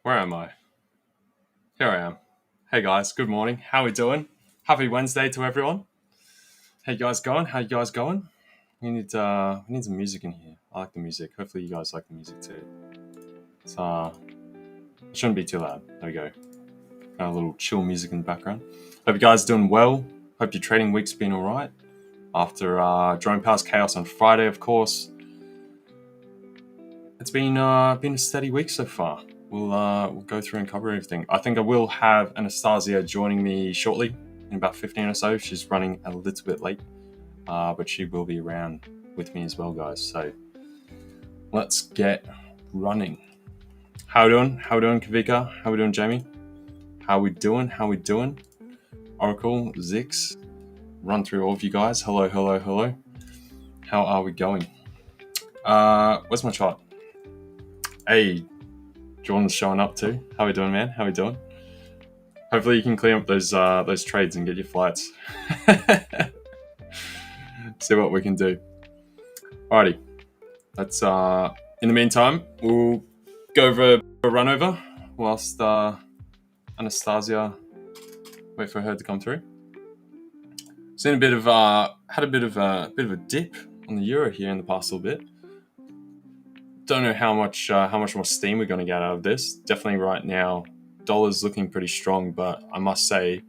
Where am I? Here I am. Hey guys, good morning. How we doing? Happy Wednesday to everyone. How you guys going? How you guys going? We need some music in here. I like the music. Hopefully you guys like the music too. It shouldn't be too loud. There we go. Got a little chill music in the background. Hope you guys are doing well. Hope your trading week's been alright. After Drone Powell's chaos on Friday, of course. It's been a steady week so far. We'll go through and cover everything. I think I will have Anastasiia joining me shortly in about 15 or so. She's running a little bit late, but she will be around with me as well, guys. So let's get running. How we doing? How we doing, Kavika? How we doing, Jamie? How we doing? How we doing? Oracle, Zix, run through all of you guys. Hello, hello, hello. How are we going? Where's my chart? Hey, Jordan's showing up too. How we doing, man? How we doing? Hopefully you can clean up those trades and get your flights. See what we can do. Alrighty. Let's in the meantime, we'll go over a run over whilst Anastasiia wait for her to come through. Seen a bit of had a bit of a dip on the euro here in the past little bit. Don't know how much more steam we're going to get out of this. Definitely right now, dollar's looking pretty strong, but I must say,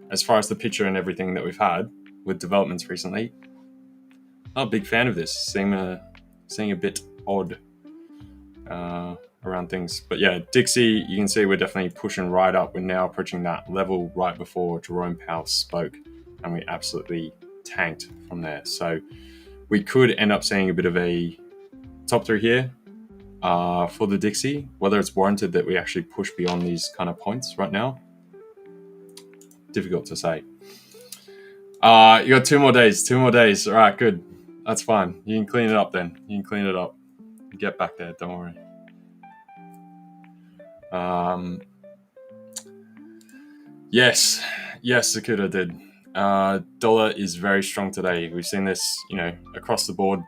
as far as the picture and everything that we've had with developments recently, not a big fan of this. Seeing a bit odd around things. But yeah, Dixie, you can see we're definitely pushing right up. We're now approaching that level right before Jerome Powell spoke, and we absolutely tanked from there. So we could end up seeing a bit of a top through here for the Dixie. Whether it's warranted that we actually push beyond these kind of points right now, difficult to say. You got 2 more days. All right, good. That's fine. You can clean it up then. You can clean it up. Get back there. Don't worry. Yes, Sakuda did. Dollar is very strong today. We've seen this, across the board.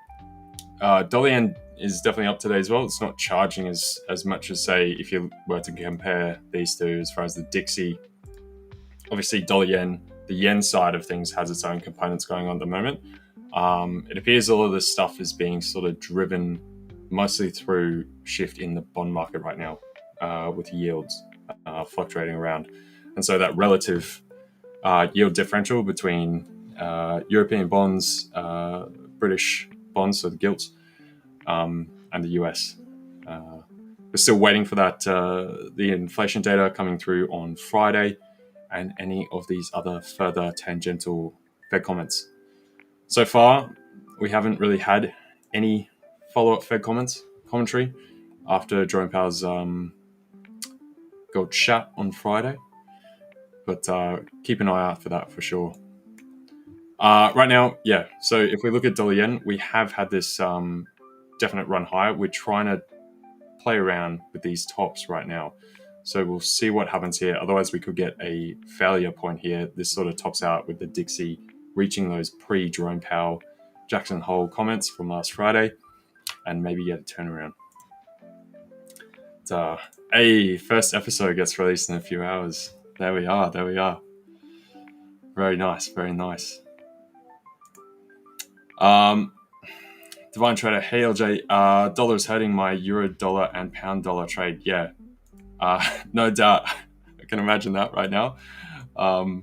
Dollar yen is definitely up today as well. It's not charging as much as, say, if you were to compare these two as far as the Dixie. Obviously, dollar yen, the yen side of things has its own components going on at the moment. It appears all of this stuff is being sort of driven mostly through shift in the bond market right now, with yields fluctuating around. And so that relative yield differential between European bonds, British bonds, so the gilts, and the US. We're still waiting for that the inflation data coming through on Friday, and any of these other further tangential Fed comments. So far, we haven't really had any follow-up Fed commentary after Jerome Powell's gold chat on Friday, but keep an eye out for that for sure. Right now, yeah, so if we look at dollar yen, we have had this definite run higher. We're trying to play around with these tops right now, so we'll see what happens here. Otherwise, we could get a failure point here. This sort of tops out with the Dixie reaching those pre-Jerome Powell Jackson Hole comments from last Friday, and maybe get a turnaround. First episode gets released in a few hours. There we are. Very nice. Divine Trader, hey LJ, dollar is hurting my euro dollar and pound dollar trade. Yeah, no doubt. I can imagine that right now. I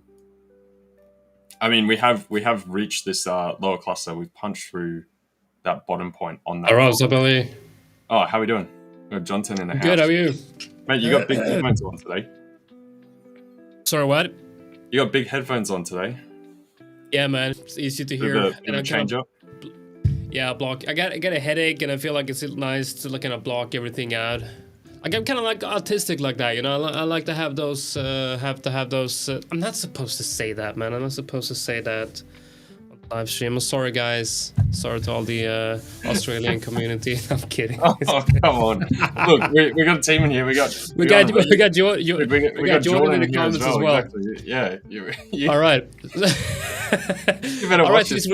mean, we have reached this lower cluster. We've punched through that bottom point on that. Hello, Billy. Oh, how we doing? We got Jonatan in the house. Good, how are you? Mate, you got big headphones on today. Sorry, what? You got big headphones on today. Yeah, man, it's easy to hear. And change up. Yeah, block. I got a headache, and I feel like it's nice to kind of block everything out. Like, I'm kind of like autistic like that, I like to have those. I'm not supposed to say that, man. I'm not supposed to say that on live stream. I'm sorry, guys. Sorry to all the Australian community. I'm kidding. Oh, come on! Look, we got a team in here. We got Jordan in the here comments as well. Exactly. Yeah. All right. You better all watch right. this.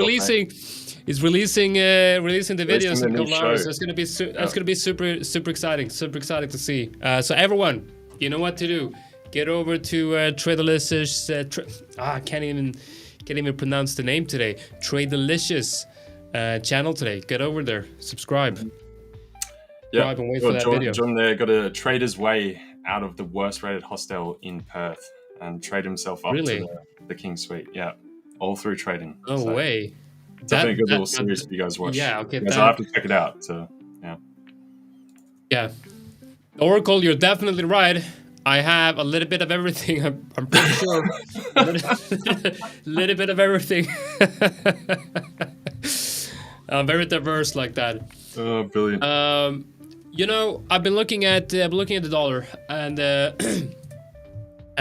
He's releasing the videos the in a new couple hours. show. That's gonna be super exciting. Super exciting to see. So everyone, you know what to do. Get over to Tradelicious. I can't even pronounce the name today. Tradelicious channel today. Get over there. Subscribe. Yeah, And wait for that video. John there got to trade his way out of the worst rated hostel in Perth and trade himself up to the King Suite. Yeah, all through trading. No way. Definitely a good little series for you guys to watch. Yeah, okay. I'll have to check it out. So, yeah. Yeah. Oracle, you're definitely right. I have a little bit of everything. I'm pretty sure. A little bit of everything. I'm very diverse like that. Oh, brilliant. You know, I've been looking at the dollar, and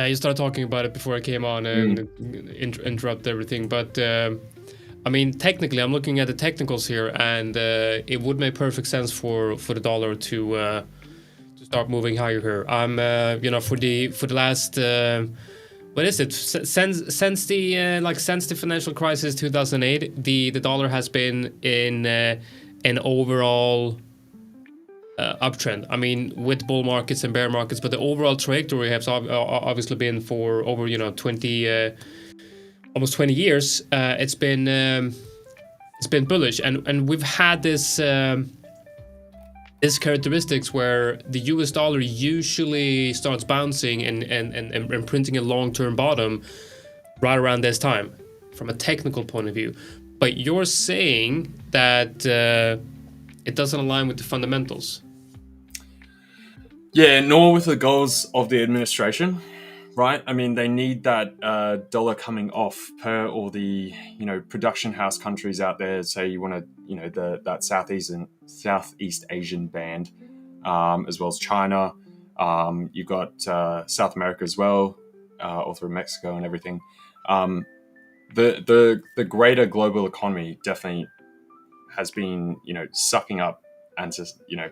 you started talking about it before I came on and interrupt everything. But I mean, technically, I'm looking at the technicals here, and it would make perfect sense for the dollar to start moving higher here. I'm you know, for the last what is it, since the financial crisis 2008, the dollar has been in an overall uptrend. I mean, with bull markets and bear markets, but the overall trajectory has obviously been for over, you know, 20 almost 20 years. It's been bullish, and we've had this characteristics where the US dollar usually starts bouncing and printing a long-term bottom right around this time from a technical point of view. But you're saying that it doesn't align with the fundamentals. Yeah, nor with the goals of the administration, right? I mean, they need that dollar coming off per all the, you know, production house countries out there. Say you want to, you know, that Southeast Asian band, as well as China. You've got South America as well, all through Mexico and everything. The greater global economy definitely has been, you know, sucking up and just, you know,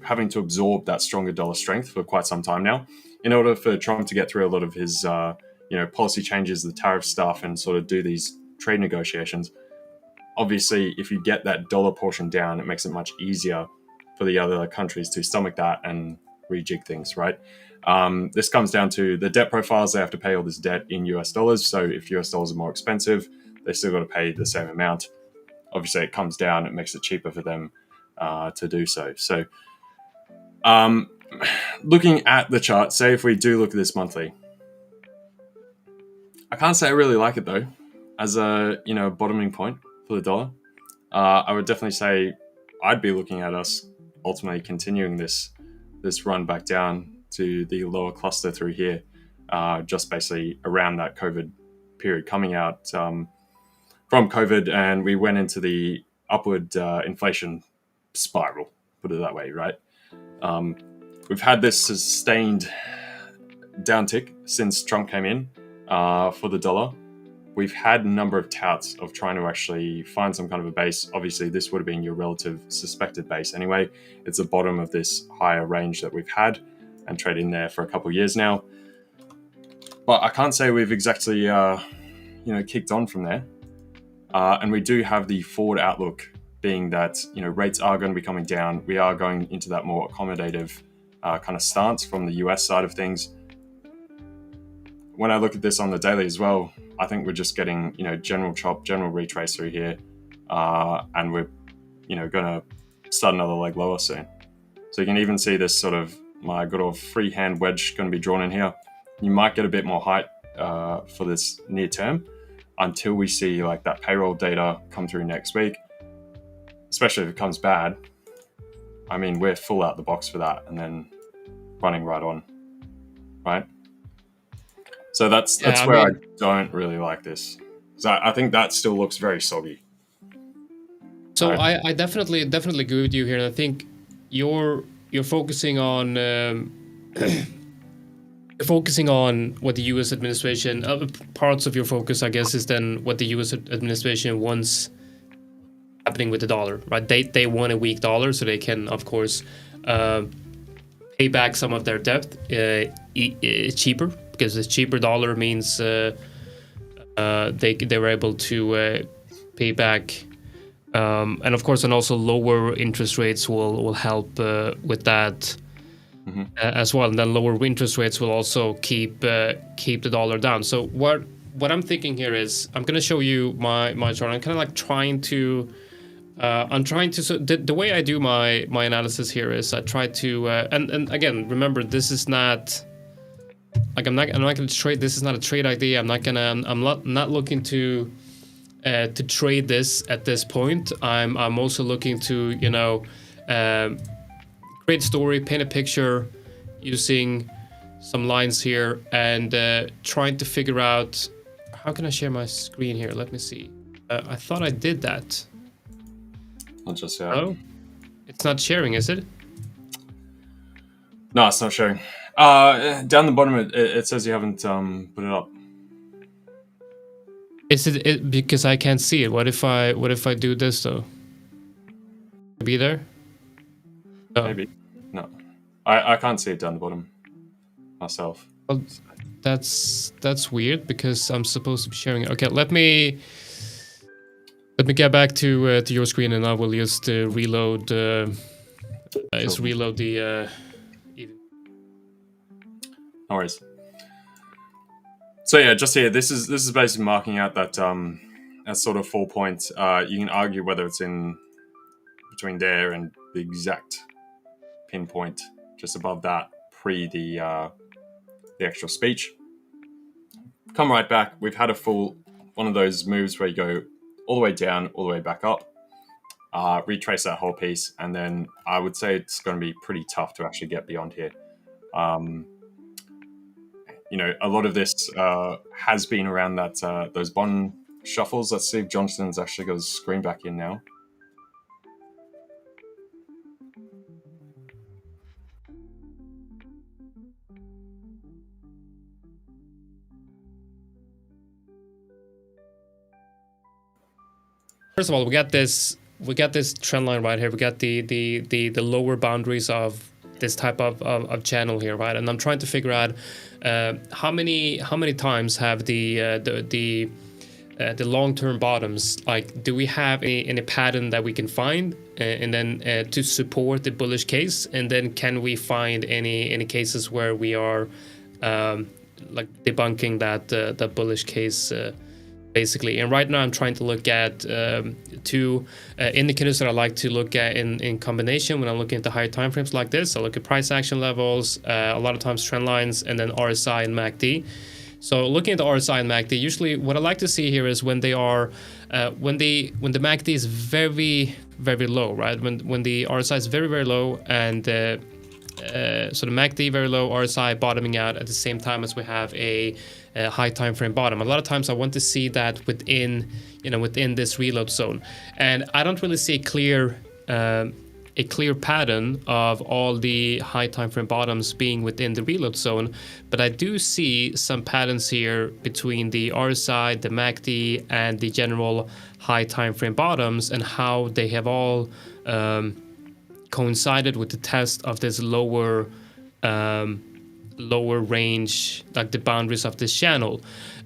having to absorb that stronger dollar strength for quite some time now, in order for Trump to get through a lot of his, you know, policy changes, the tariff stuff, and sort of do these trade negotiations. Obviously, if you get that dollar portion down, it makes it much easier for the other countries to stomach that and rejig things, right? This comes down to the debt profiles. They have to pay all this debt in US dollars. So if US dollars are more expensive, they still got to pay the same amount. Obviously, it comes down. It makes it cheaper for them to do so. So looking at the chart, say if we do look at this monthly, I can't say I really like it though, as a, you know, bottoming point for the dollar. I would definitely say I'd be looking at us ultimately continuing this run back down to the lower cluster through here, just basically around that COVID period, coming out from COVID, and we went into the upward inflation spiral, put it that way, right? We've had this sustained downtick since Trump came in for the dollar. We've had a number of touts of trying to actually find some kind of a base. Obviously, this would have been your relative suspected base anyway. It's the bottom of this higher range that we've had and traded in there for a couple of years now. But I can't say we've exactly, you know, kicked on from there. And we do have the forward outlook being that, you know, rates are going to be coming down. We are going into that more accommodative kind of stance from the US side of things. When I look at this on the daily as well, I think we're just getting, you know, general chop, general retrace through here. And we're, you know, going to start another leg lower soon. So you can even see this sort of, my good old free hand wedge going to be drawn in here. You might get a bit more height for this near term until we see like that payroll data come through next week, especially if it comes bad. I mean, we're full out the box for that and then running right on, right? So that's where I don't really like this. So I think that still looks very soggy. So right? I definitely agree with you here, and I think you're focusing on focusing on what the U.S. administration. Parts of your focus, I guess, is then what the U.S. administration wants happening with the dollar, right? They want a weak dollar so they can, of course, pay back some of their debt cheaper, because a cheaper dollar means they were able to pay back And of course, and also lower interest rates will help with that as well. And then lower interest rates will also keep the dollar down. So what I'm thinking here is I'm going to show you my chart. I'm kind of like trying to so the way I do my analysis here is I try to and again, remember, this is not like I'm not going to trade. This is not a trade idea. I'm not looking to trade this at this point. I'm also looking to, you know, create story, paint a picture using some lines here, and trying to figure out how can I share my screen here. Let me see. I thought I did that. I'll just Oh, it's not sharing, is it? No, it's not showing. Down the bottom, it says you haven't put it up. Is it because I can't see it? What if I do this though? Be there? Oh. Maybe. No, I can't see it down the bottom myself. Well, that's weird because I'm supposed to be sharing it. Okay, let me get back to your screen, and I will just reload. Just reload the. No worries. So yeah, just here. This is basically marking out that that sort of 4 points. You can argue whether it's in between there and the exact pinpoint just above that pre the actual speech. Come right back. We've had a full one of those moves where you go all the way down, all the way back up. Retrace that whole piece, and then I would say it's going to be pretty tough to actually get beyond here. You know, a lot of this has been around that those bond shuffles. Let's see if Jonathan's actually got his screen back in now. First of all, we got this trend line right here. We got the lower boundaries of this type of channel here, right? And I'm trying to figure out how many times have the long-term bottoms, like, do we have any pattern that we can find and then to support the bullish case, and then can we find any cases where we are like debunking that bullish case basically. And right now I'm trying to look at two indicators that I like to look at in combination when I'm looking at the higher time frames like this. I look at price action levels, a lot of times trend lines, and then RSI and MACD. So looking at the RSI and MACD, usually what I like to see here is when they are when the MACD is very, very low, right? When the RSI is very, very low, and so the MACD very low, RSI bottoming out at the same time as we have a high time frame bottom. A lot of times I want to see that within this reload zone, and I don't really see a clear pattern of all the high time frame bottoms being within the reload zone, but I do see some patterns here between the RSI, the MACD, and the general high time frame bottoms, and how they have all coincided with the test of this lower range, like the boundaries of this channel.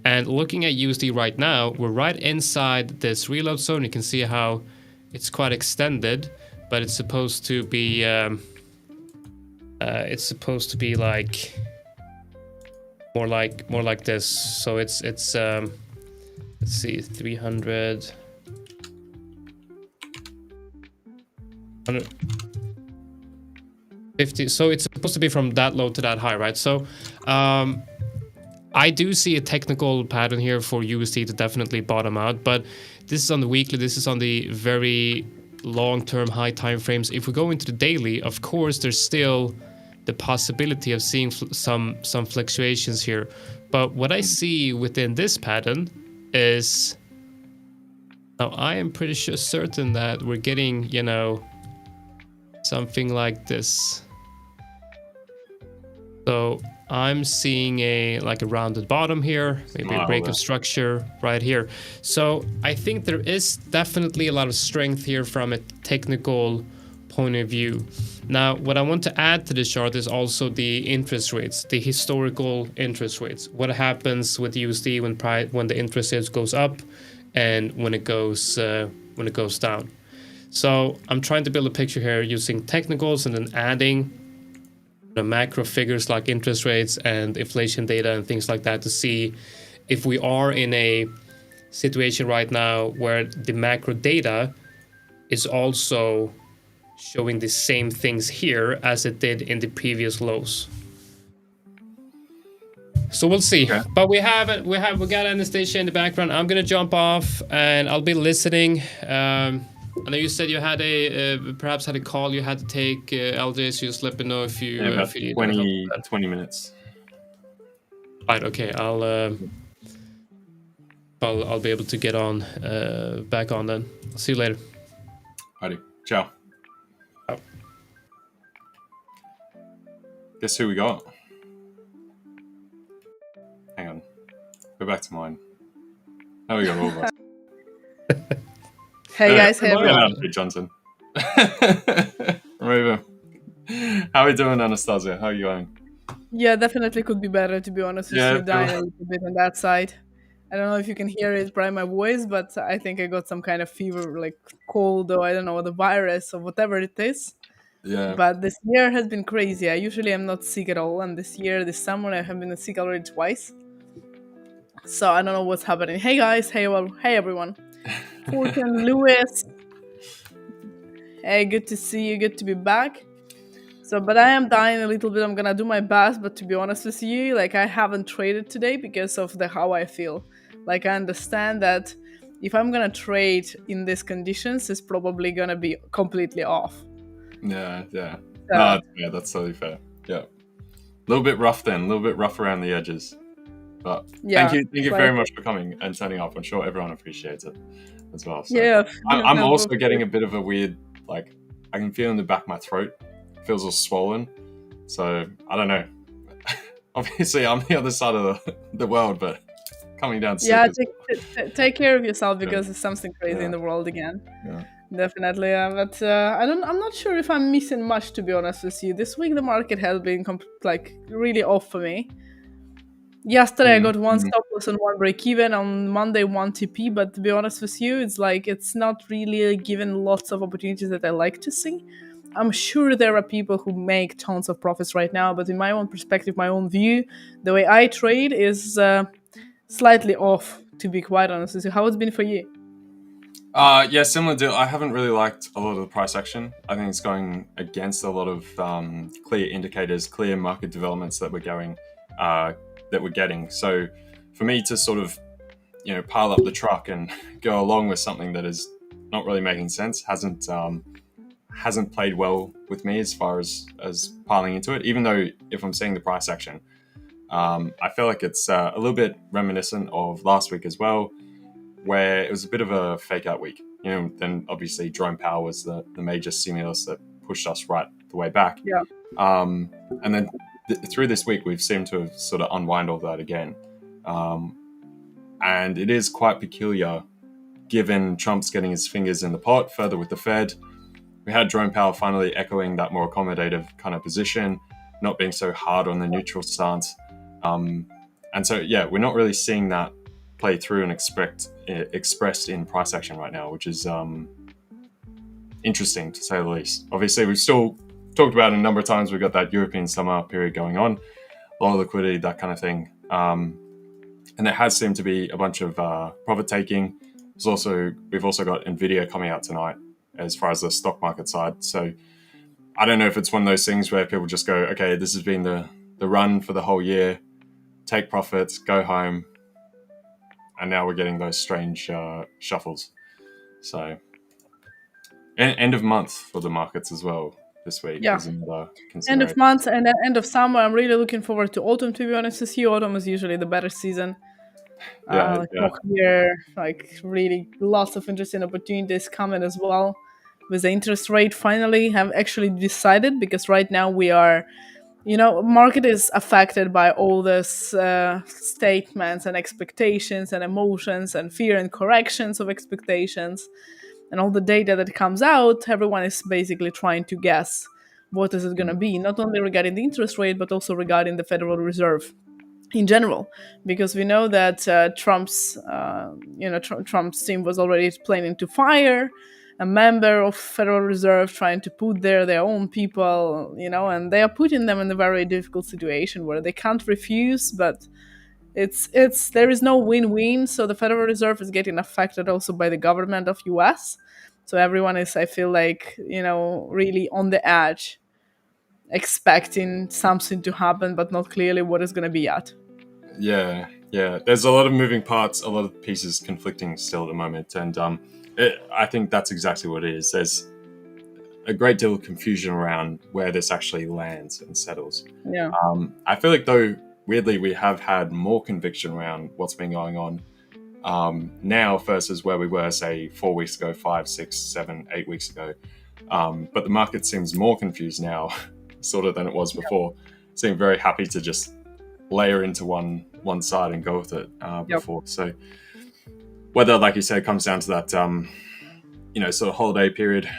And looking at USD right now, we're right inside this reload zone. You can see how it's quite extended, but it's supposed to be like more like this. So it's let's see, 300 50. So it's supposed to be from that low to that high, right? So I do see a technical pattern here for USD to definitely bottom out, but this is on the weekly, this is on the very long-term high time frames. If we go into the daily, of course there's still the possibility of seeing some fluctuations here, but what I see within this pattern is, now I am pretty certain that we're getting, you know, something like this. So I'm seeing a rounded bottom here, maybe a breakout structure right here. So I think there is definitely a lot of strength here from a technical point of view. Now, what I want to add to this chart is also the interest rates, the historical interest rates. What happens with USD when the interest rate goes up, and when it goes when it goes down. So I'm trying to build a picture here using technicals and then adding the macro figures like interest rates and inflation data and things like that to see if we are in a situation right now where the macro data is also showing the same things here as it did in the previous lows. So we'll see. Okay. But we got Anastasiia in the background. I'm gonna jump off and I'll be listening. I know you said you had perhaps had a call you had to take, LJ, so just let me know if you... about if you 20 minutes. Right, okay. I'll be able to get on back on then. I'll see you later. Alrighty, ciao. Oh. Guess who we got? Hang on. Go back to mine. Now we got all of us. Hey guys, hey everyone. Jonatan. Remember. How are you doing, Anastasiia? How are you going? Yeah, definitely could be better, to be honest with you. Dying a little bit on that side. I don't know if you can hear it by my voice, but I think I got some kind of fever, like cold, or I don't know, the virus or whatever it is. Yeah. But this year has been crazy. I usually am not sick at all, and this summer, I have been sick already twice. So I don't know what's happening. Hey guys, hey everyone. Fulton, Lewis. Hey, good to see you. Good to be back. So, but I am dying a little bit. I'm gonna do my best, but to be honest with you, like I haven't traded today because of how I feel. Like I understand that if I'm gonna trade in these conditions, it's probably gonna be completely off. Yeah. No, yeah, that's totally fair. Yeah. A little bit rough then, a little bit rough around the edges. But yeah, thank you very much for coming and turning up. I'm sure everyone appreciates it as well. So yeah. I'm also getting a bit of a weird, like, I can feel in the back of my throat. It feels all swollen. So I don't know. Obviously, I'm the other side of the world, but coming down sick. Yeah, take care of yourself because it's something crazy in the world again. Yeah. Definitely, but I'm not sure if I'm missing much, to be honest with you. This week the market has been really off for me. Yesterday I got one stop loss and one break even. On Monday, one TP. But to be honest with you, it's not really given lots of opportunities that I like to see. I'm sure there are people who make tons of profits right now, but in my own perspective, my own view, the way I trade is slightly off, to be quite honest with you. How it's been for you? Yeah, similar deal. I haven't really liked a lot of the price action. I think it's going against a lot of clear indicators, clear market developments that we're getting. So for me to sort of, pile up the truck and go along with something that is not really making sense hasn't played well with me as far as piling into it. Even though if I'm seeing the price action, I feel like it's a little bit reminiscent of last week as well, where it was a bit of a fake out week. Then obviously Jerome Powell was the major stimulus that pushed us right the way back. Yeah. And then through this week, we've seemed to have sort of unwind all that again. And it is quite peculiar, given Trump's getting his fingers in the pot further with the Fed. We had Jerome Powell finally echoing that more accommodative kind of position, not being so hard on the neutral stance. And so, yeah, we're not really seeing that play through and expressed in price action right now, which is interesting to say the least. Obviously, we've still talked about it a number of times. We've got that European summer period going on, a lot of liquidity, that kind of thing. And there has seemed to be a bunch of profit taking. We've also got Nvidia coming out tonight as far as the stock market side. So I don't know if it's one of those things where people just go, okay, this has been the run for the whole year, take profits, go home. And now we're getting those strange shuffles. So end of month for the markets as well this week. Yeah. Is another end of month and end of summer. I'm really looking forward to autumn, to be honest with you. Autumn is usually the better season. Here, really lots of interesting opportunities coming as well. With the interest rate finally have actually decided, because right now we are, market is affected by all this statements and expectations and emotions and fear and corrections of expectations and all the data that comes out. Everyone is basically trying to guess what is it going to be, not only regarding the interest rate, but also regarding the Federal Reserve. in general, because we know that Trump's team was already planning to fire a member of Federal Reserve, trying to put there their own people, and they are putting them in a very difficult situation where they can't refuse, but it's there is no win-win. So the Federal Reserve is getting affected also by the government of US. So everyone is, I feel like, really on the edge, expecting something to happen, but not clearly what is going to be yet. Yeah. There's a lot of moving parts, a lot of pieces conflicting still at the moment, and I think that's exactly what it is. There's a great deal of confusion around where this actually lands and settles. Yeah. I feel like, though, weirdly, we have had more conviction around what's been going on now versus where we were, say, 4 weeks ago, 5, 6, 7, 8 weeks ago. But the market seems more confused now, sort of, than it was before. Seem very happy to just layer into one side and go with it before. So whether, like you said, it comes down to that, sort of holiday period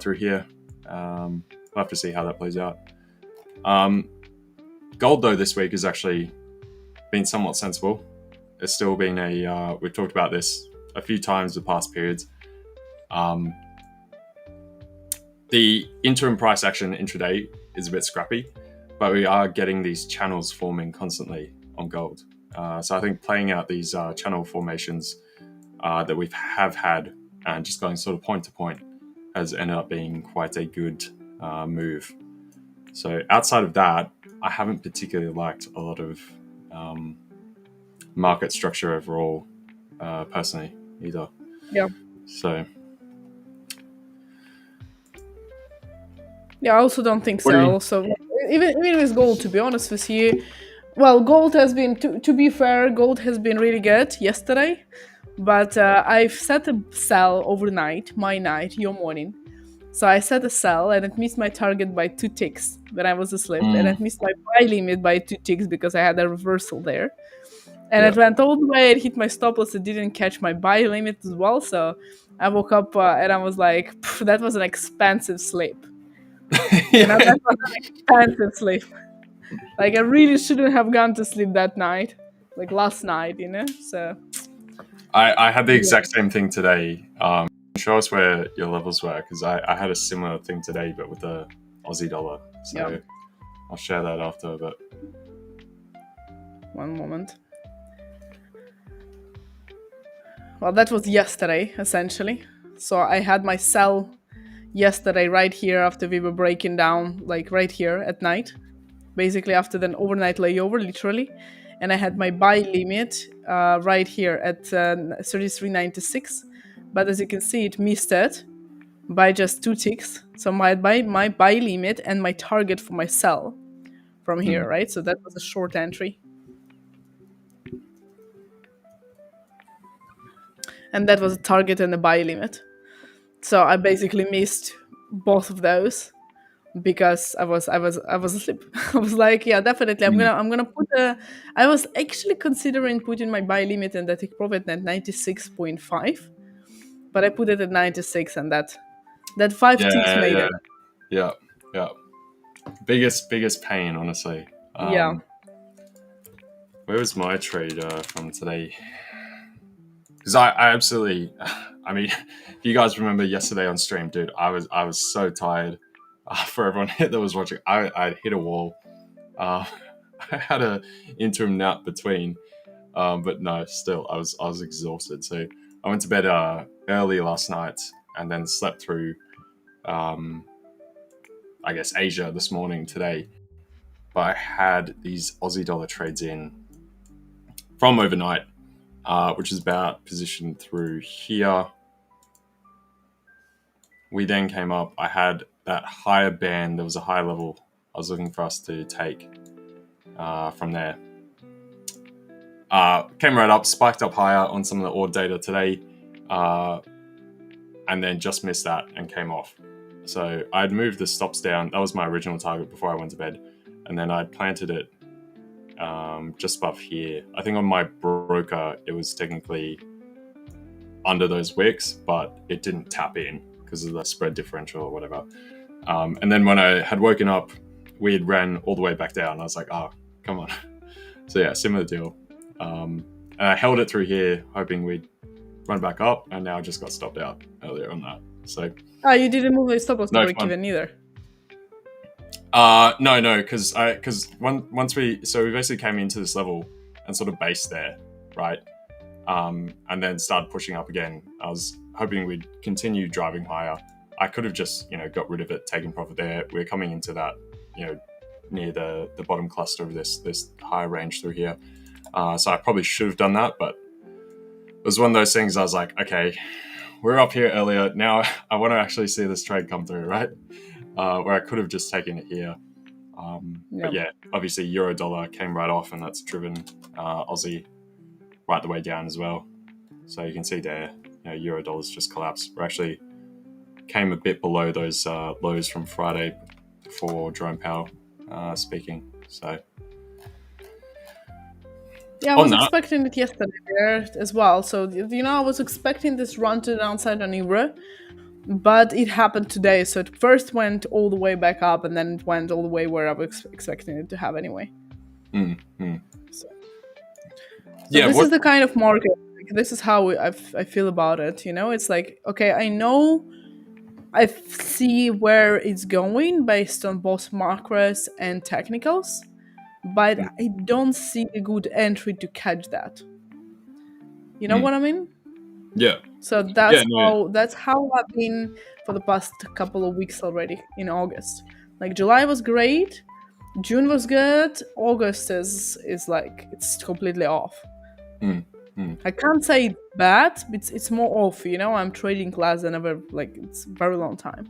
through here, we'll have to see how that plays out. Gold, though, this week has actually been somewhat sensible. It's still been we've talked about this a few times the past periods. The interim price action intraday is a bit scrappy, but we are getting these channels forming constantly on gold. So I think playing out these channel formations that we have had and just going sort of point to point has ended up being quite a good move. So outside of that, I haven't particularly liked a lot of market structure overall, personally, either. Yeah. So. Yeah, I also don't think What do so. you- Also, even with gold, to be honest with you, well, gold has been, to be fair, gold has been really good yesterday, but I've set a sell overnight, my night, your morning. So I set a sell and it missed my target by 2 ticks when I was asleep, and it missed my buy limit by 2 ticks because I had a reversal there. And it went all the way, it hit my stop loss, it didn't catch my buy limit as well. So I woke up and I was like, that was an expensive sleep. That was an expensive sleep. Like, I really shouldn't have gone to sleep that night, like last night, So I had the exact same thing today. Show us where your levels were, because I had a similar thing today, but with the Aussie dollar. So Yeah. I'll share that after. But one moment. Well, that was yesterday, essentially. So I had my sell yesterday right here after we were breaking down, like right here at night, basically after the overnight layover, literally. And I had my buy limit right here at 33.96. But as you can see, it missed it by just 2 ticks. So my buy limit and my target for my sell from here, right? So that was a short entry. And that was a target and a buy limit. So I basically missed both of those because I was asleep. I was like, yeah, definitely I'm gonna put I was actually considering putting my buy limit and the take profit at 96.5, but I put it at 96, and that 5 ticks made it. Yeah. Biggest pain, honestly. Yeah. Where was my trade from today? Because I absolutely, I mean, if you guys remember yesterday on stream, dude, I was so tired. For everyone that was watching, I hit a wall. I had a interim nap between, but no, still I was exhausted. So I went to bed early last night and then slept through, I guess, Asia this morning today. But I had these Aussie dollar trades in from overnight, which is about positioned through here. We then came up. I had that higher band. There was a high level I was looking for us to take from there. Came right up, spiked up higher on some of the order data today, and then just missed that and came off. So I'd moved the stops down. That was my original target before I went to bed. And then I'd planted it just above here. I think on my broker, it was technically under those wicks, but it didn't tap in because of the spread differential or whatever. And then when I had woken up, we had ran all the way back down. I was like, oh, come on. So yeah, similar deal. And I held it through here, hoping we'd run back up, and now I just got stopped out earlier on that. So You didn't move the stop loss to No break fun. even either. No, because once we basically came into this level and sort of based there, right? And then started pushing up again. I was hoping we'd continue driving higher. I could have just, got rid of it, taken profit there. We're coming into that, near the bottom cluster of this higher range through here. So I probably should have done that, but it was one of those things I was like, okay, we're up here earlier. Now I want to actually see this trade come through, right? Where I could have just taken it here. But yeah, obviously euro dollar came right off, and that's driven Aussie right the way down as well. So you can see there, euro dollars just collapsed. We actually came a bit below those lows from Friday for Jerome Powell speaking. So yeah, I was expecting it yesterday there as well. So I was expecting this run to the downside on euro, but it happened today. So it first went all the way back up, and then it went all the way where I was expecting it to have anyway. So this is the kind of market. This is how I feel about it. It's like, okay, I know I see where it's going based on both macros and technicals, but I don't see a good entry to catch that. You know what I mean? Yeah. So that's how I've been for the past couple of weeks already in August. Like July was great, June was good, August is like it's completely off. I can't say it's bad, it's more off, I'm trading less than ever, like it's a very long time.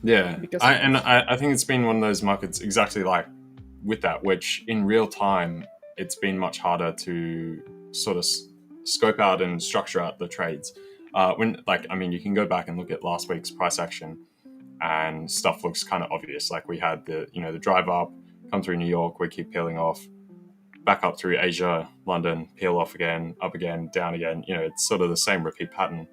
Yeah, I think it's been one of those markets exactly like with that, which in real time, it's been much harder to sort of scope out and structure out the trades. You can go back and look at last week's price action, and stuff looks kind of obvious. Like we had the drive up, come through New York, we keep peeling off, back up through Asia, London, peel off again, up again, down again. It's sort of the same repeat pattern,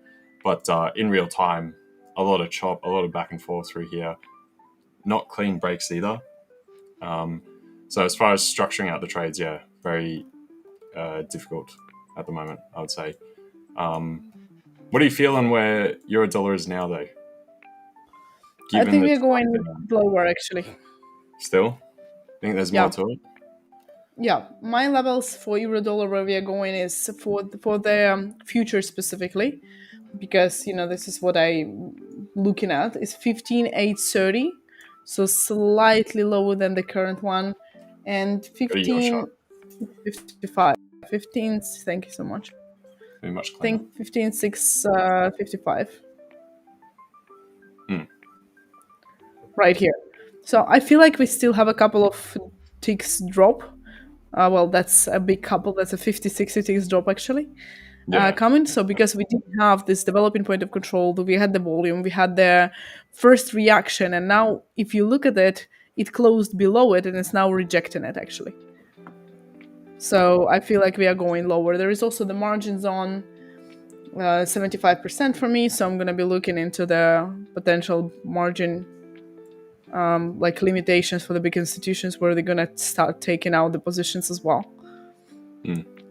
but in real time, a lot of chop, a lot of back and forth through here. Not clean breaks either. So as far as structuring out the trades, yeah, very difficult at the moment, I would say. What do you feel on where euro dollar is now, though? I think we're going lower, actually. Still? I think there's more to it? Yeah, my levels for euro dollar where we are going is for the future specifically, because this is what I'm looking at, is 15,830, so slightly lower than the current one, and 15,55. 15, thank you so much. Very much I think 15,655. Right here. So I feel like we still have a couple of ticks drop. That's a big couple. That's a 50-60 ticks drop actually coming. So because we didn't have this developing point of control, we had the volume, we had the first reaction, and now if you look at it, it closed below it and it's now rejecting it actually. So I feel like we are going lower. There is also the margins on 75% for me, so I'm gonna be looking into the potential margin like limitations for the big institutions where they're gonna start taking out the positions as well.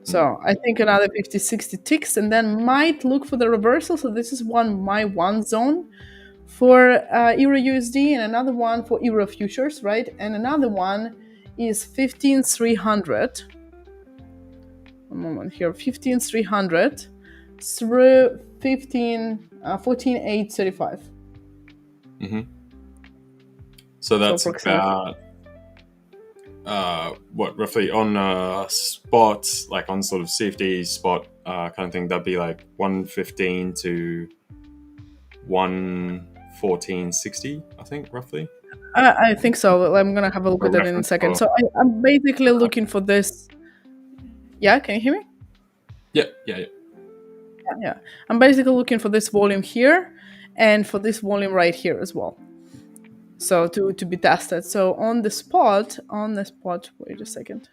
So I think another 50-60 ticks, and then might look for the reversal. So this is my one zone for Euro USD, and another one for Euro futures, right? And another one is 15,300. One moment here, 15,300 through 14,835. So that's about roughly on spot, like on sort of CFD spot kind of thing, that'd be like 115 to 114.60, I think, roughly. I think so. I'm gonna have a look at that in a second. So I'm basically looking for this. Yeah, can you hear me? Yeah. I'm basically looking for this volume here and for this volume right here as well. So to be tested. So on the spot, wait a second.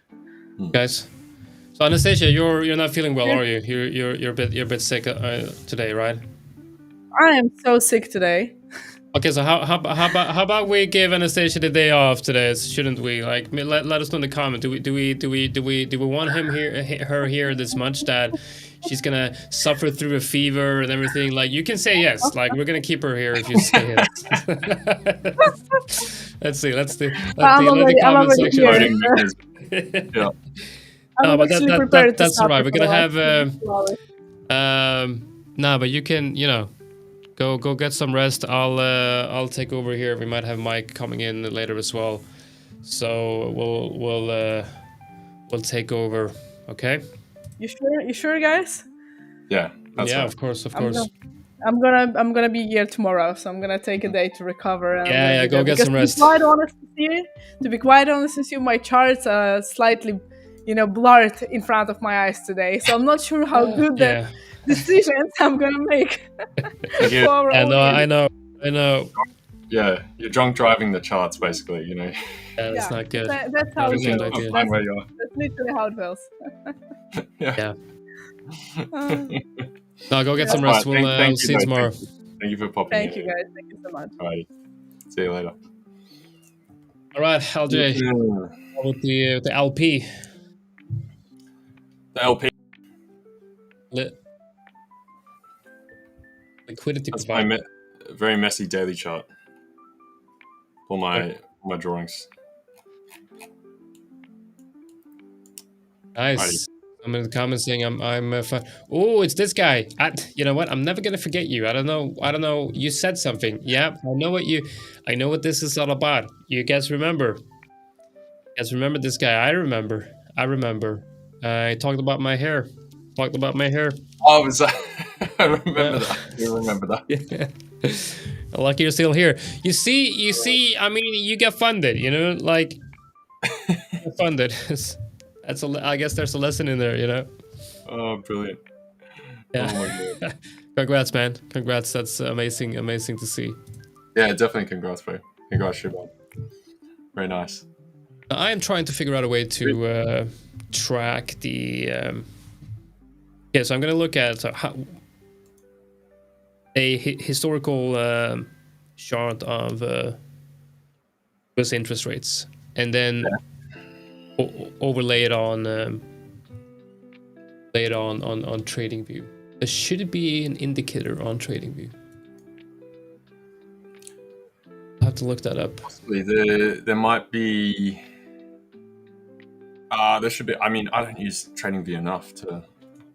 Guys. So Anastasiia, you're not feeling well, are you? You're a bit sick today, right? I am so sick today. Okay, so how about we give Anastasiia the day off today? Shouldn't we? Like, let us know in the comment. Do we want her here this much that she's gonna suffer through a fever and everything? Like, you can say yes. Like, we're gonna keep her here if you say yes. Let's see. Let the comment section. Yeah. No, but that's stop right. We're gonna have hours. no, but you can, go get some rest. I'll take over here. We might have Mike coming in later as well, so we'll take over. Okay. You sure? You sure, guys? Yeah. That's yeah, right. of course. I'm gonna be here tomorrow, so I'm gonna take a day to recover. And Yeah, go get some rest. To be quite honest with you, my charts are slightly, blurred in front of my eyes today, so I'm not sure how good the decisions I'm gonna make. I know. Yeah, you're drunk driving the charts, basically. Yeah, that's not good. That's how it feels. That's literally how it feels. Yeah. No, go get some rest. We'll see you tomorrow. Thank you for popping in. Thank you, guys. Thank you so much. All right. See you later. All right, LJ. With the LP. The LP. Liquidity That's provider. my very messy daily chart. For my drawings. Nice. Alrighty. I'm in the comments saying I'm fine. Oh, it's this guy. You know what? I'm never gonna forget you. I don't know. You said something. Yeah, I know what this is all about. You guys remember? You guys remember this guy? I remember. I talked about my hair. Oh, was that? I remember that. You remember that? Yeah. Lucky you're still here. You see. I mean, you get funded. Like funded. I guess there's a lesson in there. Oh, brilliant. Yeah. Oh my God. Congrats, man. Congrats. That's amazing to see. Yeah, definitely congrats, bro. Congrats, Shubham. Very nice. I am trying to figure out a way to track the. So I'm going to look at a historical chart of US interest rates, and then overlay it on TradingView. There should be an indicator on TradingView. I'll have to look that up. Possibly. There might be. There should be. I mean, I don't use TradingView enough to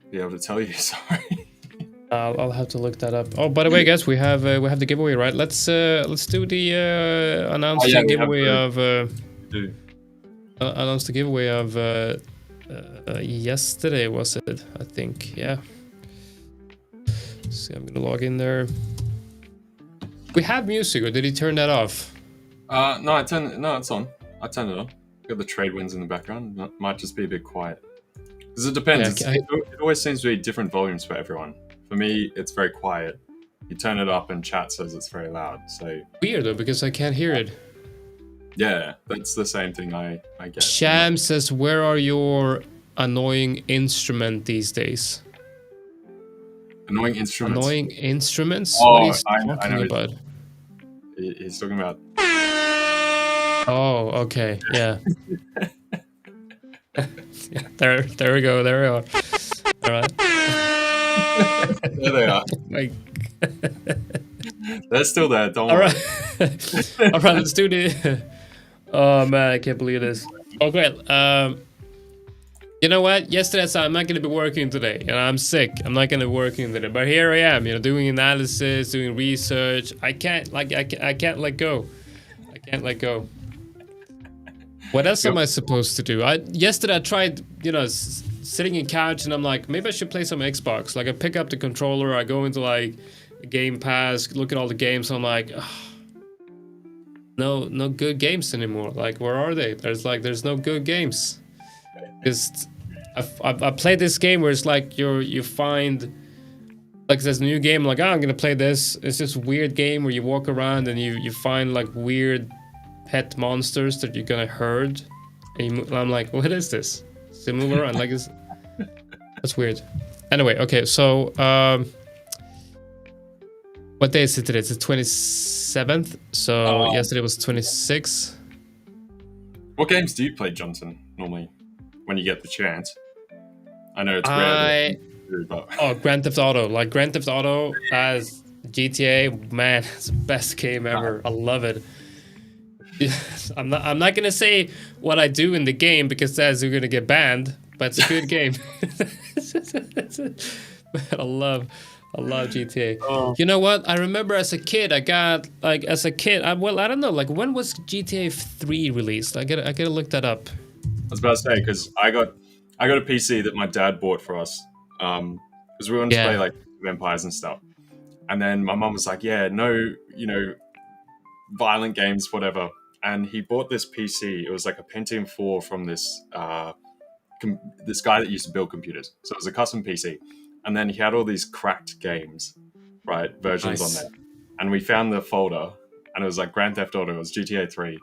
be able to tell you. Sorry. I'll have to look that up. Oh, by the way, guys, we have the giveaway, right? Let's do the announce the giveaway of. Announced the giveaway of yesterday, was it? I think, yeah. Let's see, I'm gonna log in there. We have music, or did he turn that off? No, it's on. I turned it on. Got the trade winds in the background. It might just be a bit quiet. Because it depends. Yeah, it always seems to be different volumes for everyone. For me, it's very quiet. You turn it up and chat says it's very loud. So weird though, because I can't hear it. Yeah, that's the same thing I get. Sham says, where are your annoying instrument these days? Annoying instruments? Annoying instruments? Oh, what is he talking about? He's talking about... Oh, okay, yeah. Yeah, there we go, there we are. All right. There they are. Like... They're still there, don't worry. All right, let's do the... Oh man, I can't believe this. Oh great. You know what? Yesterday I said I'm not gonna be working today. I'm sick. I'm not gonna be working today. But here I am, doing analysis, doing research. I can't let go. I can't let go. What else am I supposed to do? Yesterday I tried, sitting in couch, and I'm like, maybe I should play some Xbox. Like I pick up the controller, I go into like Game Pass, look at all the games. I'm like, no good games anymore. Like, where are they? There's no good games. Because I played this game where it's like you find, like, there's a new game. I'm like, I'm gonna play this. It's this weird game where you walk around and you find like weird pet monsters that you're gonna herd. And I'm like, what is this? So move around like it's that's weird. Anyway, okay, so What day is it today? It's the 27th. So yesterday was 26. What games do you play, Jonatan, normally, when you get the chance? I know it's rare. Oh, Grand Theft Auto. Like Grand Theft Auto as GTA, man, it's the best game ever. I love it. I'm not gonna say what I do in the game because that's you're gonna get banned, but it's a good game. I love GTA. Oh. You know what? I remember as a kid, I don't know, like when was GTA 3 released? I gotta look that up. I was about to say, because I got a PC that my dad bought for us, because we wanted to play like vampires and stuff. And then my mum was like, "Yeah, no, violent games, whatever." And he bought this PC. It was like a Pentium 4 from this this guy that used to build computers. So it was a custom PC. And then he had all these cracked games, right, versions on there. And we found the folder, and it was like Grand Theft Auto. It was GTA 3.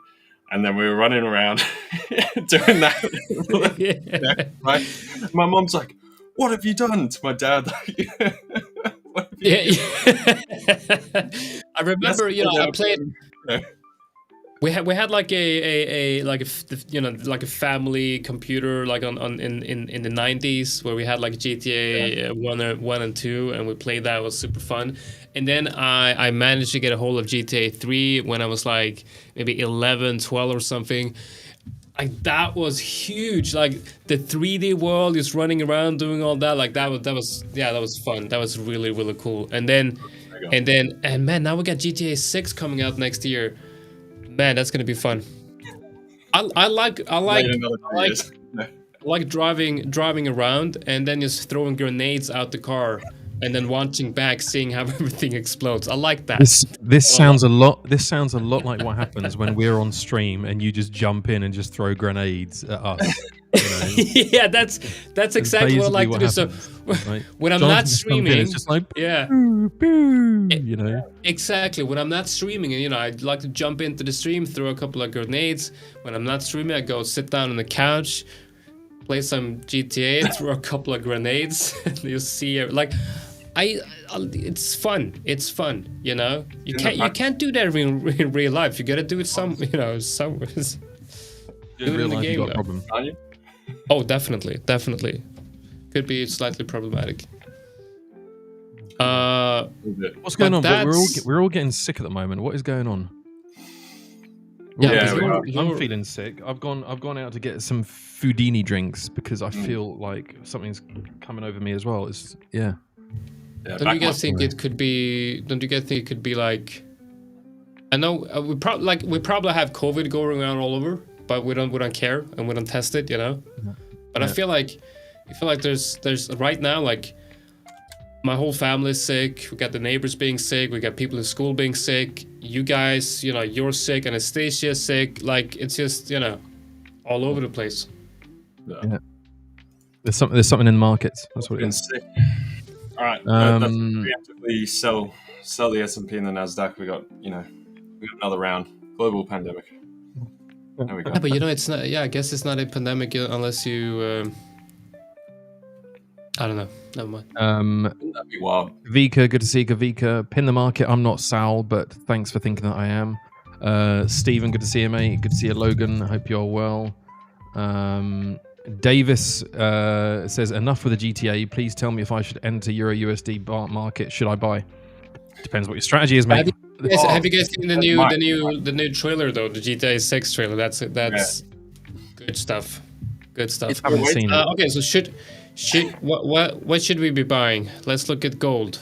And then we were running around doing that. Right? My mom's like, "What have you done?" To my dad. I remember, I played. We had like a family computer like in the 90s where we had like GTA 1 and 2, and we played that. It was super fun. And then I managed to get a hold of GTA 3 when I was like maybe 11, 12 or something. Like that was huge. Like the 3D world is running around doing all that. Like that was fun. That was really, really cool. And man, now we got GTA 6 coming out next year. Man, that's gonna be fun. I like driving around and then just throwing grenades out the car and then watching back, seeing how everything explodes. I like that. This sounds a lot. This sounds a lot like what happens when we're on stream and you just jump in and just throw grenades at us. Yeah, that's exactly what I like to do. So right? when I'm not streaming, it's just like boo, boo, Exactly. When I'm not streaming, and I'd like to jump into the stream, throw a couple of grenades. When I'm not streaming, I go sit down on the couch, play some GTA, throw a couple of grenades, and you see it's fun. It's fun. You can't do that in real life. You gotta do it somewhere. In real life, you got a problem. Are you? Oh, definitely. Could be slightly problematic. What's going on? We're all getting sick at the moment. What is going on? I'm feeling sick. I've gone out to get some Foodini drinks because I feel like something's coming over me as well. Don't you guys think it could be? Don't you guys think it could be like? I know we probably have COVID going around all over, but we don't care and we don't test it, But I feel like there's right now, like my whole family's sick. We got the neighbors being sick. We got people in school being sick. You guys, you're sick. Anastasia's sick. Like it's just all over the place. Yeah. There's something in the markets. That's what it is. Sick. All right. Preemptively sell the S&P and the NASDAQ. We got another round. Global pandemic. There we go. Yeah, but it's not. Yeah, I guess it's not a pandemic unless you. I don't know. Never mind. That'd be wild. Vika, good to see you, Vika. Pin the market. I'm not Saul, but thanks for thinking that I am. Stephen, good to see you, mate. Good to see you, Logan. I hope you're well. Davis says, enough with the GTA. Please tell me if I should enter Euro USD market. Should I buy? Depends what your strategy is, mate. Have you guys seen the new trailer though? The GTA 6 trailer. That's good stuff. Good stuff. I haven't seen it. Okay, so what should we be buying? Let's look at gold.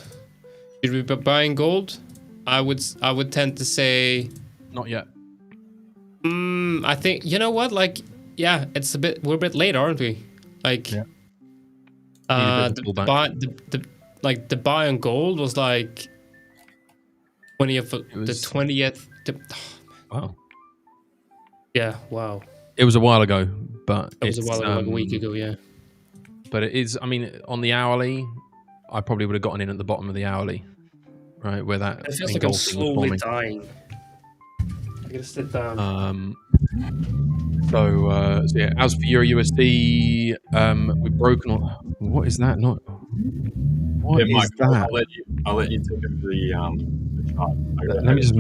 Should we be buying gold? I would tend to say not yet. I think what? Like, yeah, we're a bit late, aren't we? Like, the buy on gold was like 20th. Wow. Yeah. Wow. It was a while ago, but it was a while ago, like a week ago. Yeah. But it is. I mean, on the hourly, I probably would have gotten in at the bottom of the hourly, right? Where that. It feels like I'm slowly dying. I gotta sit down. So yeah. As for Euro USD, we've broken on. What is that? Not. What Yeah, Mike, is that? I'll let you take over the chart. Let me just.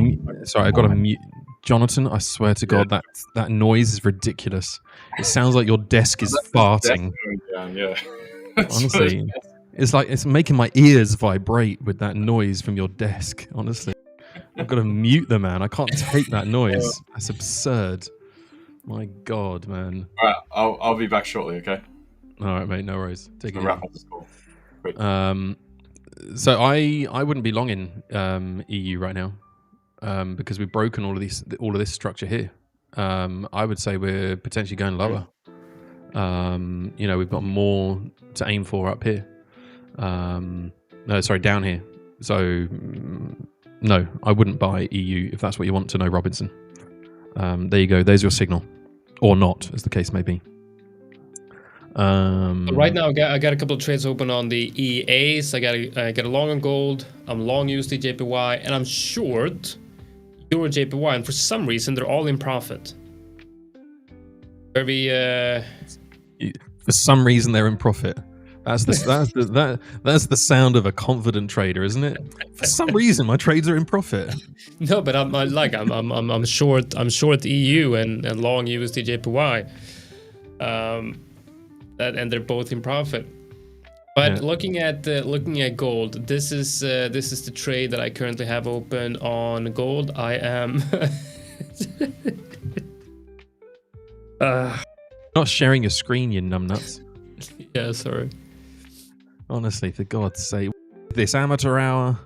Sorry, I got to mute. Jonathan, I swear to God, that noise is ridiculous. It sounds like your desk is farting. Down, yeah. Honestly, it's like it's making my ears vibrate with that noise from your desk. Honestly, I've got to mute the man. I can't take that noise. That's absurd. My God, man. All right, I'll be back shortly. Okay. All right, mate. No worries. Take it Wrap easy. up this call. Quick. So I wouldn't be long in EU right now because we've broken all of this structure here. I would say we're potentially going lower. We've got more to aim for up here. No, sorry, down here. So no, I wouldn't buy EU if that's what you want to know, Robinson. There you go. There's your signal, or not, as the case may be. Right now, I got a couple of trades open on the EAs. I got a long on gold. I'm long USD JPY, and I'm short Euro JPY. And for some reason, they're all in profit. Very. For some reason, they're in profit. That's the sound of a confident trader, isn't it? For some reason, my trades are in profit. No, but I'm short. I'm short EU and long USD JPY. And they're both in profit. But looking at gold, this is the trade that I currently have open on gold. I am not sharing your screen, you numbnuts. Yeah, sorry. Honestly, for God's sake, this amateur hour.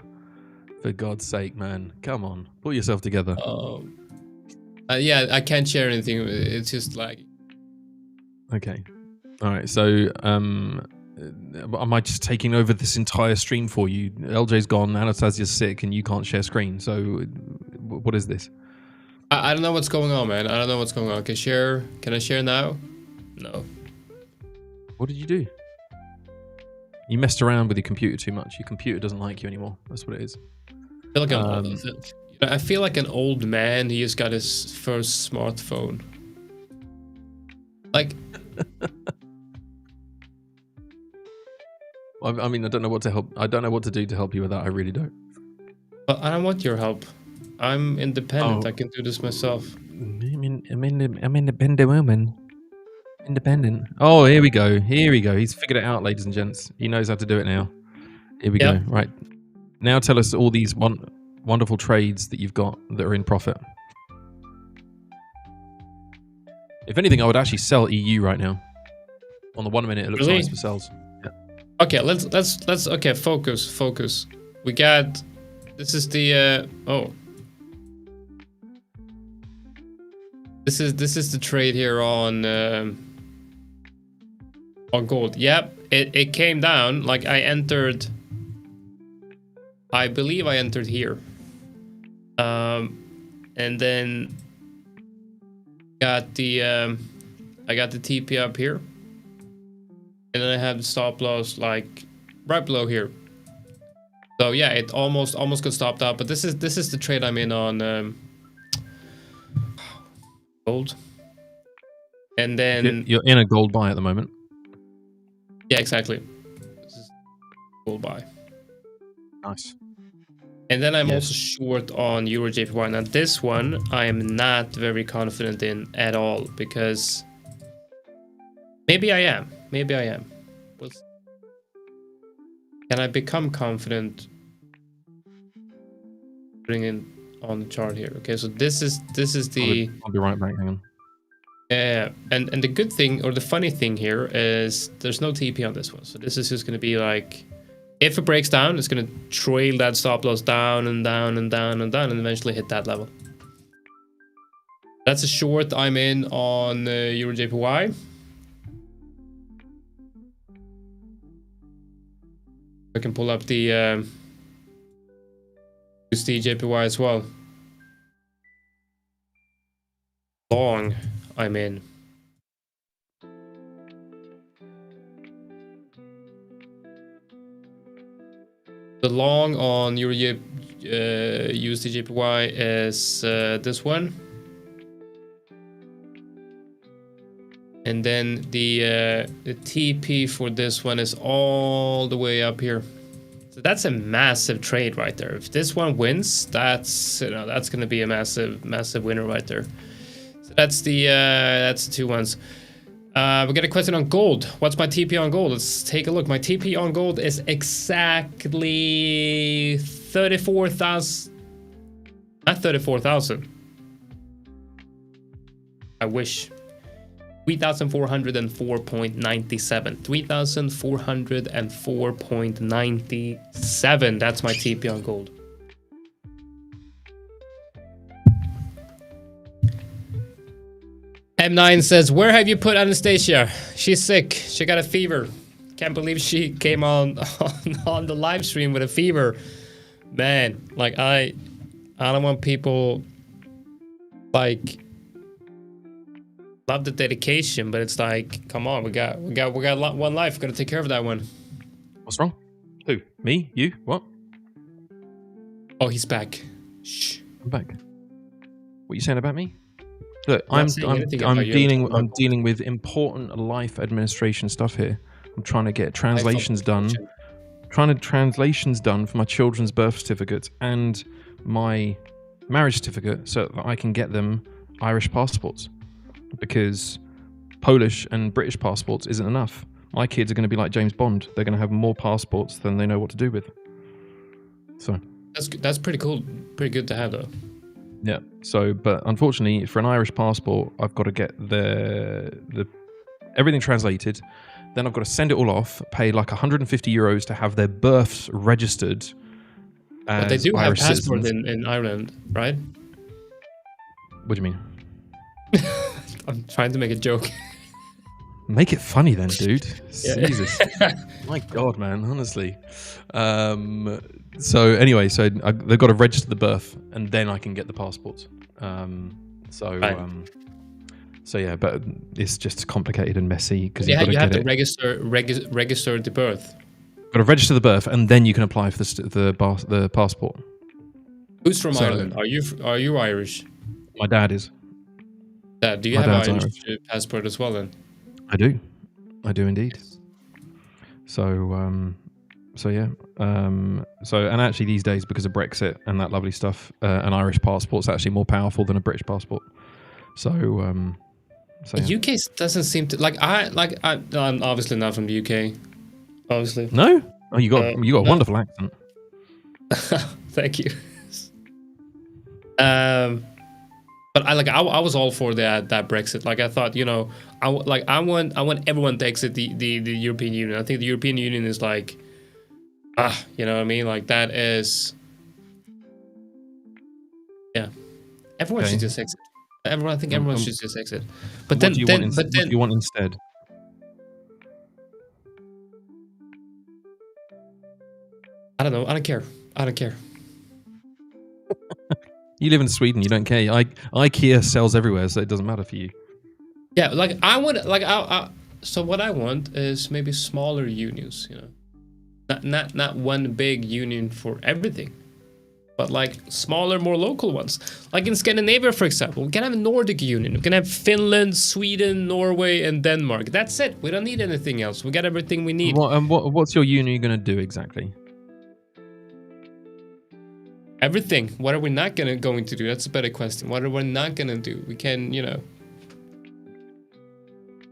For God's sake, man, come on, pull yourself together. Yeah, I can't share anything. It's just like. Okay. All right, so am I just taking over this entire stream for you? LJ's gone, Anastasia's sick, and you can't share screen. So, what is this? I don't know what's going on, man. I don't know what's going on. Can I share now? No. What did you do? You messed around with your computer too much. Your computer doesn't like you anymore. That's what it is. I feel like an old man. He just got his first smartphone. Like. I mean, I don't know what to help. I don't know what to do to help you with that. I really don't. But I don't want your help. I'm independent. I can do this myself. I'm independent woman. Independent. Oh, here we go. Here we go. He's figured it out, ladies and gents. He knows how to do it now. Here we go. Right. Now tell us all these wonderful trades that you've got that are in profit. If anything, I would actually sell EU right now. On the 1 minute, it looks nice for sells. Yeah. Okay, let's okay, focus. We got this is the This is the trade here on gold. Yep, it came down. Like I believe I entered here, and then got the I got the TP up here, and then I have the stop loss like right below here. So yeah, it almost got stopped out. But this is the trade I'm in on gold, and then you're in a gold buy at the moment. Yeah, exactly. This is gold buy. Nice. And then I'm also short on Euro JPY. Now this one I am not very confident in at all because maybe I am. We'll see. Can I become confident? Putting in on the chart here. Okay, so this is the. I'll be right back. Hang on. Yeah, and the good thing or the funny thing here is there's no TP on this one. So this is just going to be like, if it breaks down, it's going to trail that stop loss down and down and down and down and eventually hit that level. That's a short I'm in on Euro JPY. I can pull up the USD JPY as well. Long I'm in. The long on Euro USD JPY is this one. And then the TP for this one is all the way up here. So that's a massive trade right there. If this one wins, that's going to be a massive winner right there. So that's the two ones. We got a question on gold. What's my TP on gold? Let's take a look. My TP on gold is exactly 34,000. Not 34,000. I wish. 3,404.97. 3,404.97. That's my TP on gold. M9 says, where have you put Anastasiia? She's sick. She got a fever. Can't believe she came on the live stream with a fever. Man, like I don't want people like love the dedication, but it's like, come on, we got one life. We gotta take care of that one. What's wrong? Who? Me? You? What? Oh, he's back. Shh. I'm back. What are you saying about me? Look, I'm I'm dealing dealing with important life administration stuff here. I'm trying to get translations done. Translations done for my children's birth certificates and my marriage certificate so that I can get them Irish passports. Because Polish and British passports isn't enough. My kids are going to be like James Bond. They're going to have more passports than they know what to do with. So that's pretty cool. Pretty good to have, though. Yeah. So, but unfortunately, for an Irish passport, I've got to get the everything translated. Then I've got to send it all off. Pay like €150 to have their births registered. But they do Irish have passports citizens. in Ireland, right? What do you mean? I'm trying to make a joke. Make it funny then, dude. Yeah. Jesus. My God, man. Honestly. So anyway, they've got to register the birth, and then I can get the passports. So yeah, but it's just complicated and messy because you have to register the birth. Got to register the birth, and then you can apply for the passport. Who's from Ireland? Are you Irish? My dad is. Dad, do you have an Irish passport as well then? I do indeed. So yeah. And actually these days, because of Brexit and that lovely stuff, an Irish passport's actually more powerful than a British passport. So yeah. UK doesn't seem to I'm obviously not from the UK. Obviously. No? Oh, you got a wonderful accent. Thank you. But I was all for that Brexit. Like I thought, I want everyone to exit the European Union. I think the European Union is like, you know what I mean? Like that is, yeah. Everyone should just exit. I think everyone should just exit. But what do you want instead? I don't know. I don't care. You live in Sweden. You don't care. IKEA sells everywhere, so it doesn't matter for you. Yeah, so what I want is maybe smaller unions. Not one big union for everything, but like smaller, more local ones. Like in Scandinavia, for example, we can have a Nordic union. We can have Finland, Sweden, Norway, and Denmark. That's it. We don't need anything else. We got everything we need. What's your union going to do exactly? Everything. What are we not going to do? That's a better question. What are we not going to do? We can, we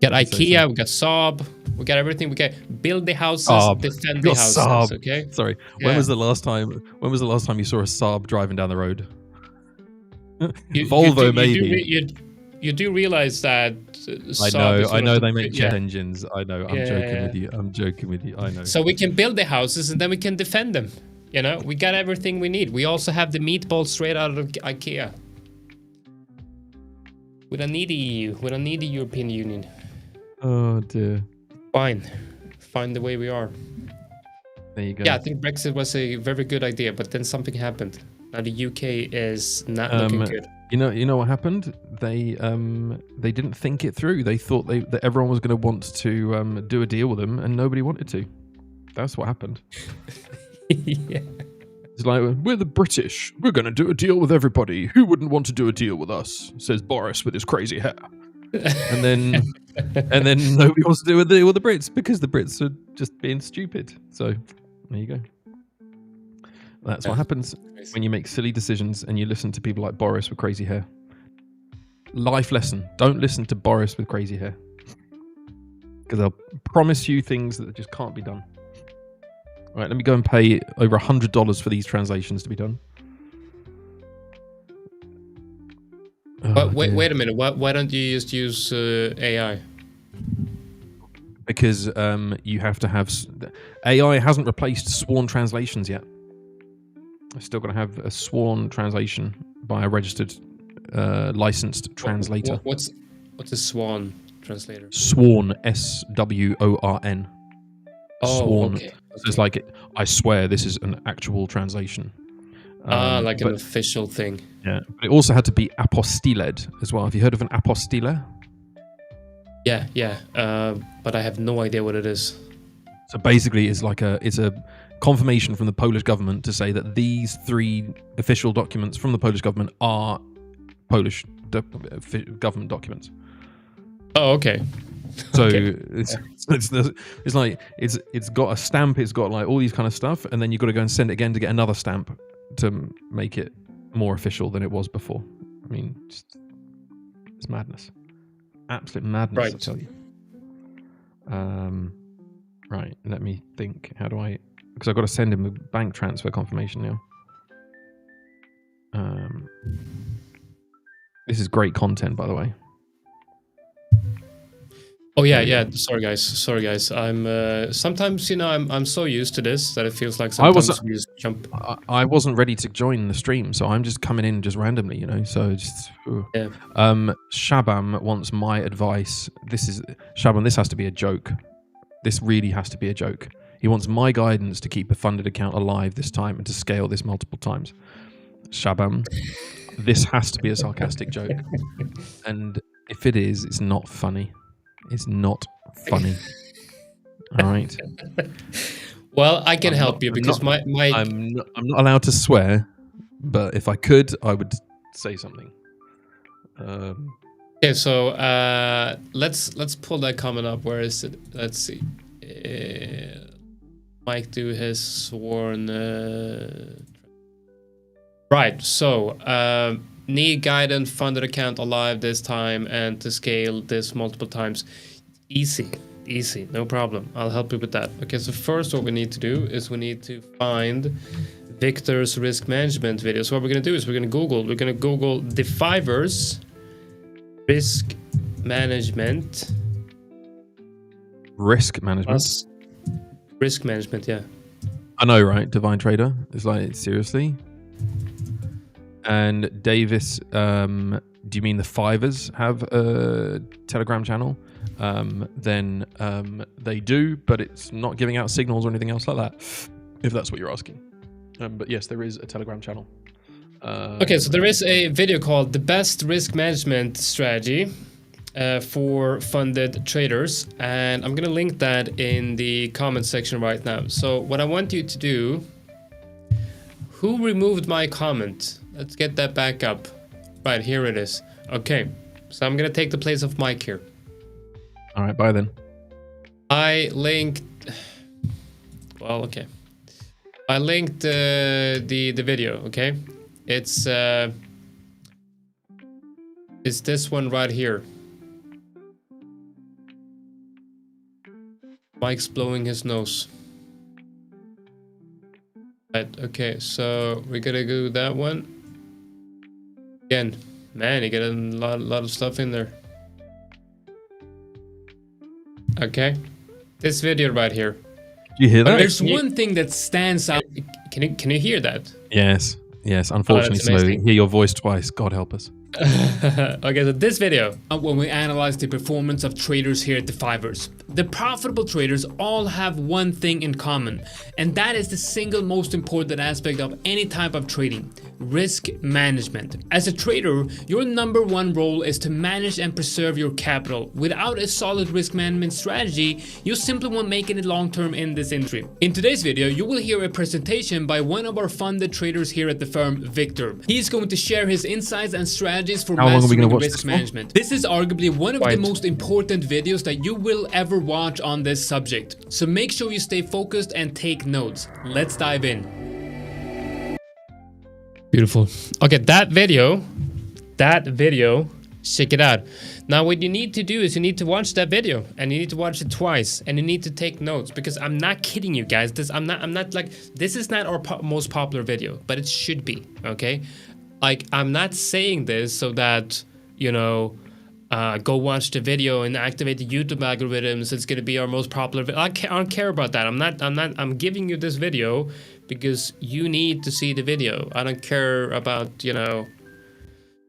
got IKEA, we got Saab, we got everything. We can build the houses, defend the houses. Saab. Okay. Sorry. Yeah. When was the last time you saw a Saab driving down the road? Volvo, maybe. You do realize that I know they make jet engines. I know. I'm joking with you. I know. So we can build the houses and then we can defend them. We got everything we need. We also have the meatballs straight out of IKEA. We don't need the EU. We don't need the European Union. Oh dear. Fine the way we are. There you go. Yeah, I think Brexit was a very good idea, but then something happened. Now the UK is not looking good. You know what happened? They didn't think it through. They thought that everyone was going to want to do a deal with them, and nobody wanted to. That's what happened. Yeah. It's like, we're the British. We're going to do a deal with everybody. Who wouldn't want to do a deal with us? Says Boris with his crazy hair. And then nobody wants to do a deal with the Brits because the Brits are just being stupid. So there you go. That's what happens when you make silly decisions and you listen to people like Boris with crazy hair. Life lesson: don't listen to Boris with crazy hair, because they'll promise you things that just can't be done. All right, let me go and pay over $100 for these translations to be done. But wait a minute. Why don't you just use AI? Because you have to have... AI hasn't replaced sworn translations yet. I've still got to have a sworn translation by a registered, licensed translator. What's a swan translator? Sworn, S-W-O-R-N. Oh, sworn. okay. So it's like, I swear this is an actual translation. Like an official thing. Yeah, but it also had to be apostiled as well. Have you heard of an apostille? Yeah. But I have no idea what it is. So basically, it's a confirmation from the Polish government to say that these 3 official documents from the Polish government are Polish government documents. Oh, okay. So Okay. it's like it's got a stamp, it's got like all these kind of stuff, and then you've got to go and send it again to get another stamp to make it more official than it was before. I mean, it's madness, absolute madness, Right. I tell you. Right, let me think. How do I? Because I've got to send him a bank transfer confirmation now. This is great content, by the way. Oh yeah. Sorry guys. I'm sometimes I'm so used to this that it feels like sometimes we just jump. I wasn't ready to join the stream, so I'm just coming in just randomly, So just. Yeah. Shabam wants my advice. Shabam. This has to be a joke. This really has to be a joke. He wants my guidance to keep a funded account alive this time and to scale this multiple times. Shabam, this has to be a sarcastic joke, and if it is, it's not funny. It's not funny. All right. Well, I can help you because I'm not allowed to swear, but if I could, I would say something. Okay, so let's pull that comment up. Where is it? Let's see. Mike do his sworn. Right. So need guidance, funded account alive this time, and to scale this multiple times. Easy, no problem. I'll help you with that. Okay. So first, what we need to do is we need to find Victor's risk management video. So what we're gonna do is we're gonna Google the 5ers risk management. Risk management. Risk management, yeah. I know, right? Divine Trader. It's like, seriously? And Davis, do you mean the 5ers have a Telegram channel? Then they do, but it's not giving out signals or anything else like that, if that's what you're asking. But yes, there is a Telegram channel. Okay, so there is a video called The Best Risk Management Strategy for Funded Traders, and I'm gonna link that in the comment section right now. So what I want you to do, who removed my comment? Let's get that back up. Right, here it is. Okay, so I'm gonna take the place of Mike here. All right, bye then. I linked, well, okay. I linked the video, okay? It's this one right here. Mike's blowing his nose. Right, okay, so we're gonna do that one. Again, man, you get a lot of stuff in there. Okay, this video right here. You hear that? There's one thing that stands out. Can you hear that? Yes. Unfortunately, so hear your voice twice. God help us. Okay, so this video. When we analyze the performance of traders here at the 5ers, the profitable traders all have one thing in common, and that is the single most important aspect of any type of trading: risk management. As a trader, your number one role is to manage and preserve your capital. Without a solid risk management strategy, you simply won't make it long term in this industry. In today's video, you will hear a presentation by one of our funded traders here at the firm, Victor. He's going to share his insights and strategies for mastering risk management. This is arguably one of the most important videos that you will ever watch on this subject. So make sure you stay focused and take notes. Let's dive in. Beautiful. Okay, that video, check it out. Now what you need to do is you need to watch that video, and you need to watch it twice, and you need to take notes, because I'm not kidding you guys. I'm not like, this is not our most popular video, but it should be, okay? Like, I'm not saying this so that, you know, go watch the video and activate the YouTube algorithms. It's gonna be our most popular video. I don't care about that. I'm giving you this video because you need to see the video. I don't care about, you know,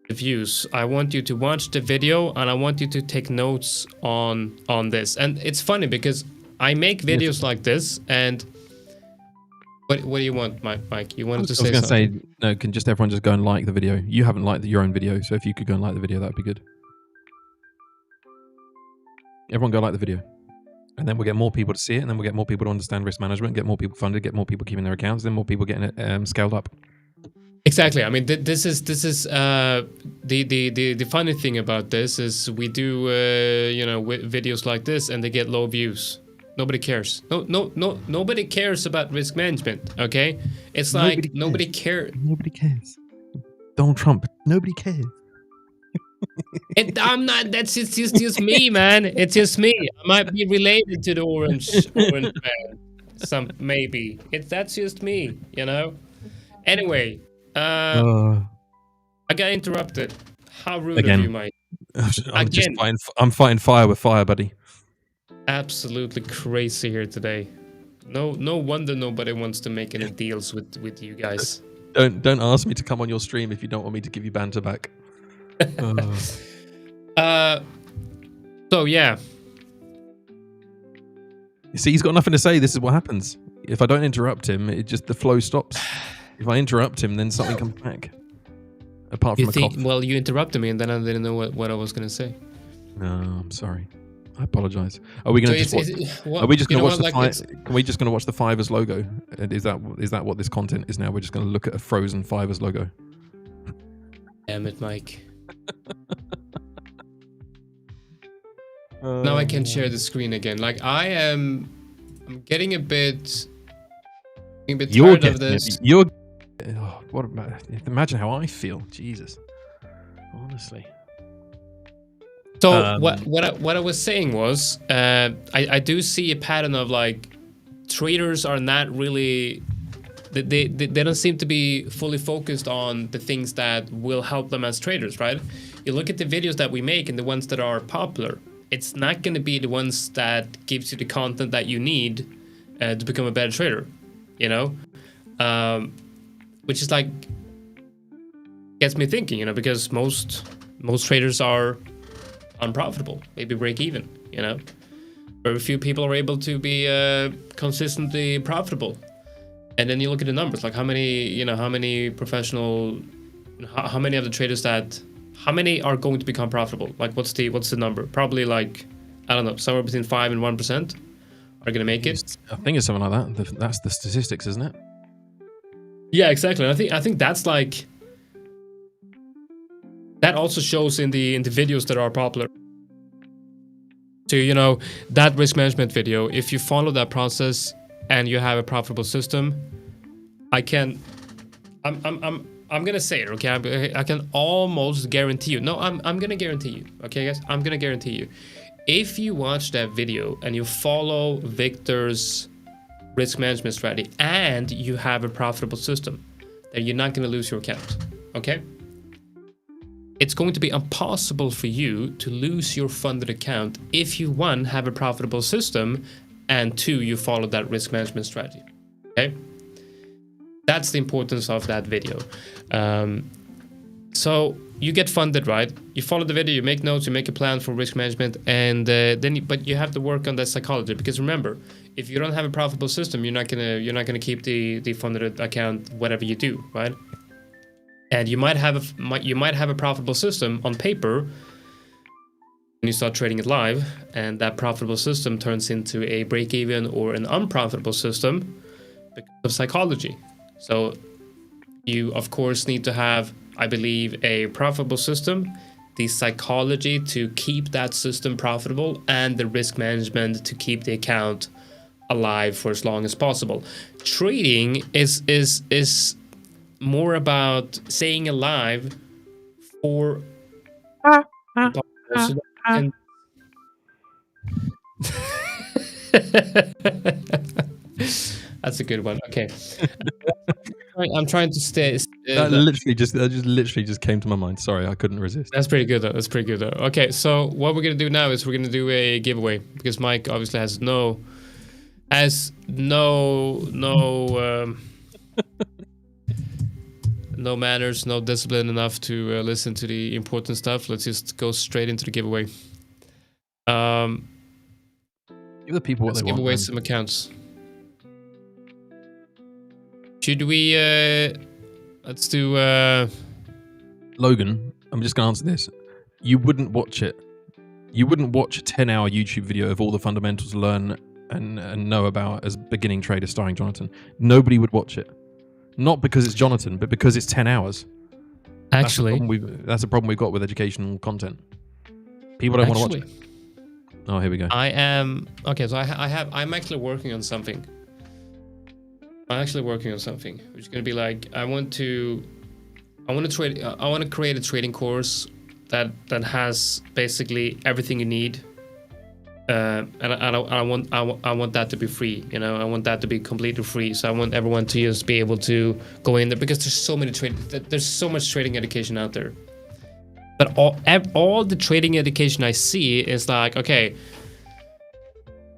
the views. I want you to watch the video, and I want you to take notes on this. And it's funny because I make videos like this, and what do you want, Mike? You wanted to say something? I was going to say, no, can just everyone just go and like the video? You haven't liked your own video, so if you could go and like the video, that'd be good. Everyone go like the video. And then we'll get more people to see it, and then we'll get more people to understand risk management, get more people funded, get more people keeping their accounts, then more people getting it scaled up. Exactly. I mean, this is the funny thing about this is we do you know, videos like this, and they get low views. Nobody cares. Nobody cares about risk management. Okay, it's like nobody cares. Nobody cares. Donald Trump. Nobody cares. I'm not. That's just me, man. It's just me. I might be related to the orange man. Maybe. That's just me. You know. Anyway, I got interrupted. How rude of you, Mike. I'm fighting fire with fire, buddy. Absolutely crazy here today. No wonder nobody wants to make any deals with you guys. Don't ask me to come on your stream if you don't want me to give you banter back. So yeah. You see, he's got nothing to say. This is what happens. If I don't interrupt him, the flow stops. If I interrupt him, then something comes back. Apart from a cough. Well, you interrupted me, and then I didn't know what I was going to say. No, I'm sorry. I apologize. Are we going to Are we just going to watch the Are we just going to watch the 5ers logo? And is that what this content is now? We're just going to look at a frozen 5ers logo. Damn it, Mike. Now I can share the screen again. Like I'm getting a bit tired of this. Imagine how I feel. Jesus. Honestly. So what I was saying was, I do see a pattern of like traders are not really, they don't seem to be fully focused on the things that will help them as traders, right? You look at the videos that we make and the ones that are popular, it's not going to be the ones that gives you the content that you need to become a better trader, you know, which is like gets me thinking, you know, because most traders are unprofitable, maybe break even, you know. Very few people are able to be consistently profitable. And then you look at the numbers, like how many professional, how many of the traders how many are going to become profitable? Like what's the number? Probably like, I don't know, somewhere between 5 and 1% are gonna make it. I think it's something like that. That's the statistics, isn't it? Yeah, exactly. And I think that's like, that also shows in the videos that are popular. So, you know, that risk management video, if you follow that process and you have a profitable system, I'm gonna say it, okay? I can almost guarantee you. No, I'm gonna guarantee you, okay, guys? I'm gonna guarantee you. If you watch that video and you follow Victor's risk management strategy and you have a profitable system, then you're not gonna lose your account, okay? It's going to be impossible for you to lose your funded account if you, 1, have a profitable system, and 2, you follow that risk management strategy, okay? That's the importance of that video. So you get funded, right? You follow the video, you make notes, you make a plan for risk management, and but you have to work on that psychology, because remember, if you don't have a profitable system, you're not gonna keep the funded account whatever you do, right? And you might have a profitable system on paper, and you start trading it live, and that profitable system turns into a break-even or an unprofitable system because of psychology. So you, of course, need to have, I believe, a profitable system, the psychology to keep that system profitable, and the risk management to keep the account alive for as long as possible. Trading is more about saying alive for people so that can- That's a good one. Okay. I'm trying to stay. That literally just came to my mind. Sorry, I couldn't resist. That's pretty good though. That's pretty good though. Okay, so what we're gonna do now is we're gonna do a giveaway because Mike obviously has no no manners, no discipline enough to listen to the important stuff. Let's just go straight into the giveaway. Give the people what Let's they give want. away man. some accounts. Should we? Let's do. Logan, I'm just going to answer this. You wouldn't watch it. You wouldn't watch a 10-hour YouTube video of all the fundamentals to learn and know about as beginning trader starring Jonatan. Nobody would watch it. Not because it's Jonatan, but because it's 10 hours. Actually, that's a problem we've got with educational content. People don't want to watch it. Oh, here we go. I am okay. So I'm actually working on something. Which is gonna be like I want to create a trading course that has basically everything you need, and I want that to be free. You know, I want that to be completely free. So I want everyone to just be able to go in there because there's so much trading education out there. But all the trading education I see is like, okay,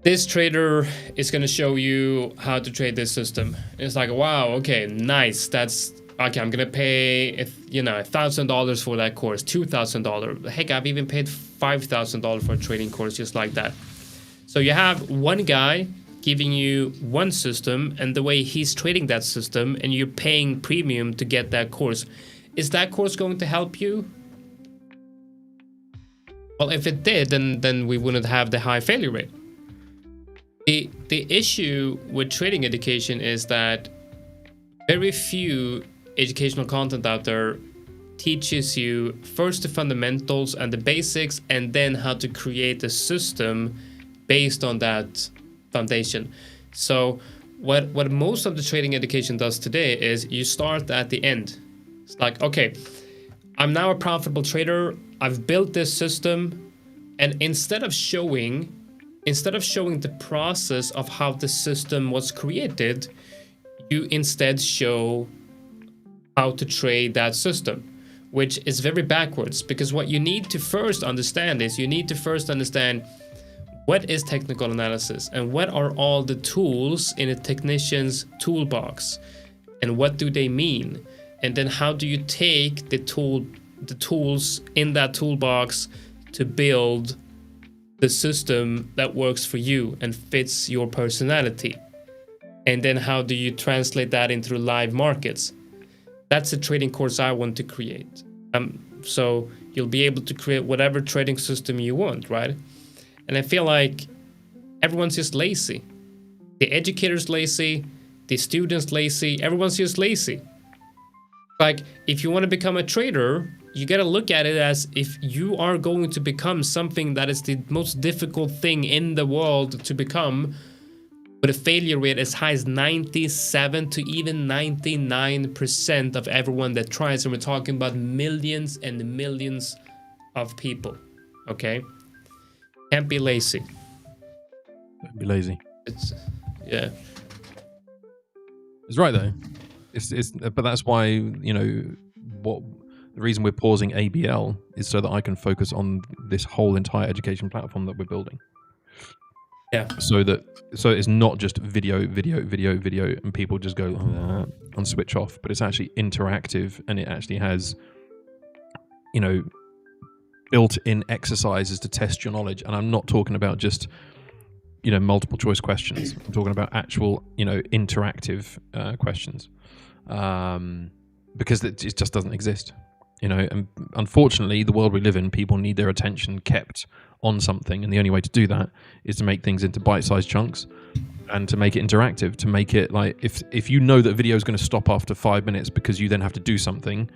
this trader is going to show you how to trade this system. And it's like, wow, okay, nice. That's okay. I'm going to pay, $1,000 for that course, $2,000. Heck, I've even paid $5,000 for a trading course just like that. So you have one guy giving you one system and the way he's trading that system, and you're paying premium to get that course. Is that course going to help you? Well, if it did, then we wouldn't have the high failure rate. The issue with trading education is that very few educational content out there teaches you first the fundamentals and the basics, and then how to create a system based on that foundation. So what most of the trading education does today is you start at the end. It's like, okay, I'm now a profitable trader. I've built this system, and instead of showing the process of how the system was created, you instead show how to trade that system, which is very backwards, because what you need to first understand is what is technical analysis and what are all the tools in a technician's toolbox and what do they mean, and then how do you take the tools in that toolbox to build the system that works for you and fits your personality, and then how do you translate that into live markets. That's a trading course I want to create. So you'll be able to create whatever trading system you want, right? And I feel like everyone's just lazy. The educator's lazy, the student's lazy, everyone's just lazy. Like, if you want to become a trader, you got to look at it as if you are going to become something that is the most difficult thing in the world to become, with a failure rate as high as 97 to even 99% of everyone that tries. And we're talking about millions and millions of people. Okay? Can't be lazy. Don't be lazy. Yeah. It's right though. But that's why, the reason we're pausing ABL is so that I can focus on this whole entire education platform that we're building. Yeah. So it's not just video, and people just go and switch off, but it's actually interactive, and it actually has, built-in exercises to test your knowledge. And I'm not talking about just, multiple choice questions. I'm talking about actual, interactive questions, because it just doesn't exist. And unfortunately, the world we live in, people need their attention kept on something, and the only way to do that is to make things into bite-sized chunks and to make it interactive, to make it like, if you know that video is going to stop after 5 minutes because you then have to do something,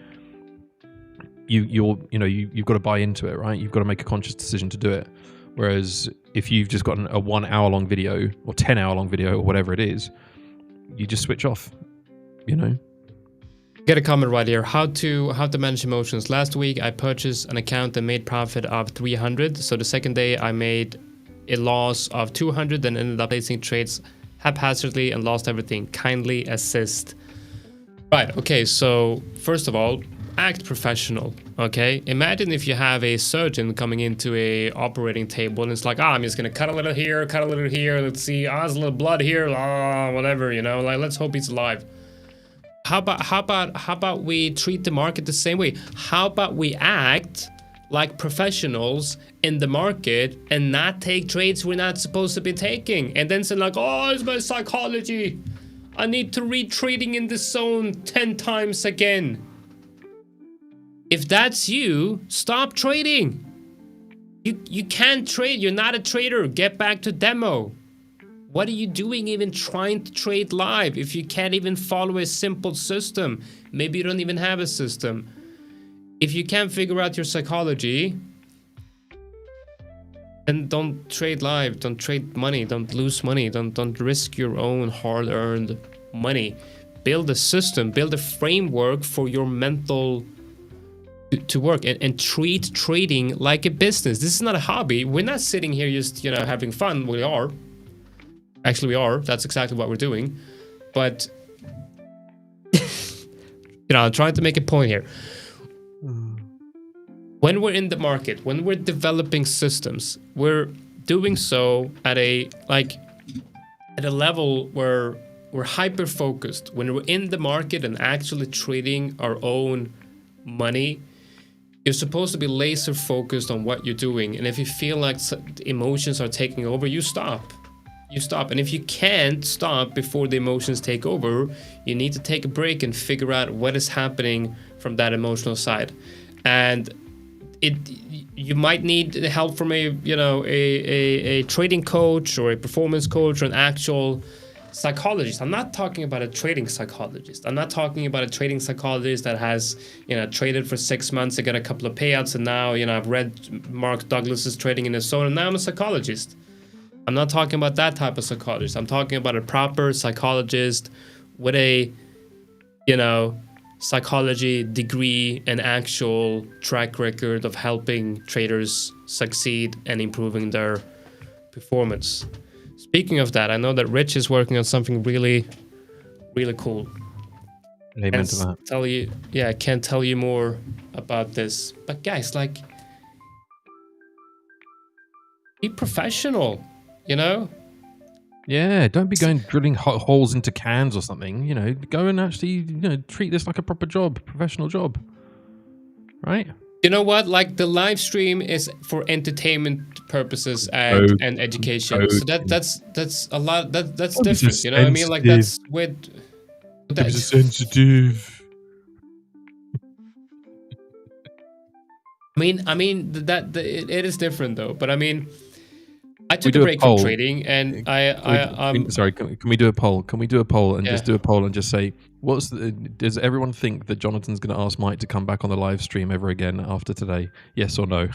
you've got to buy into it, right? You've got to make a conscious decision to do it. Whereas if you've just got a 1 hour long video or 10 hour long video or whatever it is, you just switch off, Get a comment right here. How to manage emotions. Last week I purchased an account that made profit of 300. So the second day I made a loss of 200, then ended up placing trades haphazardly and lost everything. Kindly assist. Right. Okay. So first of all, act professional. Okay. Imagine if you have a surgeon coming into a operating table and it's like, I'm just gonna cut a little here, cut a little here. Let's see. There's a little blood here. Whatever. You know. Like, let's hope he's alive. How about we treat the market the same way? How about we act like professionals in the market and not take trades we're not supposed to be taking, and then say like, oh, it's my psychology. I need to read trading in the zone 10 times again. If that's you, stop trading. You can't trade. You're not a trader. Get back to demo. What are you doing even trying to trade live if you can't even follow a simple system? Maybe you don't even have a system. If you can't figure out your psychology, then don't trade live. Don't trade money. Don't lose money. Don't risk your own hard-earned money. Build a system. Build a framework for your mental to work, and treat trading like a business. This is not a hobby. We're not sitting here just, you know, having fun. We are. Actually, we are. That's exactly what we're doing. But, you know, I'm trying to make a point here. When we're in the market, when we're developing systems, we're doing so at a level where we're hyper focused. When we're in the market and actually trading our own money, you're supposed to be laser focused on what you're doing. And if you feel like emotions are taking over, you stop. You stop. And if you can't stop before the emotions take over, you need to take a break and figure out what is happening from that emotional side. And you might need help from a trading coach or a performance coach or an actual psychologist. I'm not talking about a trading psychologist. I'm not talking about a trading psychologist that has, you know, traded for 6 months and got a couple of payouts, and now, you know, I've read Mark Douglas's Trading in the Zone and now I'm a psychologist. I'm not talking about that type of psychologist. I'm talking about a proper psychologist with a, you know, psychology degree and actual track record of helping traders succeed and improving their performance. Speaking of that, I know that Rich is working on something really, really cool. Amen to that. I can't tell you more about this. But guys, like, be professional, you know? Yeah, don't be going drilling holes into cans or something. You know, go and actually, you know, treat this like a proper job, professional job, right? You know what? Like, the live stream is for entertainment purposes and education. So that's a lot. That's different. You know what I mean? Like, that's with. That's sensitive. I mean that it is different though. But I mean, I took a break from trading, and sorry, can we do a poll? Can we do a poll and just do a poll and just say, does everyone think that Jonathan's going to ask Mike to come back on the live stream ever again after today? Yes or no?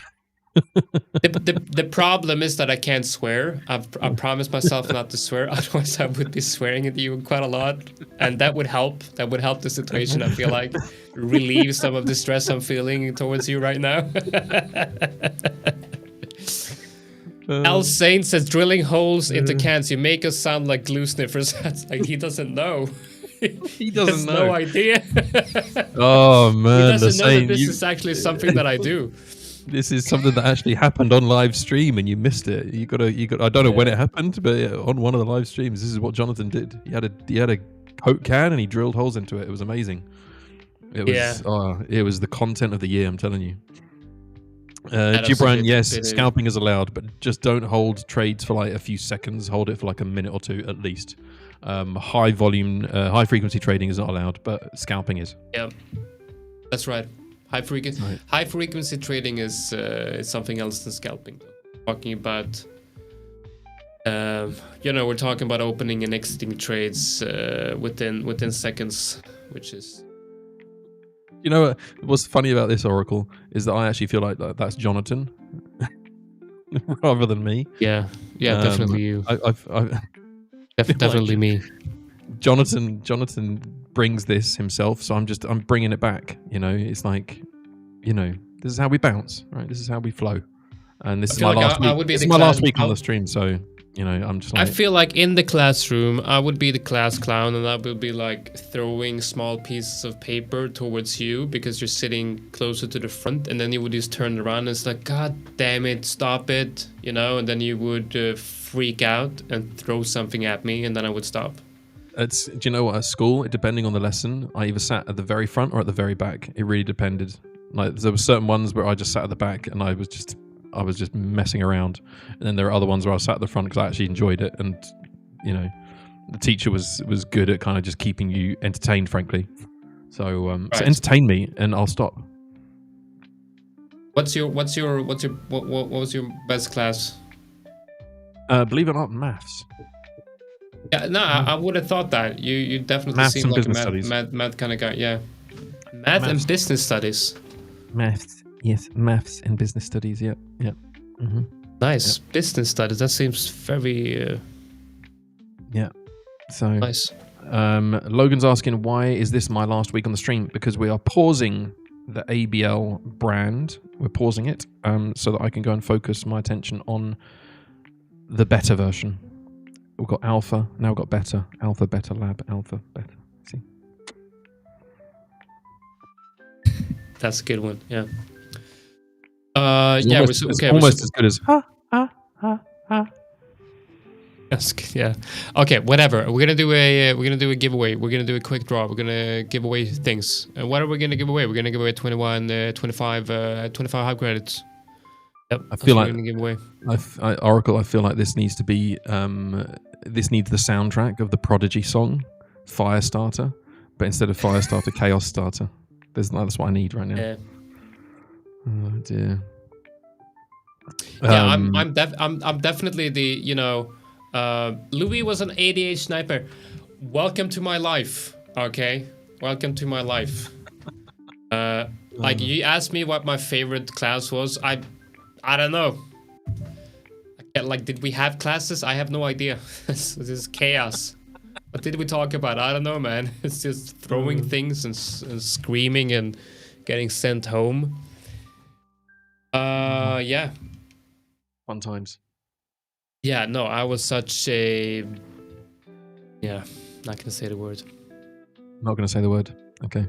The problem is that I can't swear. I promised myself not to swear, otherwise I would be swearing at you quite a lot, and that would help. That would help the situation. I feel like relieve some of the stress I'm feeling towards you right now. Al Saint says drilling holes into cans. You make us sound like glue sniffers. Like, he doesn't know. He doesn't know. No idea. Oh man, he doesn't know that this is actually something that I do. This is something that actually happened on live stream, and you missed it. You got. I don't know when it happened, but on one of the live streams, this is what Jonathan did. He had a Coke can and he drilled holes into it. It was amazing. It was the content of the year. I'm telling you. Gibran, yes, scalping is allowed, but just don't hold trades for like a few seconds. Hold it for like a minute or two at least. High volume, high frequency trading is not allowed, but scalping is. Yeah, that's right. High frequency trading is something else than scalping. Talking about, we're talking about opening and exiting trades within seconds, which is. You know what's funny about this Oracle is that I actually feel like that's Jonatan rather than me. Yeah, definitely you. I've definitely me. Jonatan brings this himself, so I'm bringing it back. You know, it's like, you know, this is how we bounce, right? This is how we flow. And this is my last week. This is my last week on the stream, so you know, I'm just like, I feel like in the classroom, I would be the class clown, and I would be like throwing small pieces of paper towards you because you're sitting closer to the front, and then you would just turn around and it's like, God damn it, stop it, you know, and then you would freak out and throw something at me, and then I would stop. Do you know what? At school, depending on the lesson, I either sat at the very front or at the very back. It really depended. Like there were certain ones where I just sat at the back and I was just messing around, and then there are other ones where I sat at the front because I actually enjoyed it, and you know, the teacher was good at kind of just keeping you entertained, frankly. So so entertain me and I'll stop. What was your best class? Believe it or not, maths. Yeah, no, I would have thought that. You definitely Maths seem and like a business math kind of guy. Yeah, math and business studies. Maths, yes, maths and business studies. Yeah. Mm-hmm. Nice. Business studies. That seems very. Yeah. So nice. Logan's asking, why is this my last week on the stream? Because we are pausing the ABL brand. We're pausing it so that I can go and focus my attention on the beta version. We've got alpha, now we've got beta. Alpha, beta, lab, alpha, beta. See? That's a good one. Yeah. It's yeah. almost, it's almost as good as That's good, yeah. Okay. Whatever. We're gonna do a giveaway. We're gonna do a quick draw. We're gonna give away things. And what are we gonna give away? We're gonna give away 25 hub credits. Yep. I feel like we're gonna give away. Oracle. I feel like this needs to be. This needs the soundtrack of the Prodigy song, Firestarter, but instead of Firestarter, Chaos Starter. That's what I need right now. Yeah. Oh dear. Yeah, I'm definitely the Louis was an 88 sniper. Welcome to my life. Okay, welcome to my life. Like you asked me what my favorite class was. I don't know. Like, did we have classes? I have no idea. This is chaos. What did we talk about? I don't know, man. It's just throwing things and screaming and getting sent home. Yeah. Fun times. Yeah, no, I was such a... Yeah, not gonna say the word. Not gonna say the word. Okay.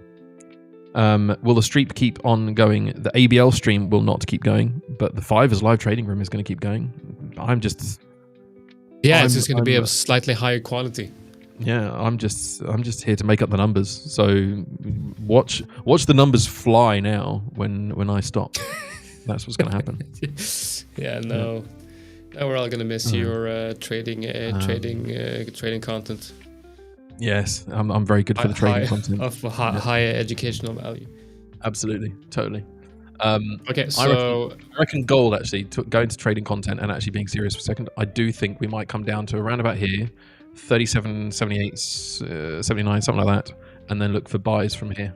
Will the stream keep on going? The ABL stream will not keep going, but the 5ers live trading room is going to keep going. It's just going to be of slightly higher quality. Yeah, I'm just here to make up the numbers. So watch the numbers fly now when I stop. That's what's going to happen. Yeah, no. Now we're all going to miss your trading content. Yes, I'm very good for the trading content. Of higher educational value. Absolutely, totally. Okay, so I reckon gold actually, going to trading content and actually being serious for a second, I do think we might come down to around about here, 37, 78, 79, something like that, and then look for buys from here.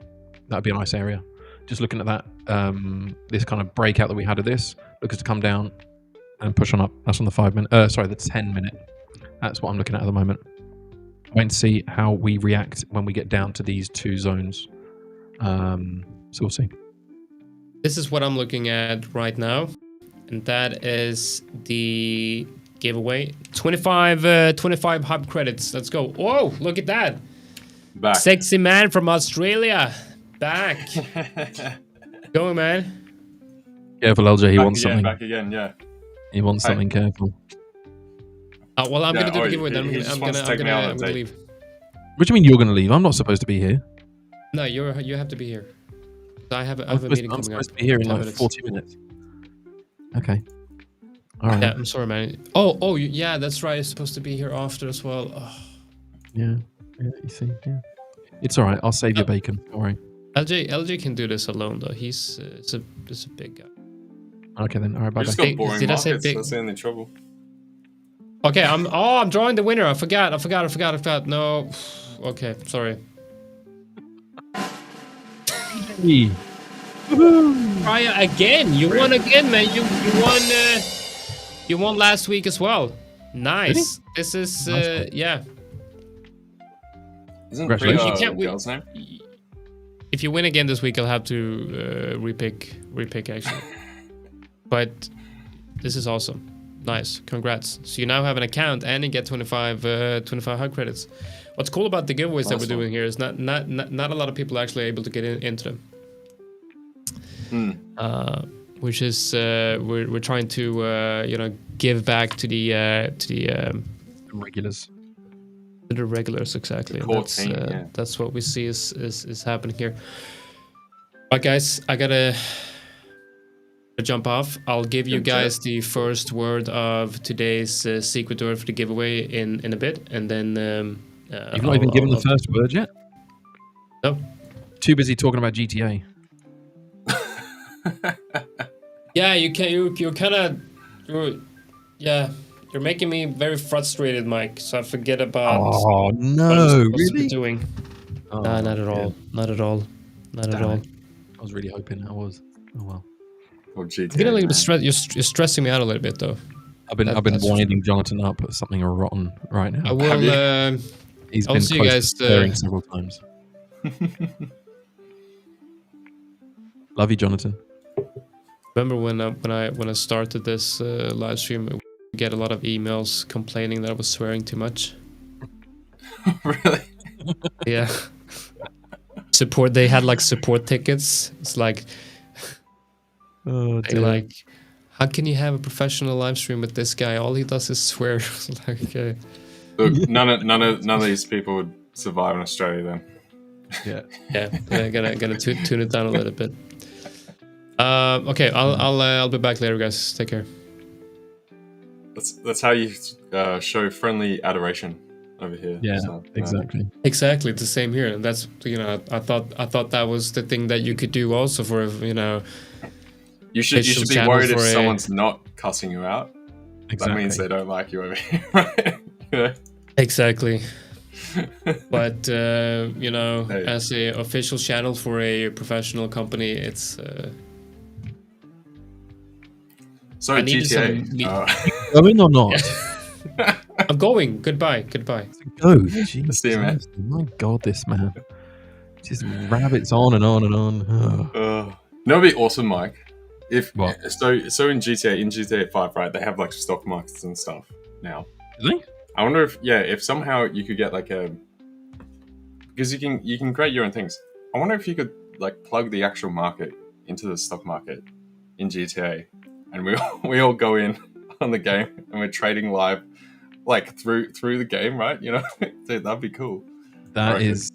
That'd be a nice area. Just looking at that, this kind of breakout that we had of this, looks to come down and push on up. That's on the 10 minute. That's what I'm looking at the moment. Wait to see how we react when we get down to these two zones. So we'll see. This is what I'm looking at right now, and that is the giveaway. 25 hub credits. Let's go. Whoa, look at that. Back. Sexy man from Australia. Back. Going, man. Careful, LJ. He wants something. Back again, yeah. He wants something. Careful. Well, I'm gonna do the giveaway. Then I'm gonna leave. What do you mean you're gonna leave? I'm not supposed to be here. No, you have to be here. I have a meeting coming up. I'm supposed to be here in like 40 minutes. Okay. All right. Yeah, I'm sorry, man. Oh, yeah, that's right. It's supposed to be here after as well. Oh. Yeah, you see, yeah. It's all right. I'll save your bacon. All right. LJ can do this alone though. He's a big guy. Okay then. All right. Bye. Just got boring markets. That's the only trouble. Okay, I'm drawing the winner. I forgot. No. Okay, sorry. Hey. Try again. You won again, man. You won last week as well. Nice. This is yeah. Isn't Congratulations. Priya You can't a win. girl's name? If you win again this week, I'll have to repick actually. But this is awesome. Nice, congrats. So you now have an account and you get 25 hug credits. What's cool about the giveaways that we're doing here is not a lot of people are actually able to get into them. Which is we're trying to give back to the regulars. To the regulars, exactly. The core team, that's what we see is happening here. Right, guys, I gotta jump off. I'll give you guys the first word of today's secret word for the giveaway in a bit, and then you've not even given the first word yet. No, too busy talking about GTA. Yeah, you're kind of you're making me very frustrated, Mike. So I forget about. Oh no! What I'm supposed to be Really? doing? Oh, Nah, not at all. Not at all. Not at all. I was really hoping I was. Oh well. Or GTA, I'm getting a little bit you're stressing me out a little bit, though. I've been winding Jonatan up at something rotten right now. I will. He's I'll been see you close guys. to swearing several times. Love you, Jonatan. Remember when I started this live stream, I get a lot of emails complaining that I was swearing too much. Really? Yeah. Support. They had like support tickets. It's like, like, how can you have a professional live stream with this guy? All he does is swear. Like, look, none of these people would survive in Australia then. Yeah. Gonna tune it down a little bit. Okay, I'll be back later, guys. Take care. That's how you show friendly adoration over here. Yeah, so, exactly. Exactly, it's the same here. And that's I thought that was the thing that you could do also for You should be worried if someone's not cussing you out. Exactly. That means they don't like you over here, right? Yeah. Exactly. But as a official channel for a professional company, it's. So GTA. Going or not? I'm going. Goodbye. Go. Jesus, See you, man. my God, this man just rabbits on and on and on. No, it'd be awesome, Mike. If what? So in GTA 5, right? They have like stock markets and stuff now. Really? I wonder if somehow you could get like because you can create your own things. I wonder if you could like plug the actual market into the stock market in GTA, and we all go in on the game and we're trading live, like through the game, right? Dude, that'd be cool. That is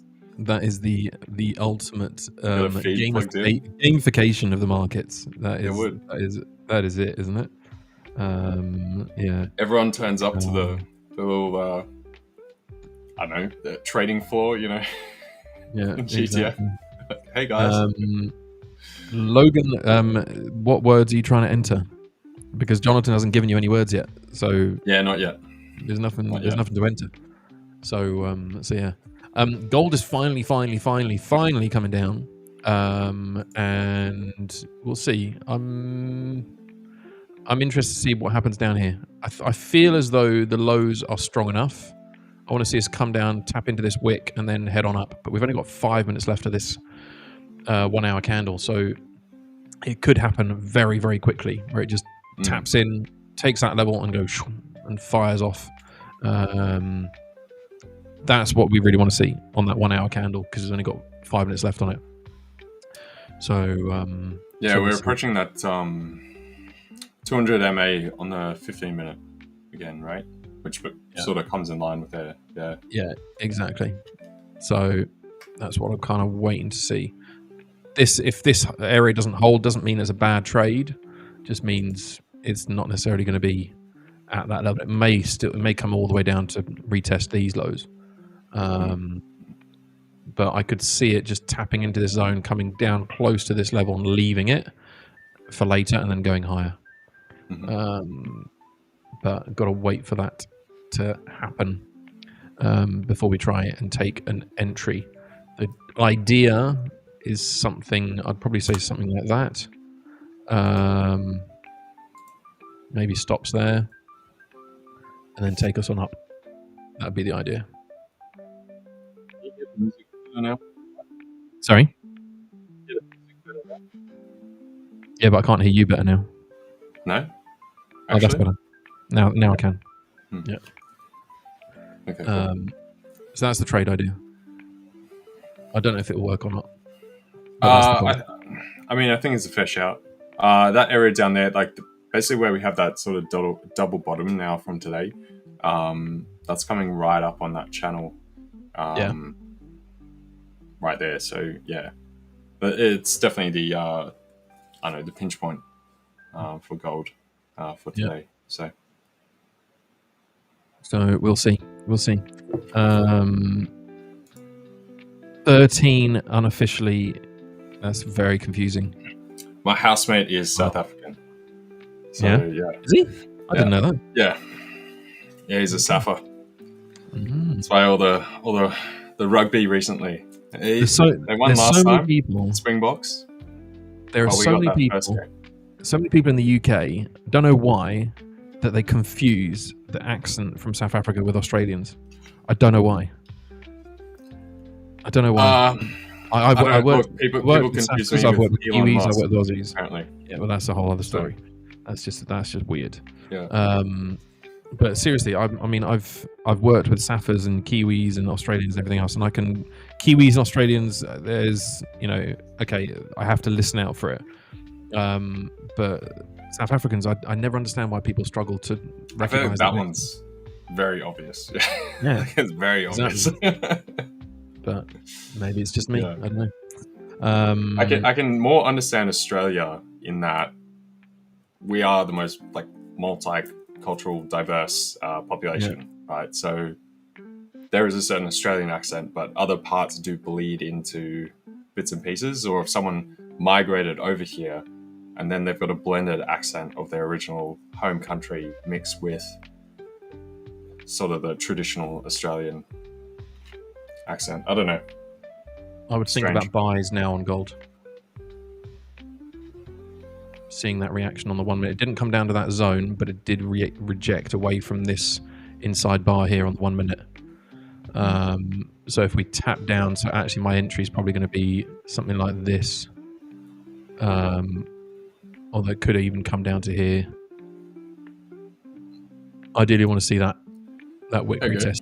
the ultimate gamification of the markets. That is it, isn't it? Yeah. Everyone turns up to the little I don't know, the trading floor, Yeah. GTA. Exactly. Hey guys. Logan, what words are you trying to enter? Because Jonatan hasn't given you any words yet. So yeah, not yet. There's nothing to enter. So yeah. Gold is finally coming down. And we'll see. I'm interested to see what happens down here. I feel as though the lows are strong enough. I want to see us come down, tap into this wick, and then head on up. But we've only got 5 minutes left of this 1 hour candle. So it could happen very, very quickly, where it just taps in, takes that level, and goes and fires off. That's what we really want to see on that 1 hour candle, because it's only got 5 minutes left on it. So we're approaching that 200 MA on the 15-minute again, right? Which sort of comes in line with there. Yeah, exactly. So that's what I'm kind of waiting to see. If this area doesn't hold, doesn't mean it's a bad trade. Just means it's not necessarily going to be at that level. It may come all the way down to retest these lows. But I could see it just tapping into this zone, coming down close to this level and leaving it for later and then going higher. But I've got to wait for that to happen before we try it and take an entry. The idea is something, I'd probably say something like that. Maybe stops there and then take us on up. That'd be the idea. now? Sorry. Yeah, but I can't hear you better now. No? Oh, that's Actually? better. Now I can. Yeah. Okay, cool. So that's the trade idea. I don't know if it will work or not. But that's the goal. I mean, I think it's a fair shout. That area down there, like basically where we have that sort of double bottom now from today, that's coming right up on that channel. Right there. So yeah, but it's definitely the the pinch point for gold for today. So we'll see. 13 unofficially. That's very confusing. my housemate is South African. So yeah. Is he? I didn't know that. Yeah, he's a Safa. That's why all the rugby recently. They won last time. Springboks. There are so many people in the UK. Don't know why that they confuse the accent from South Africa with Australians. I don't know why. I work. People confuse me I've worked with Elon Kiwis. Musk, I've worked with Aussies. apparently. Yeah, well, that's a whole other story. That's just weird. Yeah. But seriously, I mean, I've worked with Safas and Kiwis and Australians and everything else, and Kiwis and Australians. There's, okay, I have to listen out for it. But South Africans, I never understand why people struggle to recognize. I feel like that one's very obvious. Yeah, it's very obvious. But maybe it's just me. Yeah. I don't know. I can more understand Australia in that we are the most like multicultural, diverse population, right? So there is a certain Australian accent, but other parts do bleed into bits and pieces. Or if someone migrated over here and then they've got a blended accent of their original home country mixed with sort of the traditional Australian accent. I don't know. I would think about buys now on gold. Seeing that reaction on the 1 minute. It didn't come down to that zone, but it did reject away from this inside bar here on the 1 minute. So if we tap down, so actually my entry is probably going to be something like this. Although it could even come down to here. Ideally want to see that wick retest.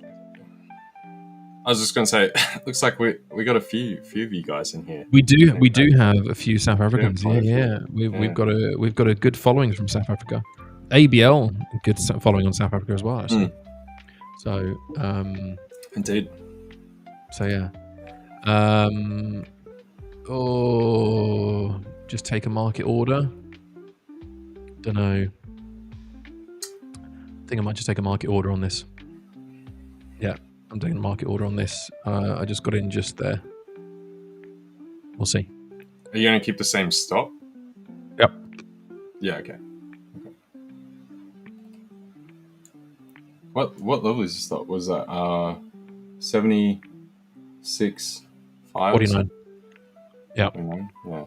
I was just going to say, looks like we got a few of you guys in here. We do have a few South Africans. Yeah. We've got a good following from South Africa. ABL, good following on South Africa as well, actually. So indeed. So yeah. Just take a market order. Don't know. I think I might just take a market order on this. Yeah. I'm taking a market order on this. I just got in just there. We'll see. Are you going to keep the same stop? Yep. Yeah, okay. What level is the stop? Was that 76, 5? 49. Yeah. 49? Yeah.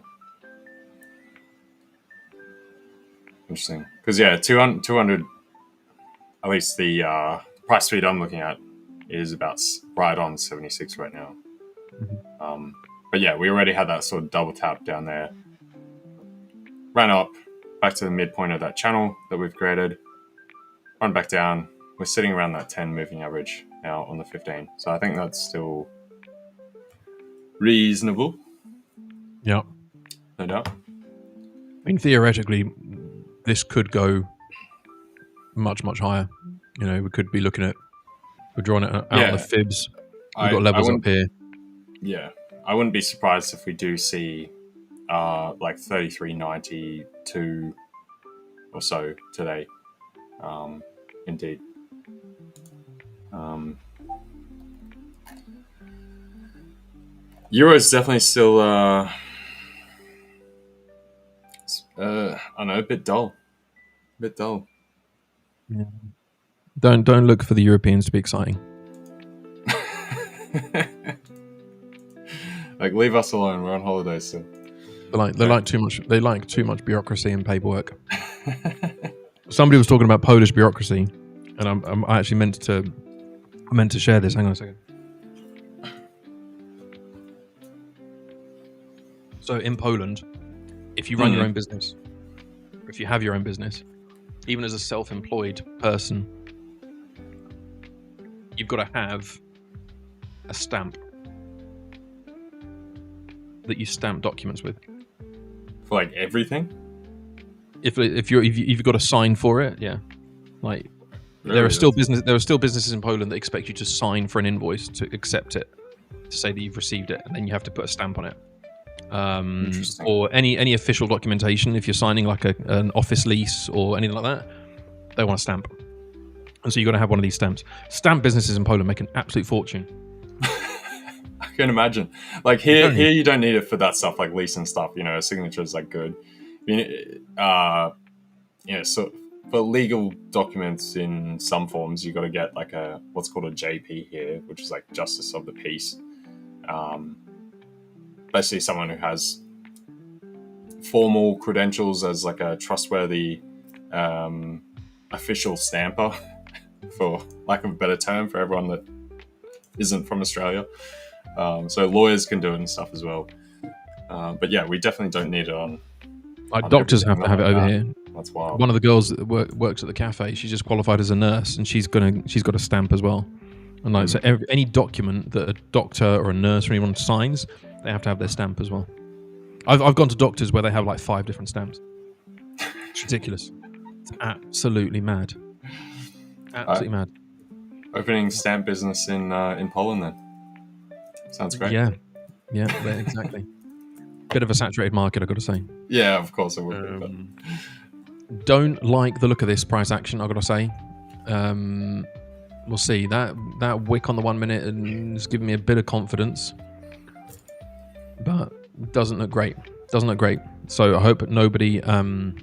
Interesting. Because, 200, at least the price speed I'm looking at, is about right on 76 right now. But yeah, we already had that sort of double tap down there. Ran up back to the midpoint of that channel that we've created. Run back down. We're sitting around that 10 moving average now on the 15. So I think that's still reasonable. Yeah. No doubt. I think theoretically, this could go much, much higher. We could be looking at, we're drawing it out on the fibs. We've got levels up here. Yeah. I wouldn't be surprised if we do see like 33.92 or so today. Indeed. Euro's definitely still I don't know, a bit dull. Yeah. Don't look for the Europeans to be exciting. Like, leave us alone. We're on holiday still. They like too much. They like too much bureaucracy and paperwork. Somebody was talking about Polish bureaucracy, and I actually meant to share this. Hang on a second. So in Poland, if you run your own business, if you have your own business, even as a self-employed person, you've got to have a stamp that you stamp documents with. For like everything? If you've got to sign for it, yeah. Like Really? there are still businesses in Poland that expect you to sign for an invoice to accept it, to say that you've received it, and then you have to put a stamp on it. Interesting. Or any official documentation. If you're signing like an office lease or anything like that, they want a stamp, and so you've got to have one of these stamps. Stamp businesses in Poland make an absolute fortune. I can imagine. Like here you don't need it for that stuff, like lease and stuff. You know, a signature is like good. So for legal documents in some forms, you got to get like what's called a JP here, which is like Justice of the Peace. Basically, someone who has formal credentials as like a trustworthy official stamper, for lack of a better term, for everyone that isn't from Australia. So lawyers can do it and stuff as well. But yeah, we definitely don't need it on. Like doctors have to have it over here. That's wild. One of the girls that works at the cafe, she just qualified as a nurse, and she's got a stamp as well. And like so, any document that a doctor or a nurse or anyone signs, they have to have their stamp as well. I've gone to doctors where they have like 5 different stamps. It's ridiculous. It's absolutely mad. Absolutely mad. Opening stamp business in Poland then. Sounds great. Yeah, exactly. Bit of a saturated market, I've got to say. Yeah, of course it would be. Don't like the look of this price action, I've got to say. We'll see. That wick on the 1 minute is giving me a bit of confidence, but doesn't look great. So I hope nobody's trying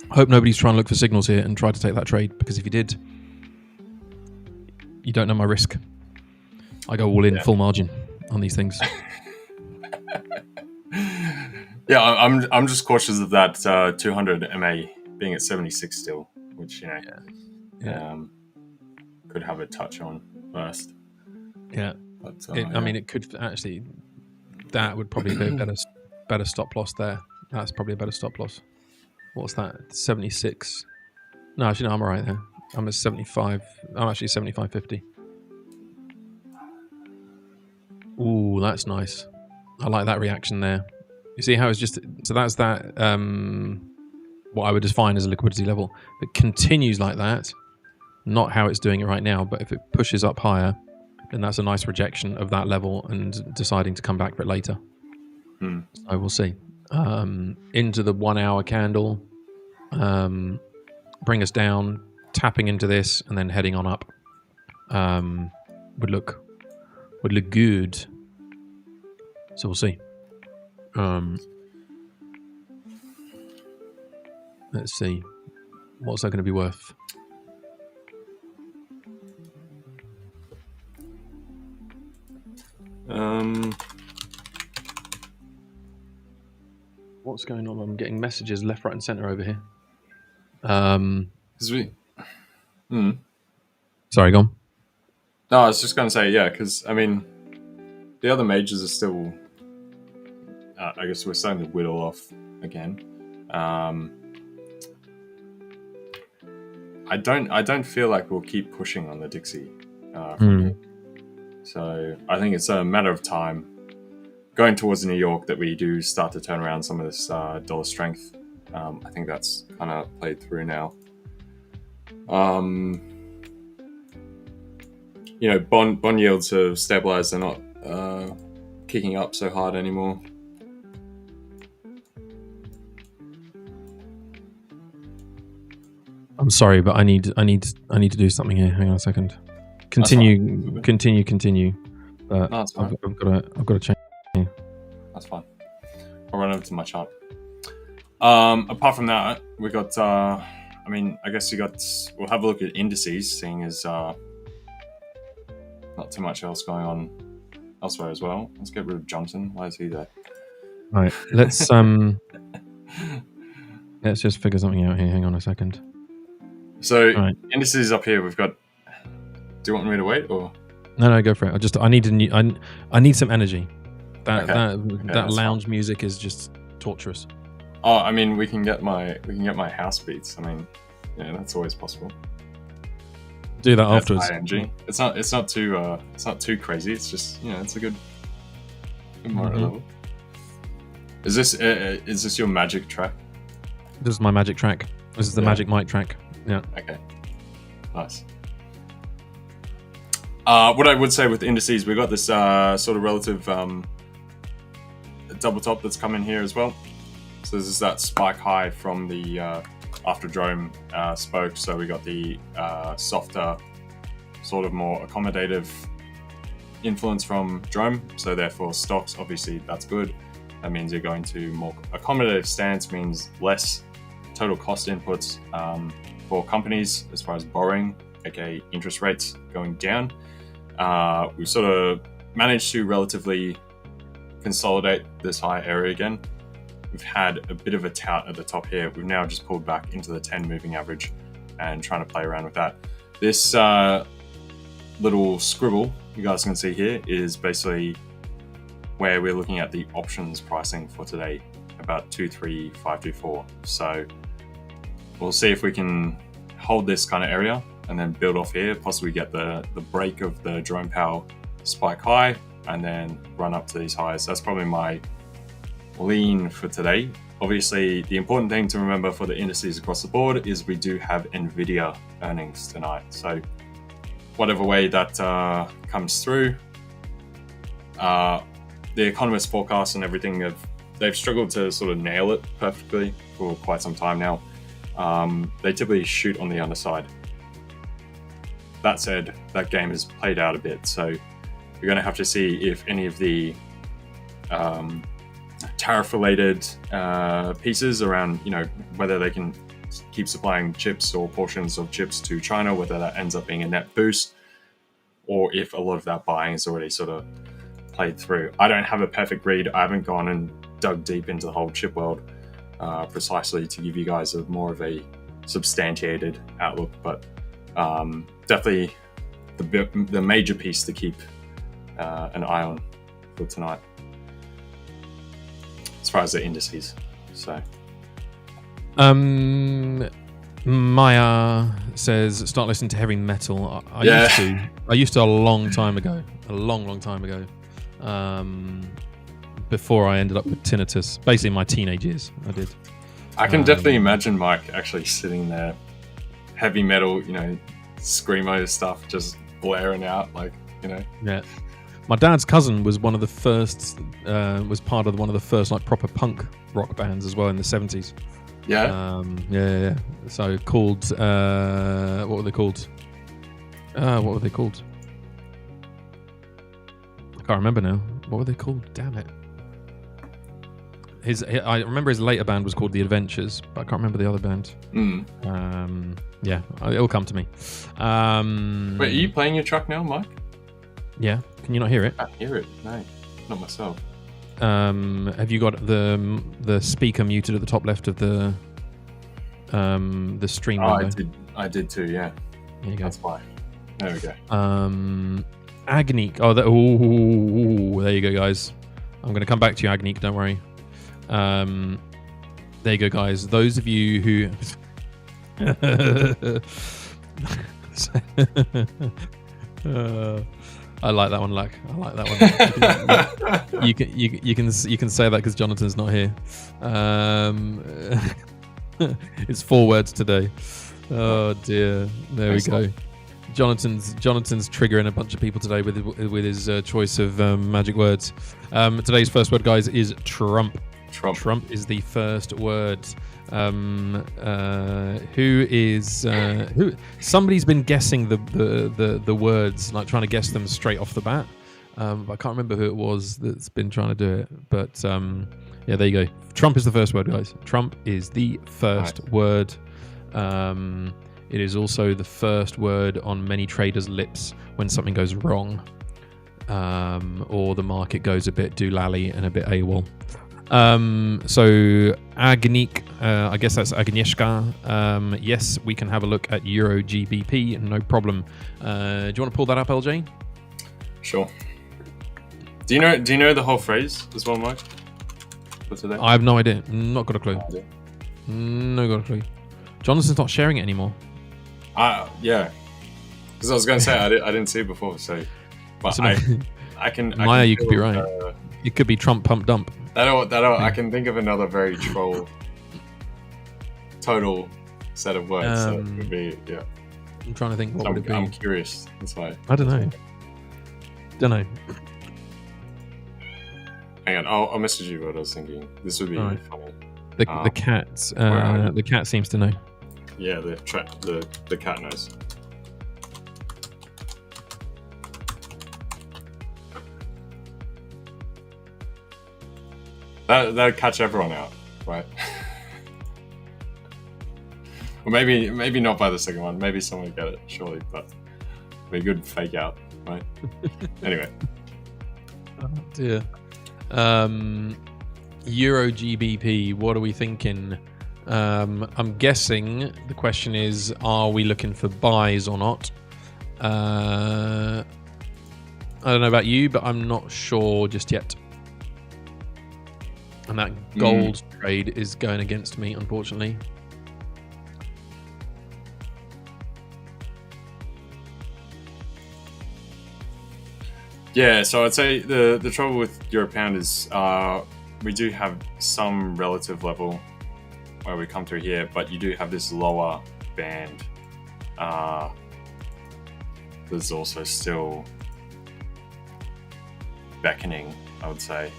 to look for signals here and try to take that trade, because if you did, you don't know my risk. I go all in, full margin on these things. Yeah, I'm just cautious of that 200 MA being at 76 still, which could have a touch on first. Yeah, but, I mean, it could actually. That would probably be a better stop loss there. That's probably a better stop loss. What's that? 76. No, actually, no, I'm all right there. I'm at 75. I'm actually 75.50. Ooh, that's nice. I like that reaction there. You see how it's just... So that's that, what I would define as a liquidity level. If it continues like that, not how it's doing it right now, but if it pushes up higher, then that's a nice rejection of that level and deciding to come back for it later. So we'll see. Into the 1 hour candle, bring us down, tapping into this, and then heading on up. Would look good. So we'll see. Let's see. What's that going to be worth? What's going on? I'm getting messages left, right, and center over here. Sorry, go on. No, I was just going to say, yeah, because, I mean, the other majors are still, I guess we're starting to whittle off again. I don't feel like we'll keep pushing on the Dixie from here. So I think it's a matter of time going towards New York that we do start to turn around some of this dollar strength. I think that's kind of played through now. Bond yields have stabilized. They're not kicking up so hard anymore. I'm sorry, but I need to do something here. Hang on a second. Continue. But No, I've got to change. That's fine. I'll run over to my chart. Apart from that, we got. I guess we'll have a look at indices, seeing as not too much else going on elsewhere as well. Let's get rid of Jonatan. Why is he there? All right, let's just figure something out here. Hang on a second. So right. Indices up here. We've got. Do you want me to wait or? No, go for it. I need some energy. That lounge music is just torturous. Oh, I mean, we can get my house beats. I mean, yeah, that's always possible. Do that afterwards. ING. It's not too crazy. It's just, you know, it's a good moderate level. Is this your magic track? This is my magic track. This is the magic mic track. Yeah. Okay. Nice. What I would say with indices, we've got this sort of relative double top that's come in here as well. So this is that spike high from the after Drome spoke. So we got the softer, sort of more accommodative influence from Drome. So therefore stocks, obviously that's good. That means you're going to more accommodative stance, means less total cost inputs for companies as far as borrowing, aka interest rates going down. We've sort of managed to relatively consolidate this high area again. We've had a bit of a tout at the top here. We've now just pulled back into the 10 moving average and trying to play around with that. This little scribble you guys can see here is basically where we're looking at the options pricing for today, about 23524. So we'll see if we can hold this kind of area and then build off here, possibly get the break of the Jerome Powell spike high and then run up to these highs. That's probably my lean for today. Obviously, the important thing to remember for the indices across the board is we do have NVIDIA earnings tonight. So whatever way that comes through, the economist forecasts and everything, they've struggled to sort of nail it perfectly for quite some time now. They typically shoot on the underside. That said, that game has played out a bit, so we're going to have to see if any of the tariff-related pieces around, you know, whether they can keep supplying chips or portions of chips to China, whether that ends up being a net boost, or if a lot of that buying is already sort of played through. I don't have a perfect read. I haven't gone and dug deep into the whole chip world precisely to give you guys more of a substantiated outlook, but definitely the major piece to keep an eye on for tonight as far as the indices. So Maya says start listening to heavy metal. I used to a long time ago, before I ended up with tinnitus. Basically my teenage years I did. I can definitely imagine Mike actually sitting there, heavy metal, you know, screamo stuff just blaring out, like, you know. Yeah. My dad's cousin was one of the first, was part of one of the first like proper punk rock bands as well in the 70s. Yeah. Yeah. So called, what were they called? I can't remember now. What were they called? Damn it. I remember his later band was called The Adventures, but I can't remember the other band. Yeah, it'll come to me. Wait, are you playing your truck now, Mike? Yeah. Can you not hear it? I hear it. No, not myself. Have you got the speaker muted at the top left of the stream window? I did too. Yeah. There you go. That's fine. There we go. Agnique. There you go, guys. I'm going to come back to you, Agnique. Don't worry. There you go, guys. Those of you who I like that one, Luck. I like that one. You can say that because Jonatan's not here. It's 4 words today. Oh dear. There we go. Jonathan's triggering a bunch of people today with his choice of magic words. Today's first word, guys, is Trump. Trump is the first word. Who? Somebody's been guessing the words, like trying to guess them straight off the bat. I can't remember who it was that's been trying to do it. But yeah, there you go. Trump is the first word, guys. Trump is the first word. It is also the first word on many traders' lips when something goes wrong, or the market goes a bit doolally and a bit AWOL. So Agnique, I guess that's Agnieszka. Yes, we can have a look at Euro GBP, no problem. Do you want to pull that up, LJ? Sure. Do you know the whole phrase as well, Mike? For today? I have no idea. Not got a clue. idea. No got a clue. Jonathan's not sharing it anymore. Yeah. Because I was going to say I didn't see it before, so. But So I can. Maya, you could be feel, right. It could be Trump pump dump. I can think of another very troll total set of words that would be I'm trying to think what would it be. I'm curious. That's why. I don't know. Hang on, I'll message you what I was thinking. This would be Alright. funny. The cat. are The cat seems to know. Yeah, the cat knows. That'd catch everyone out, right? Or maybe not by the second one. Maybe someone would get it, surely, but it'd be a good fake out, right? Anyway. Oh dear. Euro GBP, what are we thinking? I'm guessing the question is, are we looking for buys or not? I don't know about you, but I'm not sure just yet. And that gold trade is going against me, unfortunately. Yeah, so I'd say the trouble with Euro Pound is we do have some relative level where we come through here, but you do have this lower band. There's also still beckoning, I would say.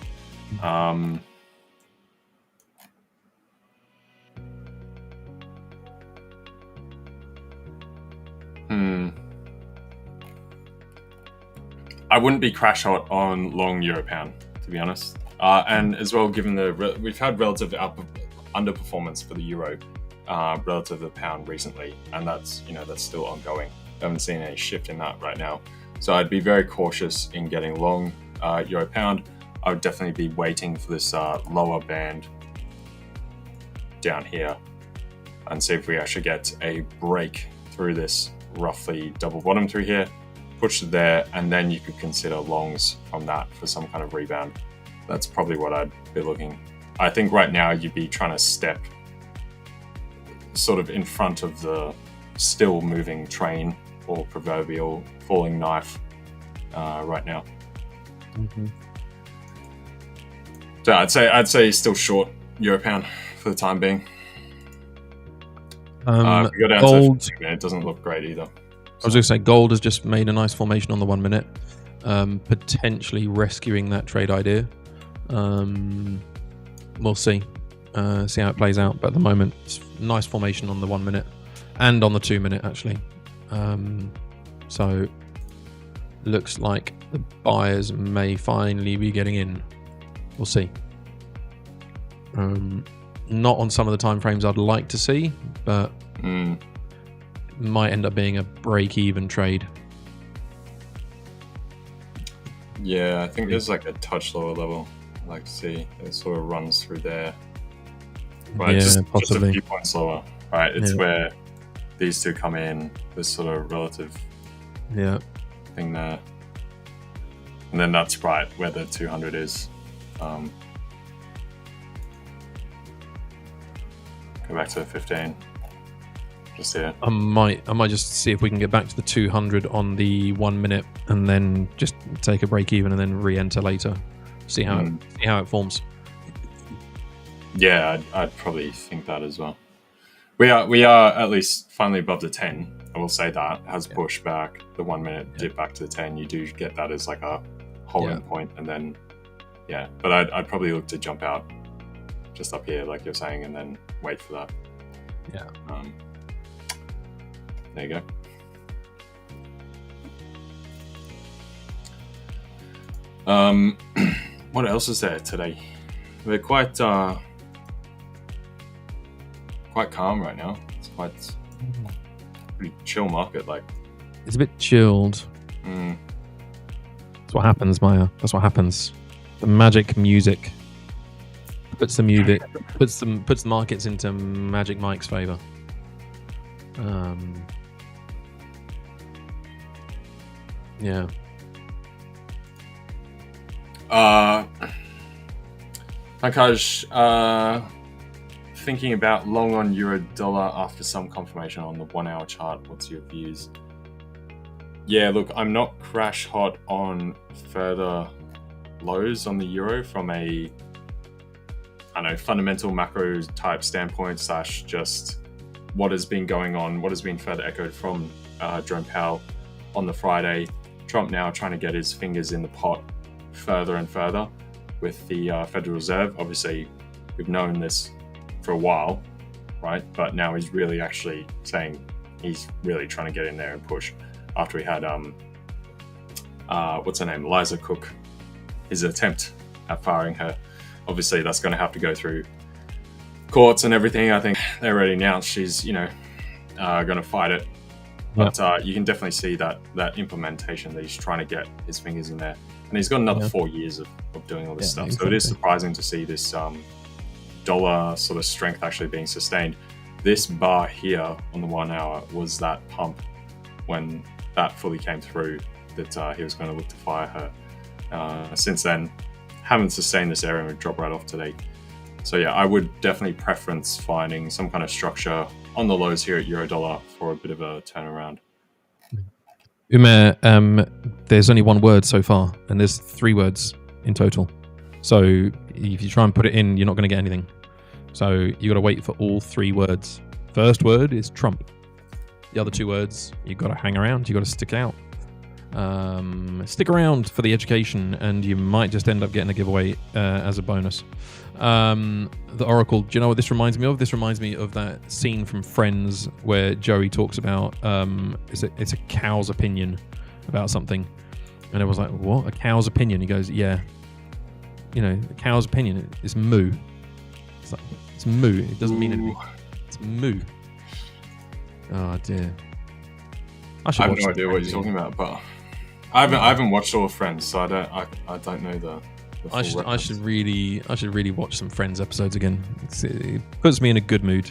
I wouldn't be crash hot on long Euro Pound, to be honest. And as well, given we've had relative underperformance for the Euro relative to the Pound recently, and that's still ongoing. I haven't seen any shift in that right now. So I'd be very cautious in getting long Euro Pound. I would definitely be waiting for this lower band down here and see if we actually get a break through this roughly double bottom through here, push it there, and then you could consider longs from that for some kind of rebound. That's probably what I'd be looking. I think right now you'd be trying to step sort of in front of the still moving train or proverbial falling knife right now. Mm-hmm. So I'd say still short Euro Pound for the time being. We go down gold. to 50 minute, it doesn't look great either. I was going to say gold has just made a nice formation on the 1 minute, potentially rescuing that trade idea. We'll see how it plays out. But at the moment, it's nice formation on the 1 minute and on the 2 minute actually. So looks like the buyers may finally be getting in. We'll see. Not on some of the timeframes I'd like to see, but might end up being a break-even trade. Yeah, I think there's like a touch lower level I'd like to see. It sort of runs through there. Right, Yeah, just a possibly. few points lower. Right, it's Yeah. where these two come in, this sort of relative Yeah. thing there. And then that's right where the 200 is. Go back to the 15. Just here. I might just see if we can get back to the 200 on the 1 minute and then just take a break even and then re-enter later. See how it forms. Yeah, I'd probably think that as well. We are at least finally above the 10. I will say that has pushed back the 1 minute dip back to the 10. You do get that as like a holding point, and then but I'd probably look to jump out just up here, like you're saying, and then wait for that. Yeah. There you go. What else is there today? We're quite calm right now. It's quite pretty chill market. Like It's a bit chilled. That's what happens, Maya. That's what happens. The magic music puts the markets into Magic Mike's favor. Yeah. Pankaj, thinking about long on euro dollar after some confirmation on the 1 hour chart. What's your views? Yeah, look, I'm not crash hot on further lows on the euro from a, I don't know, fundamental macro type standpoint / just what has been going on, what has been further echoed from Jerome Powell on the Friday. Trump now trying to get his fingers in the pot further and further with the Federal Reserve. Obviously, we've known this for a while, right? But now he's really actually saying he's really trying to get in there and push after we had, what's her name, Liza Cook, his attempt at firing her. Obviously, that's going to have to go through courts and everything. I think they already announced she's, going to fight it. But you can definitely see that implementation that he's trying to get his fingers in there. And he's got another 4 years of doing all this stuff. Exactly. So it is surprising to see this dollar sort of strength actually being sustained. This bar here on the 1 hour was that pump when that fully came through that he was going to look to fire her. Since then, haven't sustained this area and would drop right off today. So yeah, I would definitely preference finding some kind of structure on the lows here at euro dollar for a bit of a turnaround. Umer, there's only one word so far, and there's 3 words in total. So if you try and put it in, you're not going to get anything. So you got to wait for all 3 words. First word is Trump. The other 2 words, you got to hang around. You got to stick out. Stick around for the education, and you might just end up getting a giveaway as a bonus. The Oracle. Do you know what this reminds me of? This reminds me of that scene from Friends where Joey talks about it's a cow's opinion about something, and it was like, what? A cow's opinion? He goes, yeah. A cow's opinion is moo. It's like, it's moo. It doesn't mean anything. It's moo. Oh dear. I have no idea what you're talking about, but I haven't watched all of Friends, so I don't know the full I should really watch some Friends episodes again. It puts me in a good mood.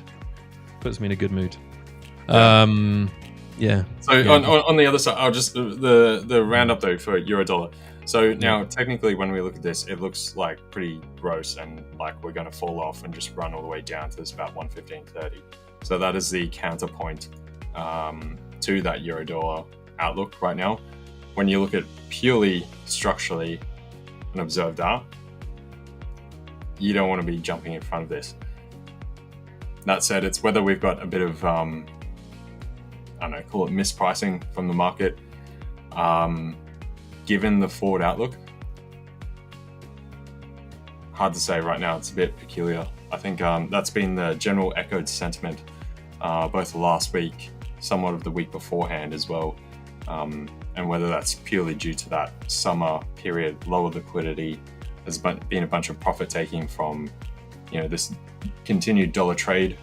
Yeah. So on the other side, I'll just the roundup though for euro dollar. So now technically when we look at this, it looks like pretty gross and like we're going to fall off and just run all the way down to this about 115.30. So that is the counterpoint to that euro dollar outlook right now. When you look at purely structurally and observe that, you don't want to be jumping in front of this. That said, it's whether we've got a bit of call it mispricing from the market given the forward outlook. Hard to say right now. It's a bit peculiar. I think that's been the general echoed sentiment both last week, somewhat of the week beforehand as well, and whether that's purely due to that summer period, lower liquidity, there's been a bunch of profit taking from this continued dollar trade,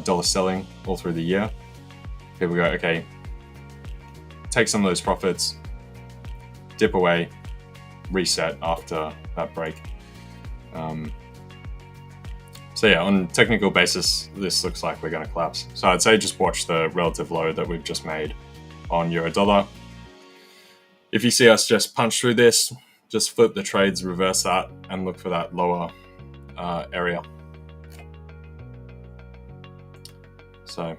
dollar selling all through the year. People go, okay, take some of those profits, dip away, reset after that break. So yeah, on technical basis, this looks like we're going to collapse. So I'd say just watch the relative low that we've just made on euro dollar. If you see us just punch through this, just flip the trades, reverse that, and look for that lower area. So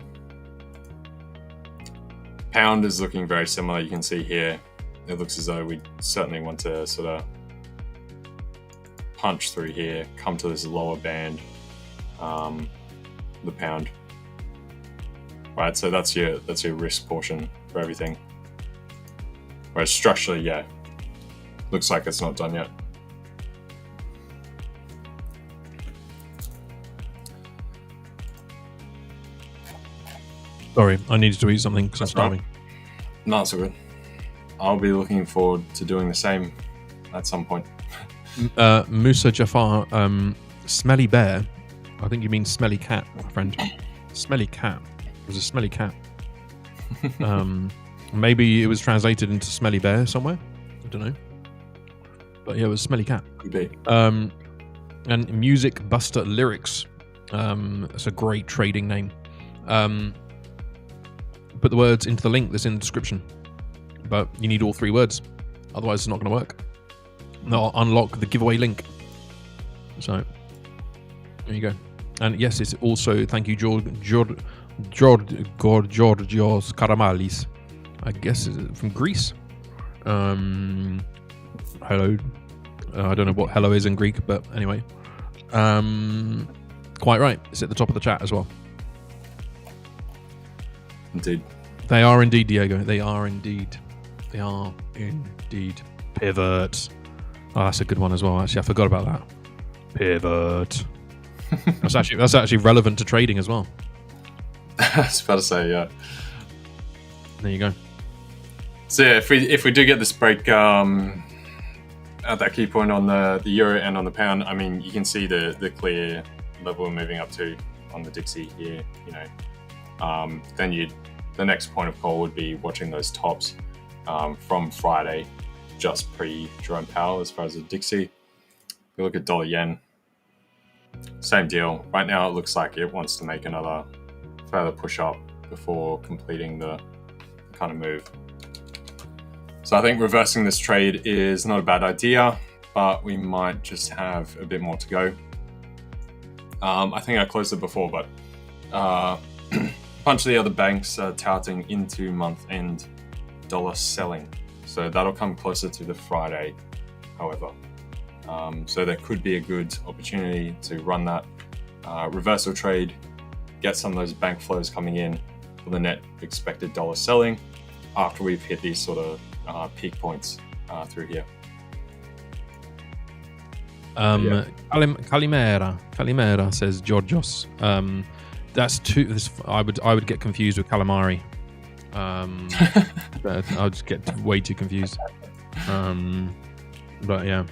pound is looking very similar. You can see here, it looks as though we certainly want to sort of punch through here, come to this lower band, the pound. Right, so that's your risk portion for everything. Whereas structurally, yeah, looks like it's not done yet. Sorry, I needed to eat something because I'm starving. No, it's all good. I'll be looking forward to doing the same at some point. Musa Jafar, smelly bear. I think you mean smelly cat, my friend. Smelly cat. It was a smelly cat. Maybe it was translated into smelly bear somewhere. I don't know. But yeah, it was smelly cat. Could be. And Music Buster Lyrics. It's a great trading name. Put the words into the link that's in the description. But you need all 3 words. Otherwise, it's not going to work. I'll unlock the giveaway link. So there you go. And yes, it's also thank you, Georgios Karamalis. I guess from Greece. Hello. I don't know what hello is in Greek, but anyway. Quite right. It's at the top of the chat as well. Indeed. They are indeed, Diego. They are indeed. They are indeed. Pivot. Oh, that's a good one as well. Actually, I forgot about that. Pivot. That's actually relevant to trading as well. I was about to say, yeah. There you go. So yeah, if we do get this break at that key point on the euro and on the pound, I mean, you can see the clear level we're moving up to on the Dixie here. You know, then the next point of call would be watching those tops from Friday, just pre Jerome Powell as far as the Dixie. If we look at dollar yen, same deal. Right now, it looks like it wants to make another further push up before completing the kind of move. So I think reversing this trade is not a bad idea, but we might just have a bit more to go. I think I closed it before, but a bunch of the other banks are touting into month-end dollar selling. So that'll come closer to the Friday, however. So there could be a good opportunity to run that reversal trade, get some of those bank flows coming in for the net expected dollar selling after we've hit these sort of peak points through here. Kalimera says Georgios. That's two. I would get confused with calamari. I'll just get way too confused. But yeah,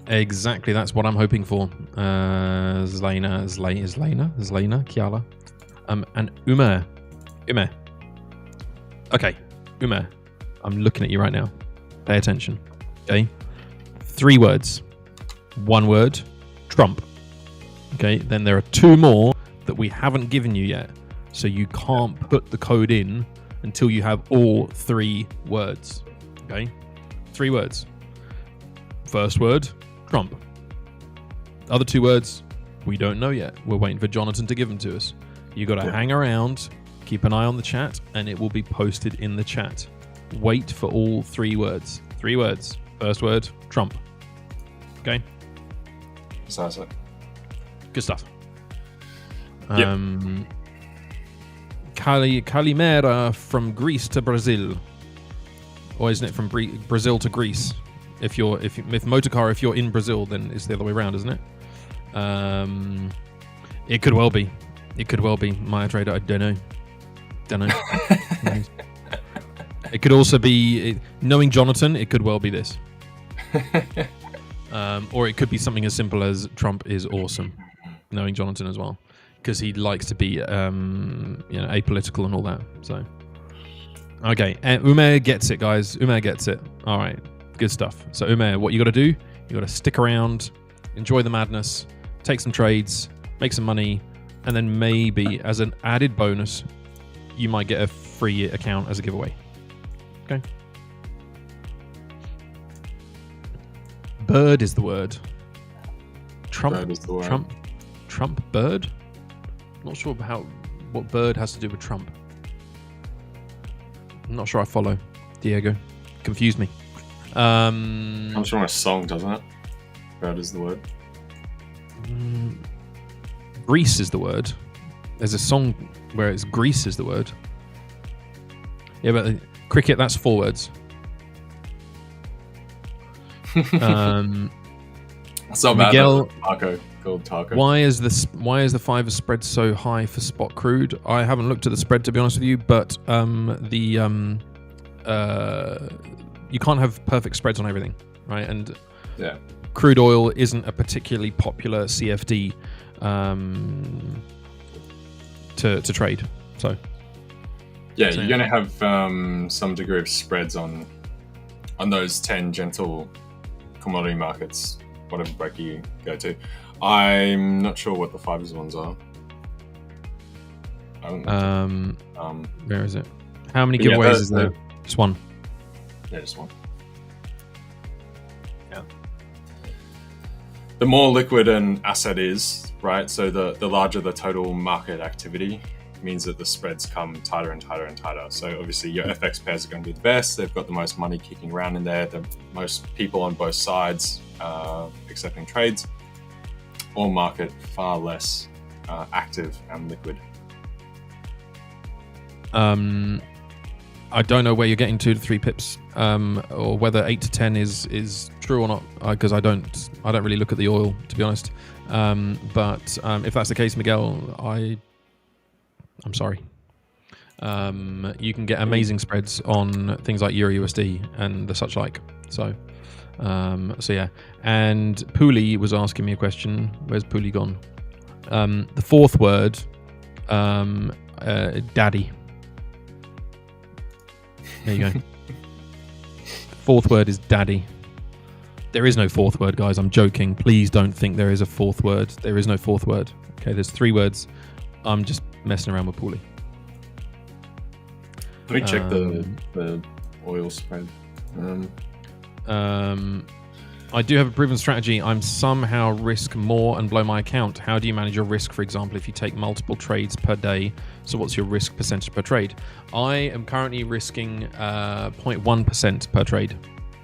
exactly. That's what I'm hoping for. Zlena, Kiala, and Umer. Okay, Umer. I'm looking at you right now. Pay attention. Okay, 3 words. 1 word, Trump. Okay, then there are 2 more that we haven't given you yet. So you can't put the code in until you have all 3 words. Okay? 3 words. First word, Trump. Other 2 words, we don't know yet. We're waiting for Jonatan to give them to us. You got to hang around, keep an eye on the chat, and it will be posted in the chat. Wait for all 3 words. 3 words. First word, Trump. Okay? Precisely. Good stuff. Yep. Kalimera from Greece to Brazil, or isn't it from Brazil to Greece? If motorcar, if you're in Brazil, then it's the other way around, isn't it? It could well be. It could well be Maya Trader. I don't know. It could also be knowing Jonatan. It could well be this, or it could be something as simple as Trump is awesome. Knowing Jonatan as well, because he likes to be, apolitical and all that. So, okay, and Umair gets it, guys. Umair gets it. All right, good stuff. So, Umair, what you got to do? You got to stick around, enjoy the madness, take some trades, make some money, and then maybe as an added bonus, you might get a free account as a giveaway. Okay. Bird is the word. Trump. Bird is the word. Trump bird? Not sure what bird has to do with Trump. I'm not sure I follow. Diego. Confused me. Comes from a song, doesn't it? Bird is the word. Greece is the word. There's a song where it's Greece is the word. Yeah, but cricket, that's 4 words. It's not Miguel, bad. Gold taco. Why is the 5ers spread so high for spot crude? I haven't looked at the spread, to be honest with you, but you can't have perfect spreads on everything, right? And crude oil isn't a particularly popular CFD to trade. So you're going to have some degree of spreads on those 10 gentle commodity markets, whatever break you go to. I'm not sure what the 5ers ones are. Where is it? How many giveaways is there? Just one. Yeah, just one. the more liquid an asset is, right? So the larger the total market activity means that the spreads come tighter and tighter and tighter. So obviously your FX pairs are going to be the best. They've got the most money kicking around in there, the most people on both sides accepting trades, or market far less active and liquid. I don't know where you're getting 2 to 3 pips, or whether 8 to 10 is true or not, because I don't really look at the oil, to be honest. But if that's the case, Miguel, I'm sorry. You can get amazing spreads on things like Euro USD and the such like. So yeah. And Pooley was asking me a question. Where's Pooley gone? The fourth word, daddy. There you go. Fourth word is daddy. There is no fourth word, guys. I'm joking. Please don't think there is a fourth word. There is no fourth word. Okay, there's 3 words. I'm just messing around with Pooley. Let me check the oil spread. I do have a proven strategy. I'm somehow risk more and blow my account. How do you manage your risk, for example, if you take multiple trades per day? So what's your risk percentage per trade? I am currently risking 0.1% per trade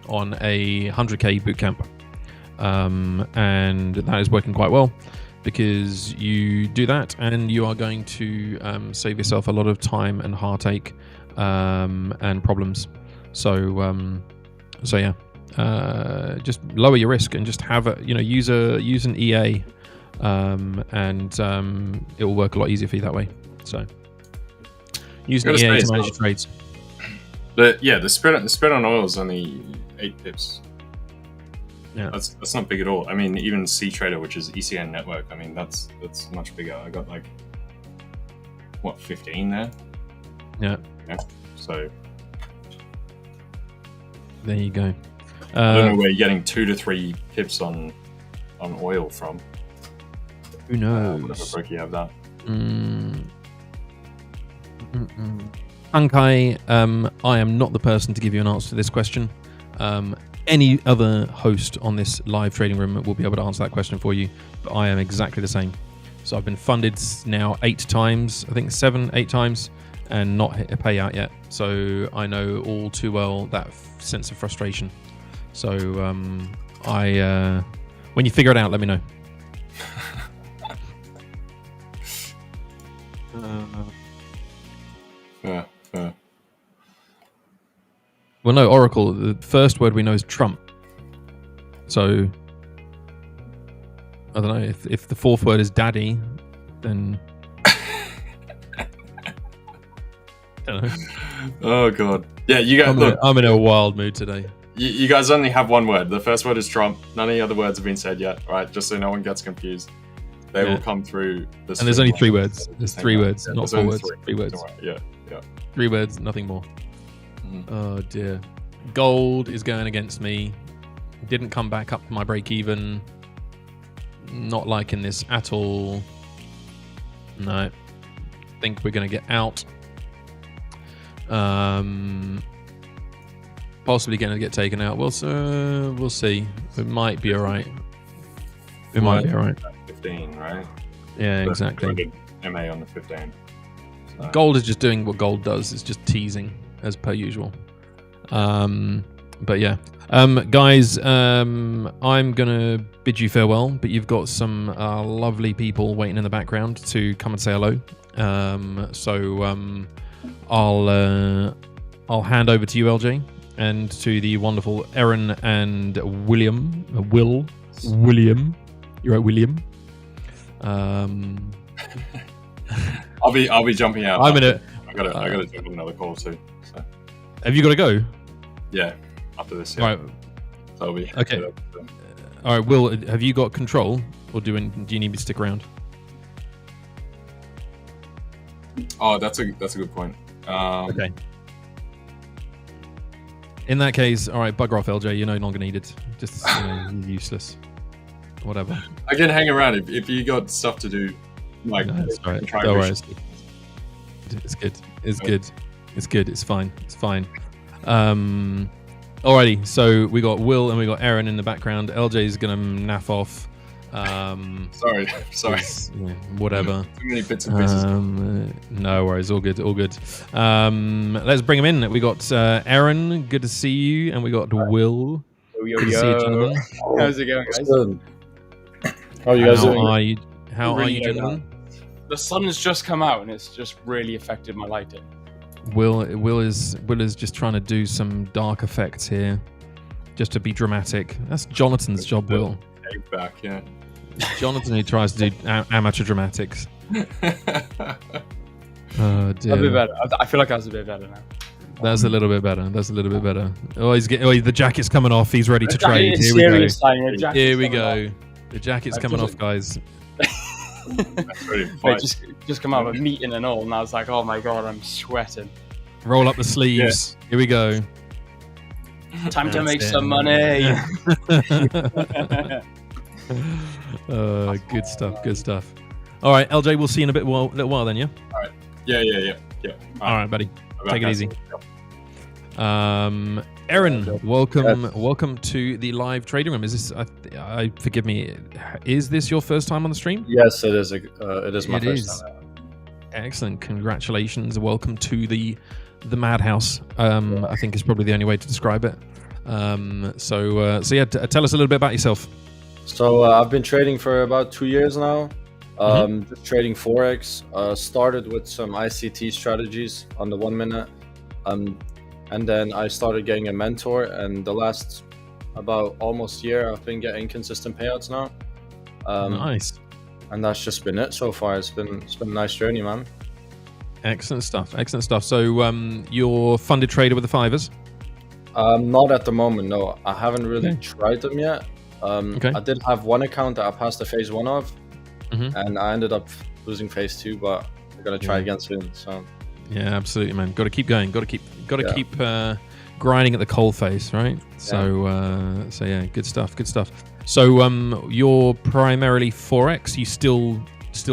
on a 100k bootcamp. And that is working quite well, because you do that and you are going to save yourself a lot of time and heartache and problems. So yeah. Just lower your risk and just have use an EA, and it will work a lot easier for you that way. So use an EA to manage your trades. The spread on oil is only 8 pips. Yeah, that's not big at all. I mean, even C Trader, which is ECN network, I mean that's much bigger. I got 15 there. Yeah. So there you go. I don't know where you're getting 2 to 3 pips on oil from. Who knows? Whatever broker you have that. Ankai, I am not the person to give you an answer to this question. Any other host on this live trading room will be able to answer that question for you, but I am exactly the same. So I've been funded now 8 times, I think 7, 8 times, and not hit a payout yet. So I know all too well that sense of frustration. So when you figure it out, let me know. Fair. Well, no, Oracle, the first word we know is Trump. So I don't know, if the fourth word is daddy, then I don't know. Oh god. Yeah, you guys. I'm in a wild mood today. You guys only have one word. The first word is Trump. None of the other words have been said yet, right? Just so no one gets confused. They will come through. And there's only 3 words. There's 3 words, not 4 words. 3 words. Yeah. 3 words, nothing more. Mm-hmm. Oh dear. Gold is going against me. Didn't come back up to my break even. Not liking this at all. No. Think we're going to get out. Possibly going to get taken out. We'll see. It might be all right. It might be all right. 15, right? Yeah, exactly. MA on the 15. So. Gold is just doing what gold does. It's just teasing as per usual. But yeah, guys, I'm gonna bid you farewell. But you've got some lovely people waiting in the background to come and say hello. I'll hand over to you, LJ. And to the wonderful Erin and William. William. You're right, William. I'll be jumping out. I gotta jump on another call too. So. Have you got to go? Yeah, after this. Yeah. All right. So I'll be okay. All right, Will, have you got control, or do you need me to stick around? Oh, that's a good point. Okay. In that case, all right, bugger off, LJ. You're no longer needed. Just useless. Whatever. I can hang around if you got stuff to do. Like, no, it's all right. Don't worry. It's good. It's good. It's good. It's fine. It's fine. Alrighty. So we got Will and we got Erin in the background. LJ's gonna naff off. Sorry. Yeah, whatever. Too many bits and pieces. No worries, all good. Let's bring him in. We got Aaron, good to see you, and we got Will. Yo, Good to see you, gentlemen. How's it going, guys? Good. How are you guys doing? How are Really you, good. gentlemen? The sun has just come out and it's just really affected my lighting. Will is just trying to do some dark effects here, just to be dramatic. That's Jonathan's job, Will. Take back, yeah. Jonathan who tries to do amateur dramatics. Oh dear. A bit better. I feel like I was a bit better now. That's a little bit better. Oh, the jacket's coming off. He's ready to trade. It's Here we go. serious time, the jacket's Here we coming go. The jacket's coming off, guys. That's ready to off. fight. Just come out of a meeting and all, and I was like, oh my god, I'm sweating. Roll up the sleeves. Here we go. Time to That's make it. some money. Good stuff. All right, LJ, we'll see you in a little while then, yeah? Yeah. All right, buddy. About Take it that. easy. Aaron, welcome to the live trading room. Is this? Forgive me. Is this your first time on the stream? Yes, it is. It is my It first is. time. Excellent. Congratulations. Welcome to the madhouse. I think is probably the only way to describe it. So yeah, tell us a little bit about yourself. So I've been trading for about 2 years now. Just trading Forex. Started with some ICT strategies on the 1 minute. And then I started getting a mentor, and the last about almost year I've been getting consistent payouts now. Nice. And that's just been it so far. It's been a nice journey, man. Excellent stuff. So you're funded trader with the 5ers? Not at the moment, no. I haven't really Okay. tried them yet. Okay. I did have one account that I passed the phase 1 of, Mhm. and I ended up losing phase 2, but I'm gonna try again soon. So Yeah, absolutely, man. Got to keep going. Got to Yeah. keep grinding at the coal face, right? So yeah, good stuff. So you're primarily Forex. You still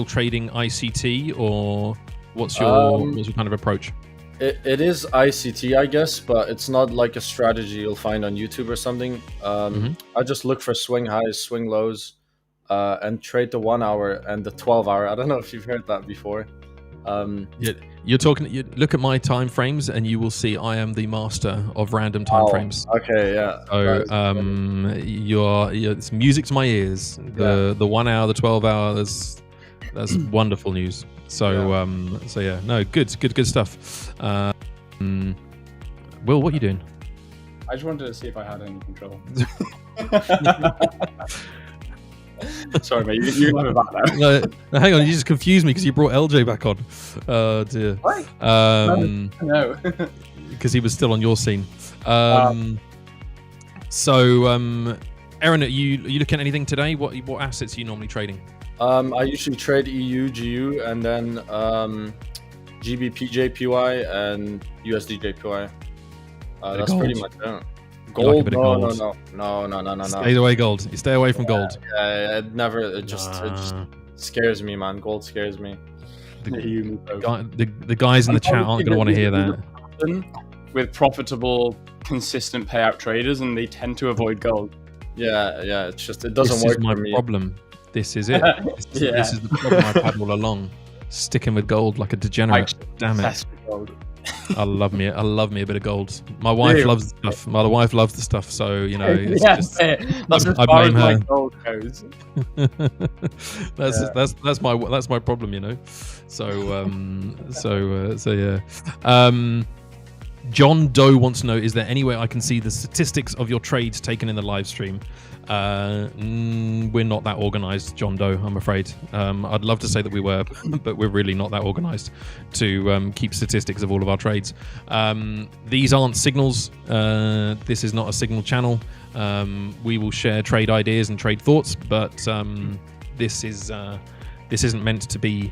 trading ICT, or what's your kind of approach? it is ICT, I guess, but it's not like a strategy you'll find on YouTube or something. I just look for swing highs, swing lows, and trade the 1 hour and the 12 hour. I don't know if you've heard that before. You're talking. You look at my time frames, and you will see I am the master of random time frames. Okay, yeah. So it's music to my ears. The 1 hour, the 12 hour. That's wonderful news. So yeah, no, good stuff. Will, what are you doing? I just wanted to see if I had any control. Sorry, mate. You have it back now. No, hang on, you just confused me because you brought LJ back on. Oh dear. What? No. Because he was still on your scene. So, Aaron, are you looking at anything today? What assets are you normally trading? I usually trade EU, GU, and then GBP JPY and USD JPY. That's gold? pretty much it. You like a Gold? bit of gold? No. Stay away gold. You stay away from gold. Yeah, it just scares me, man. Gold scares me. The guys in the chat aren't going to want to hear that. With profitable, consistent payout traders, and they tend to avoid gold. Yeah, it's just, it doesn't This work is my for me. problem. This is it. This is the problem I've had all along. Sticking with gold like a degenerate. Damn it. Obsessed with gold. I love me a bit of gold. My wife loves the stuff. My wife loves the stuff. So it's just, that's as I far as blame my her. gold goes. that's my problem. So yeah. John Doe wants to know: is there any way I can see the statistics of your trades taken in the live stream? We're not that organized, John Doe, I'm afraid. I'd love to say that we were, but we're really not that organized to keep statistics of all of our trades. These aren't signals. This is not a signal channel. We will share trade ideas and trade thoughts, but this isn't meant to be,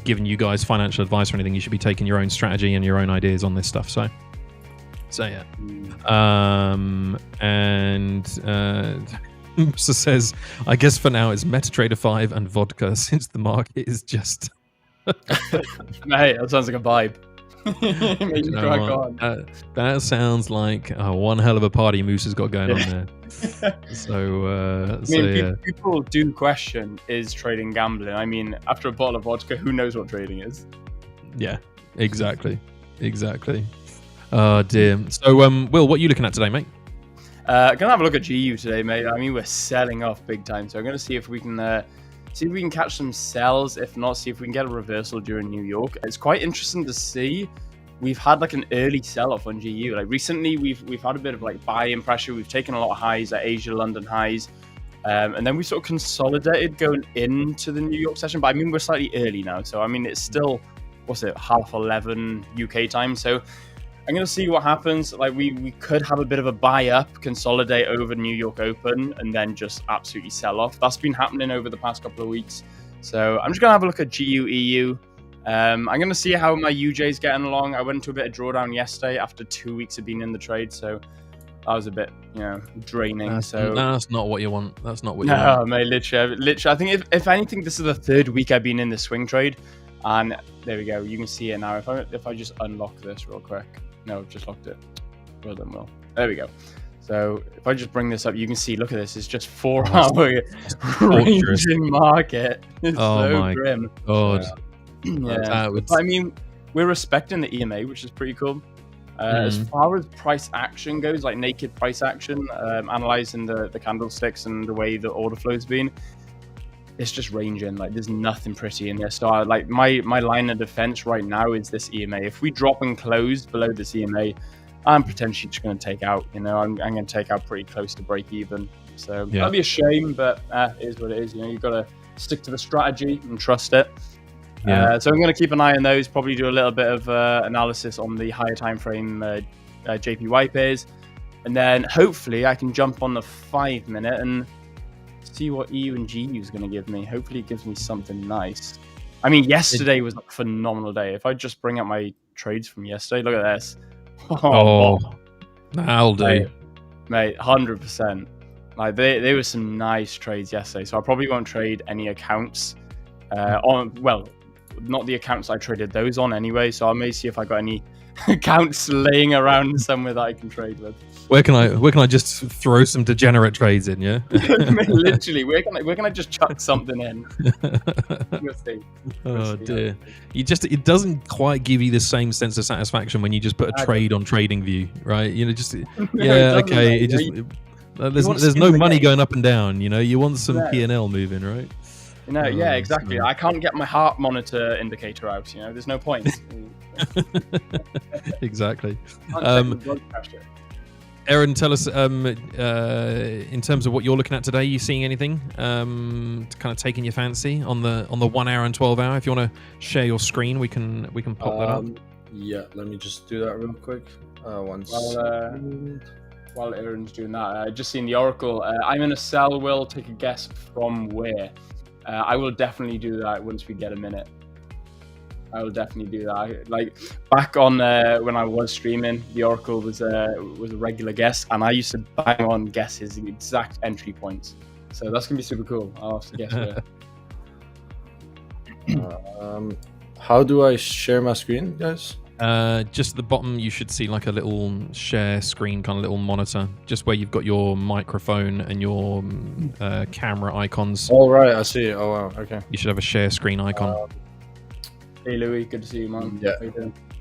giving you guys financial advice or anything. You should be taking your own strategy and your own ideas on this stuff. So yeah. So says, I guess for now it's MetaTrader 5 and vodka since the market is just Mate, that sounds like a vibe. Make you You know crack what? on. That sounds like one hell of a party Moose has got going on there. So, I mean, yeah. people do question, is trading gambling? I mean, after a bottle of vodka, who knows what trading is? Yeah, exactly. Oh dear. So, Will, what are you looking at today, mate? Gonna have a look at GU today, mate. I mean, we're selling off big time, so I'm gonna see if we can catch some sells. If not, see if we can get a reversal during New York. It's quite interesting to see. We've had like an early sell-off on GU. Like recently, we've had a bit of like buy-in pressure. We've taken a lot of highs at Asia, London highs, and then we sort of consolidated going into the New York session. But I mean, we're slightly early now, so I mean, it's still 11:30 UK time. So I'm gonna see what happens. Like we could have a bit of a buy up, consolidate over New York Open, and then just absolutely sell off. That's been happening over the past couple of weeks. So I'm just gonna have a look at GU EU. I'm going to see how my UJ's getting along. I went into a bit of drawdown yesterday after 2 weeks of being in the trade, so that was a bit, draining. That's not what you want. That's not what you No, want. mate, literally. I think if anything, this is the third week I've been in the swing trade, and there we go. You can see it now. If I just unlock this real quick. No, just locked it. Well done, Will. There we go. So if I just bring this up, you can see, look at this. It's just 4 hour ranging market. It's so my grim. God. Yeah, I mean, we're respecting the EMA, which is pretty cool. As far as price action goes, like naked price action, analyzing the candlesticks and the way the order flow's been, it's just ranging. Like there's nothing pretty in there. So like my line of defense right now is this EMA. If we drop and close below this EMA, I'm potentially just going to take out. I'm going to take out pretty close to break even. So that'd be a shame, but it is what it is. You've got to stick to the strategy and trust it. Yeah. So I'm going to keep an eye on those, probably do a little bit of analysis on the higher time frame JPY pairs, and then hopefully I can jump on the 5 minute and see what EU and GU is going to give me. Hopefully it gives me something nice. I mean, yesterday was a phenomenal day. If I just bring up my trades from yesterday, look at this. That'll do. Mate, 100%. Like there were some nice trades yesterday, so I probably won't trade any accounts not the accounts I traded those on anyway, so I may see if I got any accounts laying around somewhere that I can trade with. Where can I just throw some degenerate trades in? Yeah. Literally, where can I just chuck something in? We'll see. Oh dear. It doesn't quite give you the same sense of satisfaction when you just put a trade on Trading View, right? Okay. There's no money going up and down. You want some P&L moving, right? Yeah, exactly. I can't get my heart monitor indicator out. There's no point. Exactly. Aaron, tell us in terms of what you're looking at today. You seeing anything kind of taking your fancy on the 1 hour and 12 hour? If you want to share your screen, we can pop that up. Yeah, let me just do that real quick. While Aaron's doing that, I just seen the Oracle. I'm in a sell. Will take a guess from where. I will definitely do that once we get a minute. I will definitely do that. Like back on when I was streaming, the Oracle was a regular guest, and I used to bang on guess his exact entry points. So that's gonna be super cool. I'll have to guess where. How do I share my screen, guys? Just at the bottom, you should see like a little share screen, kind of little monitor, just where you've got your microphone and your camera icons. Oh, right, I see. Oh, wow, okay. You should have a share screen icon. Hey, Louis, good to see you, man. Yeah,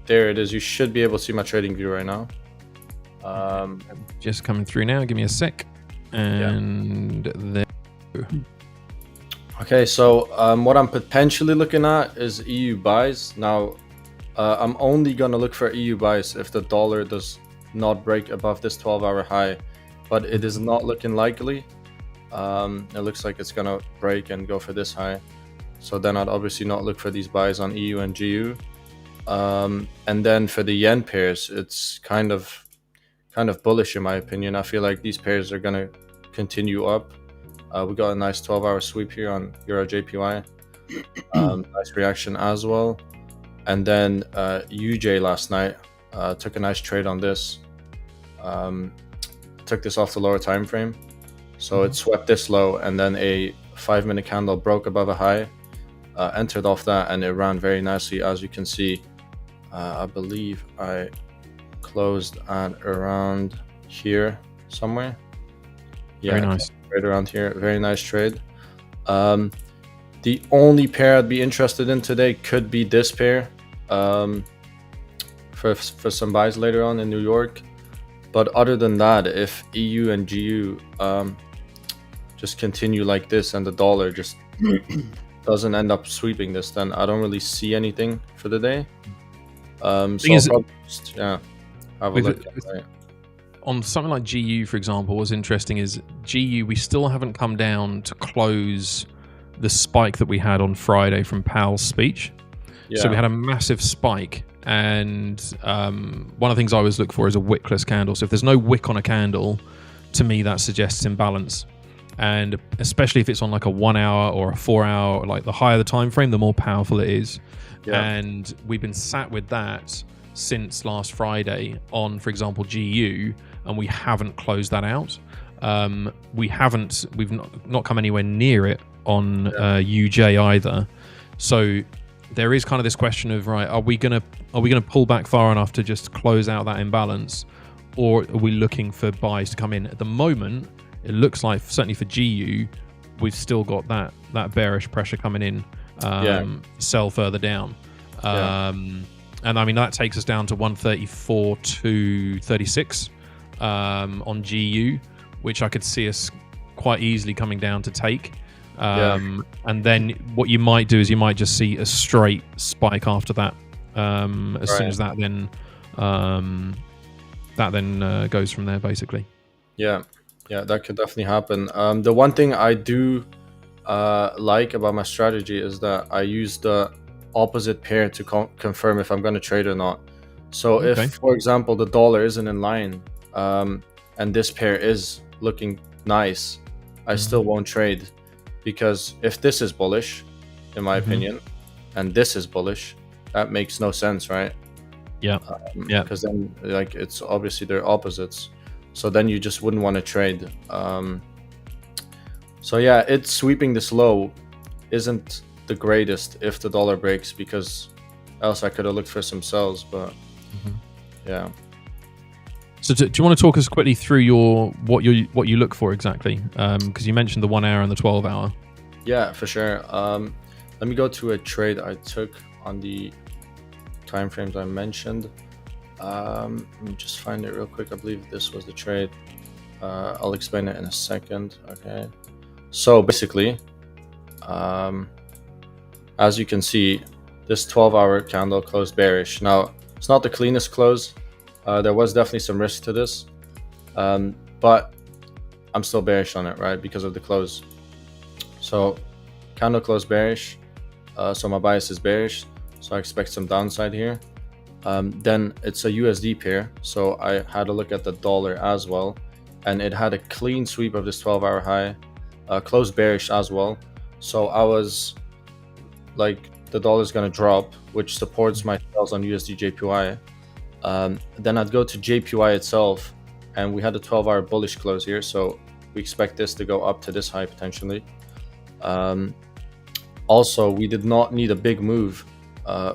there it is. You should be able to see my trading view right now. Just coming through now. Give me a sec. And there. Okay, so what I'm potentially looking at is EU buys. Now, I'm only going to look for EU buys if the dollar does not break above this 12-hour high, but it is not looking likely. It looks like it's going to break and go for this high. So then I'd obviously not look for these buys on EU and GU. And then for the yen pairs, it's kind of bullish in my opinion. I feel like these pairs are going to continue up. We got a nice 12-hour sweep here on Euro JPY. Nice reaction as well. And then UJ last night took a nice trade on this. Took this off the lower time frame. So it swept this low, and then a 5-minute candle broke above a high. Entered off that, and it ran very nicely, as you can see. I believe I closed at around here somewhere. Yeah, Very nice. right around here. Very nice trade. The only pair I'd be interested in today could be this pair, for some buys later on in New York. But other than that, if EU and GU just continue like this and the dollar just doesn't end up sweeping this, then I don't really see anything for the day. So I'll probably just, have a look at it. On something like GU, for example, what's interesting is GU, we still haven't come down to close the spike that we had on Friday from Powell's speech. Yeah. So we had a massive spike, and one of the things I always look for is a wickless candle. So if there's no wick on a candle, to me that suggests imbalance. And especially if it's on like a 1 hour or a 4 hour, like the higher the time frame, the more powerful it is. Yeah. And we've been sat with that since last Friday on, for example, GU, and we haven't closed that out. We've not come anywhere near it on UJ either. So there is kind of this question of, right, are we gonna pull back far enough to just close out that imbalance, or are we looking for buys to come in? At the moment, it looks like, certainly for GU, we've still got that bearish pressure coming in. Sell further down. And I mean, that takes us down to 134.236 on GU, which I could see us quite easily coming down to take. And then what you might do is you might just see a straight spike after that, as soon as that then goes from there, basically. Yeah, that could definitely happen. The one thing I do like about my strategy is that I use the opposite pair to confirm if I'm going to trade or not. So if, for example, the dollar isn't in line, and this pair is looking nice, I still won't trade, because if this is bullish, in my opinion, and this is bullish, that makes no sense, right? Because then, like, it's obviously they're opposites, so then you just wouldn't want to trade. So yeah, it's sweeping this low isn't the greatest if the dollar breaks, because else I could have looked for some sells, but yeah. So do you want to talk us quickly through what you look for exactly? Because you mentioned the 1 hour and the 12 hour. Yeah, for sure. Let me go to a trade I took on the time frames I mentioned. Let me just find it real quick. I believe this was the trade. I'll explain it in a second. Okay. So basically, as you can see, this 12-hour candle closed bearish. Now, it's not the cleanest close. There was definitely some risk to this, but I'm still bearish on it, right, because of the close. So candle closed bearish, so my bias is bearish, so I expect some downside here. Then it's a USD pair, so I had a look at the dollar as well, and it had a clean sweep of this 12-hour high, closed bearish as well. So I was like, the dollar's going to drop, which supports my sales on USD JPY. Then I'd go to JPY itself, and we had a 12-hour bullish close here, so we expect this to go up to this high potentially. Also, we did not need a big move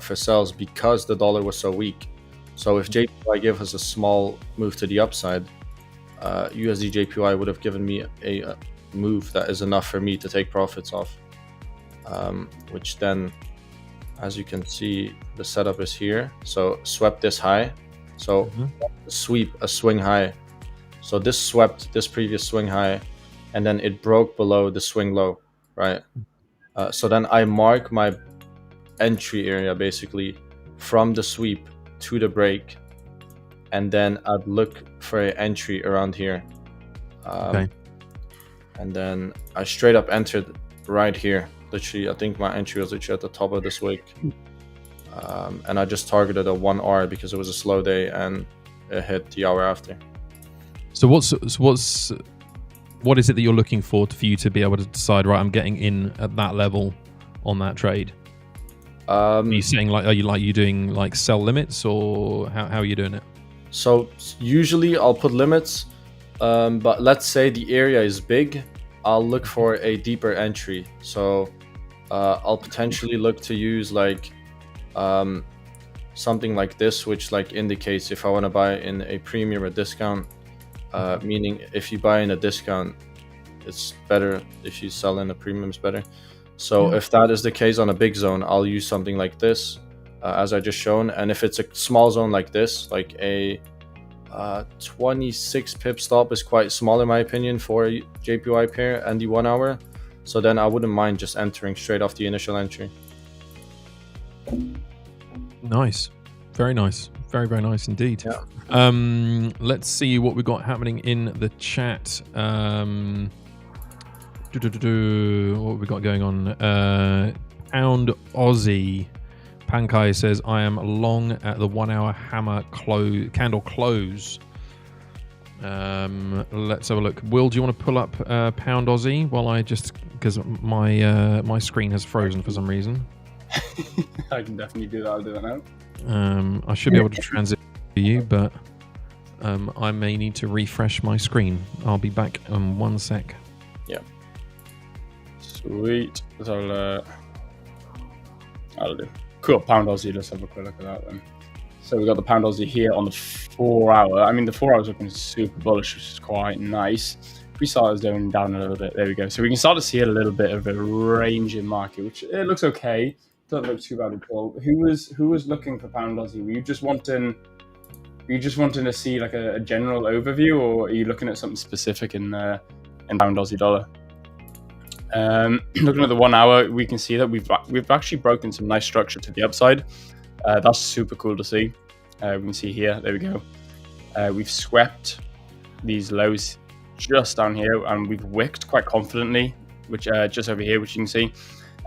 for sells because the dollar was so weak. So if JPY gave us a small move to the upside, USD JPY would have given me a move that is enough for me to take profits off, which then, as you can see, the setup is here. So swept this high, so sweep a swing high. So this swept this previous swing high, and then it broke below the swing low, right? So then I mark my entry area basically from the sweep to the break, and then I'd look for an entry around here. And then I straight up entered right here. Literally, I think my entry was literally at the top of this wick. And I just targeted a 1 hour because it was a slow day, and it hit the hour after. So what is it that you're looking for you to be able to decide, right, I'm getting in at that level on that trade? Are you saying, like, are you doing like sell limits, or how are you doing it? So usually I'll put limits, but let's say the area is big, I'll look for a deeper entry. So I'll potentially look to use like something like this, which like indicates if I want to buy in a premium or discount, meaning if you buy in a discount, it's better. If you sell in a premium, it's better. So if that is the case on a big zone, I'll use something like this, as I just shown. And if it's a small zone like this, like a 26 pip stop is quite small in my opinion for a JPY pair and the 1 hour. So then I wouldn't mind just entering straight off the initial entry. Nice. Very nice. Very, very nice indeed. Yeah. Let's see what we got happening in the chat. What have we got going on? Pound Aussie. Pankai says, I am long at the 1 hour hammer candle close. Let's have a look. Will, do you want to pull up Pound Aussie while I just, because my screen has frozen for some reason. I can definitely do that. I'll do that now. I should be able to transit to you, but I may need to refresh my screen. I'll be back in 1 sec. Yeah. Sweet. So I'll do. Cool. Pound Aussie. Let's have a quick look at that then. So we've got the Pound Aussie here on the 4 hour. I mean, the 4 hours looking super bullish, which is quite nice. If we saw it going down a little bit, there we go. So we can start to see a little bit of a range in market, which it looks okay. Doesn't look too bad at all. Who was looking for Pound Aussie? Were you just wanting to see like a general overview, or are you looking at something specific in Pound Aussie dollar? Looking at the 1 hour, we can see that we've actually broken some nice structure to the upside. That's super cool to see. We can see here. There we go. We've swept these lows just down here, and we've wicked quite confidently, which just over here, which you can see.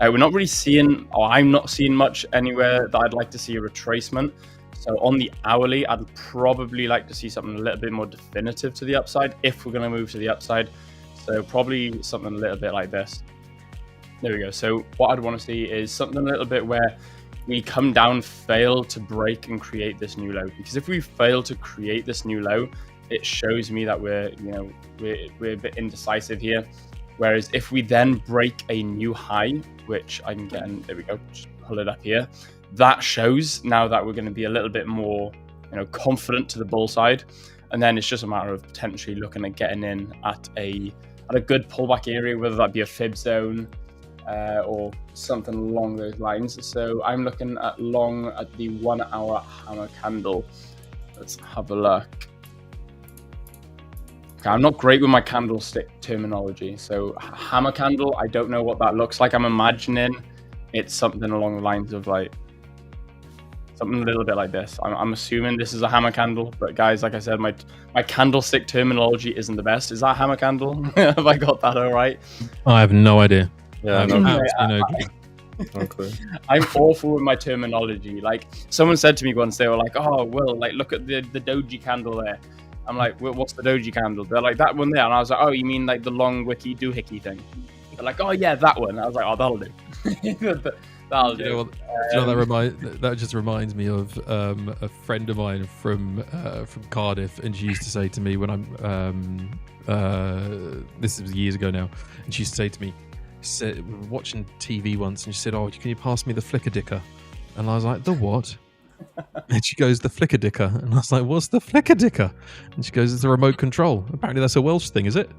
We're not really seeing, or I'm not seeing much anywhere that I'd like to see a retracement. So on the hourly, I'd probably like to see something a little bit more definitive to the upside if we're going to move to the upside. So probably something a little bit like this. There we go. So what I'd want to see is something a little bit where we come down, fail to break and create this new low. Because if we fail to create this new low, it shows me that we're a bit indecisive here. Whereas if we then break a new high, which I can get in, there we go, just pull it up here. That shows now that we're going to be a little bit more, confident to the bull side. And then it's just a matter of potentially looking at getting in at a good pullback area, whether that be a fib zone or something along those lines. So I'm looking at long at the 1 hour hammer candle. Let's have a look. Okay, I'm not great with my candlestick terminology. So hammer candle, I don't know what that looks like. I'm imagining it's something along the lines of like something a little bit like this. I'm assuming this is a hammer candle, but guys, like I said, my candlestick terminology isn't the best. Is that hammer candle? Have I got that all right? I have no idea. Yeah, I'm awful with my terminology. Like someone said to me once, they were like, "Oh, Will, like look at the doji candle there." I'm like, well, "What's the doji candle?" They're like, "That one there," and I was like, "Oh, you mean like the long wicky doohickey thing?" They're like, "Oh yeah, that one." I was like, "Oh, that'll do." That'll do. That just reminds me of a friend of mine from Cardiff, and she used to say to me when I'm this was years ago now, and she used to say to me, we were watching TV once, and she said, "Oh, can you pass me the flicker dicker?" And I was like, "The what?" And she goes, "The flicker dicker." And I was like, "What's the flicker dicker?" And she goes, "It's a remote control." Apparently that's a Welsh thing, is it?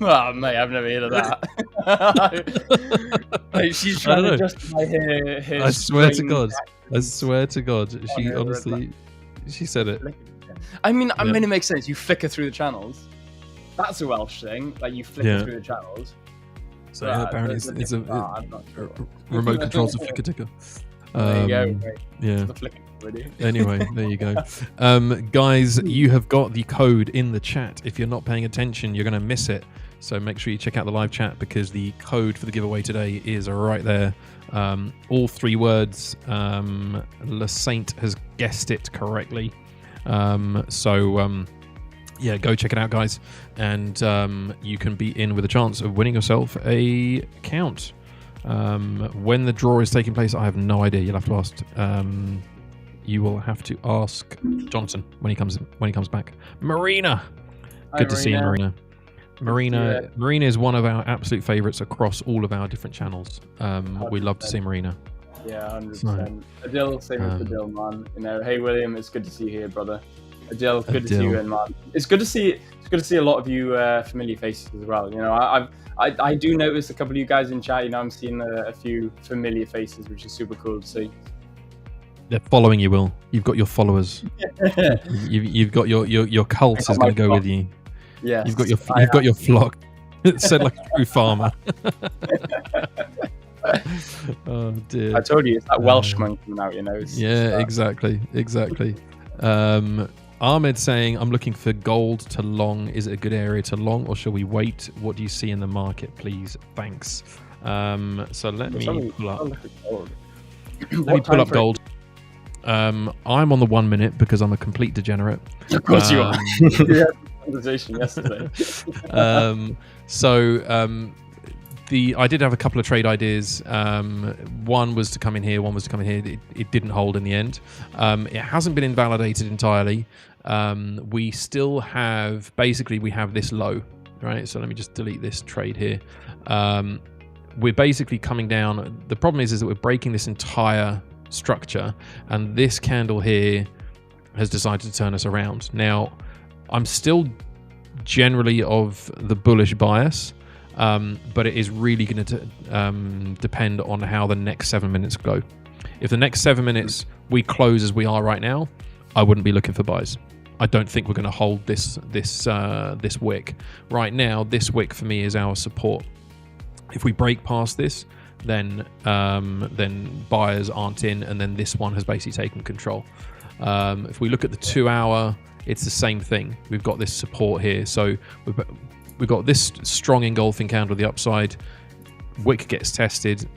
Oh, mate, I've never heard of that. Like, she's trying to justify her I swear to God. I swear to God. She honestly, she said it. I mean, it makes sense. You flicker through the channels. That's a Welsh thing. Like, you flicker through the channels. So apparently it's a I'm not sure. remote controls a flicker ticker. There you go. Right. Yeah. The flicker, really. Anyway, there you go. Guys, you have got the code in the chat. If you're not paying attention, you're going to miss it. So make sure you check out the live chat, because the code for the giveaway today is right there. All 3 words. Le Saint has guessed it correctly. Yeah, go check it out, guys. And you can be in with a chance of winning yourself a account. When the draw is taking place, I have no idea. You'll have to ask. You will have to ask Jonatan when he comes back. Marina, good to see you, Marina. Marina is one of our absolute favourites across all of our different channels. We love to see Marina. Yeah, 100%. Adil, same as Adil, man. You know, hey William, it's good to see you here, brother. Adil, good to see you in, man. It's good to see a lot of you familiar faces as well. You know, I do notice a couple of you guys in chat. You know, I'm seeing a few familiar faces, which is super cool to see. They're following you, Will. You've got your followers. you've got your cult is going to go with you. Yes, you've got your flock. It said like a true farmer. Oh dear! I told you it's that Welshman coming out. You know. Exactly. Ahmed saying, "I'm looking for gold to long. Is it a good area to long, or shall we wait? What do you see in the market, please? Thanks." So let me pull up. Let me pull up gold. I'm on the 1 minute because I'm a complete degenerate. Of course you are. We had a conversation yesterday. I did have a couple of trade ideas. One was to come in here, one was to come in here. It didn't hold in the end. It hasn't been invalidated entirely. We still have, basically we have this low, right? So let me just delete this trade here. We're basically coming down. The problem is that we're breaking this entire structure, and this candle here has decided to turn us around. Now, I'm still generally of the bullish bias, but it is really going to depend on how the next 7 minutes go. If the next 7 minutes we close as we are right now, I wouldn't be looking for buys. I don't think we're going to hold this wick. Right now, this wick for me is our support. If we break past this, then buyers aren't in, and then this one has basically taken control. If we look at the 2 hour, it's the same thing. We've got this support here, so we've got this strong engulfing candle to the upside. Wick gets tested,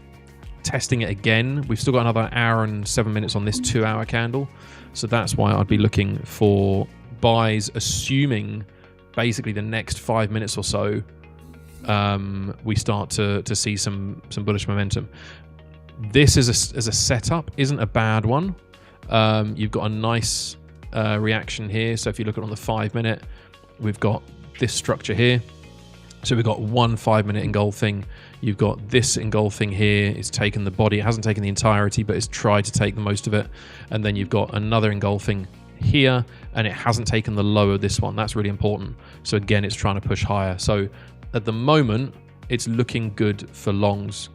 testing it again. We've still got another hour and 7 minutes on this 2 hour candle, so that's why I'd be looking for buys, assuming basically the next 5 minutes or so we start to see some bullish momentum. This as a setup isn't a bad one. You've got a nice reaction here. So if you look at on the 5 minute, we've got this structure here. So we've got 1 5 minute engulfing. You've got this engulfing here. It's taken the body. It hasn't taken the entirety, but it's tried to take the most of it. And then you've got another engulfing here, and it hasn't taken the low of this one. That's really important. So again, it's trying to push higher. So at the moment, it's looking good for longs.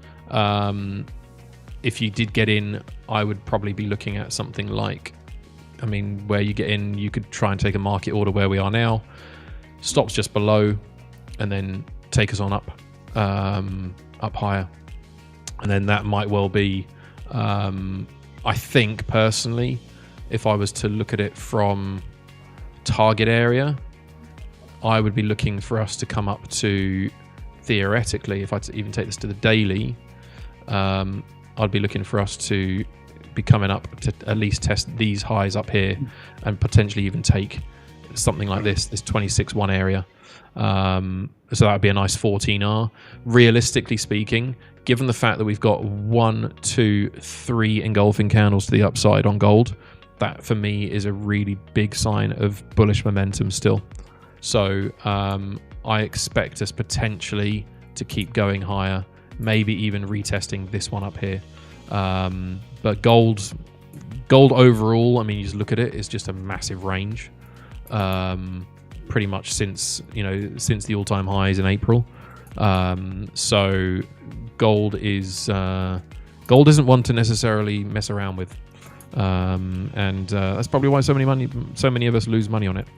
If you did get in, I would probably be looking at something like, where you get in, you could try and take a market order where we are now, stops just below, and then take us on up higher. And then that might well be, I think personally, if I was to look at it from target area, I would be looking for us to come up to, theoretically, if I even take this to the daily, I'd be looking for us to be coming up to at least test these highs up here, and potentially even take something like this 26.1 area. So that would be a nice 14R. Realistically speaking, given the fact that we've got 1, 2, 3 engulfing candles to the upside on gold, that for me is a really big sign of bullish momentum still. So I expect us potentially to keep going higher, maybe even retesting this one up here. But gold overall, you just look at it, it's just a massive range. Pretty much since the all-time highs in April. So gold isn't one to necessarily mess around with. And that's probably why so many of us lose money on it.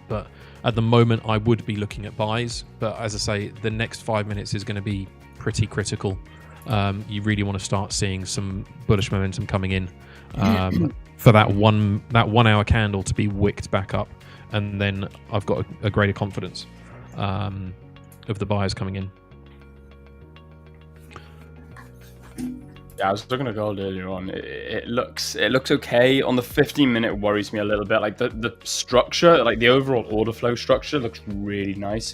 But at the moment, I would be looking at buys. But as I say, the next 5 minutes is going to be pretty critical. You really want to start seeing some bullish momentum coming in for that one hour candle to be wicked back up, and then I've got a greater confidence of the buyers coming in. Yeah, I was looking at gold earlier on. It looks okay. On the 15-minute, worries me a little bit. Like the structure, like the overall order flow structure, looks really nice.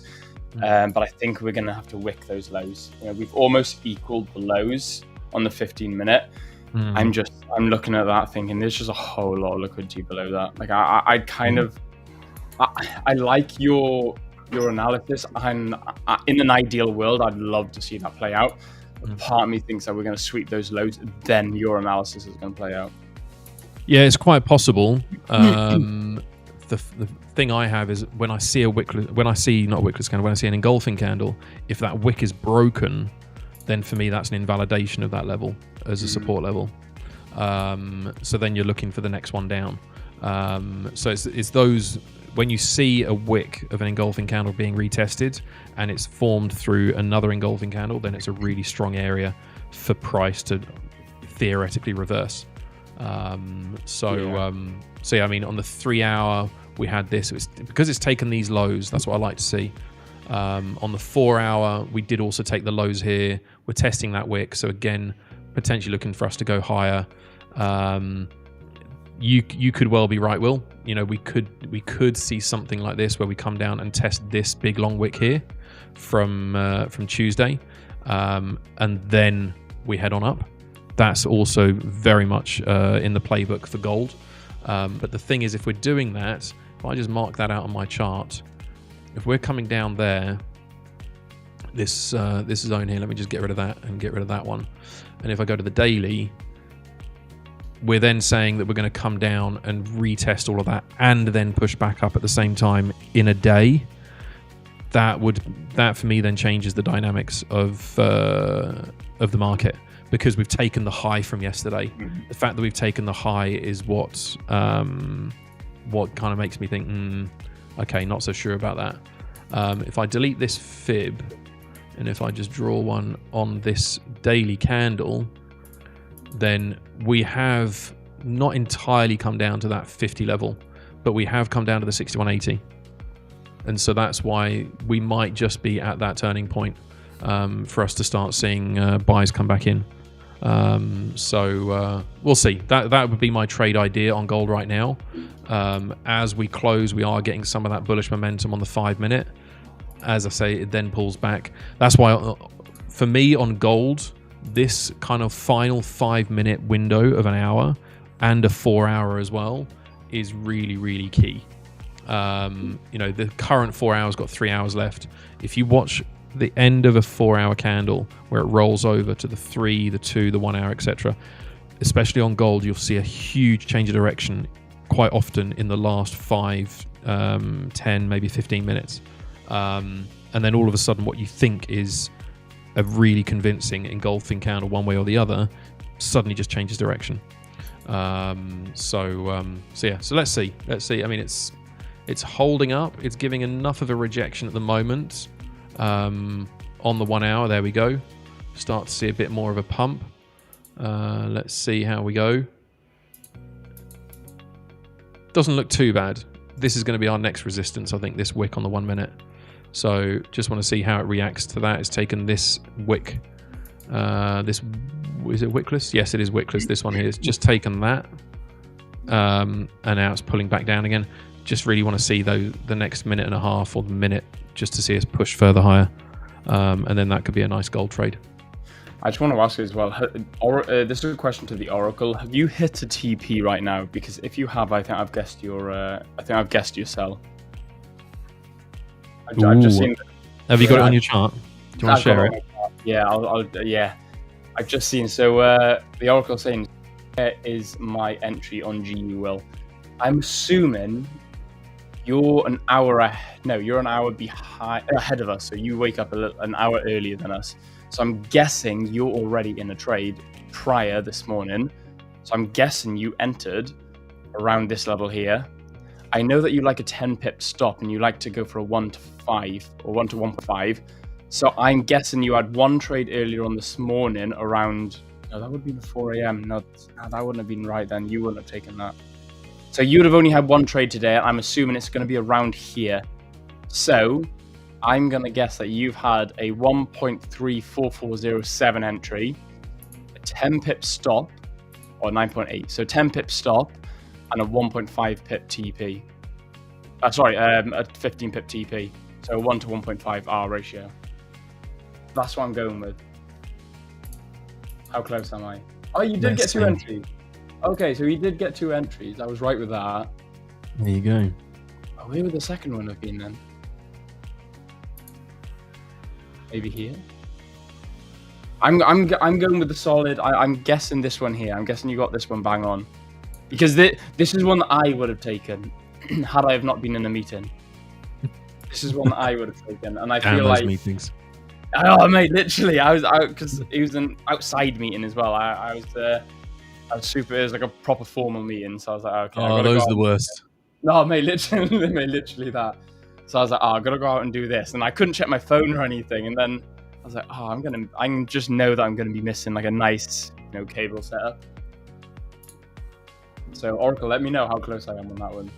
But I think we're going to have to wick those lows. We've almost equaled the lows on the 15-minute. I'm looking at that thinking there's just a whole lot of liquidity below that. Like I like your analysis, and in an ideal world, I'd love to see that play out. Part of me thinks that we're going to sweep those lows, then your analysis is going to play out. Yeah, it's quite possible. The thing I have is when I see when I see an engulfing candle, if that wick is broken, then for me that's an invalidation of that level as a support level. So then you're looking for the next one down. So it's those, when you see a wick of an engulfing candle being retested and it's formed through another engulfing candle, then it's a really strong area for price to theoretically reverse. So yeah, I mean, on the 3 hour we had this, because it's taken these lows, that's what I like to see. On the 4 hour we did also take the lows here. We're testing that wick, so again, potentially looking for us to go higher. You could well be right, Will. You know, we could see something like this where we come down and test this big long wick here from Tuesday, and then we head on up. That's also very much in the playbook for gold. But the thing is, if we're doing that, if I just mark that out on my chart, if we're coming down there, this zone here, let me just get rid of that and get rid of that one. And if I go to the daily, we're then saying that we're going to come down and retest all of that and then push back up at the same time in a day. That for me then changes the dynamics of the market, because we've taken the high from yesterday. The fact that we've taken the high is what kind of makes me think, okay, not so sure about that. If I delete this fib and if I just draw one on this daily candle, then we have not entirely come down to that 50 level, but we have come down to the 6180. And so that's why we might just be at that turning point for us to start seeing buys come back in. So we'll see. That would be my trade idea on gold right now. As we close, we are getting some of that bullish momentum on the 5 minute. As I say, it then pulls back. That's why for me on gold, this kind of final 5 minute window of an hour and a 4 hour as well is really, really key. You know, the current 4 hours got 3 hours left. If you watch the end of a 4 hour candle where it rolls over to the 3, the 2, the 1 hour, etc., especially on gold, you'll see a huge change of direction quite often in the last 5, 10, maybe 15 minutes. And then all of a sudden what you think is a really convincing engulfing candle one way or the other suddenly just changes direction. So let's see. I mean, it's holding up. It's giving enough of a rejection at the moment. On the 1 hour, there we go. Start to see a bit more of a pump. Let's see how we go. Doesn't look too bad. This is going to be our next resistance, I think, this wick on the 1 minute. So just want to see how it reacts to that. It's taken this wick. Is it wickless? Yes, it is wickless. This one here. It's just taken that. And now it's pulling back down again. Just really want to see the next minute and a half or the minute just to see us push further higher. And then that could be a nice gold trade. I just want to ask you as well. This is a question to the Oracle. Have you hit a TP right now? Because if you have, I think I've guessed your sell. I've just seen. Have you got it on your chart? Do you want to share it? Yeah, yeah. I've just seen. So the Oracle saying, "Here is my entry on GU." Will, I'm assuming you're an hour ahead of us. So you wake up an hour earlier than us. So I'm guessing you're already in a trade prior this morning. So I'm guessing you entered around this level here. I know that you like a 10 pip stop and you like to go for a 1 to 5 or 1 to 1.5. So I'm guessing you had one trade earlier on this morning around, no, that would be the 4 a.m. No, that wouldn't have been right then. You wouldn't have taken that. So you would have only had one trade today. I'm assuming it's going to be around here. So I'm going to guess that you've had a 1.34407 entry, a 10 pip stop, or 9.8. So 10 pip stop and a 1.5 pip TP. A 15 pip TP. So 1 to 1.5 R ratio. That's what I'm going with. How close am I? Oh, you did get 2 entries. Okay, so you did get 2 entries. I was right with that. There you go. Oh, where would the second one have been then? Maybe here? I'm going with the solid. I'm guessing this one here. I'm guessing you got this one bang on, because this is one that I would have taken had I have not been in a meeting. This is one that I would have taken, and I feel those like meetings. oh mate, literally, I was out because it was an outside meeting as well. I was super. It was like a proper formal meeting, so I was like, okay. Oh, those are the worst. No, mate, literally that. So I was like, oh, I gotta go out and do this, and I couldn't check my phone or anything. And then I was like, oh, I just know that I'm gonna be missing like a nice, cable setup. So Oracle, let me know how close I am on that one.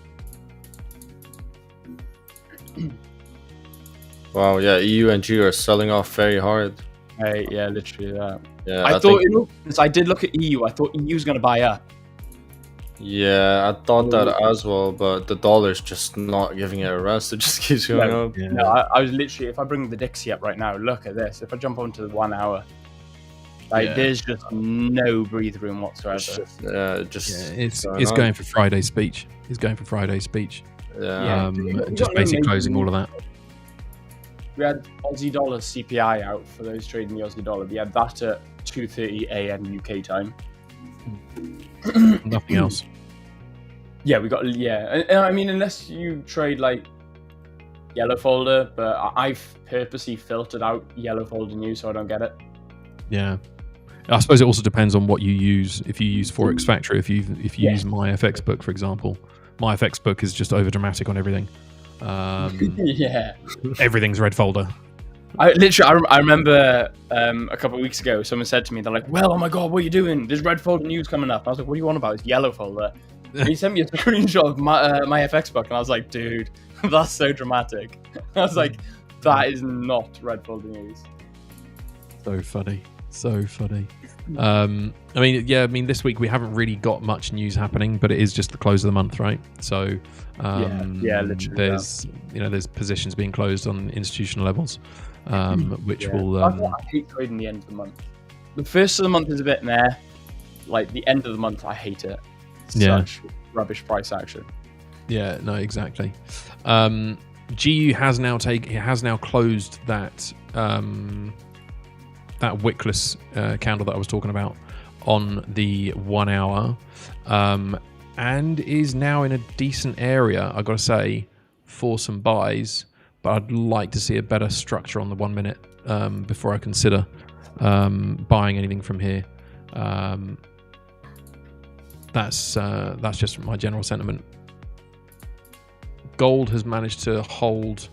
Wow, yeah, EU and G are selling off very hard. Hey, yeah, literally that. Yeah, I thought, since I did look at EU, I thought EU was gonna buy up. Yeah, I thought that as well, but the dollar's just not giving it a rest. It just keeps going up. Yeah. No, I was literally, if I bring the Dixie up right now, look at this. If I jump onto the 1 hour, there's just no breathe room whatsoever. It's going for Friday's speech. He's going for Friday's speech. Yeah. Just basically closing all of that. We had Aussie dollar CPI out for those trading the Aussie dollar. We had that at 2:30 a.m. UK time. Nothing else. Yeah, we got and I mean, unless you trade like yellow folder, but I've purposely filtered out yellow folder news so I don't get it. Yeah, I suppose it also depends on what you use. If you use Forex Factory, if you use My FX Book, for example, My FX Book is just over dramatic on everything. Yeah, everything's red folder. I remember a couple of weeks ago, someone said to me, they're like, well, oh my god, what are you doing? There's red folder news coming up. I was like, what do you want about? It's yellow folder. And he sent me a screenshot of my FX Book, and I was like, dude, that's so dramatic. I was like, that is not red folder news. So funny. I mean, this week we haven't really got much news happening, but it is just the close of the month, right? So, literally. There's positions being closed on institutional levels, which will. I hate trading the end of the month. The first of the month is a bit meh. Like the end of the month, I hate it. Such rubbish price action. Yeah, no, exactly. GU has now closed that that wickless candle that I was talking about on the 1 hour, and is now in a decent area, I gotta say, for some buys. But I'd like to see a better structure on the 1 minute before I consider buying anything from here. That's just my general sentiment. Gold has managed to hold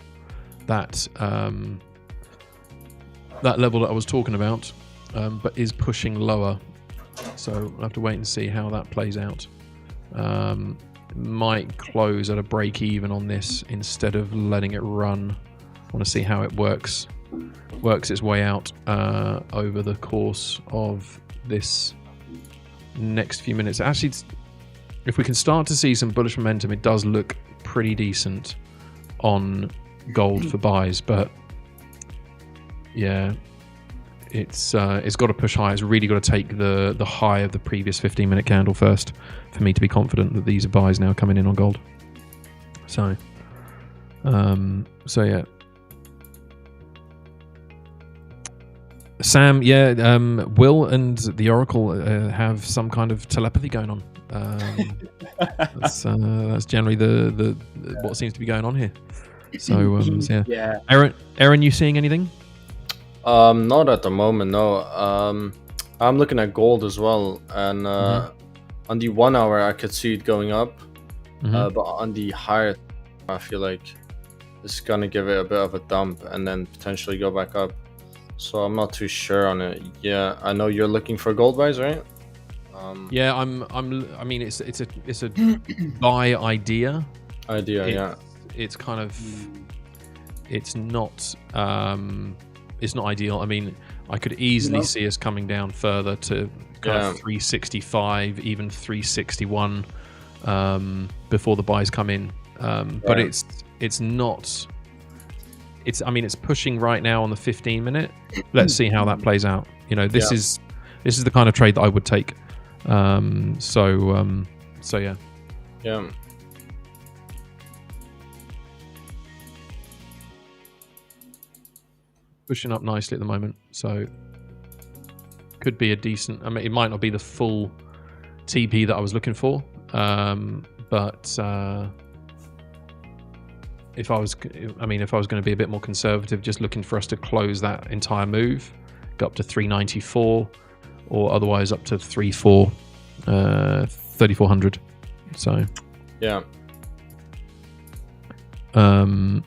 that that level that I was talking about, but is pushing lower. So I'll have to wait and see how that plays out. Might close at a break even on this instead of letting it run. I want to see how it works its way out over the course of this next few minutes. Actually, if we can start to see some bullish momentum, it does look pretty decent on gold for buys, but yeah, it's got to push high. It's really got to take the high of the previous 15-minute candle first for me to be confident that these are buys now coming in on gold. So yeah. Sam, Will and the Oracle have some kind of telepathy going on. That's generally the what seems to be going on here. So yeah. Aaron, you seeing anything? Not at the moment, no. I'm looking at gold as well, and on the 1 hour I could see it going up, but on the higher, I feel like it's gonna give it a bit of a dump and then potentially go back up. So I'm not too sure on it. Yeah, I know you're looking for gold buys, right? Yeah, I mean, it's a buy idea. It's kind of it's not ideal. I mean, I could easily see us coming down further to kind of 365, even 361 before the buys come in. But it's not. It's pushing right now on the 15-minute. Let's see how that plays out. This is the kind of trade that I would take. So yeah. Yeah. Pushing up nicely at the moment. So could be a decent. I mean, it might not be the full TP that I was looking for, but if I was going to be a bit more conservative, just looking for us to close that entire move, go up to 394, or otherwise up to 3,400. So Yeah. The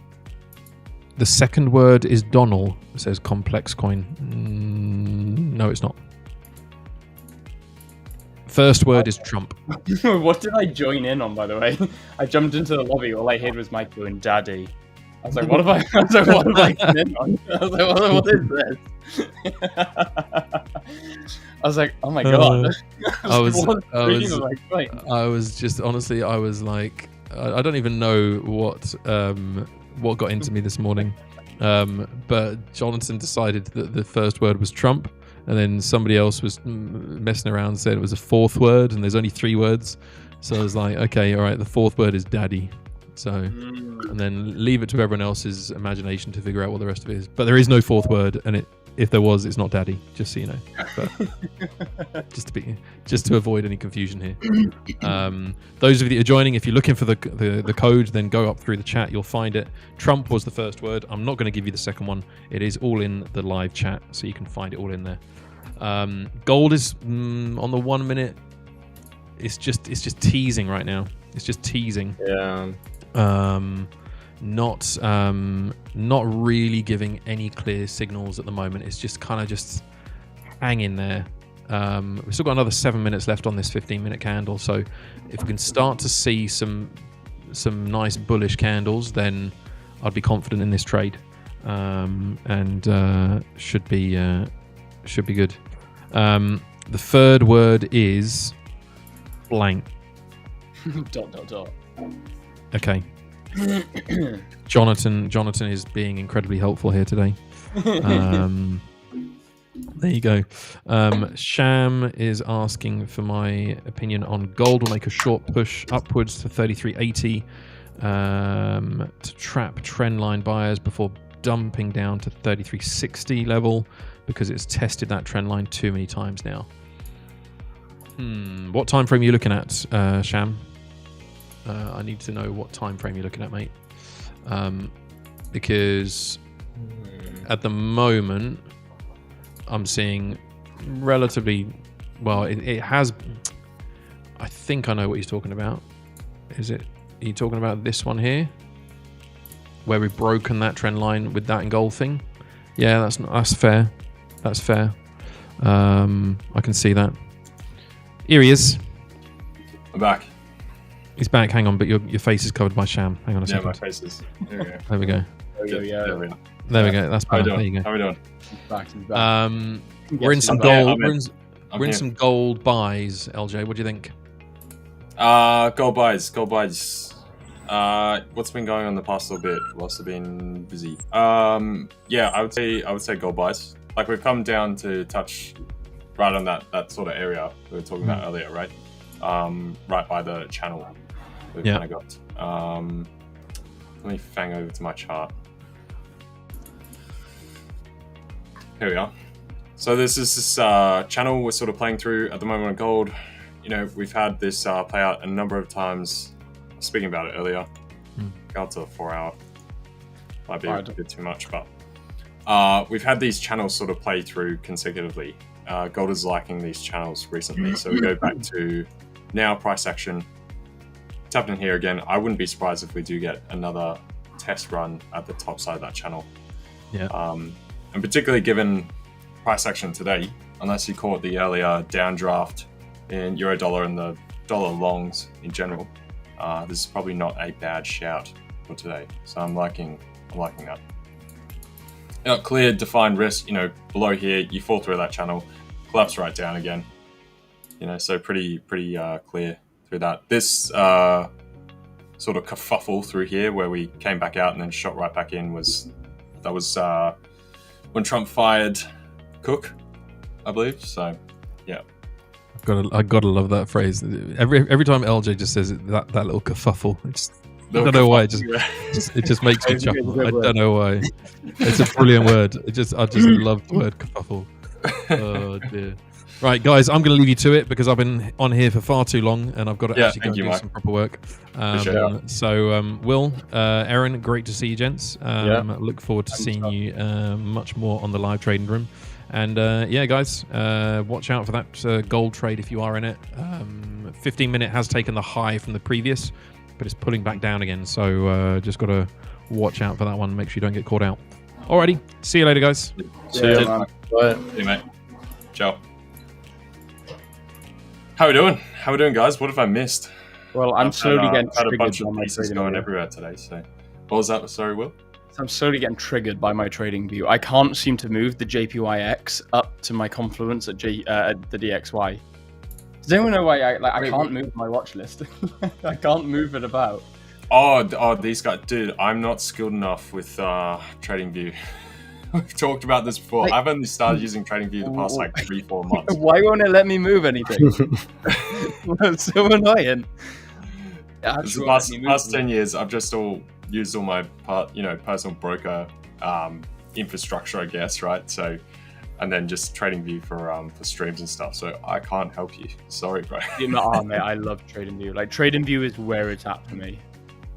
second word is Donald. It says complex coin. No, it's not. First word is Trump. What did I join in on, by the way? I jumped into the lobby. All I heard was Mike doing daddy. I was like, what have I come in on? I was like, what is this? I was like, oh my god. I was just honestly, I was like, I don't even know what got into me this morning. But Jonatan decided that the first word was Trump, and then somebody else was messing around and said it was a fourth word, and there's only 3 words. So I was like, okay, all right, the fourth word is daddy. So, and then leave it to everyone else's imagination to figure out what the rest of it is. But there is no fourth word, and if there was, it's not daddy. Just so you know. But just to avoid any confusion here. Those of you that are joining, if you're looking for the code, then go up through the chat. You'll find it. Trump was the first word. I'm not going to give you the second one. It is all in the live chat, so you can find it all in there. Gold is on the 1 minute. It's just teasing right now. It's just teasing. Yeah. Not really giving any clear signals at the moment. It's just kind of just hanging there. We've still got another 7 minutes left on this 15-minute candle. So if we can start to see some nice bullish candles, then I'd be confident in this trade, and should be good. The third word is blank. ... Okay. Jonatan is being incredibly helpful here today. There you go. Sham is asking for my opinion on gold. We'll make a short push upwards to 33.80 to trap trend line buyers before dumping down to 33.60 level because it's tested that trend line too many times now. What time frame are you looking at, Sham? I need to know what time frame you're looking at, mate. Because at the moment, I'm seeing relatively well. It has. I think I know what he's talking about. Are you talking about this one here, where we've broken that trend line with that engulfing? Yeah, that's fair. That's fair. I can see that. Here he is. I'm back. He's back. Hang on, but your face is covered by Sham. Hang on a second. Yeah, my face is. There we go. There we go. There we go. That's better. There you go. How are we doing? He's back. We're in some gold. We're in some gold buys. LJ, what do you think? Gold buys. What's been going on the past little bit? Whilst I've been busy. Yeah, I would say gold buys. Like we've come down to touch right on that sort of area we were talking about earlier, right? Right by the channel. We've kind of got. Let me fang over to my chart. Here we are. So this is this channel we're sort of playing through at the moment on gold. You know, we've had this play out a number of times. Speaking about it earlier, go up to the 4 hour. Might be a bit too much, but we've had these channels sort of play through consecutively. Gold is liking these channels recently, so we go back to now price action. Tapped in here again. I wouldn't be surprised if we do get another test run at the top side of that channel. Yeah. And particularly given price action today, unless you caught the earlier downdraft in euro dollar and the dollar longs in general, this is probably not a bad shout for today. So I'm liking that. Clear, defined risk. You know, below here, you fall through that channel, collapse right down again. You know, so pretty clear through that. This sort of kerfuffle through here, where we came back out and then shot right back in, was when Trump fired Cook, I believe. So, yeah. I gotta love that phrase. Every time LJ just says it, that little kerfuffle, I don't know why. It just makes me chuckle. I don't know why. It's a brilliant word. I just love the word kerfuffle. Oh dear. Right, guys, I'm going to leave you to it because I've been on here for far too long and I've got to actually go and do some proper work. Will, Aaron, great to see you, gents. Look forward to seeing you much more on the live trading room. And guys, watch out for that gold trade if you are in it. 15-minute has taken the high from the previous, but it's pulling back down again. So just got to watch out for that one. Make sure you don't get caught out. Alrighty, see you later, guys. See you, man. Bye. See you, mate. Ciao. How we doing? How we doing, guys? What have I missed? Well, I'm slowly getting had a triggered bunch by of my pieces trading going view. everywhere today. So, what was that? Sorry, Will. I'm slowly getting triggered by my trading view. I can't seem to move the JPYX up to my confluence at the DXY. Does anyone know why I can't move my watch list? I can't move it about. Oh, these guys, dude. I'm not skilled enough with TradingView. We've talked about this before. I've only started using TradingView the past 3-4 months. Why won't it let me move anything? That's so annoying. The past 10 years, I've just used all my personal broker infrastructure, I guess, right? So, and then just TradingView for streams and stuff. So I can't help you. Sorry, bro. Mate, I love TradingView. Like TradingView is where it's at for me.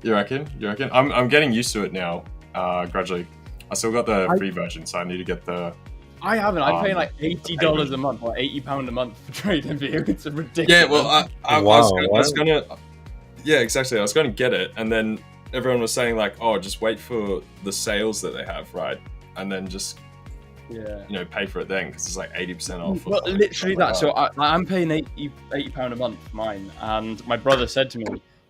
You reckon? I'm getting used to it now, gradually. I still got the free version, so I need to get the. I haven't. I'm paying like $80 a month or £80 a month for TradingView. It's ridiculous. Yeah, well, I was gonna. Yeah, exactly. I was going to get it, and then everyone was saying like, "Oh, just wait for the sales that they have, right?" And then just pay for it then because it's like 80% off. Well, literally that. So I'm paying £80 a month for mine, and my brother said to me,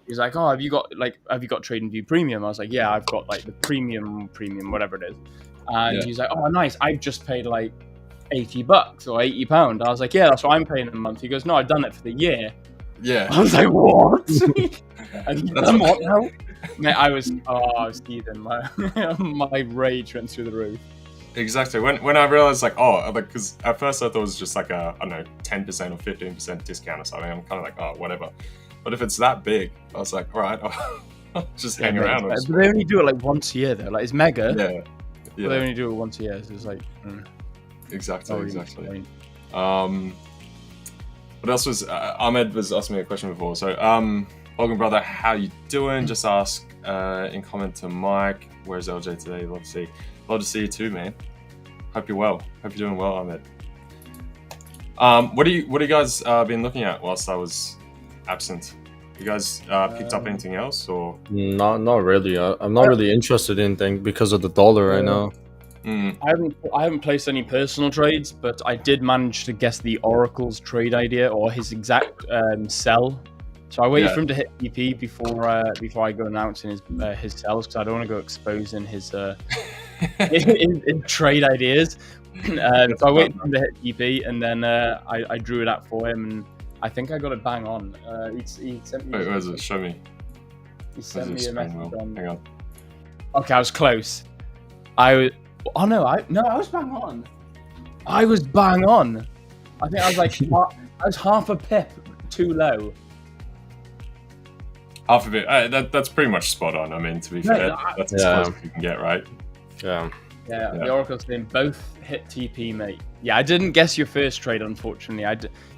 he's like, "Oh, have you got TradingView Premium?" I was like, "Yeah, I've got like the premium, whatever it is." And he's like, "Oh, nice. I've just paid like $80 or £80." I was like, "Yeah, that's what I'm paying a month." He goes, "No, I've done it for the year." Yeah. I was like, "What?" And he's done what now? Mate, I was teething. My rage went through the roof. Exactly. When I realized because at first I thought it was just like a 10% or 15% discount or something. I'm kind of like, oh, whatever. But if it's that big, I was like, all right, I'll just hang around. But they only do it like once a year though. Like it's mega. Yeah. But they only do it once a year. So it's like. Exactly. What else was Ahmed was asking me a question before. So, Logan brother, how you doing? Just ask in comment to Mike. Where's LJ today? Love to see you too, man. Hope you're well. Hope you're doing well, Ahmed. What do you guys been looking at whilst I was absent? You guys picked up anything else or? Not really. I'm not really interested in anything because of the dollar right now. I haven't placed any personal trades, but I did manage to guess the Oracle's trade idea or his exact sell. So I waited for him to hit TP before I go announcing his sells because I don't want to go exposing his trade ideas. So I waited for him to hit TP and then I drew it out for him and I think I got it bang on. He sent me. Wait, where is it? Show me. He sent me a message on. Hang on. Okay, I was close. I was bang on. I was bang on. I think I was like, I was half a pip too low. Half of it. That's pretty much spot on. I mean, to be fair, that's as close as you can get, right? Yeah. Yeah, the Oracle's thing both hit TP, mate. Yeah, I didn't guess your first trade, unfortunately.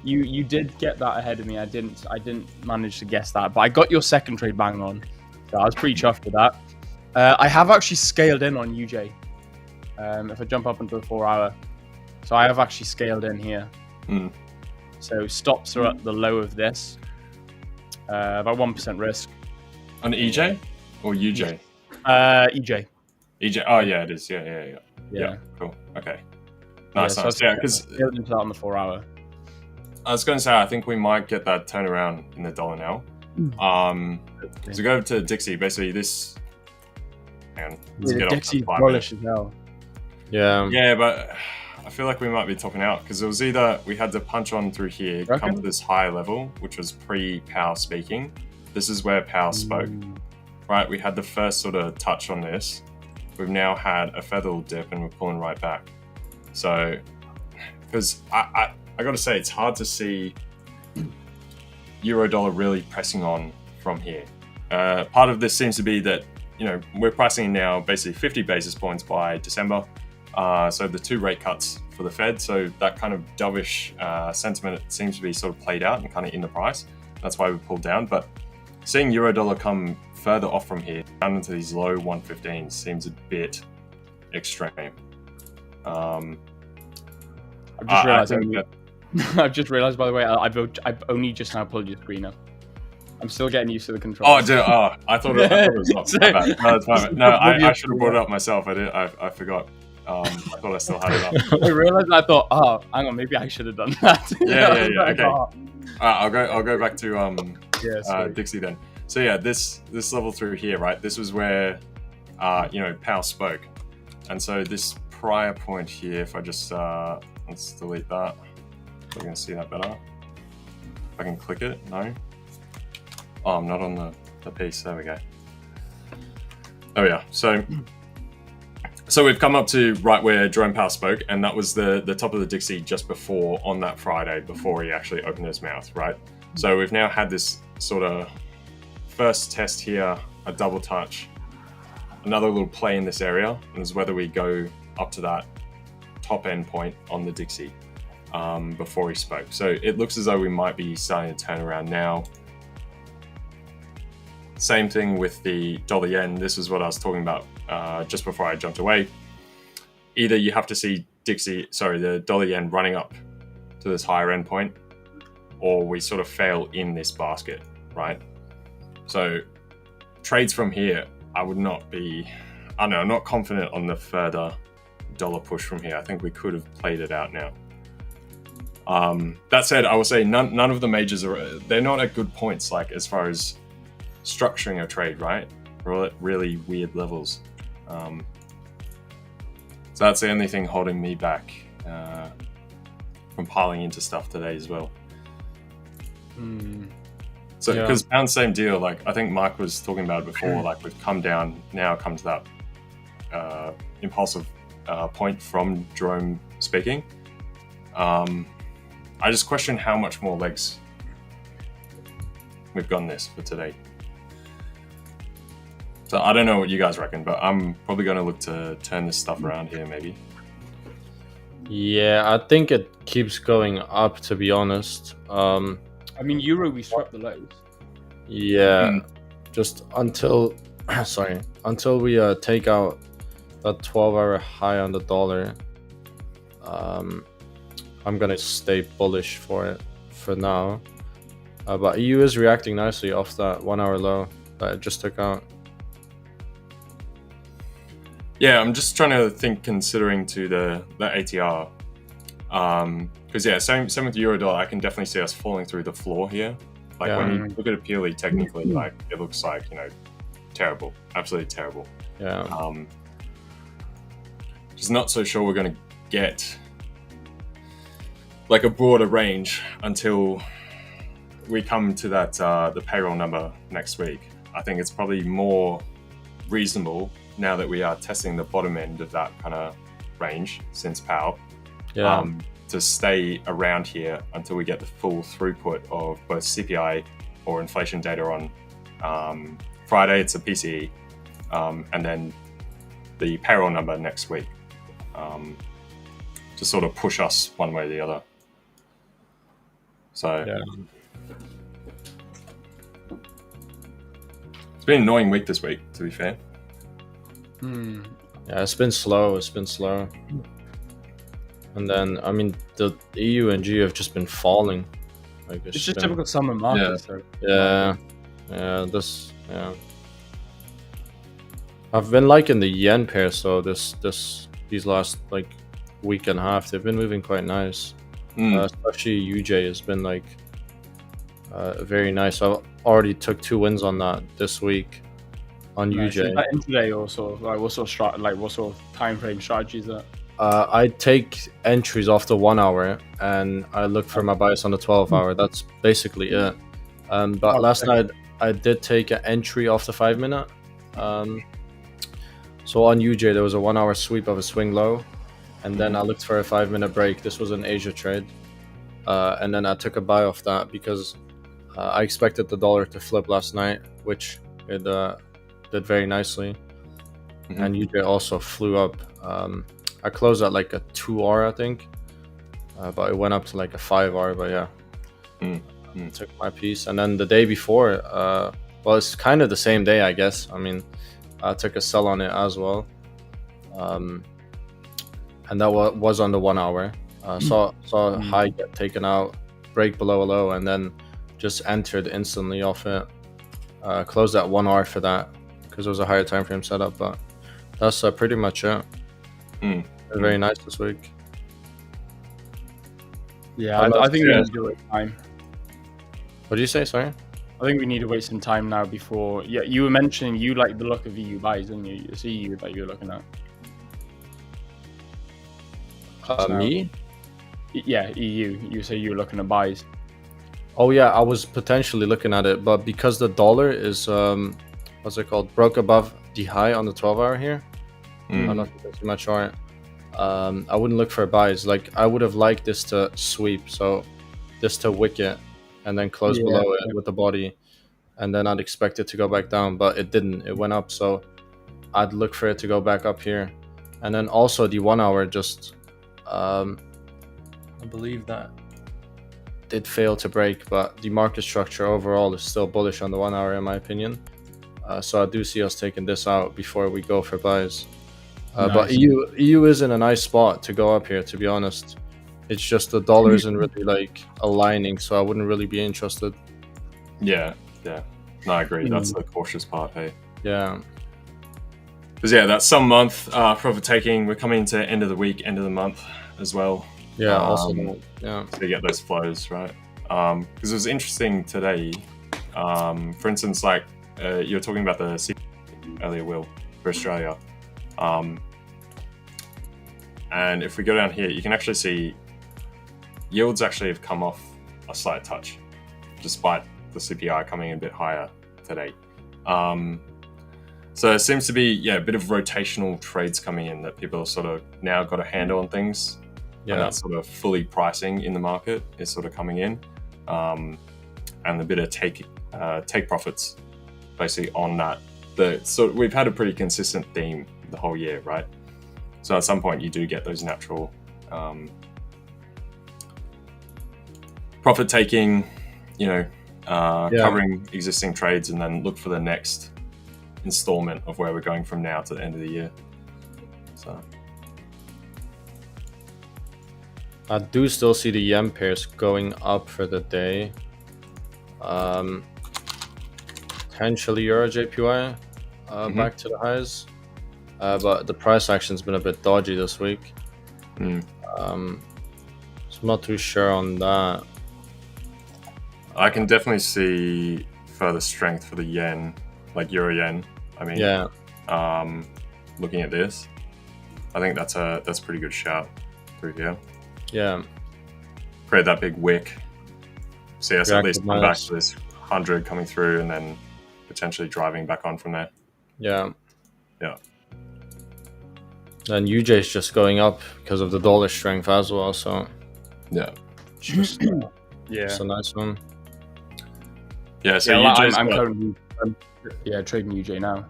You did get that ahead of me. I didn't manage to guess that, but I got your second trade bang on. So I was pretty chuffed with that. I have actually scaled in on UJ. If I jump up into the 4 hour. So I have actually scaled in here. So stops are at the low of this. About 1% risk. On EJ or UJ? EJ. EJ. Oh yeah, it is. Yeah. Cool. Okay. Nice. Yeah, because scaled into that on the 4 hour. I was going to say I think we might get that turnaround in the dollar now. So go over to Dixie. Basically, this. Hang on. Let's get Dixie's off bullish as hell. Yeah. Yeah, but I feel like we might be topping out because it was either we had to punch on through here, come to this higher level, which was pre-Power speaking. This is where Power spoke, right? We had the first sort of touch on this. We've now had a feather dip and we're pulling right back. So, because I got to say, it's hard to see euro dollar really pressing on from here. Part of this seems to be that, we're pricing now basically 50 basis points by December. So the 2 rate cuts for the Fed. So that kind of dovish sentiment seems to be sort of played out and kind of in the price. That's why we pulled down. But seeing euro dollar come further off from here down into these low 115s seems a bit extreme. I've just realized. I've just realized, by the way, I've only just now pulled your screen up. I'm still getting used to the controls. I thought it was not. My bad. No, it's fine. No, I should have brought it up myself. I forgot. I thought I still had it up. I realized. I thought, oh, hang on, maybe I should have done that. Yeah. Okay. I'll go back to Dixie then. So yeah, this level through here, right? This was where Powell spoke, and so this prior point here. If I just let's delete that. So we're gonna see that better. If I can click it, no. Oh, I'm not on the piece. There we go. Oh yeah. So we've come up to right where Jerome Powell spoke, and that was the top of the Dixie just before on that Friday before he actually opened his mouth, right? So we've now had this sort of first test here, a double touch, another little play in this area, and is whether we go up to that top end point on the Dixie before he spoke. So it looks as though we might be starting to turn around now. Same thing with the dollar yen. This is what I was talking about just before I jumped away. Either you have to see the dollar yen running up to this higher end point, or we sort of fail in this basket, right? So trades from here, I'm not confident on the further dollar push from here. I think we could have played it out now. That said, I will say none of the majors they're not at good points, like as far as structuring a trade, right? We're at really weird levels. So that's the only thing holding me back from piling into stuff today as well. So because pound same deal, like I think Mike was talking about it before, like we've come down, now come to that impulsive point from Jerome speaking. I just question how much more legs we've gotten this for today. So I don't know what you guys reckon, but I'm probably going to look to turn this stuff around here, maybe. Yeah, I think it keeps going up, to be honest. I mean, euro, we swapped the lows. Yeah, just until we take out that 12-hour high on the dollar. I'm gonna stay bullish for it for now. But EU is reacting nicely off that 1-hour low that it just took out. Yeah, I'm just trying to think, considering to the ATR, because same with euro dollar. I can definitely see us falling through the floor here. Like when you look at it purely technically, like it looks like terrible, absolutely terrible. Yeah. Just not so sure we're going to get like a broader range until we come to that the payroll number next week. I think it's probably more reasonable now that we are testing the bottom end of that kind of range since Powell, to stay around here until we get the full throughput of both CPI or inflation data on Friday. It's a PCE, and then the payroll number next week, to sort of push us one way or the other. So it's been an annoying week this week, to be fair. Yeah, it's been slow. And then, I mean, the EU and G have just been falling. Like it's just typical summer market. Yeah. I've been liking the yen pair, so these last like week and a half, they've been moving quite nice. Especially UJ has been like very nice. I already took 2 wins on that this week on UJ. Is that intraday or sort of like what sort of time frame strategy is that? I take entries off the 1 hour and I look for my bias on the 12-hour. That's basically it. But last night I did take an entry off the 5-minute. So on UJ there was a 1 hour sweep of a swing low, and then I looked for a 5-minute break. This was an Asia trade, and then I took a buy off that because I expected the dollar to flip last night, which it did very nicely. And UJ also flew up I closed at like a 2R, I think, but it went up to like a 5R. But yeah, took my piece. And then the day before, well, it's kind of the same day, I guess. I mean, I took a sell on it as well, and that was on the 1 hour. Saw a high get taken out, break below a low, and then just entered instantly off it. Closed at 1 hour for that because it was a higher time frame setup. But that's pretty much it. Very nice this week. Yeah, I think we need to wait time. What do you say? Sorry. I think we need to wait some time now before. Yeah, you were mentioning you like the look of EU buys, didn't you? It's EU that you're looking at. Me? Yeah, EU. You say you were looking at buys. Oh yeah, I was potentially looking at it, but because the dollar is what's it called, broke above the high on the 12-hour here. I'm not too much on it. I wouldn't look for buys. Like I would have liked this to sweep, so this to wick it and then close below it with the body, and then I'd expect it to go back down, but it didn't. It went up, so I'd look for it to go back up here. And then also the 1 hour just I believe that did fail to break, but the market structure overall is still bullish on the 1 hour in my opinion. So I do see us taking this out before we go for buys. Nice. But EU is in a nice spot to go up here, to be honest. It's just the dollar isn't really like aligning, so I wouldn't really be interested. Yeah. No, I agree. That's the cautious part, hey? Yeah. Because that's some month profit taking. We're coming to end of the week, end of the month as well. Yeah, also, yeah. So you get those flows, right? Because it was interesting today. For instance, like you were talking about the CPI earlier, Will, for Australia. And if we go down here, you can actually see yields actually have come off a slight touch, despite the CPI coming in a bit higher today. So it seems to be a bit of rotational trades coming in that people have sort of now got a handle on things. And that sort of fully pricing in the market is sort of coming in, and a bit of take profits basically on that. So we've had a pretty consistent theme the whole year, right? So at some point you do get those natural profit taking, covering existing trades, and then look for the next installment of where we're going from now to the end of the year. So I do still see the yen pairs going up for the day. Potentially Euro JPY back to the highs. But the price action's been a bit dodgy this week. So I'm not too sure on that. I can definitely see further strength for the yen, like Euro yen. I mean, looking at this, I think that's a pretty good shout through here. Yeah. Create that big wick. See us at least come back to this 100 coming through, and then potentially driving back on from there. Yeah. And UJ's just going up because of the dollar strength as well, so just a nice one. So I'm currently trading UJ now.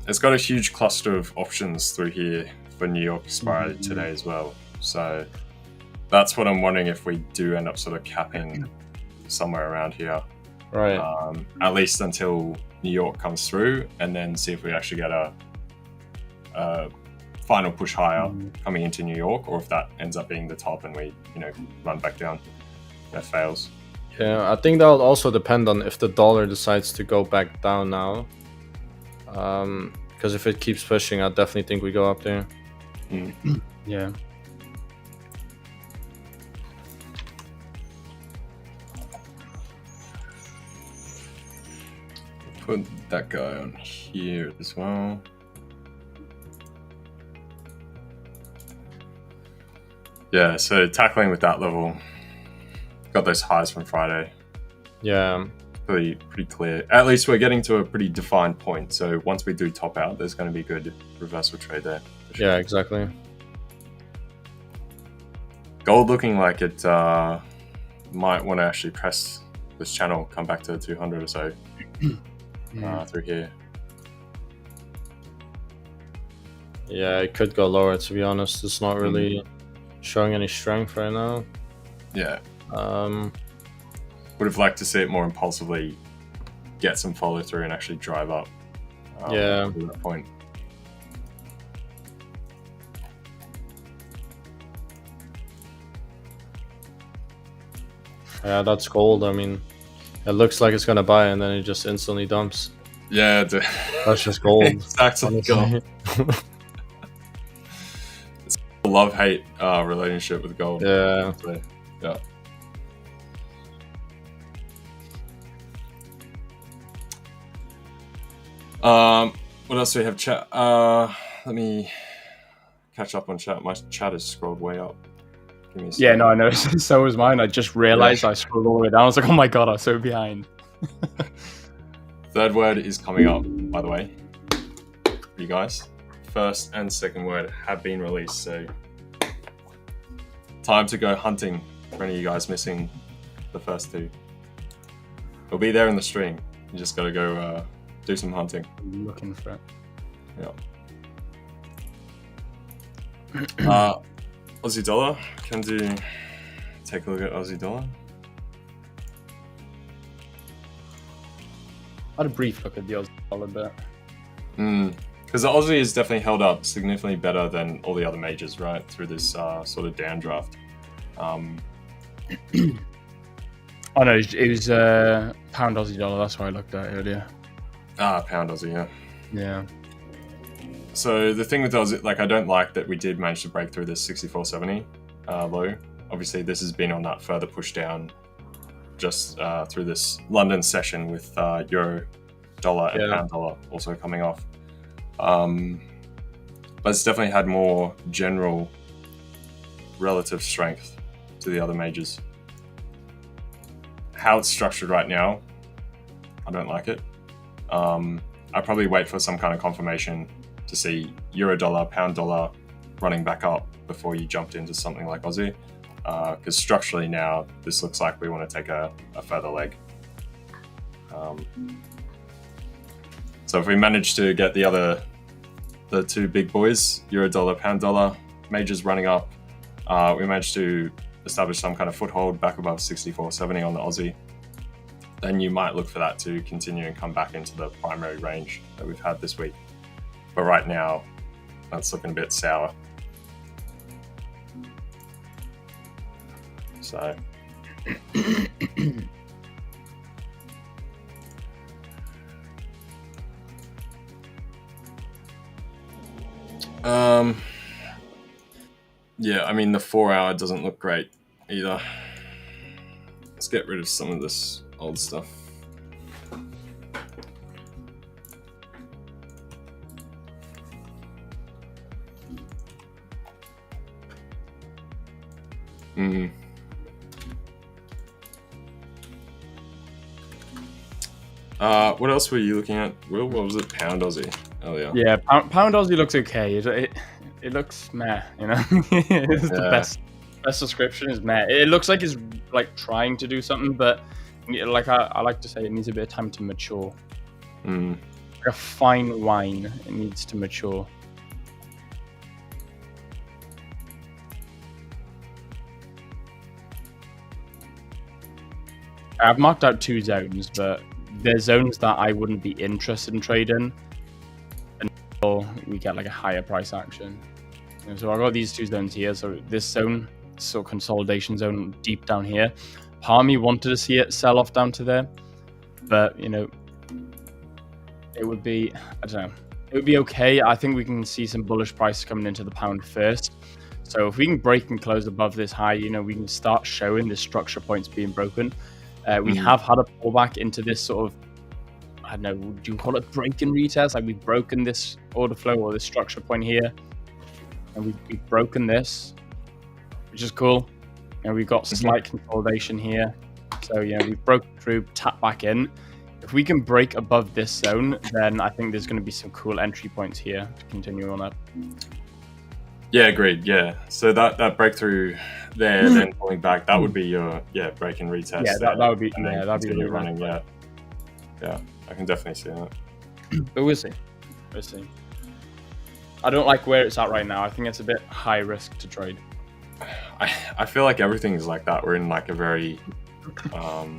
It's got a huge cluster of options through here for New York expiry today as well, so that's what I'm wondering if we do end up sort of capping somewhere around here, right? At least until New York comes through, and then see if we actually get a final push higher coming into New York, or if that ends up being the top and we run back down. That fails. Yeah, I think that'll also depend on if the dollar decides to go back down now. Because if it keeps pushing, I definitely think we go up there. Yeah. Put that guy on here as well. Yeah, so tackling with that level, got those highs from Friday. Yeah. Pretty clear. At least we're getting to a pretty defined point. So once we do top out, there's going to be good reversal trade there. Sure. Yeah, exactly. Gold looking like it might want to actually press this channel, come back to 200 or so through here. Yeah, it could go lower, to be honest. It's not really showing any strength right now. Yeah. Um, Would have liked to see it more impulsively get some follow through and actually drive up. Yeah. To that point. Yeah, that's gold. I mean, it looks like it's gonna buy, and then it just instantly dumps. Yeah, That's just gold. exactly. honestly. It's a love-hate relationship with gold. Yeah. So, yeah. What else do we have? Chat. Let me catch up on chat. My chat has scrolled way up. Give me a Yeah, second. no, I know. So was mine. I just realized I scrolled all the way down. I was like, oh my god, I'm so behind. Third word is coming up, by the way. For you guys. First and second word have been released, so time to go hunting for any of you guys missing the first two. It'll be there in the stream. You just gotta go do some hunting. I'm looking for it. Yeah. Aussie dollar. Can do. Take a look at Aussie dollar. I had a brief look at the Aussie dollar bit. Because the Aussie has definitely held up significantly better than all the other majors, right? Through this sort of downdraft. Oh no, it was pound Aussie dollar. That's what I looked at earlier. Pound Aussie, yeah. Yeah. So the thing with Aussie, like, I don't like that we did manage to break through this 64.70 low. Obviously, this has been on that further push down just through this London session with euro, dollar, and pound dollar also coming off. But it's definitely had more general relative strength to the other majors. How it's structured right now, I don't like it. I'd probably wait for some kind of confirmation to see euro dollar, pound dollar running back up before you jumped into something like Aussie. Because structurally now, this looks like we want to take a further leg. So if we manage to get the two big boys, euro dollar, pound dollar, majors running up, we managed to establish some kind of foothold back above 64.70 on the Aussie, then you might look for that to continue and come back into the primary range that we've had this week. But right now, that's looking a bit sour. So yeah, I mean the 4 hour doesn't look great either. Let's get rid of some of this old stuff. What else were you looking at, Will? What was it? Pound Aussie earlier. Yeah, pound Aussie looks okay. It looks meh, you know. It's the best description is meh. It looks like it's like trying to do something, but like I like to say, it needs a bit of time to mature. Like a fine wine, it needs to mature. I've marked out 2 zones, but they're zones that I wouldn't be interested in trading until we get like a higher price action. And so I've got these 2 zones here. So this zone, sort of consolidation zone deep down here, part of me wanted to see it sell off down to there, but you know, it would be, I don't know, it would be okay. I think we can see some bullish prices coming into the pound first. So if we can break and close above this high, you know, we can start showing the structure points being broken. We have had a pullback into this sort of, I don't know, would you call it break and retest? Like we've broken this order flow or this structure point here, and we've broken this, which is cool. And we've got slight consolidation here. So, you know, we've broken through, tap back in. If we can break above this zone, then I think there's going to be some cool entry points here to continue on up. Yeah, agreed. Yeah, so that breakthrough there, then pulling back, that would be your break and retest. Yeah, that would be that'd be really running. Yeah, I can definitely see that. But we'll see. I don't like where it's at right now. I think it's a bit high risk to trade. I feel like everything is like that. We're in like a very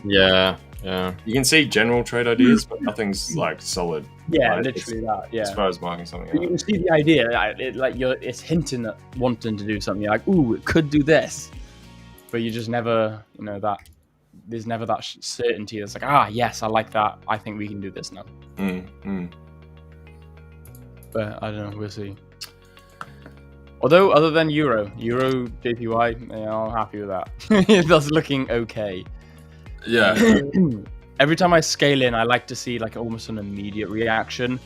Yeah. you can see general trade ideas, but nothing's like solid. Yeah, right? literally that. Yeah. As far as marking something You out. can see the idea, it's hinting at wanting to do something. You're like, ooh, it could do this, but you just never, there's never that certainty. It's like, yes, I like that. I think we can do this now. But I don't know. We'll see. Although, other than Euro JPY, I'm happy with that. That's looking okay. Yeah. Every time I scale in, I like to see like almost an immediate reaction,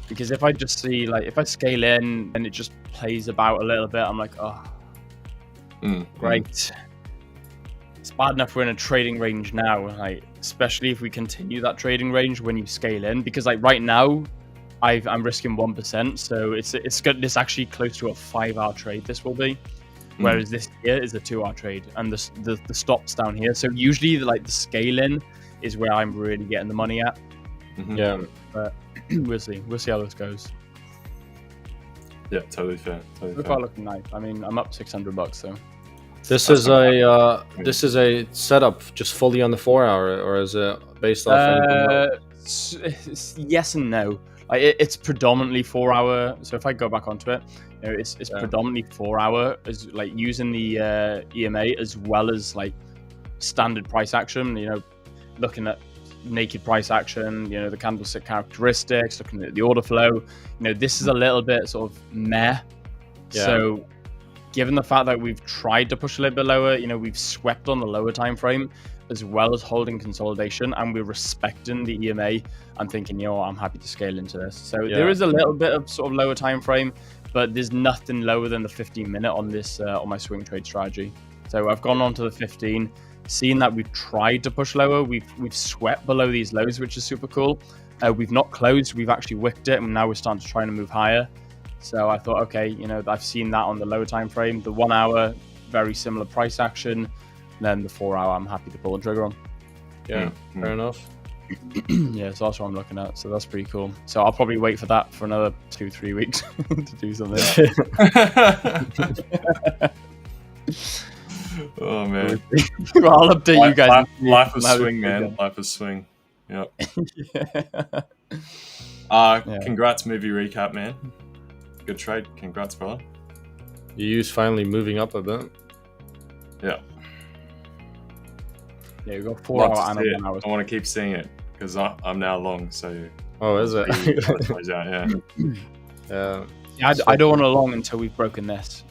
because if I just see if I scale in and it just plays about a little bit, I'm like, great. It's bad enough we're in a trading range now, like especially if we continue that trading range when you scale in, because like right now, I'm risking 1%, so it's actually close to a 5-hour trade. This will be. Whereas this here is a 2-hour trade, and the stop's down here. So usually, the scale-in is where I'm really getting the money at. Yeah. But we'll see. We'll see how this goes. Yeah, totally fair. So far, looking nice. I mean, I'm up $600, so. This is a setup just fully on the 4-hour, or is it based off anything else? Yes and no. It's predominantly 4-hour. So if I go back onto it, it's predominantly 4-hour, as like using the EMA as well as like standard price action. Looking at naked price action. The candlestick characteristics. Looking at the order flow. This is a little bit sort of meh. Yeah. So given the fact that we've tried to push a little bit lower, we've swept on the lower time frame, as well as holding consolidation, and we're respecting the EMA. I'm thinking, I'm happy to scale into this. So there is a little bit of sort of lower time frame, but there's nothing lower than the 15-minute on this on my swing trade strategy. So I've gone on to the 15, seeing that we've tried to push lower. We've swept below these lows, which is super cool. We've not closed. We've actually wicked it, and now we're starting to try to move higher. So I thought, okay, I've seen that on the lower time frame. The 1 hour, very similar price action. Then the 4-hour, I'm happy to pull the trigger on. Yeah, fair enough. Yeah, so that's what I'm looking at. So that's pretty cool. So I'll probably wait for that for another 2-3 weeks to do something. Oh man. Well, I'll update you guys. Life is swing, man. Life is swing. Yep. Congrats, movie recap, man. Good trade. Congrats, brother. You use finally moving up a bit. Yeah. Yeah, we've got 4 hour and 1 hour. I want to keep seeing it because I'm now long. So. Oh, is it? Yeah. Yeah. I don't want to long until we've broken this.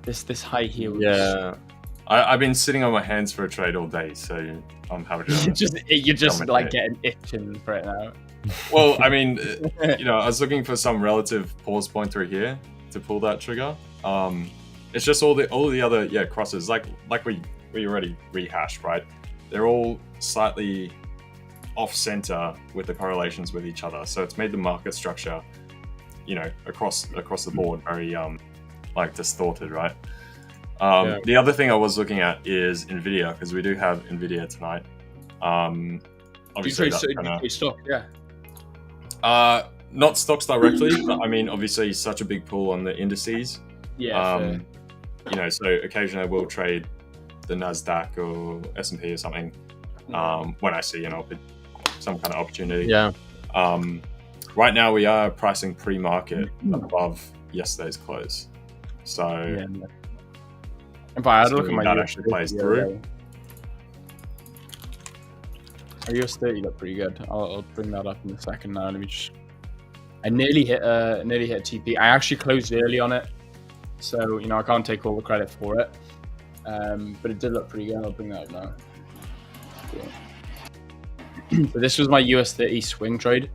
This high here. Yeah. I've been sitting on my hands for a trade all day, so I'm happy to. You're just like getting itching for it now. Well, I mean, I was looking for some relative pause point through here to pull that trigger. It's just all the other crosses like we already rehashed, right? They're all slightly off center with the correlations with each other, so it's made the market structure, across the board very distorted, right? The other thing I was looking at is Nvidia, because we do have Nvidia tonight. Obviously, stock, yeah. Not stocks directly, but I mean, obviously, such a big pull on the indices. Yeah. So occasionally I will trade the NASDAQ or S&P or something when I see some kind of opportunity. Yeah. Right now we are pricing pre-market above yesterday's close. So if I had a look at my that actually plays through. Our US 30 look pretty good. I'll bring that up in a second now. Let me just. I nearly hit a TP. I actually closed early on it, so I can't take all the credit for it. But it did look pretty good. I'll bring that up now. Cool. So this was my US 30 swing trade.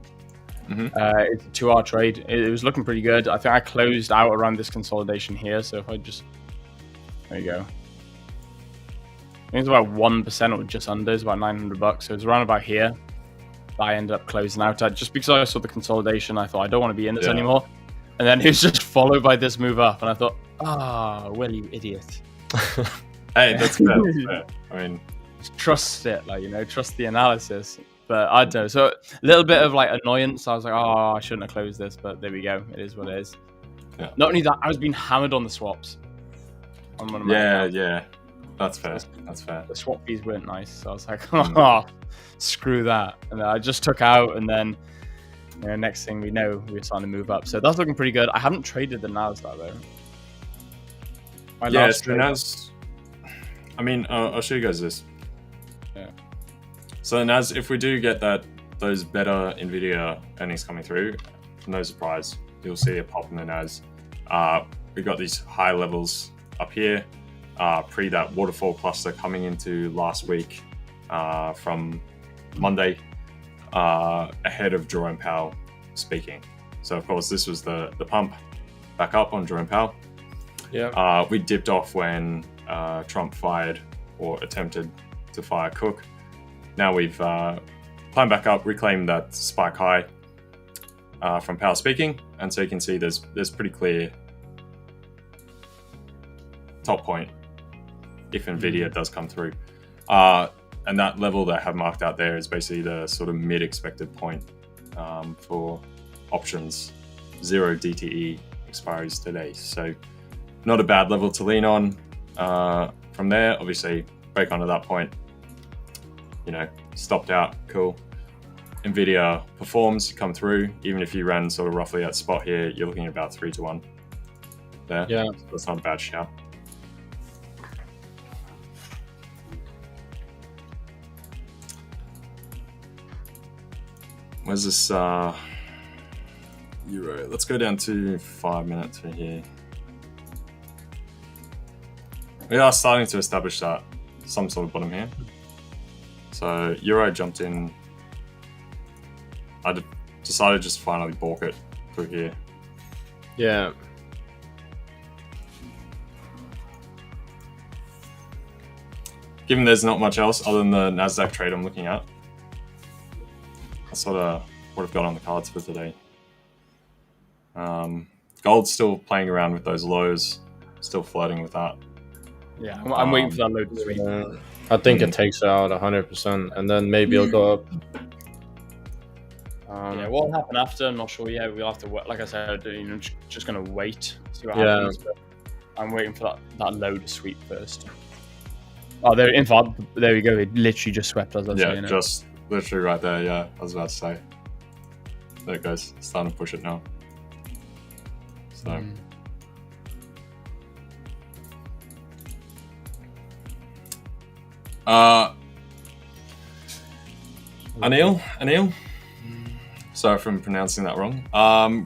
It's a 2-hour trade. It was looking pretty good. I think I closed out around this consolidation here. So if I just, there you go. I think it's about 1% or just under. It's about $900. So it's around about here. I ended up closing out at just because I saw the consolidation. I thought I don't want to be in this anymore. And then it was just followed by this move up, and I thought, well, you idiot. Hey, that's fair. I mean, trust it, trust the analysis. But I don't know. So a little bit of like annoyance. I was like, oh, I shouldn't have closed this, but there we go. It is what it is. Yeah. Not only that, I was being hammered on the swaps. On one of my accounts. Yeah. That's fair. That's fair. The swap fees weren't nice, so I was like, oh, screw that. And then I just took out, and then next thing we know, we're starting to move up. So that's looking pretty good. I haven't traded the NASDAQ though. I mean, I'll show you guys this. Yeah. So NAS, if we do get those better Nvidia earnings coming through, no surprise, you'll see a pop in the NAS. We've got these high levels up here, pre that waterfall cluster coming into last week from Monday, ahead of Jerome Powell speaking. So of course this was the pump back up on Jerome Powell. Yeah. We dipped off when Trump fired or attempted to fire Cook. Now we've climbed back up, reclaimed that spike high from Powell speaking, and so you can see there's pretty clear top point if Nvidia does come through. And that level that I have marked out there is basically the sort of mid-expected point for options 0 DTE expiries today. So not a bad level to lean on. From there, obviously, break onto that point, stopped out, cool. Nvidia performs, you come through. Even if you ran sort of roughly at spot here, you're looking at about 3-1 there. Yeah. So that's not a bad shout. Where's this Euro? Let's go down to 5 minutes from here. We are starting to establish that some sort of bottom here. So Euro jumped in. I decided just to finally balk it through here. Yeah. Given there's not much else other than the NASDAQ trade I'm looking at, that's sort of what I've got on the cards for today. Gold's still playing around with those lows, still flirting with that. Yeah, I'm waiting for that load to sweep. I think it takes it out 100%, and then maybe it'll go up. Yeah, what will happen after? I'm not sure yet. We'll have to wait. Like I said, just going to wait, see what happens. But I'm waiting for that low to sweep first. Oh, there we go. It literally just swept us. Yeah, just literally right there. Yeah, I was about to say. There it goes. It's starting to push it now. So. Anil. Sorry if I'm pronouncing that wrong.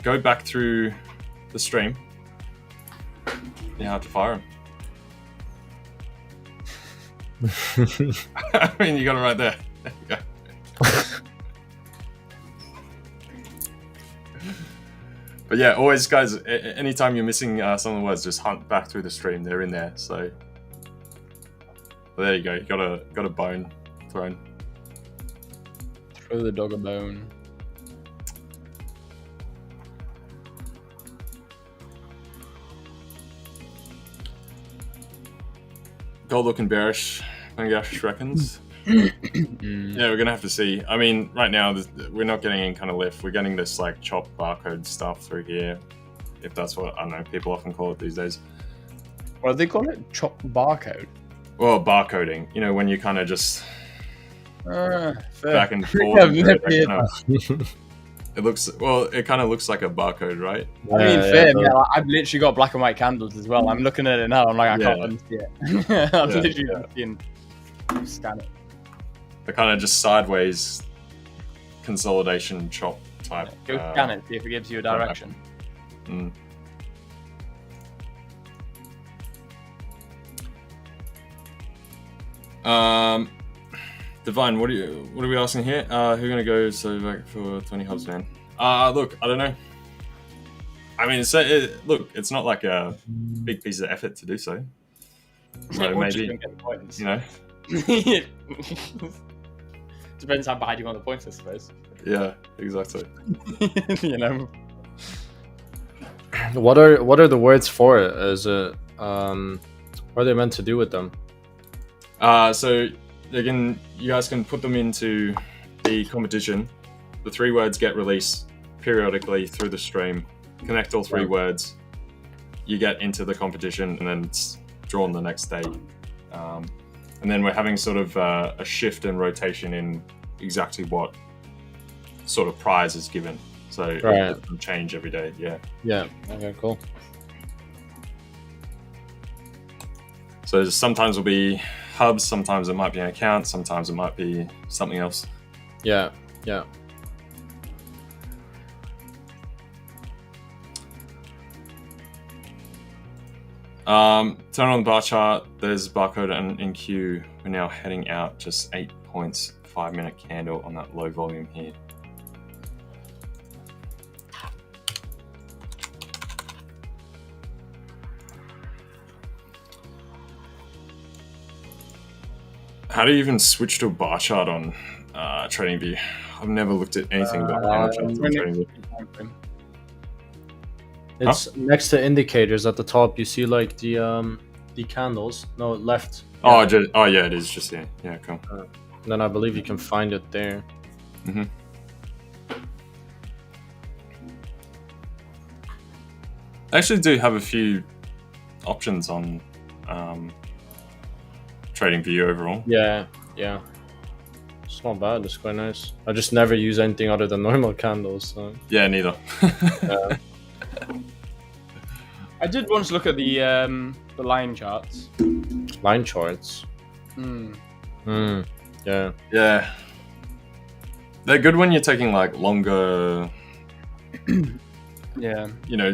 Go back through the stream. You have to fire him. I mean, you got it right there. There you go. But yeah, always, guys, anytime you're missing some of the words, just hunt back through the stream. They're in there. So there you go. You got a bone thrown. Throw the dog a bone. Gold looking bearish, Bangash reckons. Yeah, we're gonna have to see. I mean, right now we're not getting any kind of lift. We're getting this like chop barcode stuff through here, if that's what, I don't know, people often call it these days. What do they call it? Chop barcode? Well, barcoding. When you kind of just back and forth. It kind of looks like a barcode, right? I mean, fair. Yeah, I've literally got black and white candles as well. I'm looking at it now. I'm like, I can't unsee it. I'm literally looking. Scan it. The kind of just sideways consolidation chop type. Go scan it, see if it gives you a direction. Divine, what are we asking here? Who are gonna go back for 20 hubs, man? Look, I don't know. I mean, it's not like a big piece of effort to do so. So maybe, Depends how bad you want the points, I suppose. Yeah, exactly. What are the words for it? Is it what are they meant to do with them? So you guys can put them into the competition, the 3 words get released periodically through the stream. Connect all 3 words, you get into the competition, and then it's drawn the next day. And then we're having sort of a shift and rotation in exactly what sort of prize is given. So it doesn't change every day. Yeah. Yeah. Okay. Cool. So sometimes it'll be hubs, sometimes it might be an account, sometimes it might be something else. Yeah. Yeah. Turn on the bar chart. There's barcode and in queue. We're now heading out just 8 points, 5-minute candle on that low volume here. How do you even switch to a bar chart on TradingView? I've never looked at anything about candle charts on TradingView. It's next to indicators at the top. You see like the candles. No, left. Oh, yeah, it is just here. Yeah, cool. Then I believe you can find it there. Mm-hmm. I actually do have a few options on TradingView overall. Yeah, yeah. It's not bad. It's quite nice. I just never use anything other than normal candles. So. Yeah, neither. I did once look at the line charts. Line charts. Yeah. Yeah. They're good when you're taking like longer, Yeah.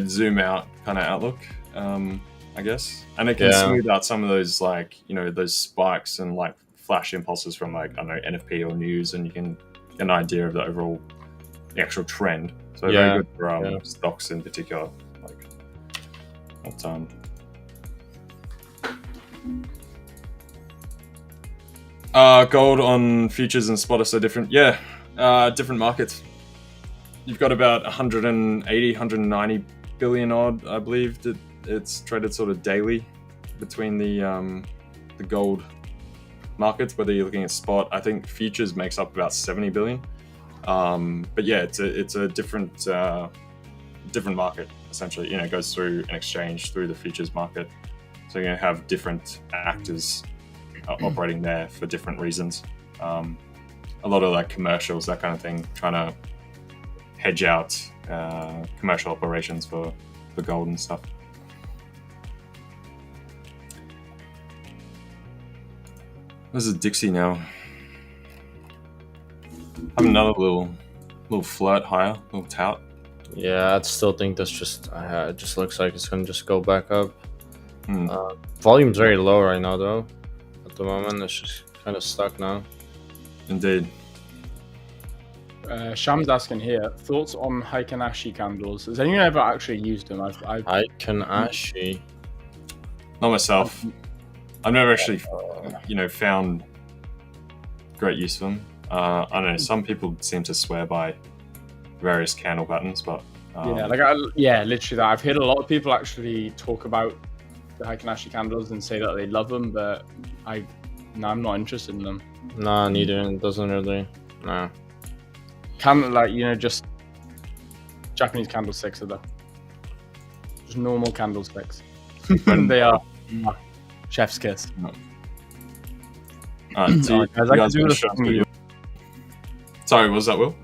zoom out kind of outlook, I guess. And it can smooth out some of those like, those spikes and like flash impulses from like, I don't know, NFP or news, and you can get an idea of the actual trend. So very good for stocks in particular. Like what gold on futures and spot are so different. Yeah, different markets. You've got about 180, 190 billion odd, I believe, that it's traded sort of daily between the gold markets, whether you're looking at spot. I think futures makes up about 70 billion. But yeah, it's a different market, essentially. It goes through an exchange through the futures market. So you're going to have different actors operating there for different reasons. A lot of like commercials, that kind of thing, trying to hedge out commercial operations for gold and stuff. There's a Dixie now. Have another little flirt higher, little tout. Yeah, I still think that's it just looks like it's gonna just go back up. Volume's very low right now though. At the moment, it's just kind of stuck now. Indeed. Sham's asking here, thoughts on Heiken-Ashi candles? Has anyone ever actually used them? Heiken-Ashi. Not myself. I've never actually, found great use for them. I don't know. Some people seem to swear by various candle patterns, but literally that. I've heard a lot of people actually talk about the Heiken-Ashi candles and say that they love them, but I'm not interested in them. Nah, neither. It doesn't really. Nah. Just Japanese candlesticks are the just normal candlesticks. They are chef's kiss. Sorry, what was that, Will?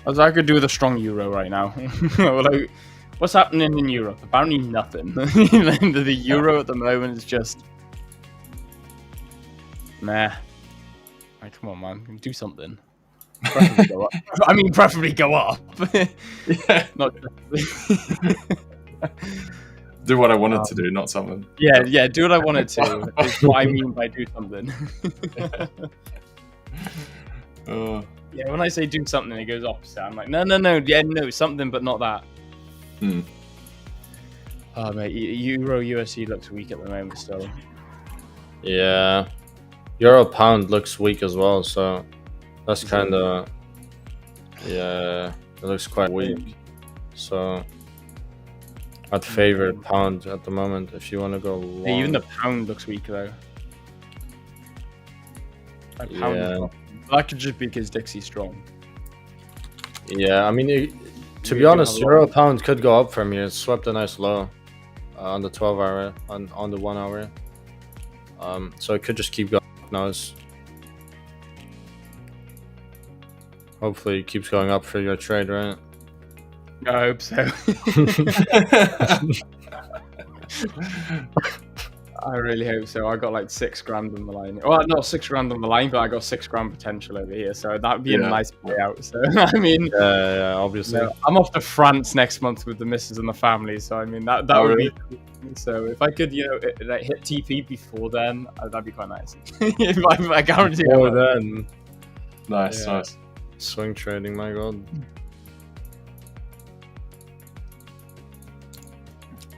I could do with a strong euro right now. Like, what's happening in Europe? Apparently nothing. The euro at the moment is just nah. Like, come on, man, do something. Preferably go up. Preferably go up. Yeah. Not do what I wanted to do, not something. Yeah, do what I wanted to. Is what I mean by do something. Yeah, when I say do something, it goes opposite. I'm like, no, something, but not that. Oh, mate, Euro USD looks weak at the moment still. Yeah, Euro Pound looks weak as well, so that's kind of it looks quite weak. So I'd favor Pound at the moment if you want to go long. Yeah, even the Pound looks weak though. I pounded Yeah. off. That could just be because Dixie's strong. Yeah, I mean, to be do honest, have a lot. euro pound could go up from here. It swept a nice low on the 12 hour, on the 1 hour. So it could just keep going up now. Hopefully it keeps going up for your trade, right? I hope so. I really hope so. I got like $6,000 on the line. Well, not $6,000 on the line, but I got $6,000 potential over here. So that'd be a nice payout. So I mean, Yeah, obviously. I'm off to France next month with the missus and the family. So I mean, that would be. So if I could, like, hit TP before then, that'd be quite nice. If I guarantee. Before then, Nice, Yeah. nice. swing trading, my god.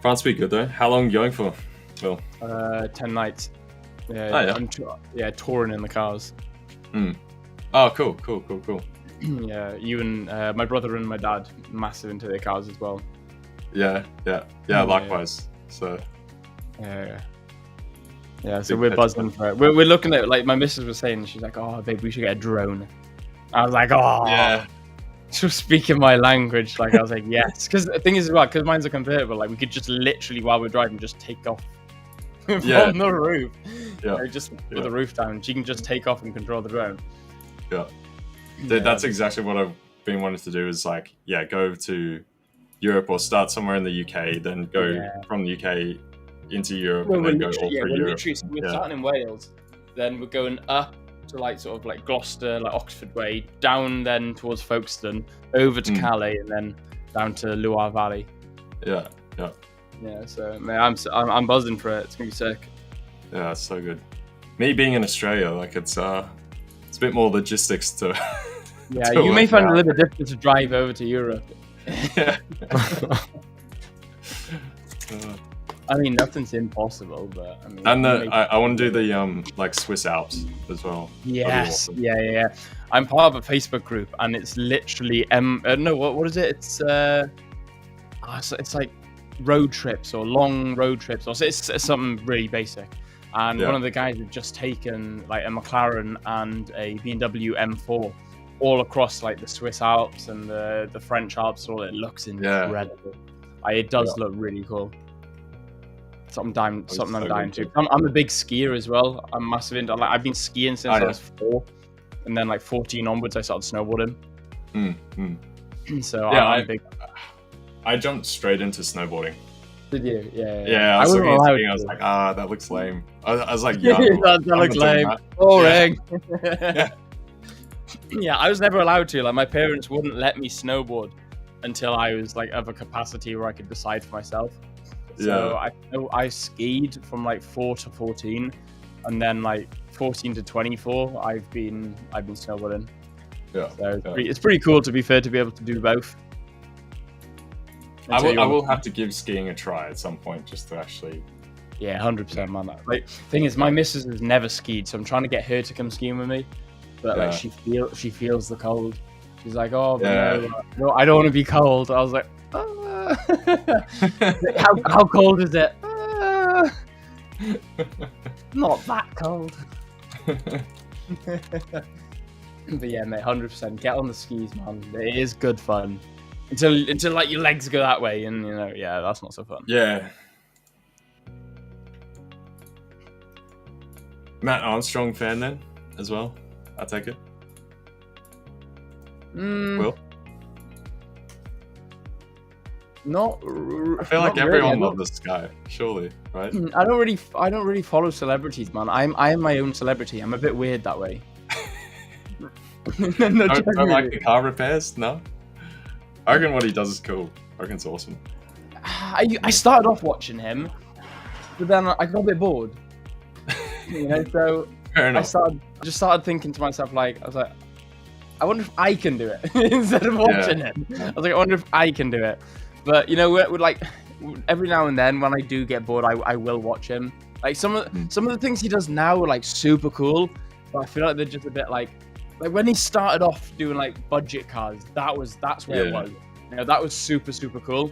France be good though. How long are you going for, Will? 10 nights. Yeah, Oh, yeah. I'm touring in the cars. Oh, cool. Yeah, you and my brother and my dad, massive into their cars as well. Yeah, likewise. So Yeah, so Big we're pet buzzing for it. We're looking at, like, my missus was saying, she's like, oh, babe, we should get a drone. I was like, oh. yeah, She was speaking my language. Like, I was like, yes. Because the thing is, as well, because mine's a convertible, like, we could just literally, while we're driving, just take off from the roof. Yeah. Just put the roof down. She can just take off and control the drone. yeah. That's exactly what I've been wanting to do. Is like, go to Europe or start somewhere in the UK, then go from the UK into Europe, and then go all through Europe. We're starting in Wales, then we're going up to, like, sort of like Gloucester, like Oxford way, down then towards Folkestone, over to Calais, and then down to Loire Valley. Yeah. Yeah, so man, I'm buzzing for it. It's gonna be sick. Yeah, that's so good. Me being in Australia, like it's a bit more logistics to. Yeah, to you may work find it out. a little bit difficult to drive over to Europe. Yeah. I mean, nothing's impossible, but I mean. And I want to do the like Swiss Alps as well. Yes, That'd be awesome. yeah. I'm part of a Facebook group, and it's literally no, what is it? It's like road trips or long road trips, or it's something really basic. And one of the guys had just taken like a McLaren and a BMW M4 all across like the Swiss Alps and the French Alps. All it looks incredible. It does look really cool. Something I'm dying to. I'm a big skier as well. I'm massive into. Like, I've been skiing since I was 4, and then like 14 onwards, I started snowboarding. So I'm big. I jumped straight into snowboarding. Did you? Yeah. Yeah, I was looking at skiing, I was like, that looks lame. I was like, young. that looks lame. Boring. Yeah, I was never allowed to. Like, my parents wouldn't let me snowboard until I was like of a capacity where I could decide for myself. So I skied from like 4 to 14, and then like 14 to 24, I've been snowboarding. Yeah. So it's pretty cool, to be fair, to be able to do both. I will have to give skiing a try at some point just to actually. Yeah, 100%, man. Like, thing is, my missus has never skied, so I'm trying to get her to come skiing with me. But like, she feels the cold. She's like, oh, but no, I don't want to be cold. I was like, how cold is it? Not that cold. But yeah, mate, 100%. Get on the skis, man. It is good fun. Until like your legs go that way, and that's not so fun. Yeah. Matt Armstrong fan then, as well. I take it. Will? I feel like everyone loves this guy, surely, right? I don't really follow celebrities, man. I am my own celebrity. I'm a bit weird that way. Don't like the car repairs? No? I reckon what he does is cool. I reckon it's awesome. I started off watching him, but then I got a bit bored. So Fair enough. I just started thinking to myself, like, I was like, I wonder if I can do it instead of watching him. I was like, I wonder if I can do it. But we're like, every now and then when I do get bored, I will watch him. Like some of the things he does now are like super cool, but I feel like they're just a bit like when he started off doing like budget cars, that's where it was. That was super cool.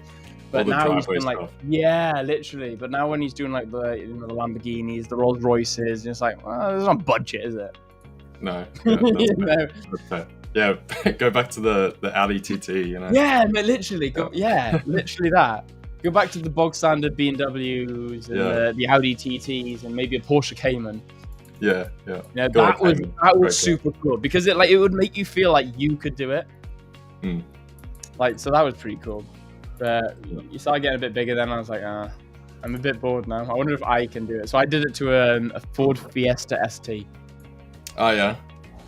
But now he's doing like literally. But now when he's doing like the Lamborghinis, the Rolls Royces, it's like, well, it's not budget, is it? No. Yeah, You know? that's fair. Yeah, go back to the Audi TT, you know. Yeah, no, literally. Literally that. Go back to the bog standard B&Ws and the Audi TTs and maybe a Porsche Cayman. Yeah. You know, Go that with was Cayman. that was Great super cool because it would make you feel like you could do it. Mm. Like, so that was pretty cool. But you started getting a bit bigger then. I was like, I'm a bit bored now. I wonder if I can do it. So I did it to a Ford Fiesta ST. Oh yeah.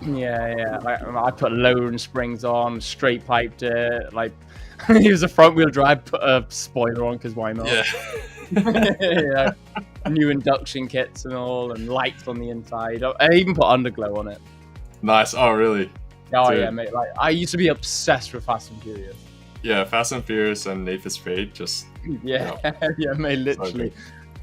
Yeah. I put lone springs on, straight piped it. Like, it was a front wheel drive. Put a spoiler on because why not? Yeah. Yeah. New induction kits and all, and lights on the inside. I even put underglow on it. Nice. Oh really? Oh Dude. yeah, mate. Like, I used to be obsessed with Fast and Furious. Yeah, Fast and Furious and Need for Speed. Just Yeah, yeah, mate. Literally.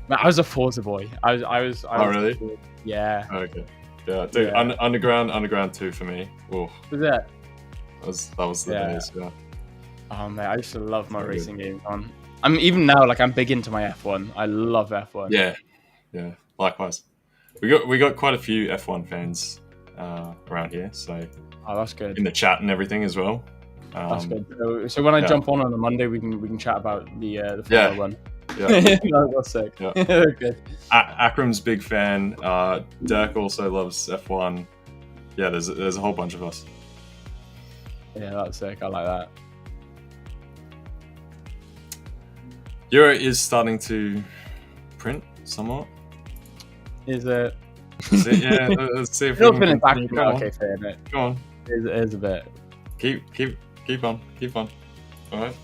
Man, I was a Forza boy. I was. Oh really? Yeah. Okay. Yeah, dude. Yeah. Underground 2 for me. Oh, Was it? that was the Yeah. days. Yeah. Oh man, I used to love my So good. racing games on. Even now, like, I'm big into my F1. I love F1. Yeah. Likewise. We got quite a few F1 fans around here. So Oh, that's good. in the chat and everything as well. That's good. So when I yeah. jump on a Monday, we can chat about the Yeah. Formula One. Yeah. No, that's sick. Yeah. Good. Akram's big fan. Dirk also loves F1. Yeah, there's a whole bunch of us. Yeah, that's sick. I like that. Euro is starting to print somewhat. Is it? Is it? Yeah, let's see if It'll we finish can back. continue. Go on. Okay, fair enough. Go on. It is a bit. Keep on. All right.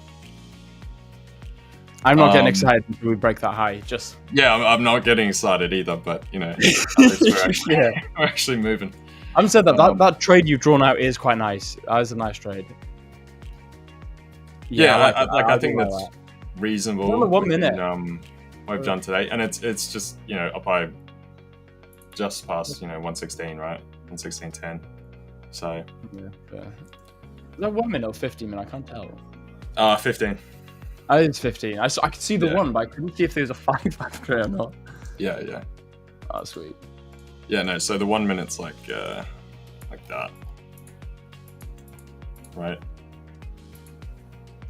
I'm not getting excited until we break that high. Just Yeah, I'm not getting excited either, but you know, at least we're actually moving. I'm said that trade you've drawn out is quite nice. That was a nice trade. Yeah, I I think do like that's reasonable. Only 1 within, minute. What we've done today, and it's just up by just past 116, right? 116.10. So Yeah, fair. Is that 1 minute or 15 minutes? I can't tell. 15. I think it's 15. I could see the Yeah. one, but I couldn't see if there was a 5 after it or not. Yeah. Oh, sweet. Yeah, no. So the 1 minute's like that, right?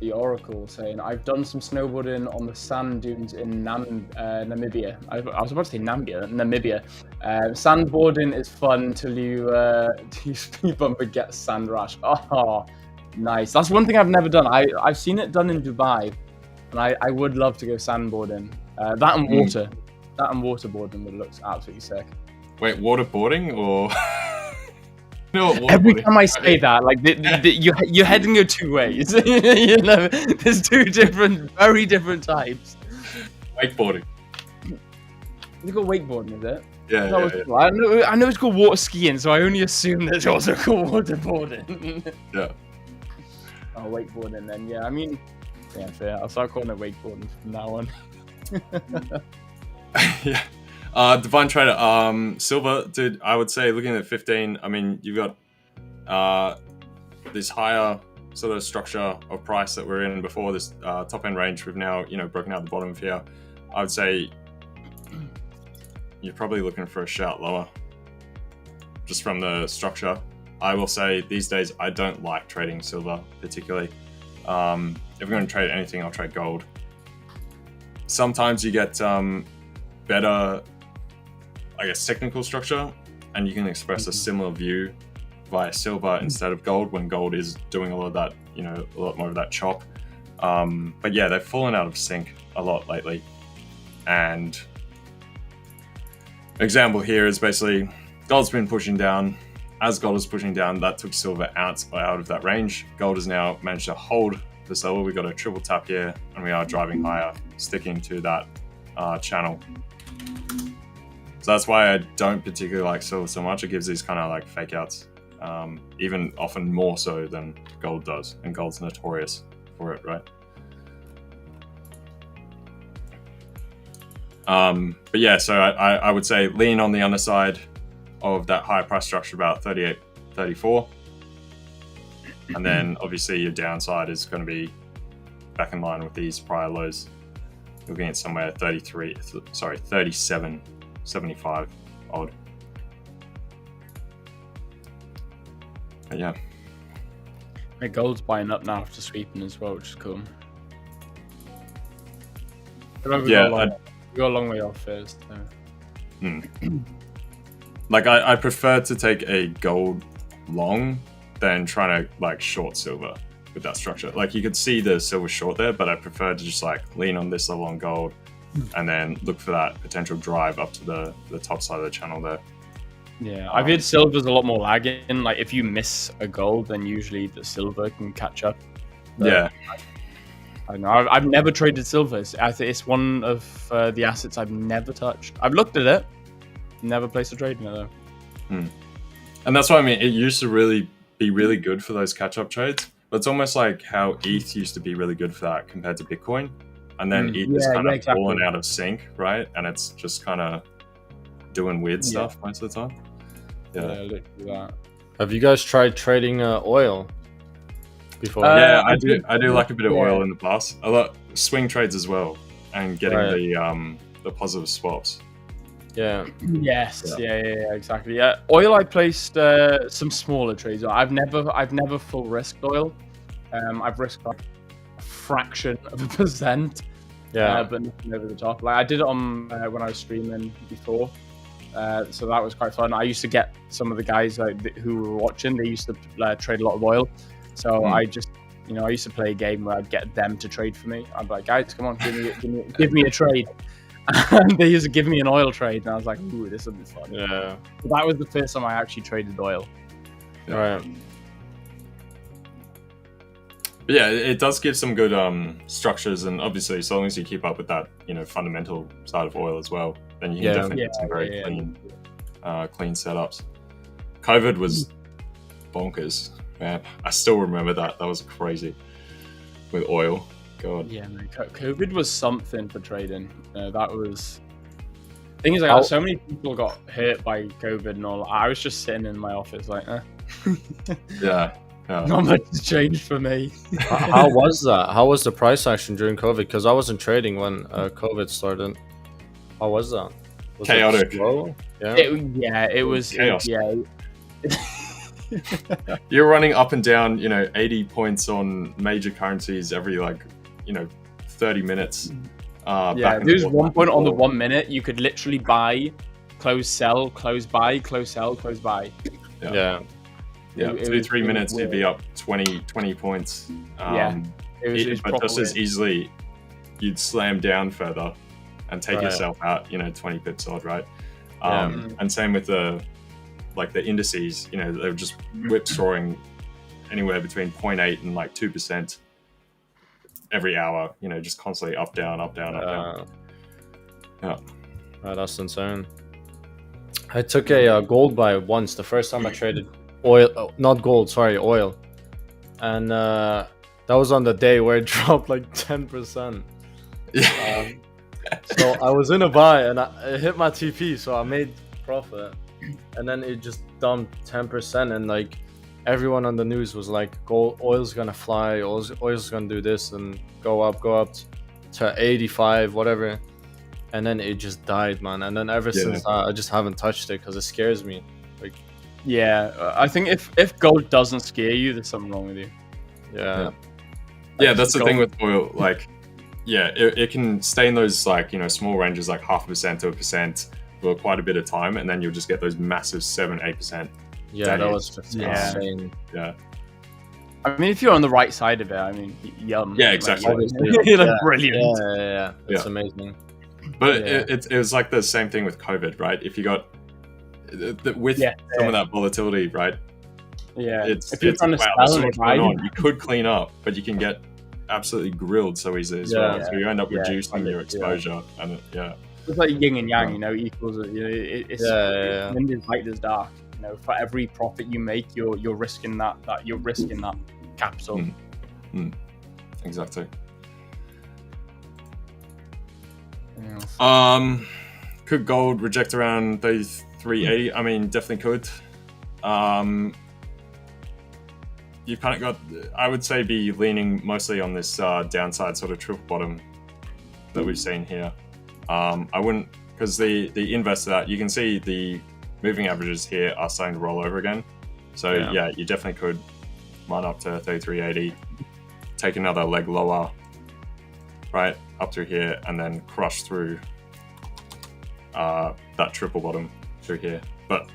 The Oracle saying, I've done some snowboarding on the sand dunes in Namibia. I was about to say Namibia. Sandboarding is fun till you speed bump and get sand rash. Oh, nice. That's one thing I've never done. I've seen it done in Dubai, and I would love to go sandboarding. That and water. That and waterboarding would look absolutely sick. Wait, waterboarding or? Every time I say that, like your head can go two ways. There's two very different types. Wakeboarding. It's called wakeboarding, is it? Yeah. Cool. I know it's called water skiing, so I only assume that it's also called waterboarding. Yeah. Oh, wakeboarding then. Yeah, I mean, yeah, fair. I'll start calling it wakeboarding from now on. Yeah. Divine Trader, silver, dude, I would say looking at 15, I mean, you've got this higher sort of structure of price that we're in before this top end range. We've now, broken out the bottom of here. I would say you're probably looking for a shout lower just from the structure. I will say these days, I don't like trading silver particularly. If I'm going to trade anything, I'll trade gold. Sometimes you get better, I guess, technical structure, and you can express a similar view via silver instead of gold when gold is doing a lot of that, a lot more of that chop. But yeah, they've fallen out of sync a lot lately. And example here is basically gold's been pushing down. As gold is pushing down, that took silver out of that range. Gold has now managed to hold the silver. We got a triple tap here, and we are driving higher, sticking to that channel. So that's why I don't particularly like silver so much. It gives these kind of like fake outs, even often more so than gold does. And gold's notorious for it, right? But yeah, so I would say lean on the underside of that higher price structure, about 38, 34. And then obviously your downside is going to be back in line with these prior lows. Looking at somewhere 37.75 odd. But yeah. My gold's buying up now after sweeping as well, which is cool. We got a long way off first. So. Like I prefer to take a gold long than trying to like short silver with that structure. Like you could see the silver short there, but I prefer to just like lean on this level on gold and then look for that potential drive up to the top side of the channel there. Yeah, I've heard silver's a lot more lagging. Like if you miss a gold, then usually the silver can catch up. But Yeah. I don't know. I've nenever traded silver. I think it's one of the assets I've never touched. I've looked at it, never placed a trade in it though. And that's what I mean. It used to be really good for those catch-up trades. But it's almost like how ETH used to be really good for that compared to Bitcoin. And then ETH is kind of fallen out of sync, right? And it's just kind of doing weird stuff most of the time. Yeah, literally that. Have you guys tried trading oil before? Yeah, I do like a bit of oil in the past. A lot swing trades as well, and getting the positive swaps. Yeah. Yes. Yeah, exactly. Yeah, oil. I placed some smaller trades. I've never full risked oil. I've risked like a fraction of a percent. Yeah. But nothing over the top. Like I did it on when I was streaming before. So that was quite fun. I used to get some of the guys who were watching. They used to trade a lot of oil. So I just, I used to play a game where I'd get them to trade for me. I'd be like, guys, come on, give me a trade. And they used to give me an oil trade, and I was like, ooh, this will be fun. Yeah. But that was the first time I actually traded oil. Right. But yeah, it does give some good structures, and obviously, so long as you keep up with that, fundamental side of oil as well, then you can definitely get some very clean setups. COVID was bonkers, man. I still remember that. That was crazy with oil. God. Yeah, man. COVID was something for trading. That was. Thing is, like, so many people got hurt by COVID and all. I was just sitting in my office, like, Yeah. Not much has changed for me. How was that? How was the price action during COVID? Because I wasn't trading when COVID started. How was that? Was chaotic. It slow? It was chaos. Yeah. You're running up and down, 80 points on major currencies every 30 minutes. There's one point on the 1 minute you could literally buy, close, sell, close, buy, close, sell, close, buy. Yeah. Yeah, 2-3 minutes you'd be up 20 points. It was but just as easily you'd slam down further and take yourself out, 20 pips odd, right? And same with the indices, they were just whipsawing anywhere between 0.8 and 2% every hour, just constantly up, down, up, down, up, down. Yeah. That's insane. I took a gold buy once, the first time I traded oil, not gold, sorry, oil. And that was on the day where it dropped 10%. So I was in a buy and it hit my TP, so I made profit. And then it just dumped 10%, and everyone on the news was like, gold, oil's gonna fly, oil's gonna do this and go up to 85, whatever. And then it just died, man. And then ever since I just haven't touched it because it scares me. I think if gold doesn't scare you, there's something wrong with you. Yeah, that's the thing with oil. It can stay in those small ranges, 0.5% to 1% for quite a bit of time, and then you'll just get those massive 7-8%. Yeah, that was just insane. Yeah. I mean, if you're on the right side of it, yum. Yeah, exactly. Brilliant. Yeah. It's amazing. But it was the same thing with COVID, right? If you got some of that volatility, right? Yeah. It's trying to wow, sell there's so much going on. You could clean up, but you can get absolutely grilled so easily as well. So you end up reducing your exposure, and it's like yin and yang, equals. It's wind is light is dark. For every profit you make, you're risking that capital. Exactly. Yeah. Could gold reject around 33.80? I mean, definitely could. You've kind of got, I would say, be leaning mostly on this downside sort of triple bottom that we've seen here. I wouldn't, because the inverse of that, you can see the moving averages here are starting to roll over again. So yeah, you definitely could run up to 33.80, take another leg lower, right up through here, and then crush through that triple bottom through here. But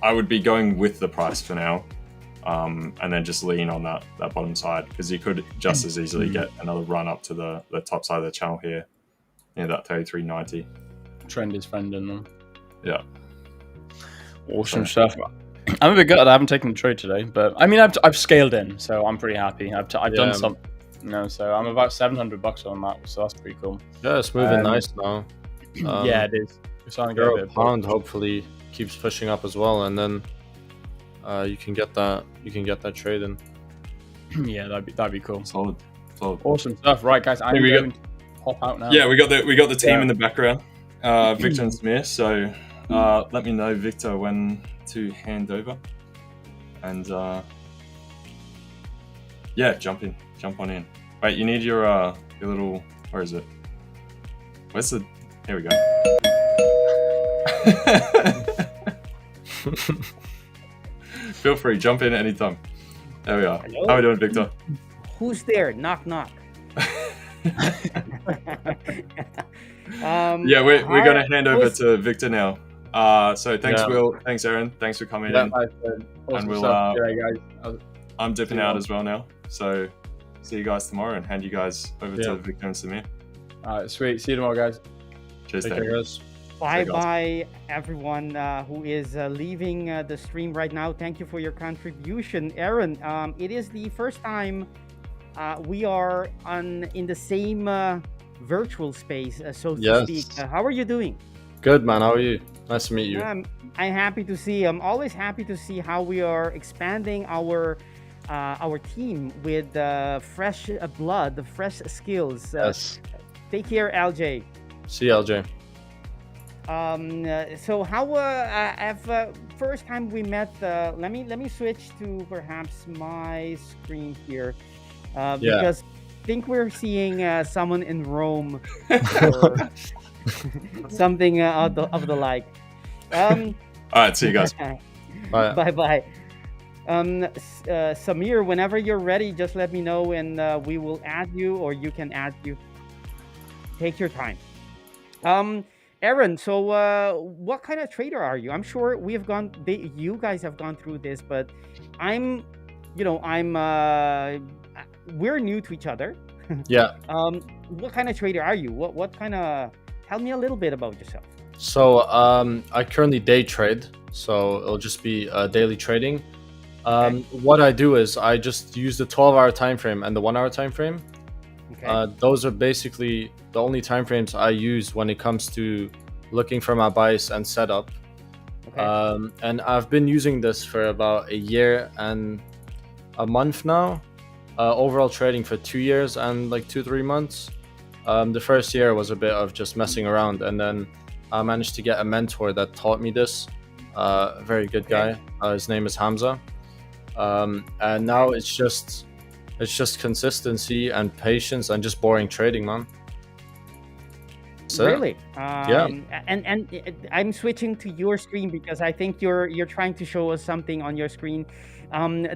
I would be going with the price for now, and then just lean on that bottom side, because you could just as easily get another run up to the top side of the channel here, near that 33.90. Trend is friend in them. Yeah. Awesome stuff. I'm a bit gutted I haven't taken the trade today, but I mean I've scaled in, so I'm pretty happy. I've done some, so I'm about $700 on that, so that's pretty cool. Yeah, it's moving nice now. Yeah, it is. It's starting to Euro get a bit pound hopefully keeps pushing up as well, and then you can get that trade in. Yeah, that'd be cool. Solid. Awesome stuff. Right, guys, I'm going to hop out now. Yeah, we got the team in the background, Victor and Samir. So let me know, Victor, when to hand over, and yeah, jump on in. Wait, you need your little, where is it? Where's the? Here we go. Feel free, jump in anytime. There we are. Hello? How are we doing, Victor? Who's there? Knock, knock. Yeah, we're going to hand over to Victor now. So thanks, Will. Thanks, Aaron. Thanks for coming in. Awesome And we'll, stuff. Guys. I'm dipping out as well now. So see you guys tomorrow, and hand you guys over to Victor and Samir. All right, sweet. See you tomorrow, guys. Cheers, Take Dave. care, guys. Bye everyone who is leaving the stream right now. Thank you for your contribution, Aaron. It is the first time we are in the same virtual space, so to speak. How are you doing? Good, man. How are you? Nice to meet you. I'm happy to see. I'm always happy to see how we are expanding our team with fresh blood, fresh skills. Yes. Take care, LJ. See you, LJ. So how first time we met, let me switch to perhaps my screen here, because I think we're seeing someone in Rome or something of the like. All right, see you guys. Bye. Samir, whenever you're ready, just let me know, and we will add you, or you can add you. Take your time. Aaron, so what kind of trader are you? I'm sure you guys have gone through this, but we're new to each other. Yeah. What kind of trader are you? What kind of, tell me a little bit about yourself. So I currently day trade, so it'll just be daily trading. What I do is I just use the 12-hour time frame and the 1-hour time frame. Okay. Those are basically the only time frames I use when it comes to looking for my buys and setup. Okay. And I've been using this for about a year and a month now. Overall trading for 2 years and like 2-3 months. The first year was a bit of just messing around, and then I managed to get a mentor that taught me this. A very good guy. His name is Hamza. And now it's just consistency and patience and just boring trading, man. So, really? And I'm switching to your screen because I think you're trying to show us something on your screen.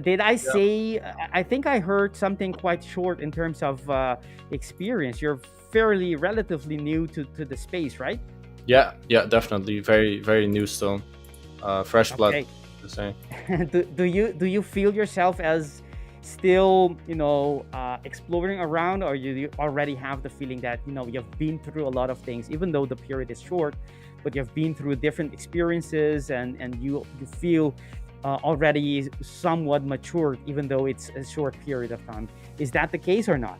Did I say? I think I heard something quite short in terms of experience. You're relatively new to the space, right? Yeah, definitely. Very, very new still. Fresh blood, to say. do you feel yourself as still, exploring around, or you already have the feeling that you've been through a lot of things, even though the period is short, but you've been through different experiences, and you feel already somewhat matured, even though it's a short period of time? Is that the case or not?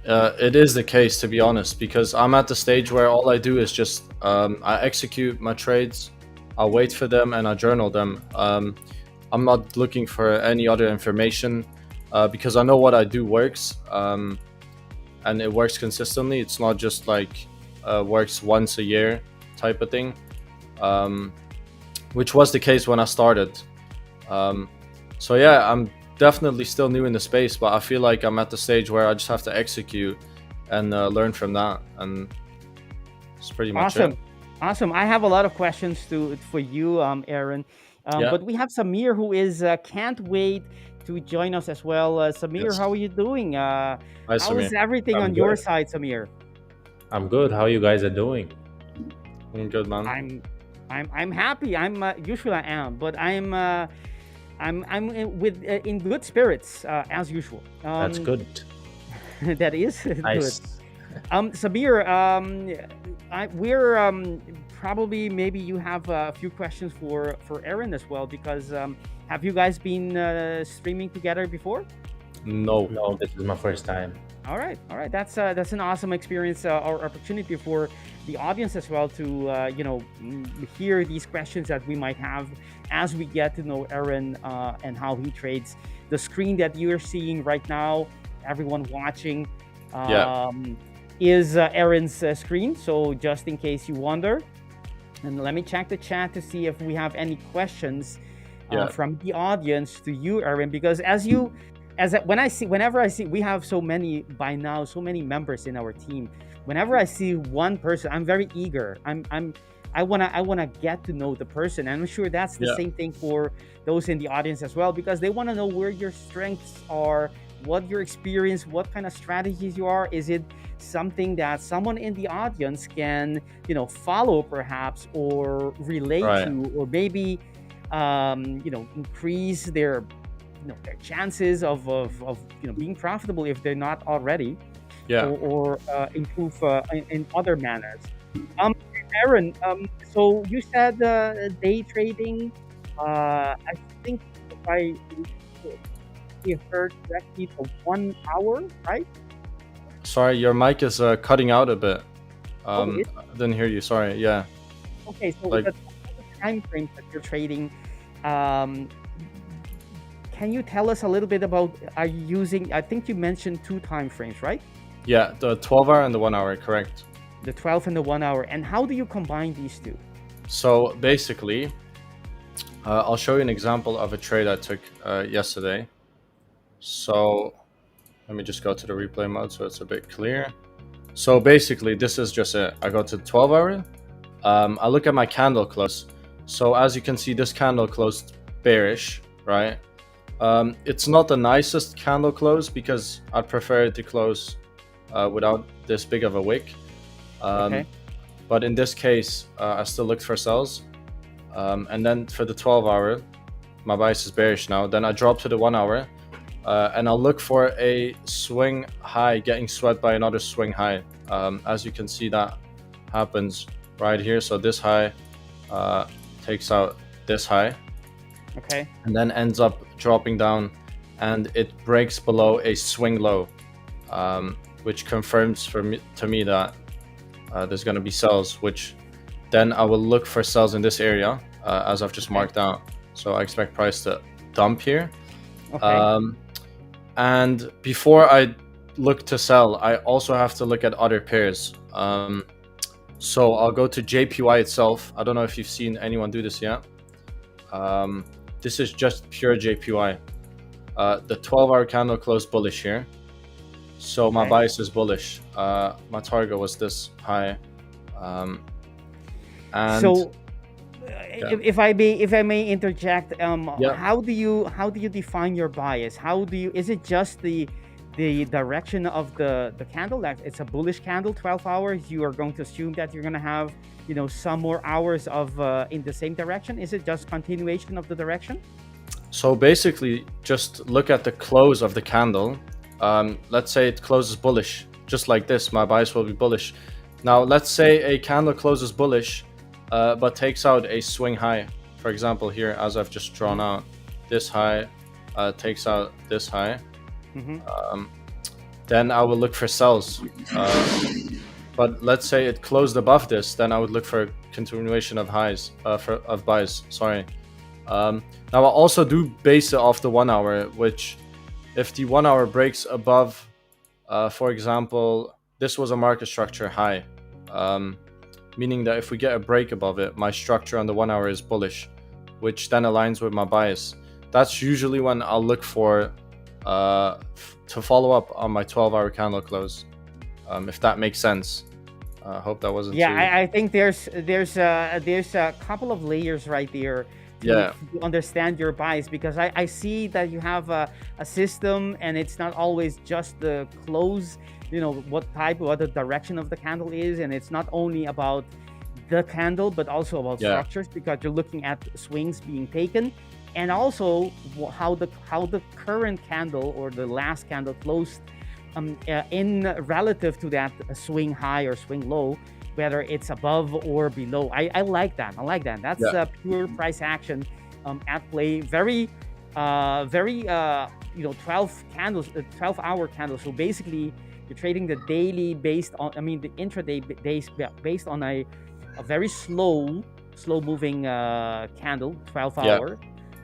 It is the case, to be honest, because I'm at the stage where all I do is just I execute my trades, I wait for them, and I journal them. I'm not looking for any other information because I know what I do works, and it works consistently. It's not just like works once a year type of thing, which was the case when I started. So yeah, I'm definitely still new in the space, but I feel like I'm at the stage where I just have to execute and learn from that, and it's pretty much it. Awesome. I have a lot of questions for you, Aaron. Yeah. But we have Samir who is can't wait to join us as well. Samir, Yes. how are you doing? Hi, How Samir. is everything I'm on your good. side, Samir? I'm good. How you guys are doing? I'm good, man. I'm happy. Usually I am, but I'm in good spirits as usual. That's good. That is good. Nice. Sabir, we're probably maybe you have a few questions for Aaron as well, because have you guys been streaming together before? No. No, this is my first time. All right. That's an awesome experience or opportunity for the audience as well to hear these questions that we might have as we get to know Aaron and how he trades. The screen that you're seeing right now, everyone watching, is Aaron's screen. So just in case you wonder, and let me check the chat to see if we have any questions from the audience to you, Aaron, because whenever I see we have so many members in our team. Whenever I see one person, I'm very eager. I wanna get to know the person, and I'm sure that's the same thing for those in the audience as well, because they want to know where your strengths are, what your experience, what kind of strategies you are. Is it something that someone in the audience can follow perhaps, or relate to, or maybe increase their chances of being profitable if they're not already, or improve in other manners. Aaron, so you said day trading. I think if I heard correctly, for 1 hour, right? Sorry, your mic is cutting out a bit. I didn't hear you. Sorry. Yeah. Okay, so the time frames that you're trading, can you tell us a little bit about, are you using, I think you mentioned 2 time frames, right? Yeah, the 12-hour and the 1 hour, correct. The 12 and the 1 hour. And how do you combine these two? So basically, I'll show you an example of a trade I took yesterday. So let me just go to the replay mode so it's a bit clear. So basically, this is just it. I go to the 12-hour. I look at my candle close. So as you can see, this candle closed bearish, right? It's not the nicest candle close, because I'd prefer it to close without this big of a wick. But in this case, I still looked for sells. And then for the 12-hour, my bias is bearish now. Then I drop to the 1 hour, and I'll look for a swing high getting swept by another swing high. As you can see, that happens right here. So this high takes out this high. Okay. And then ends up dropping down, and it breaks below a swing low, which confirms to me that there's going to be sells, which then I will look for sells in this area, as I've just marked out. So I expect price to dump here. And before I look to sell, I also have to look at other pairs. So I'll go to JPY itself. I don't know if you've seen anyone do this yet. This is just pure JPY. The 12-hour candle closed bullish here. So my bias is bullish. My target was this high. And so if I may interject, how do you define your bias? Is it just the direction of the candle, that it's a bullish candle, 12 hours, you are going to assume that you're going to have some more hours of in the same direction? Is it just continuation of the direction? So basically, just look at the close of the candle. Let's say it closes bullish, just like this, my bias will be bullish. Now let's say a candle closes bullish, but takes out a swing high. For example, here, as I've just drawn out, this high takes out this high. Then I will look for sells. But let's say it closed above this, then I would look for a continuation of highs, of buys. Sorry. Now I'll also do base it off the 1 hour, which if the 1 hour breaks above, for example, this was a market structure high, meaning that if we get a break above it, my structure on the 1 hour is bullish, which then aligns with my bias. That's usually when I'll look for to follow up on my 12-hour candle close, if that makes sense. I hope that wasn't too... I think there's a couple of layers right there Yeah. to understand your buys, because I see that you have a system, and it's not always just the close, what the direction of the candle is, and it's not only about the candle but also about structures, because you're looking at swings being taken, and also how the current candle or the last candle closed in relative to that swing high or swing low, whether it's above or below. I like that. That's pure price action at play. Very 12-hour candles. So basically, you're trading the daily the intraday based on a very slow moving candle, 12-hour,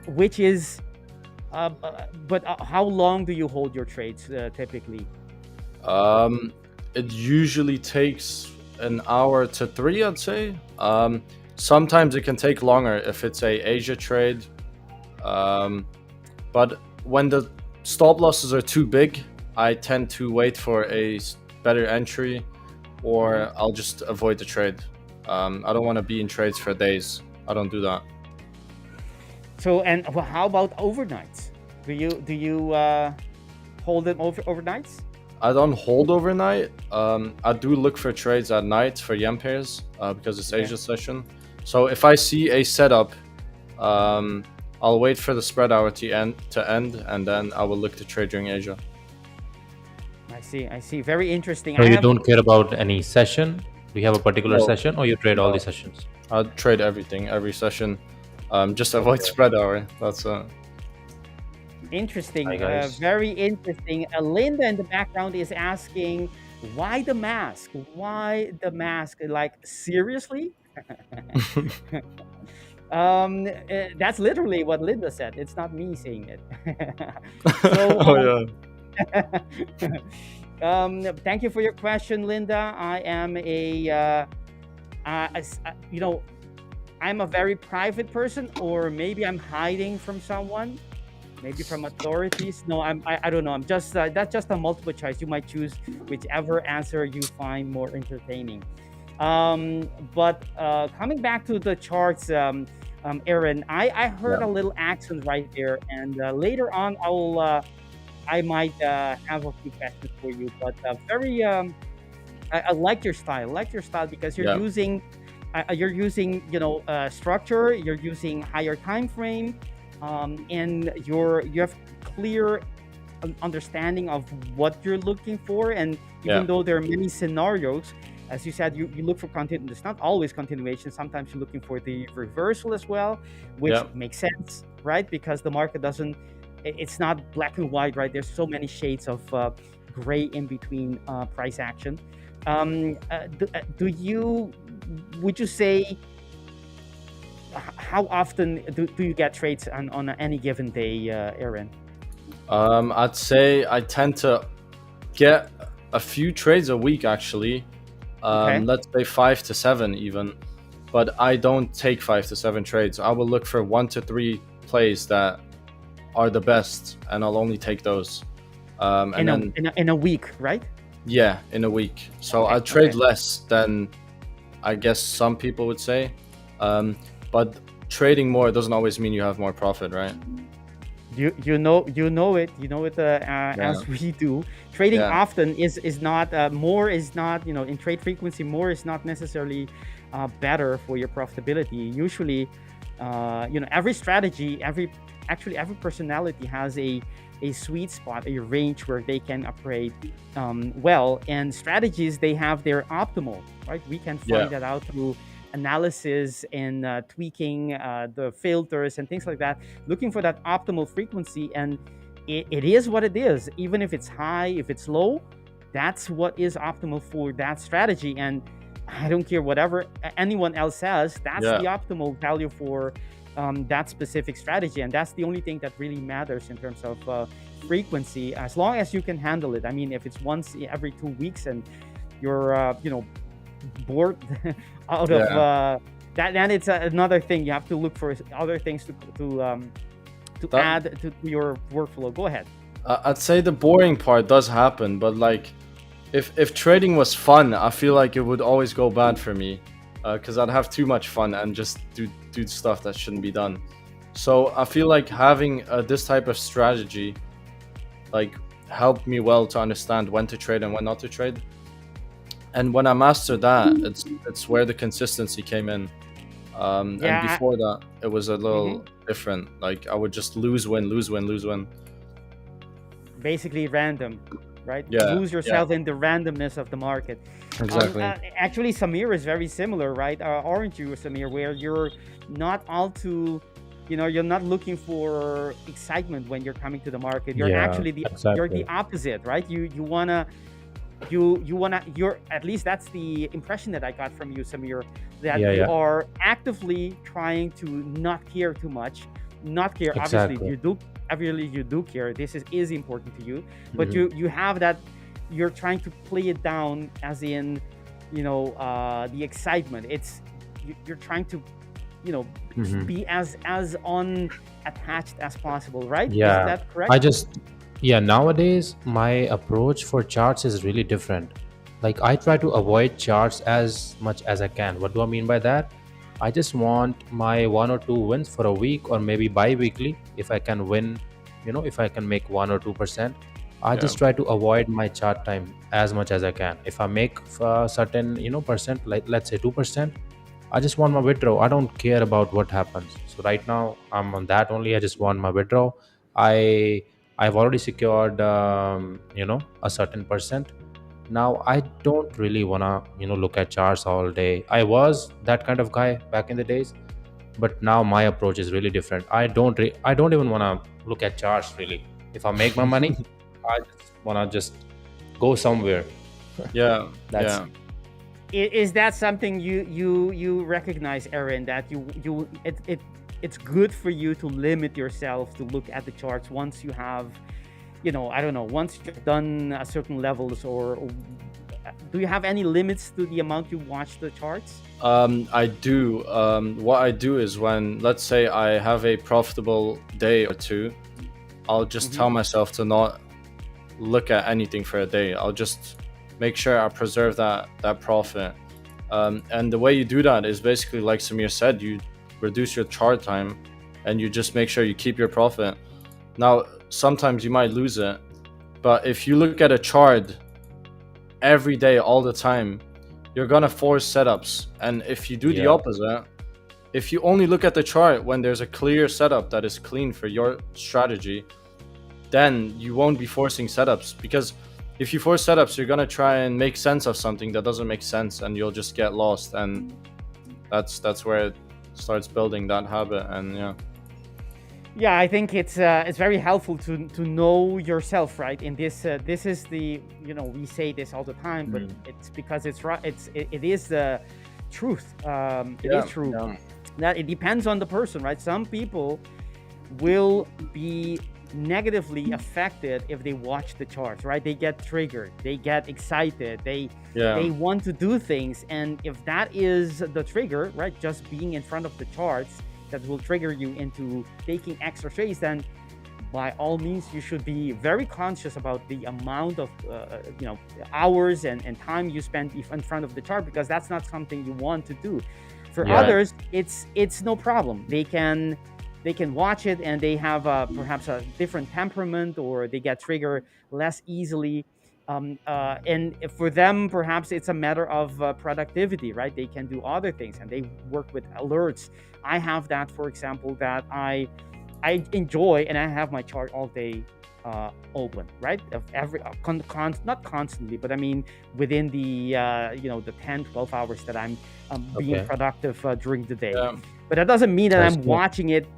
which is. But how long do you hold your trades typically? It usually takes an hour to 3, I'd say. Sometimes it can take longer if it's a Asia trade. But when the stop losses are too big, I tend to wait for a better entry, or I'll just avoid the trade. I don't want to be in trades for days. I don't do that. So, and how about overnights? Do you hold them overnights? I don't hold overnight. I do look for trades at night for yen pairs because it's Asia session. So if I see a setup, I'll wait for the spread hour to end, and then I will look to trade during Asia. I see. Very interesting. So you don't care about any session? Do you have a particular session, or you trade all the sessions? I trade everything, every session. Just avoid spread hour. That's interesting. Hi, guys. Very interesting. Linda in the background is asking, why the mask? Why the mask? Like, seriously? That's literally what Linda said. It's not me saying it. So, thank you for your question, Linda. I am I'm a very private person, or maybe I'm hiding from someone, maybe from authorities. No, I don't know. I'm just that's just a multiple choice. You might choose whichever answer you find more entertaining. But coming back to the charts, Aaron, I heard a little accent right there, and later on I might have a few questions for you. But I like your style. Because you're using structure. You're using higher time frame, and you have clear understanding of what you're looking for. And even though there are many scenarios, as you said, you look for content. It's not always continuation. Sometimes you're looking for the reversal as well, which makes sense, right? Because the market it's not black and white, right? There's so many shades of gray in between price action. Would you say, how often do you get trades on any given day, Aaron? I'd say I tend to get a few trades a week, actually. Let's say 5 to 7 even, but I don't take 5 to 7 trades. I will look for 1 to 3 plays that are the best, and I'll only take those. In a week, right? Yeah, in a week. So I trade less than I guess some people would say, but trading more doesn't always mean you have more profit, right? You know it as we do. Trading often is not more is not, in trade frequency, more is not necessarily better for your profitability. Usually, every strategy, every personality has a sweet spot, a range where they can operate well, and strategies, they have their optimal, right? We can find that out through analysis and tweaking the filters and things like that, looking for that optimal frequency. And it is what it is. Even if it's high, if it's low, that's what is optimal for that strategy. And I don't care whatever anyone else says, that's the optimal value for that specific strategy. And that's the only thing that really matters in terms of frequency, as long as you can handle it. I mean, if it's once every 2 weeks and you're bored out of that, then it's another thing. You have to look for other things to add to your workflow. Go ahead. I'd say the boring part does happen, but like if trading was fun, I feel like it would always go bad for me, because I'd have too much fun and just do stuff that shouldn't be done. So I feel like having this type of strategy like helped me well to understand when to trade and when not to trade. And when I mastered that, it's where the consistency came in. And before that, it was a little different. Like I would just lose, win, lose, win, lose, win. Basically random, right? Yeah, Lose yourself in the randomness of the market. Exactly. Actually, Samir is very similar, right? Aren't you, Samir? Where you're not all too, you're not looking for excitement when you're coming to the market. You're actually you're the opposite, right? You're at least that's the impression that I got from you, Samir, that you are actively trying to not care too much, not care. Obviously, you do care. This is important to you, but you have that. You're trying to play it down, as in, the excitement. You're trying to, be as unattached as possible, right? Yeah. Is that correct? Nowadays my approach for charts is really different. Like I try to avoid charts as much as I can. What do I mean by that? I just want my 1 or 2 wins for a week, or maybe bi-weekly. If I can win, if I can make 1 or 2%, I just try to avoid my chart time as much as I can. If I make a certain percent, like let's say 2%, I just want my withdrawal. I don't care about what happens. So right now I'm on that only. I just want my withdrawal. I've already secured a certain percent. Now I don't really wanna look at charts all day. I was that kind of guy back in the days, but now my approach is really different. I don't even wanna look at charts really. If I make my money, I just wanna just go somewhere. Yeah. That's Is that something you recognize, Aaron, that it's good for you to limit yourself to look at the charts once you have, I don't know, once you've done a certain levels, or do you have any limits to the amount you watch the charts? I do. What I do is when, let's say, I have a profitable day or two, I'll just tell myself to not look at anything for a day. I'll just make sure I preserve that profit. And the way you do that is basically, like Samir said, you reduce your chart time and you just make sure you keep your profit. Now, sometimes you might lose it, but if you look at a chart every day, all the time, you're gonna force setups. And if you do the opposite, if you only look at the chart when there's a clear setup that is clean for your strategy, then you won't be forcing setups. Because if you force setups, you're gonna try and make sense of something that doesn't make sense, and you'll just get lost. And that's where it starts building that habit. And Yeah, I think it's very helpful to know yourself, right? And this is the, we say this all the time, but it's because it's right. It is the truth. It is true that it depends on the person, right? Some people will be negatively affected if they watch the charts, right? They get triggered, they get excited, they want to do things, and if that is the trigger, right, just being in front of the charts, that will trigger you into taking extra trades, then by all means you should be very conscious about the amount of hours and time you spend in front of the chart, because that's not something you want to do. For others, it's no problem. They can watch it, and they have perhaps a different temperament, or they get triggered less easily. And for them, perhaps it's a matter of productivity, right? They can do other things, and they work with alerts. I have that, for example, that I enjoy, and I have my chart all day open, right? Of every not constantly, but I mean within the the 10-12 hours that I'm being productive during the day. But that doesn't mean that I'm watching it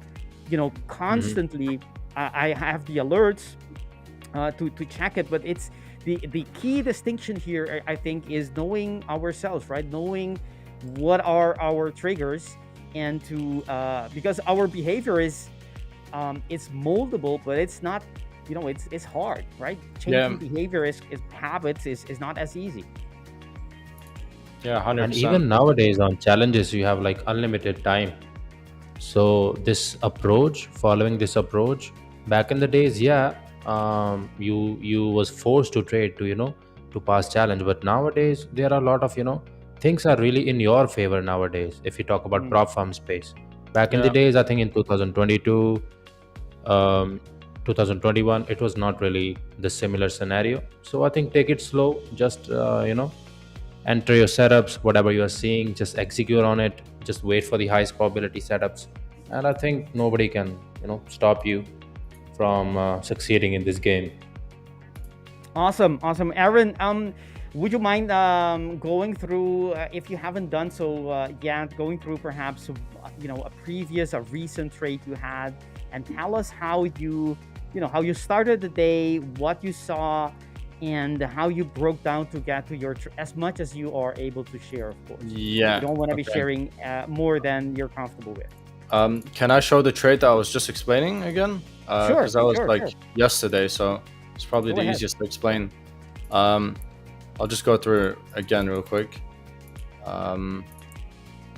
constantly. I have the alerts to check it, but it's the key distinction here, I think, is knowing ourselves, right? Knowing what are our triggers, and to because our behavior is it's moldable, but it's not, it's hard, right? Changing behavior is habits is not as easy. 100%. And even nowadays on challenges, you have like unlimited time. So this approach, following this approach, back in the days, you was forced to trade to pass challenge. But nowadays there are a lot of things are really in your favor nowadays. If you talk about prop firm space, Back in the Yeah. days, I think in 2022, 2021, it was not really the similar scenario. So I think take it slow. Just enter your setups, whatever you are seeing, just execute on it. Just wait for the highest probability setups, and I think nobody can stop you from succeeding in this game. Awesome. Aaron, would you mind going through, if you haven't done so yet, going through perhaps a recent trade you had, and tell us how you started the day, what you saw, and how you broke down to get to your as much as you are able to share, of course. Yeah. You don't want to be okay. sharing more than you're comfortable with. Can I show the trade that I was just explaining again? Sure, Because that was sure. yesterday, so it's probably Go the ahead. easiest to explain. I'll just go through it again real quick.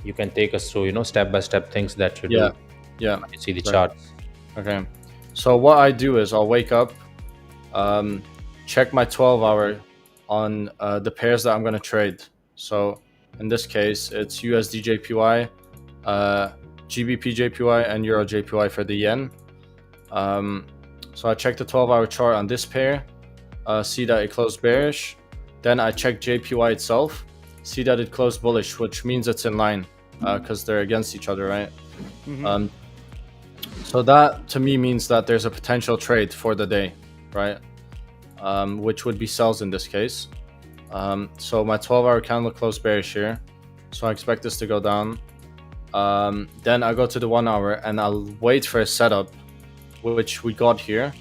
You can take us through step by step things that you Yeah, do yeah. when you see the Right. charts. Okay. So what I do is I'll wake up, check my 12-hour on the pairs that I'm going to trade. So in this case, it's USD JPY, GBP JPY, and Euro JPY for the yen. So I check the 12-hour chart on this pair, see that it closed bearish. Then I check JPY itself, see that it closed bullish, which means it's in line because they're against each other, right? Mhm. So that to me means that there's a potential trade for the day, right? Which would be sells in this case. So my 12-hour candle closed bearish here, so I expect this to go down. Then I go to the 1 hour and I'll wait for a setup, which we got here.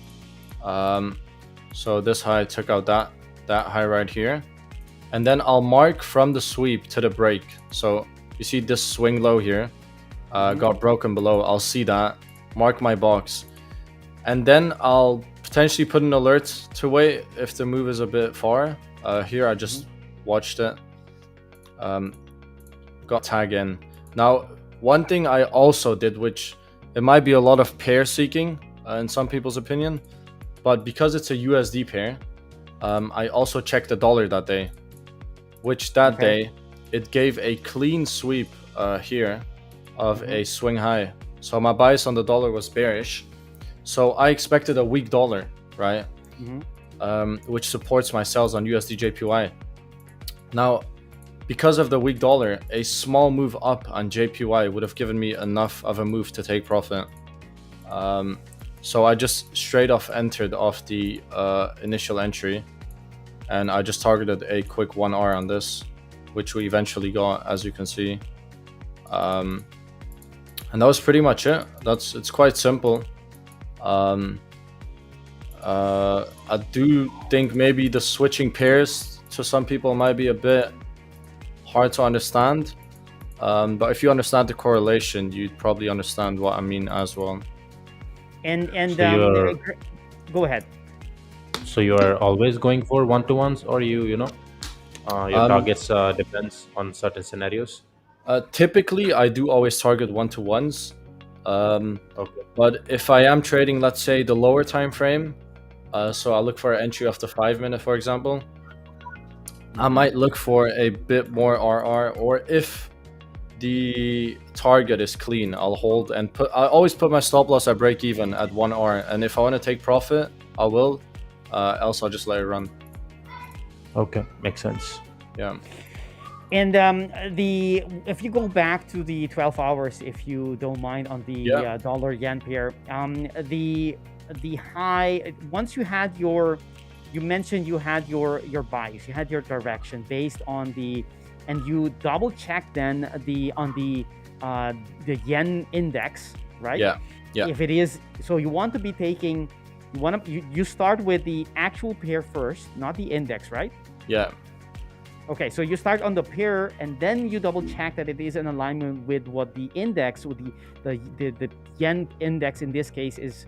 So this high took out that high right here, and then I'll mark from the sweep to the break. So you see this swing low here got broken below. I'll see that, mark my box, and then I'll potentially put an alert to wait if the move is a bit far. Here I just watched it, got tag in. Now one thing I also did, which it might be a lot of pair seeking in some people's opinion, but because it's a USD pair, I also checked the dollar that day, which that day it gave a clean sweep here of a swing high. So my bias on the dollar was bearish, so I expected a weak dollar, right? Which supports my sells on USD JPY. Now, because of the weak dollar, a small move up on JPY would have given me enough of a move to take profit. So I just straight off entered off the initial entry, and I just targeted a quick 1R on this, which we eventually got, as you can see. And that was pretty much it. It's quite simple. I do think maybe the switching pairs to some people might be a bit hard to understand, but if you understand the correlation, you'd probably understand what I mean as well. And So go ahead. So you are always going for one-to-ones, or your targets depends on certain scenarios? Typically, I do always target one-to-ones. Okay. But if I am trading, let's say, the lower time frame, so I look for an entry of the 5 minute, for example, I might look for a bit more RR, or if the target is clean, I'll hold and I always put my stop loss at break even at 1R, and if I want to take profit, I will, else I'll just let it run. Okay, makes sense. Yeah. And if you go back to the 12 hours, if you don't mind, on the dollar yen pair, the high, once you had you mentioned you had your bias, you had your direction based on and you double checked then on the yen index, right? Yeah. If it is, so you want to be taking, you start with the actual pair first, not the index, right? Yeah. Okay, so you start on the pair, and then you double check that it is in alignment with what the index, with the yen index in this case is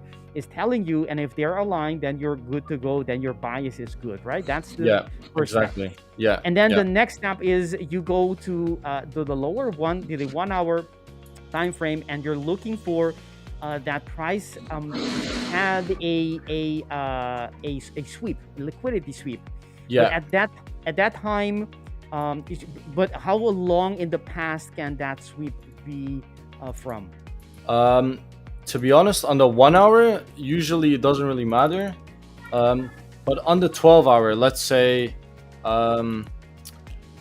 telling you, and if they're aligned, then you're good to go. Then your bias is good, right? That's the first exactly. step. Yeah. And then the next step is you go to the lower one, the 1 hour time frame, and you're looking for that price had a sweep, liquidity sweep. Yeah. But at that time, but how long in the past can that sweep be from? To be honest, on the 1 hour, usually it doesn't really matter. But on the 12 hour, let's say,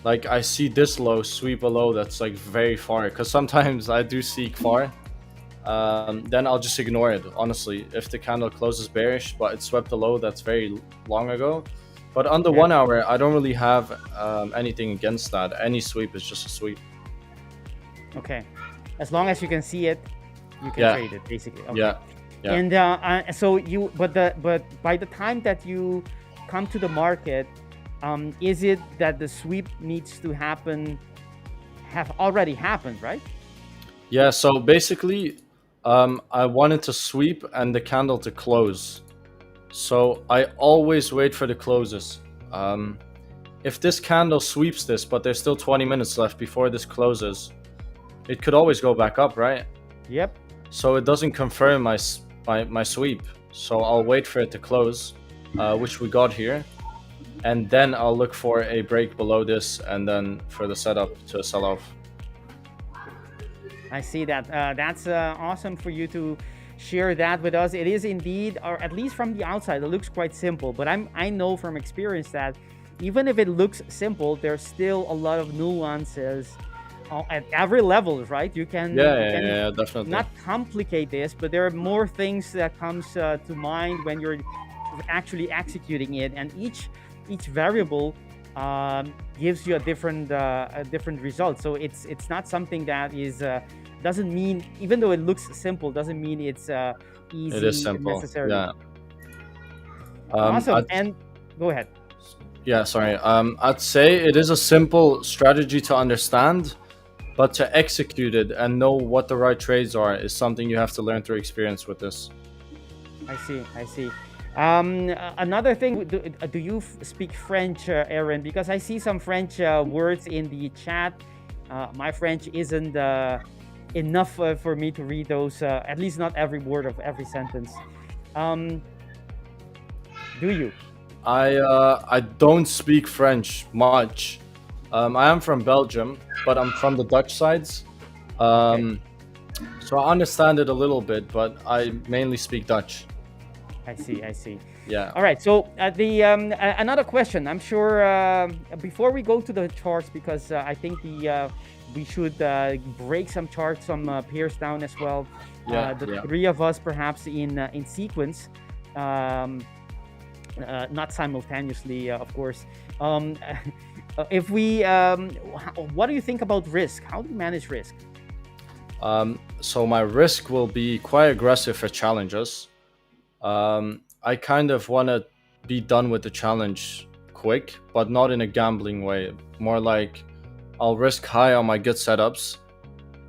like I see this low, sweep a low that's like very far, because sometimes I do seek far. Then I'll just ignore it, honestly, if the candle closes bearish, but it swept a low that's very long ago. But on the 1 hour, I don't really have anything against that. Any sweep is just a sweep. Okay, as long as you can see it, you can trade it, basically. Okay. Yeah. And so you, but by the time that you come to the market, is it that the sweep needs to have already happened, right? Yeah. So basically, I wanted to sweep and the candle to close. So I always wait for the closes. If this candle sweeps this, but there's still 20 minutes left before this closes, it could always go back up, right? Yep. So it doesn't confirm my sweep. So I'll wait for it to close, which we got here. And then I'll look for a break below this and then for the setup to sell off. I see that. That's awesome for you to share that with us. It is indeed, or at least from the outside, it looks quite simple. But I know from experience that even if it looks simple, there's still a lot of nuances at every level, right? You can, yeah, definitely. Not complicate this, but there are more things that comes to mind when you're actually executing it, and each variable gives you a different result. So it's not something that is doesn't mean, even though it looks simple, doesn't mean it's easy. It is simple. Necessarily. Yeah. Awesome. And go ahead. Yeah, sorry. I'd say it is a simple strategy to understand, but to execute it and know what the right trades are is something you have to learn through experience with this. I see. Another thing, do you speak French, Aaron? Because I see some French words in the chat. My French isn't enough for me to read those, at least not every word of every sentence. Do you? I don't speak French much. I am from Belgium, but I'm from the Dutch sides. Okay. So I understand it a little bit, but I mainly speak Dutch. I see. Yeah. All right. So another question. I'm sure before we go to the charts, because I think we should break some charts, some pairs down as well. Three of us perhaps in sequence, not simultaneously, of course. If we, what do you think about risk? How do you manage risk? So my risk will be quite aggressive for challenges. I kind of want to be done with the challenge quick, but not in a gambling way. More like I'll risk high on my good setups.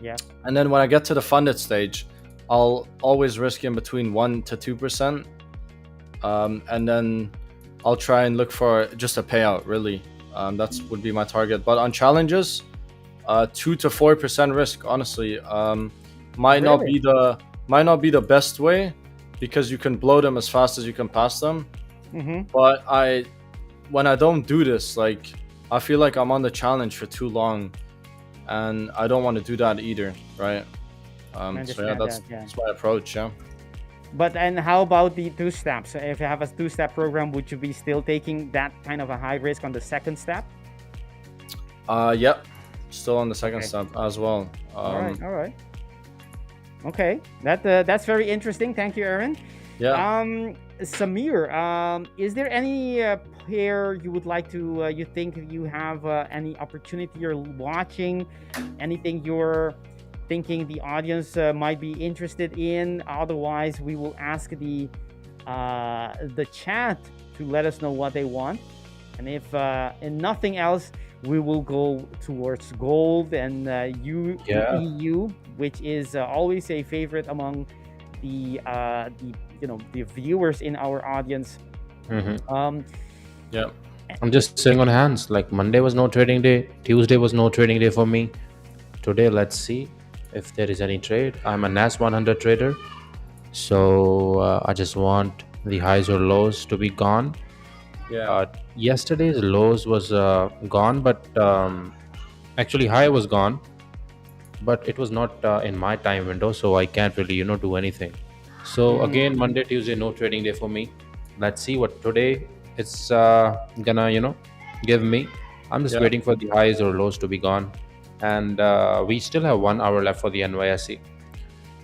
Yeah. And then when I get to the funded stage, I'll always risk in between 1% to 2%. And then I'll try and look for just a payout, really. That would be my target. But on challenges, 2 to 4% risk, honestly, might not be the best way, because you can blow them as fast as you can pass them. Mm-hmm. But when I don't do this, like, I feel like I'm on the challenge for too long, and I don't want to do that either, right? So yeah, that's my approach. Yeah. But and how about the 2 steps? If you have a 2-step program, would you be still taking that kind of a high risk on the second step? Yep, still on the second step as well. All right. Okay, that's very interesting. Thank you, Aaron. Yeah. Samir, is there any pair you would like to? You think you have any opportunity you're watching? Anything you're thinking the audience might be interested in? Otherwise, we will ask the chat to let us know what they want, and if and nothing else, we will go towards gold and EU, which is always a favorite among the viewers in our audience. Mm-hmm. Yeah. I'm just sitting on hands. Like Monday was no trading day, Tuesday was no trading day for me. Today, let's see if there is any trade. I'm a NAS 100 trader, so I just want the highs or lows to be gone. Yeah. Yesterday's lows was gone, but actually high was gone. but it was not in my time window, so I can't really do anything. So again, Monday, Tuesday, no trading day for me. Let's see what today it's gonna give me. I'm just Yeah. waiting for the highs or lows to be gone, and we still have 1 hour left for the NYSE.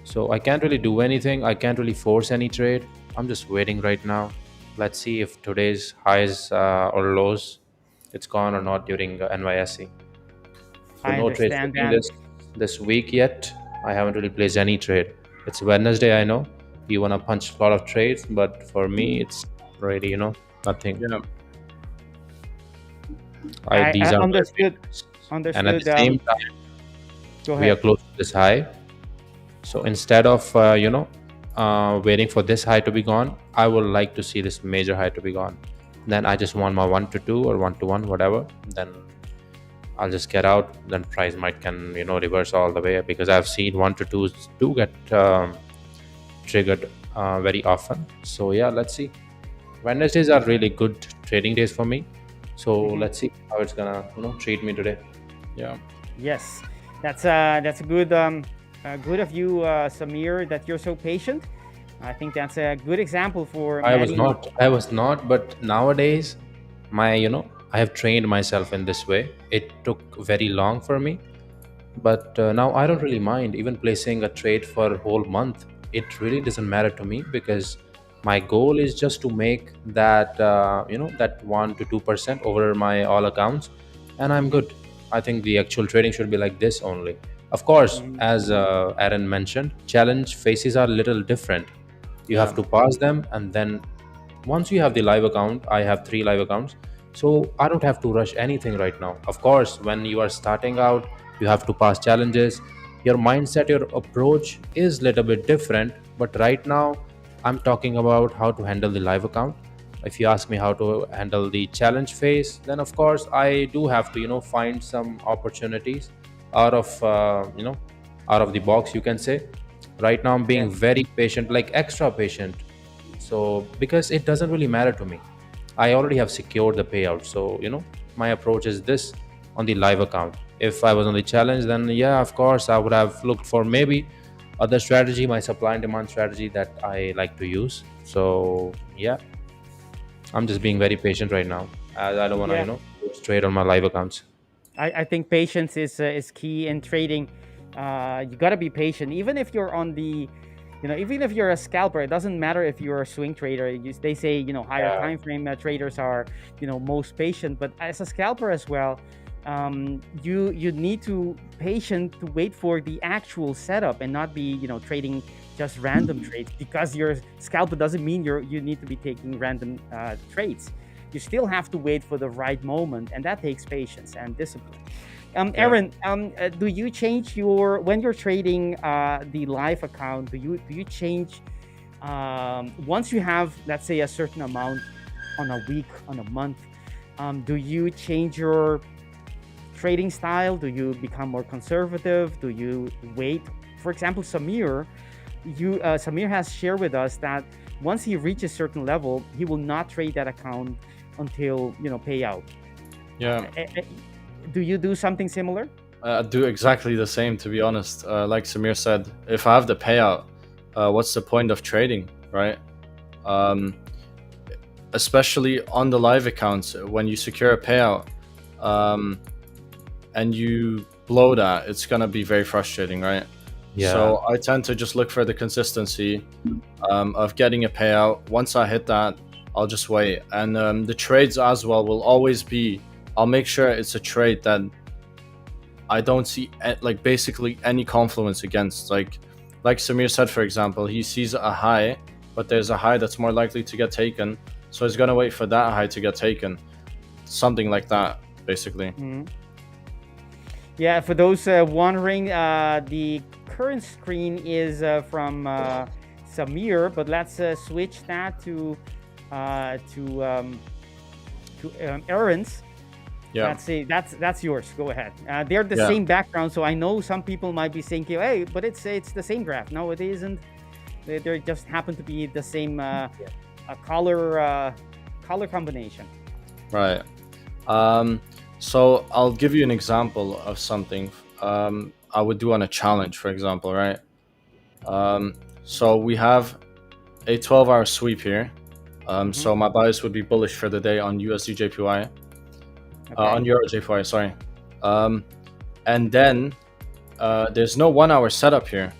So I can't really do anything. I can't really force any trade. I'm just waiting right now. Let's see if today's highs or lows it's gone or not during NYSE. So I no trades understand taking that. this week yet. I haven't really placed any trade. It's Wednesday, I know. You wanna punch a lot of trades, but for me, it's really nothing. Yeah. These I are my understood. opinions. And at Understood. the same time, Go we are ahead. close to this high. So instead of waiting for this high to be gone, I would like to see this major high to be gone. Then I just want my 1 to 2 or 1 to 1, whatever. Then I'll just get out. Then price might can reverse all the way, because I've seen 1 to 2s do get triggered very often. So yeah, let's see. Wednesdays are really good trading days for me. So let's see how it's gonna treat me today. Yeah. Yes, that's a good good of you, Samir, that you're so patient. I think that's a good example for I was many. not. I was not. But nowadays, I have trained myself in this way. It took very long for me, but now I don't really mind even placing a trade for a whole month. It really doesn't matter to me, because my goal is just to make that that 1 to 2% over my all accounts, and I'm good. I think the actual trading should be like this only. Of course, as Aaron mentioned, challenge phases are a little different. You have to pass them, and then once you have the live account, I have 3 live accounts, so I don't have to rush anything right now. Of course, when you are starting out, you have to pass challenges. Your mindset, your approach is little bit different, but right now I'm talking about how to handle the live account. If you ask me how to handle the challenge phase, then of course I do have to find some opportunities out of out of the box, you can say. Right now I'm being very patient, like extra patient. So because it doesn't really matter to me, I already have secured the payout. So my approach is this on the live account. If I was on the challenge, then yeah, of course I would have looked for maybe other strategy, my supply and demand strategy that I like to use. So yeah, I'm just being very patient right now, as I don't want to Yeah. go straight on my live accounts. I think patience is key in trading. You gotta be patient, even if you're on the, even if you're a scalper. It doesn't matter if you're a swing trader. They say higher Yeah. time frame traders are most patient, but as a scalper as well, you need to patient to wait for the actual setup and not be trading just random trades. Because you're a scalper doesn't mean you need to be taking random trades. You still have to wait for the right moment, and that takes patience and discipline. Aaron, do you change when you're trading the live account? Do you change once you have, let's say, a certain amount on a week, on a month? Do you change your trading style? Do you become more conservative? Do you wait? For example, Samir has shared with us that once he reaches a certain level, he will not trade that account until payout. Yeah. Do you do something similar? I do exactly the same, to be honest. Like Samir said, if I have the payout, what's the point of trading, right? Especially on the live accounts, when you secure a payout and you blow that, it's gonna be very frustrating, right? Yeah. So I tend to just look for the consistency of getting a payout. Once I hit that, I'll just wait. And the trades as well will always be, I'll make sure it's a trade that I don't see like basically any confluence against. Like Samir said, for example, he sees a high, but there's a high that's more likely to get taken. So he's gonna wait for that high to get taken. Something like that, basically. Yeah, for those wondering, the current screen is from Samir, but let's switch that to Aaron's. Yeah. That's yours. Go ahead. They're the same background, so I know some people might be thinking, "Hey, but it's the same graph." No, it isn't. They just happen to be the same color combination. Right. So I'll give you an example of something. I would do on a challenge, for example, right? So we have a 12-hour sweep here. So my bias would be bullish for the day on USD JPY, on Euro JPY, sorry. And then there's no 1 hour setup here.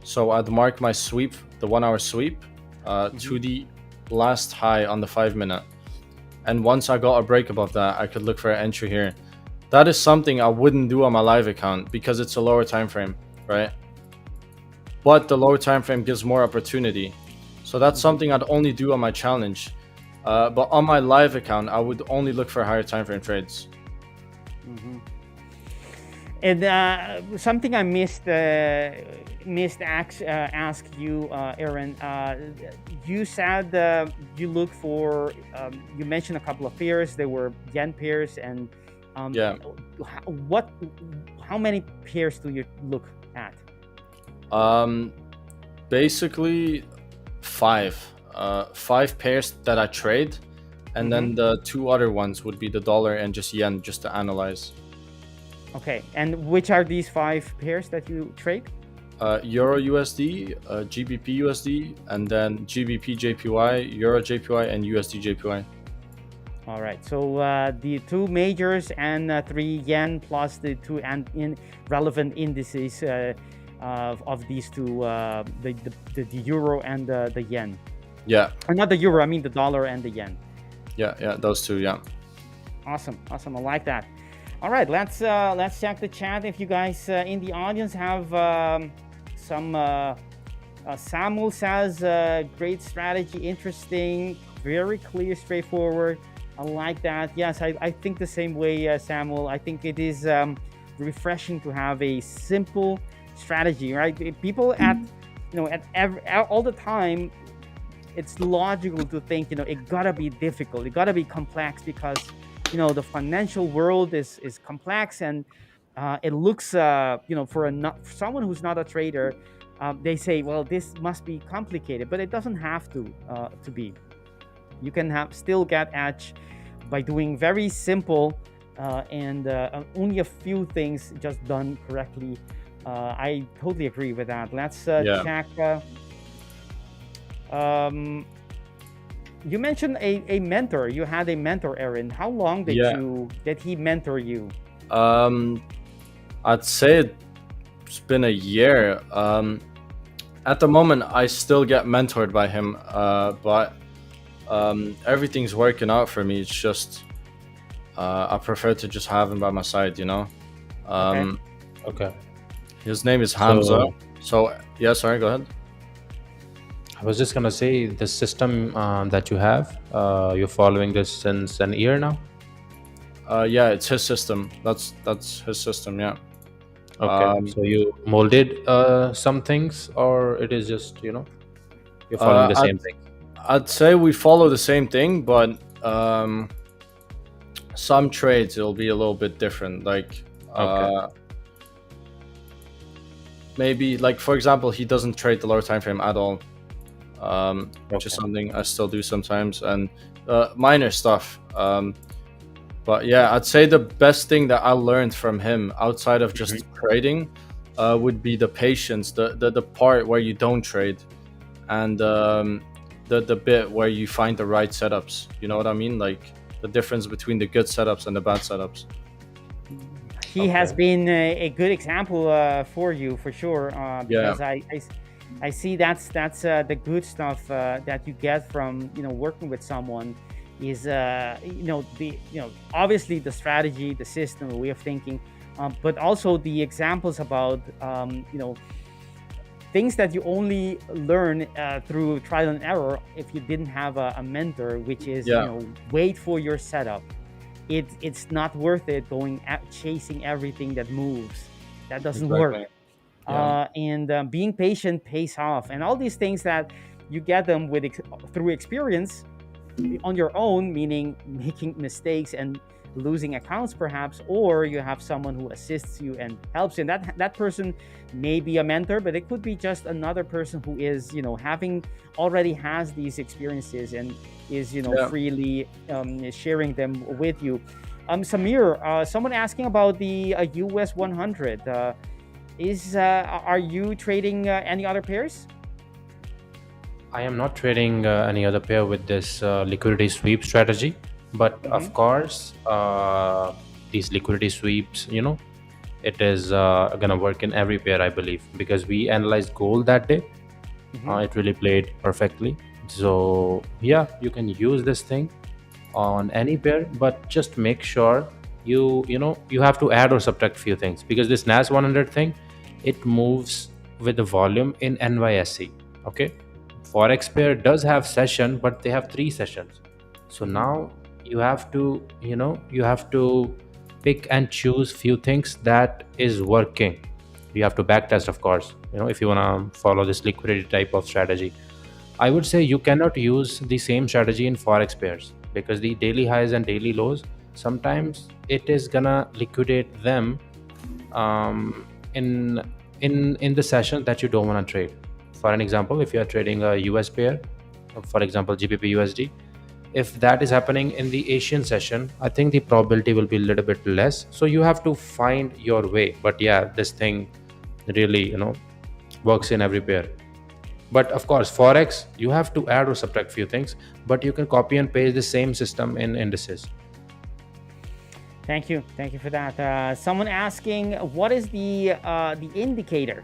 So I'd mark my sweep, the 1 hour sweep, to the last high on the 5 minute. And once I got a break above that, I could look for an entry here. That is something I wouldn't do on my live account because it's a lower time frame, right? But the lower time frame gives more opportunity. So that's something I'd only do on my challenge. But on my live account, I would only look for higher time frame trades. And something I missed ask you, Aaron. You said you look for. You mentioned a couple of pairs. They were yen pairs, and Yeah. How many pairs do you look at? Basically 5. 5 pairs that I trade, and then the 2 other ones would be the dollar and just yen, just to analyze. Okay, and which are these 5 pairs that you trade? Euro USD, GBP USD, and then GBP JPY, Euro JPY, and USD JPY. All right, so the 2 majors and 3 yen plus the 2 relevant indices of these 2, the euro and the yen. Yeah. Or not the euro, I mean the dollar and the yen. Yeah, those 2, yeah. Awesome, I like that. All right, let's check the chat. If you guys in the audience have some, Samuel says, great strategy, interesting, very clear, straightforward. I like that. Yes, I think the same way, Samuel. I think it is refreshing to have a simple strategy, right? People all the time, it's logical to think, it gotta be difficult, it gotta be complex because the financial world is complex, and it looks for someone who's not a trader, they say, well, this must be complicated, but it doesn't have to be. You can still get edge by doing very simple and only a few things just done correctly. I totally agree with that. Let's check. You mentioned a mentor. You had a mentor, Aaron. How long did he mentor you? I'd say it's been a year. At the moment, I still get mentored by him, but everything's working out for me. It's just I prefer to just have him by my side, Okay. His name is Hamza. So yeah, sorry, go ahead. I was just gonna say the system that you have, you're following this since an year now. Yeah, it's his system. That's his system. Yeah. Okay. So you molded some things, or it is just you're following the same thing. I'd say we follow the same thing, but some trades it'll be a little bit different. Like maybe, like for example, he doesn't trade the lower time frame at all. Which is something I still do sometimes, and minor stuff. But yeah, I'd say the best thing that I learned from him outside of just trading would be the patience, the part where you don't trade, and the bit where you find the right setups. You know what I mean? Like the difference between the good setups and the bad setups. He has been a good example for you, for sure. Because I see that's the good stuff that you get from working with someone is obviously the strategy, the system, the way of thinking, but also the examples about things that you only learn through trial and error if you didn't have a mentor, which is wait for your setup. It's not worth it going chasing everything that moves. That doesn't work. And being patient pays off, and all these things that you get them with through experience on your own, meaning making mistakes and losing accounts perhaps, or you have someone who assists you and helps you. And that person may be a mentor, but it could be just another person who is, already has these experiences and is, freely sharing them with you. Samir, someone asking about the US 100. Are you trading any other pairs? I am not trading any other pair with this liquidity sweep strategy, but of course, these liquidity sweeps, it is gonna work in every pair, I believe, because we analyzed gold that day. It really played perfectly. So yeah, you can use this thing on any pair, but just make sure you have to add or subtract few things, because this NAS 100 thing, it moves with the volume in NYSE. Okay, forex pair does have session, but they have 3 sessions. So now you have to pick and choose few things that is working. You have to backtest, of course, if you want to follow this liquidity type of strategy. I would say you cannot use the same strategy in forex pairs, because the daily highs and daily lows, sometimes it is gonna liquidate them in the session that you don't want to trade. For an example, if you are trading a US pair, for example GBP USD, if that is happening in the Asian session, I think the probability will be a little bit less. So you have to find your way. But yeah, this thing really works in every pair. But of course, forex, you have to add or subtract few things, but you can copy and paste the same system in indices. Thank you for that. Someone asking, what is the indicator?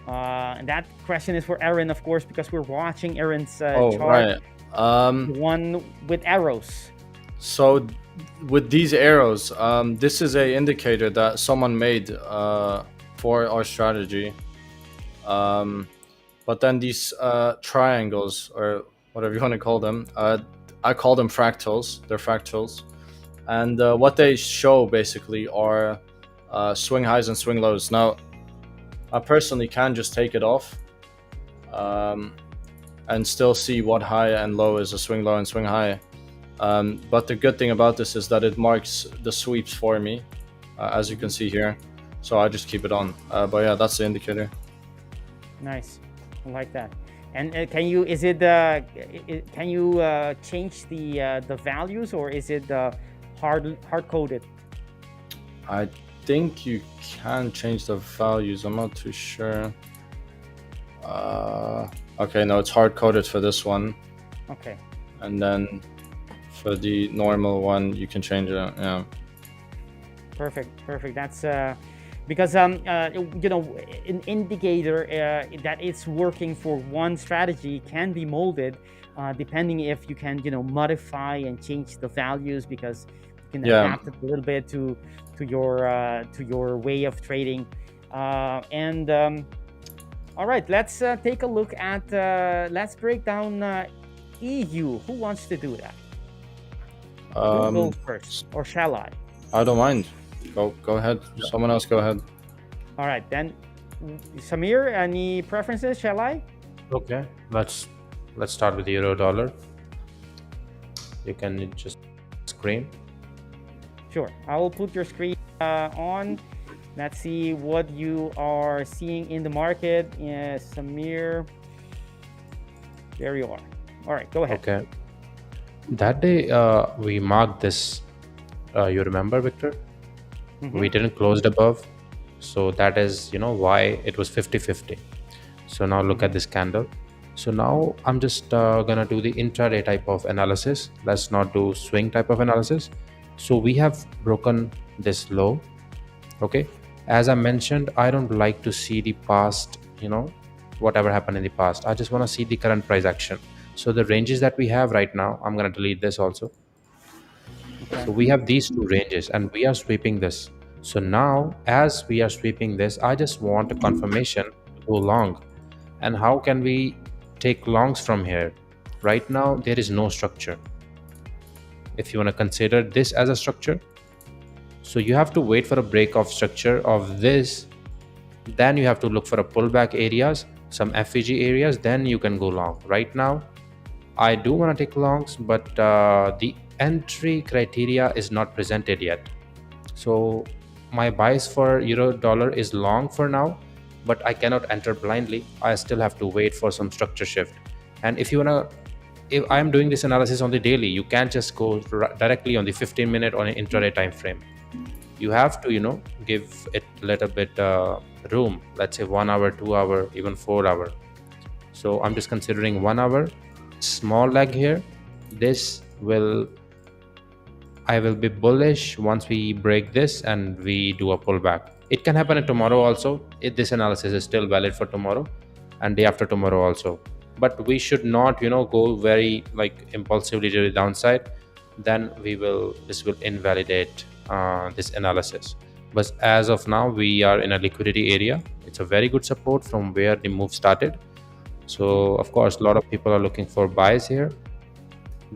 And that question is for Aaron, of course, because we're watching Aaron's chart. Right. One with arrows. So with these arrows, this is a indicator that someone made for our strategy. But then these triangles, or whatever you want to call them, I call them fractals. They're fractals. And what they show basically are swing highs and swing lows. Now, I personally can just take it off and still see what high and low is a swing low and swing high. But the good thing about this is that it marks the sweeps for me, as you can see here. So I just keep it on. But yeah, that's the indicator. Nice, I like that. And can you change the values, or is it hard coded? I think you can change the values. I'm not too sure. Okay, no, it's hard coded for this one. Okay. And then for the normal one, you can change it. Yeah. Perfect. That's because an indicator that it's working for one strategy can be molded depending if you can modify and change the values, because you can adapt it a little bit to your way of trading. All right, let's take a look at let's break down EU. Who wants to do that? Who go first, or shall I? I don't mind. Go ahead. Someone else go ahead. All right, then. Samir, any preferences? Shall I? Okay, let's start with euro dollar. You can just screen. Sure, I will put your screen on. Let's see what you are seeing in the market. Samir, there you are. All right, go ahead. Okay. That day we marked this. You remember, Victor? Mm-hmm. We didn't close it above, so that is why it was 50-50. So now look at this candle. So now I'm just gonna do the intraday type of analysis. Let's not do swing type of analysis. So we have broken this low. Okay, as I mentioned, I don't like to see the past, whatever happened in the past. I just want to see the current price action. So the ranges that we have right now, I'm going to delete this also. Okay. So we have these 2 ranges and we are sweeping this. So now as we are sweeping this, I just want a confirmation to go long. And how can we take longs from here? Right now, there is no structure. If you want to consider this as a structure, so you have to wait for a break of structure of this, then you have to look for a pullback areas, some FVG areas, then you can go long. Right now, I do want to take longs, but the entry criteria is not presented yet. So my bias for euro dollar is long for now, but I cannot enter blindly. I still have to wait for some structure shift. And if I'm doing this analysis on the daily, you can't just go directly on the 15-minute on an intraday time frame. You have to, give it a little bit room. Let's say 1 hour, 2 hour, even 4 hour. So I'm just considering 1 hour, small leg here. I will be bullish once we break this and we do a pullback. It can happen tomorrow also. This analysis is still valid for tomorrow and day after tomorrow also. But we should not, go very impulsively to the downside. Then this will invalidate this analysis. But as of now, we are in a liquidity area. It's a very good support from where the move started. So of course, a lot of people are looking for buys here.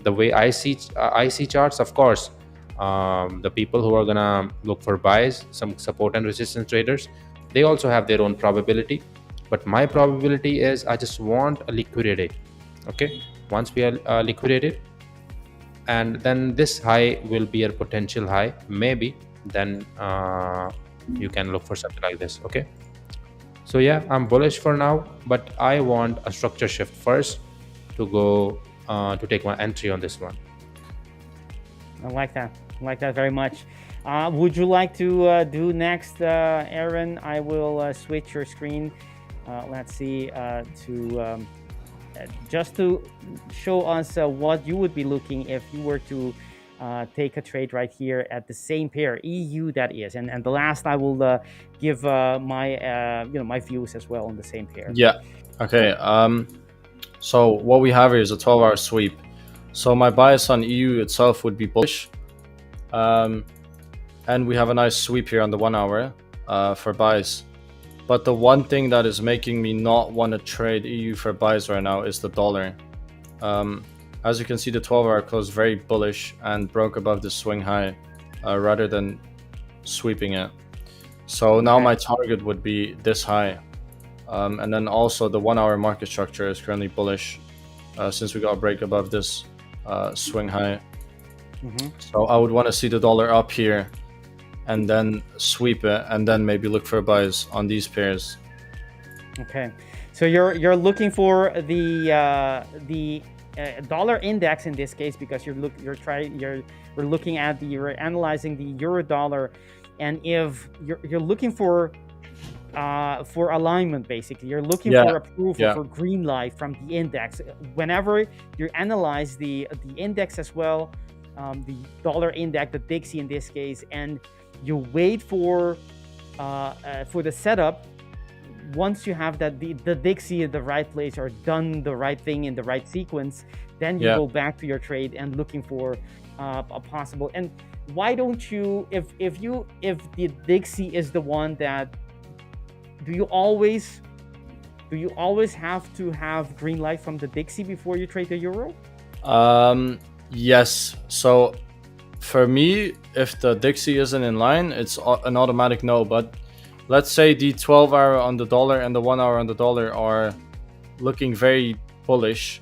The way I see charts, of course, the people who are gonna look for buys, some support and resistance traders, they also have their own probability. But my probability is I just want a liquidity. Okay, once we are liquidated, and then this high will be a potential high, maybe then you can look for something like this. Okay, so yeah, I'm bullish for now, but I want a structure shift first to go to take my entry on this one. I like that very much. Would you like to do next, Aaron? I will switch your screen. Let's see, to just to show us what you would be looking if you were to take a trade right here at the same pair, EU that is, and the last I will give my my views as well on the same pair. Yeah. Okay. So what we have here is a 12-hour sweep. So my bias on EU itself would be bullish. And we have a nice sweep here on the 1 hour for buys. But the one thing that is making me not want to trade EU for buys right now is the dollar. As you can see, the 12-hour closed very bullish and broke above the swing high rather than sweeping it. So now my target would be this high. And then also the 1 hour market structure is currently bullish since we got a break above this swing high. So I would want to see the dollar up here and then sweep it and then maybe look for buys on these pairs. Okay, so you're looking for the dollar index in this case, because you're analyzing the euro dollar, and if you're looking for alignment, basically you're looking for approval, for green light from the index. Whenever you analyze the index as well, the dollar index, the Dixie in this case, and you wait for the setup. Once you have that the Dixie in the right place or done the right thing in the right sequence, then you go back to your trade and looking for a possible. And why don't you, if the Dixie is the one that, do you always have to have green light from the Dixie before you trade the euro? Yes. So for me, if the Dixie isn't in line, it's an automatic no. But let's say the 12-hour on the dollar and the 1 hour on the dollar are looking very bullish,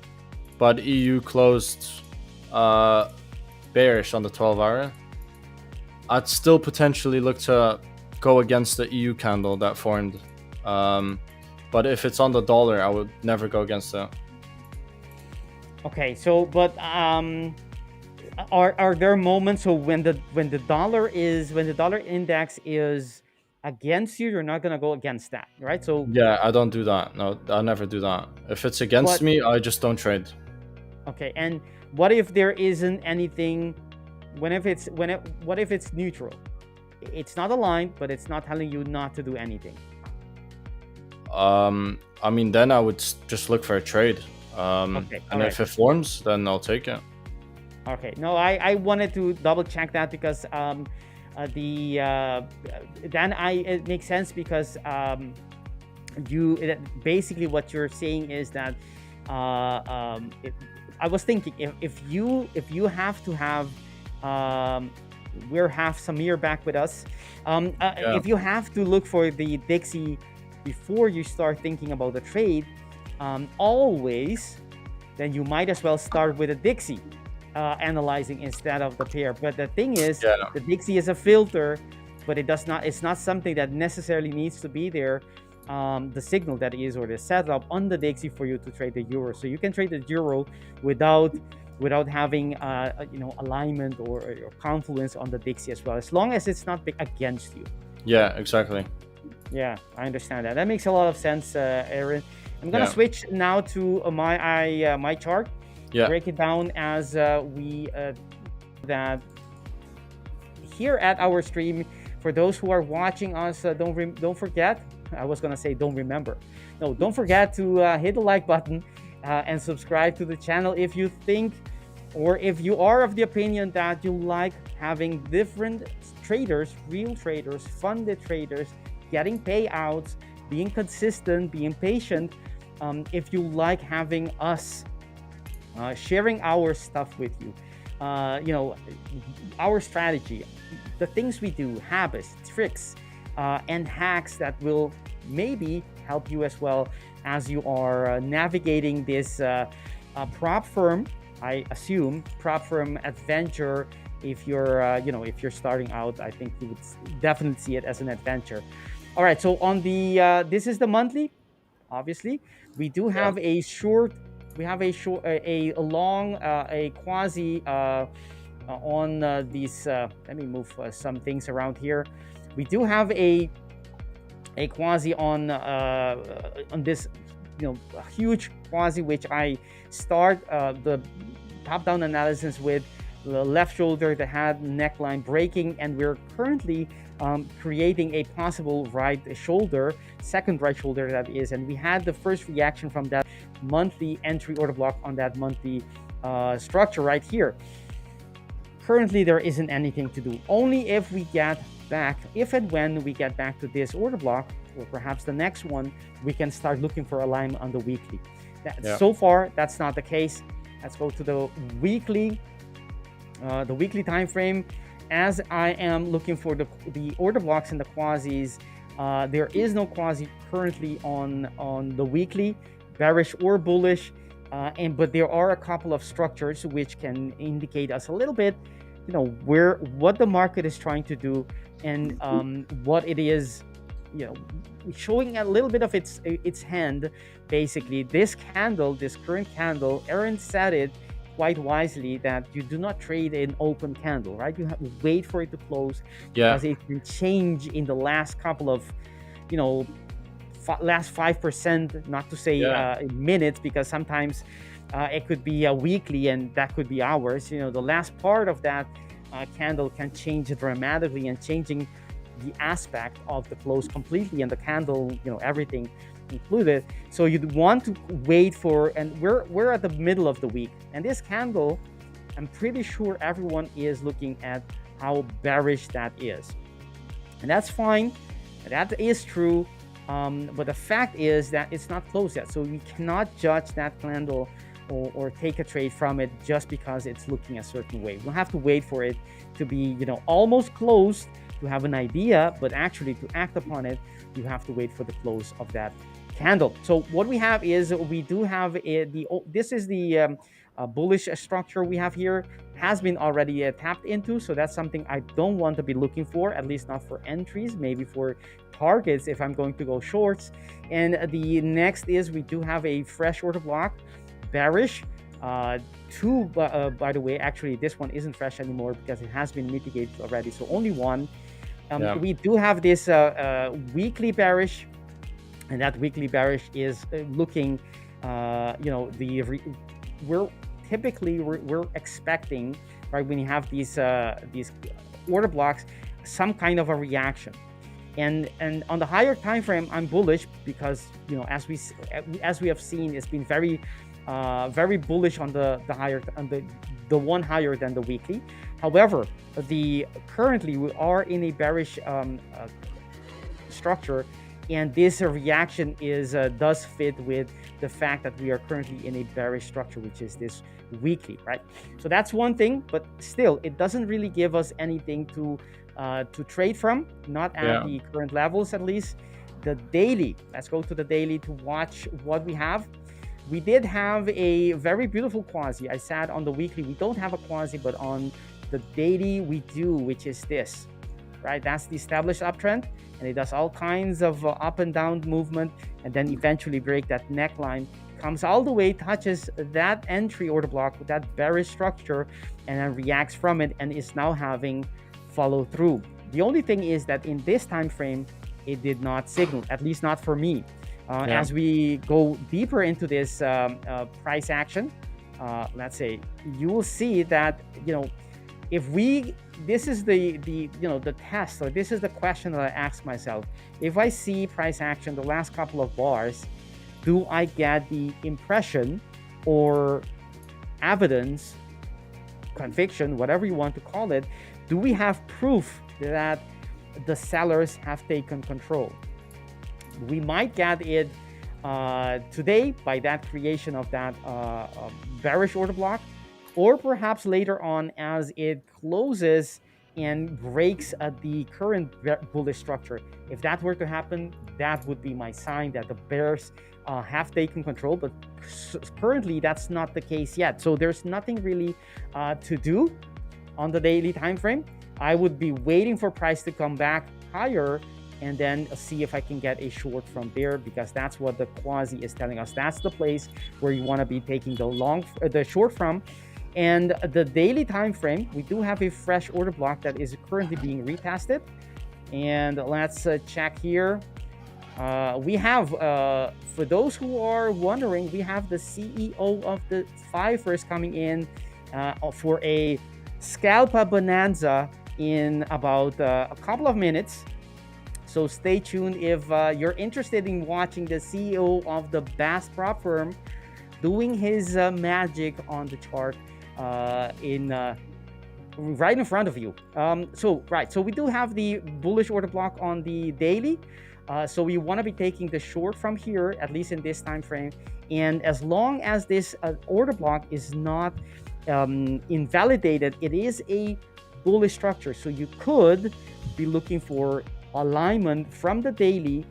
but EU closed bearish on the 12-hour. I'd still potentially look to go against the EU candle that formed. But if it's on the dollar, I would never go against it. Okay, so but are there moments when the dollar index is against you, you're not gonna go against that, right? So yeah, I don't do that. No, I never do that. If it's against me, I just don't trade. Okay, and what if there isn't anything? What if it's neutral? It's not aligned, but it's not telling you not to do anything. I mean, then I would just look for a trade. And if it forms, then I'll take it. Okay. No, I wanted to double check that because it makes sense, because basically what you're saying is that I was thinking if you have to have we have Samir back with us. If you have to look for the Dixie before you start thinking about the trade, always, then you might as well start with a Dixie. analyzing instead of the pair. But the thing is, Yeah. the Dixie is a filter, but it's not something that necessarily needs to be there. The signal that is, or the setup on the Dixie for you to trade the euro. So you can trade the euro without having alignment or confluence on the Dixie as well, as long as it's not against you. Yeah, exactly. Yeah, I understand that. That makes a lot of sense, Aaron. I'm gonna switch now to my chart. Yeah. Break it down as we that here at our stream. For those who are watching us, don't forget. I was gonna say don't remember. No, don't forget to hit the like button and subscribe to the channel if you think, or if you are of the opinion that you like having different traders, real traders, funded traders, getting payouts, being consistent, being patient. If you like having us sharing our stuff with you, our strategy, the things we do, habits, tricks, and hacks that will maybe help you as well as you are navigating this prop firm, I assume, prop firm adventure. If you're if you're starting out, I think you would definitely see it as an adventure. All right, so on the this is the monthly. Obviously, we do have a short, a long, a quasi on these. Let me move some things around here. We do have a quasi on this, a huge quasi, which I start the top-down analysis with the left shoulder that had neckline breaking, and we're currently creating a possible right shoulder, second right shoulder that is, and we had the first reaction from that monthly entry order block on that monthly structure right here. Currently, there isn't anything to do. Only if we get back, if and when we get back to this order block, or perhaps the next one, we can start looking for alignment on the weekly. So far, that's not the case. Let's go to the weekly time frame. As I am looking for the order blocks and the quasis, there is no quasi currently on the weekly, bearish or bullish, but there are a couple of structures which can indicate us a little bit, what the market is trying to do, and what it is, showing a little bit of its hand. Basically, this current candle, Aaron said it quite wisely, that you do not trade an open candle, right? You have to wait for it to close, because it can change in the last couple of, last 5%, not to say minutes, because sometimes it could be a weekly and that could be hours. The last part of that candle can change dramatically, and changing the aspect of the close completely, and the candle, everything included. So you'd want to wait for, and we're at the middle of the week, and this candle, I'm pretty sure everyone is looking at how bearish that is, and that's fine. That is true, but the fact is that it's not closed yet, so we cannot judge that candle or take a trade from it just because it's looking a certain way. We'll have to wait for it to be almost closed to have an idea, but actually to act upon it, you have to wait for the close of that candle. So what we have is, we do have this is the bullish structure we have here, has been already tapped into. So that's something I don't want to be looking for, at least not for entries, maybe for targets if I'm going to go shorts. And the next is, we do have a fresh order block, bearish. Two, by the way, actually this one isn't fresh anymore because it has been mitigated already, so only one. We do have this weekly bearish, and that weekly bearish is looking, we're expecting, right, when you have these order blocks, some kind of a reaction. And on the higher time frame, I'm bullish because as we have seen, it's been very bullish on the higher, on the one higher than the weekly. However, currently we are in a bearish structure, and this reaction does fit with the fact that we are currently in a bearish structure, which is this weekly, right? So that's one thing, but still, it doesn't really give us anything to trade from, not at the current levels at least. The daily, let's go to the daily to watch what we have. we did have a very beautiful quasi. I said on the weekly we don't have a quasi, but on the daily we do, which is this, right? That's the established uptrend, and it does all kinds of up and down movement, and then eventually break that neckline, comes all the way, touches that entry order block with that bearish structure, and then reacts from it and is now having follow through. The only thing is that in this time frame, it did not signal, at least not for me. As we go deeper into this price action, let's say, you will see that, if this is the test, or this is the question that I ask myself. If I see price action the last couple of bars, do I get the impression or evidence, conviction, whatever you want to call it, do we have proof that the sellers have taken control? We might get it today by that creation of that bearish order block, or perhaps later on as it closes and breaks the current bullish structure. If that were to happen, that would be my sign that the bears have taken control, but currently that's not the case yet. So there's nothing really to do on the daily time frame. I would be waiting for price to come back higher and then see if I can get a short from there, because that's what the quasi is telling us. That's the place where you want to be taking the short from. And the daily time frame, we do have a fresh order block that is currently being retested. And let's check here. We have, for those who are wondering, we have the CEO of the 5ers coming in for a scalper bonanza in about a couple of minutes. So stay tuned if you're interested in watching the CEO of the best prop firm doing his magic on the chart right in front of you. So we do have the bullish order block on the daily. So we want to be taking the short from here, at least in this time frame. And as long as this order block is not invalidated, it is a bullish structure. So you could be looking for alignment from the daily,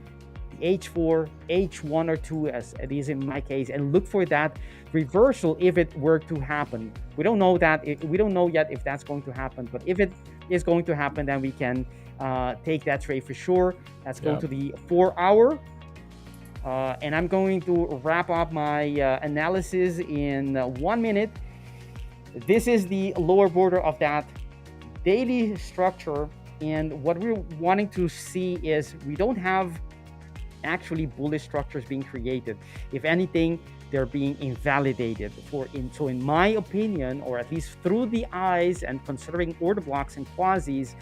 H4, H1 or 2 as it is in my case, and look for that reversal if it were to happen. We don't know that, we don't know yet if that's going to happen, but if it is going to happen, then we can take that trade for sure. Let's go to the 4 hour. And I'm going to wrap up my analysis in 1 minute. This is the lower border of that daily structure. And what we're wanting to see is we don't have actually bullish structures being created. If anything, they're being invalidated. So in my opinion, or at least through the eyes and considering order blocks and quasis,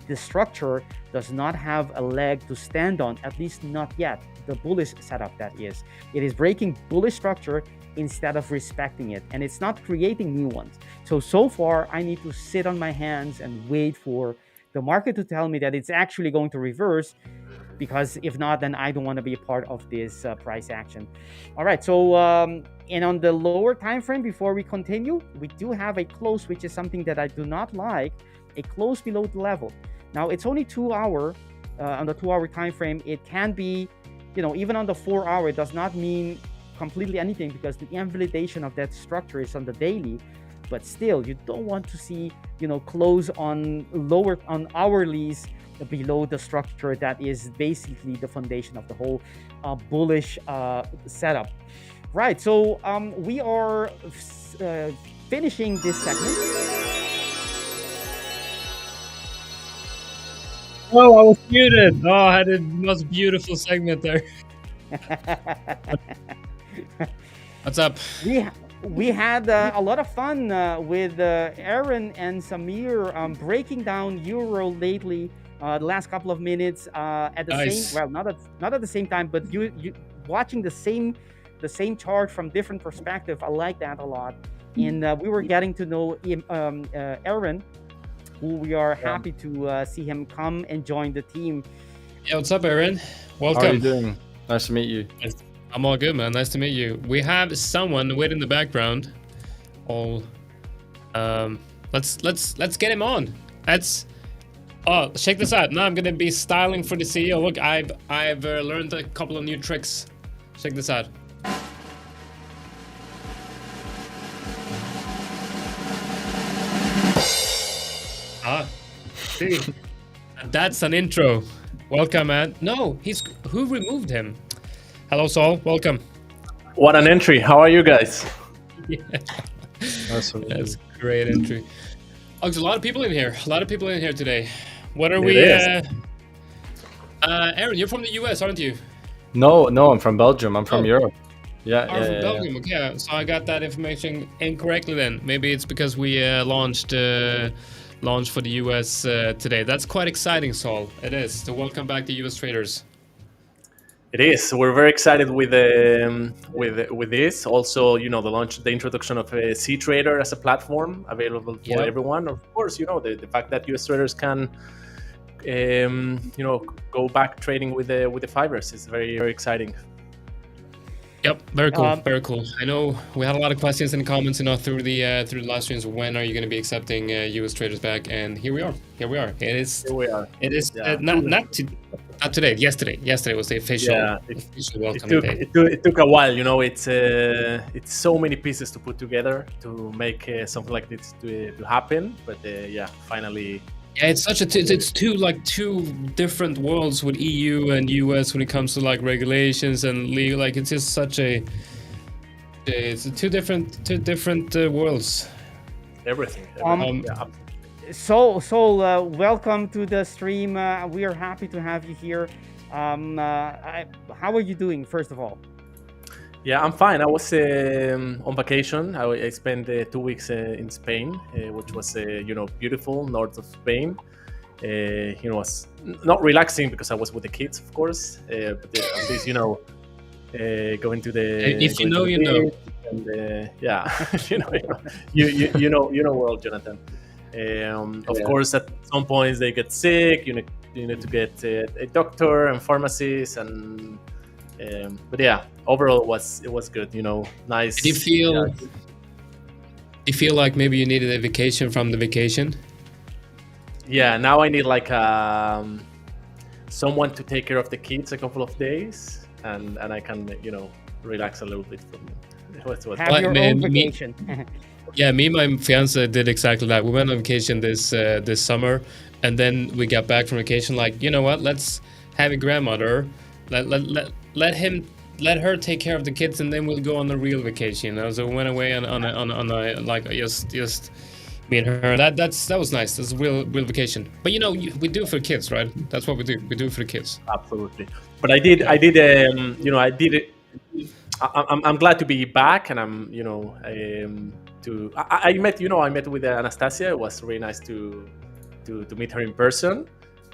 the structure does not have a leg to stand on, at least not yet. The bullish setup, that is. It is breaking bullish structure instead of respecting it, and it's not creating new ones. So far, I need to sit on my hands and wait for the market to tell me that it's actually going to reverse, because if not, then I don't want to be a part of this price action. All right, so and on the lower time frame, before we continue, we do have a close, which is something that I do not like, a close below the level. Now it's only 2 hour. On the 2 hour time frame, it can be, even on the 4 hour, it does not mean completely anything, because the invalidation of that structure is on the daily. But still, you don't want to see, close on hourlies below the structure that is basically the foundation of the whole bullish setup. Right, so we are finishing this segment. Oh, I was muted. Oh, I had a most beautiful segment there. What's up? We had a lot of fun with Aaron and Samir breaking down Euro lately. The last couple of minutes at the same, well, not at the same time, but you watching the same chart from different perspective. I like that a lot. And we were getting to know Aaron, who we are happy to see him come and join the team. Yeah, what's up, Aaron? Welcome. How are you doing? Nice to meet you. I'm all good, man. Nice to meet you. We have someone waiting in the background. Let's get him on. Check this out. Now I'm gonna be styling for the CEO. Look, I've learned a couple of new tricks. Check this out. That's an intro. Welcome, man. No, who removed him? Hello, Saul. Welcome. What an entry. How are you guys? Yeah. That's That's a great entry. Oh, there's a lot of people in here. A lot of people in here today. What are It we? is. Aaron, you're from the US, aren't you? No, I'm from Belgium. I'm from Oh. Europe. Yeah, Are from yeah. Belgium. Okay, so I got that information incorrectly then. Maybe it's because we launched for the US today. That's quite exciting, Saul. It is. So welcome back to US traders. It is. We're very excited with this. Also, the introduction of C Trader as a platform available for Yep. everyone. Of course, the fact that US traders can, go back trading with the 5ers is very, very exciting. Yep, very cool, very cool. I know we had a lot of questions in the comments, through the live streams. When are you going to be accepting US traders back? And here we are. It is. Here we are. It is Yeah. not today. Yesterday was the official, official welcoming day. It took a while. It's so many pieces to put together to make something like this to happen. But finally. Yeah, it's it's two different worlds with EU and US when it comes to regulations and legal. It's just it's two different worlds. Everything. Saul, welcome to the stream. We are happy to have you here. How are you doing, first of all? Yeah, I'm fine. I was on vacation. I spent 2 weeks in Spain, which was beautiful, north of Spain. Was not relaxing because I was with the kids, of course. But at least going to the. If you know, you know. And, you know well, Jonatan. Of course, at some points they get sick. You need to get a doctor and pharmacies and. But yeah, overall it was good. Nice. Did you feel like maybe you needed a vacation from the vacation? Yeah, now I need someone to take care of the kids a couple of days, and I can relax a little bit from them. Have your own vacation. Yeah, me and my fiance did exactly that. We went on vacation this summer, and then we got back from vacation. You know what? Let's have a grandmother. Let her take care of the kids, and then we'll go on a real vacation. So we went away on a just me and her. That was nice. That's a real vacation. But we do it for kids, right? That's what we do. We do it for the kids. Absolutely. But I did it. I'm glad to be back, and I met with Anastasiia. It was really nice to meet her in person.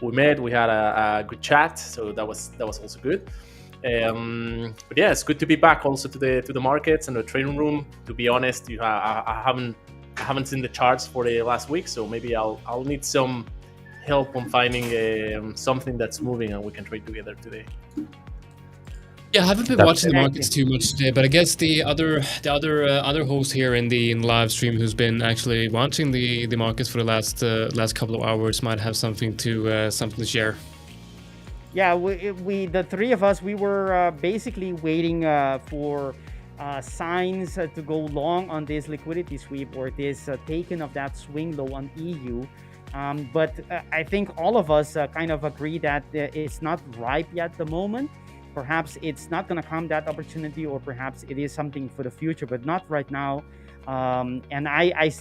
We had a good chat, so that was also good. But yeah, it's good to be back also to the markets and the trading room. To be honest, I haven't seen the charts for the last week, so maybe I'll need some help on finding something that's moving and we can trade together today. Yeah, I haven't been watching the markets too much today, but I guess the other host here in the live stream who's been actually watching the markets for the last couple of hours might have something to share. Yeah, we the three of us, we were basically waiting for signs to go long on this liquidity sweep or this taken of that swing low on EU. But I think all of us kind of agree that it's not ripe yet at the moment. Perhaps it's not going to come, that opportunity, or perhaps it is something for the future, but not right now. And I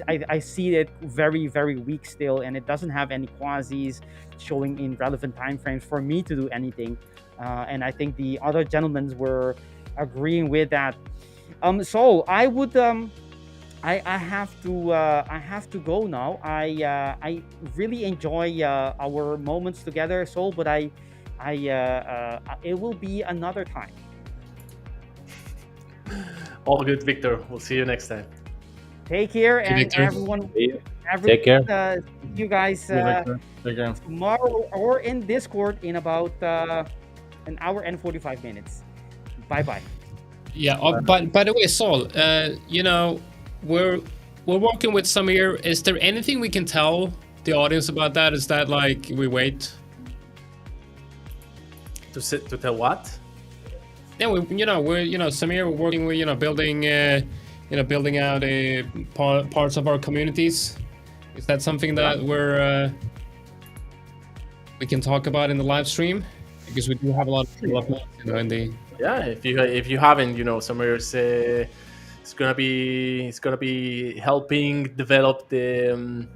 see it very, very weak still, and it doesn't have any quasis showing in relevant time frames for me to do anything. And I think the other gentlemen were agreeing with that. So I would I have to go now. I really enjoy our moments together, Saul, but it will be another time. All good, Victor. We'll see you next time. Take care, and Victor. everyone. Take care. See you guys tomorrow or in Discord in about an hour and 45 minutes. Bye bye. Yeah. By the way, Saul, we're working with Samir. Is there anything we can tell the audience about that? Is that we wait? To tell what? Yeah, we're Samir. We're working with building out parts of our communities. Is that something that we're? we can talk about in the live stream? Because we do have a lot of development, in the. Yeah, if you haven't, Samir's it's gonna be helping develop the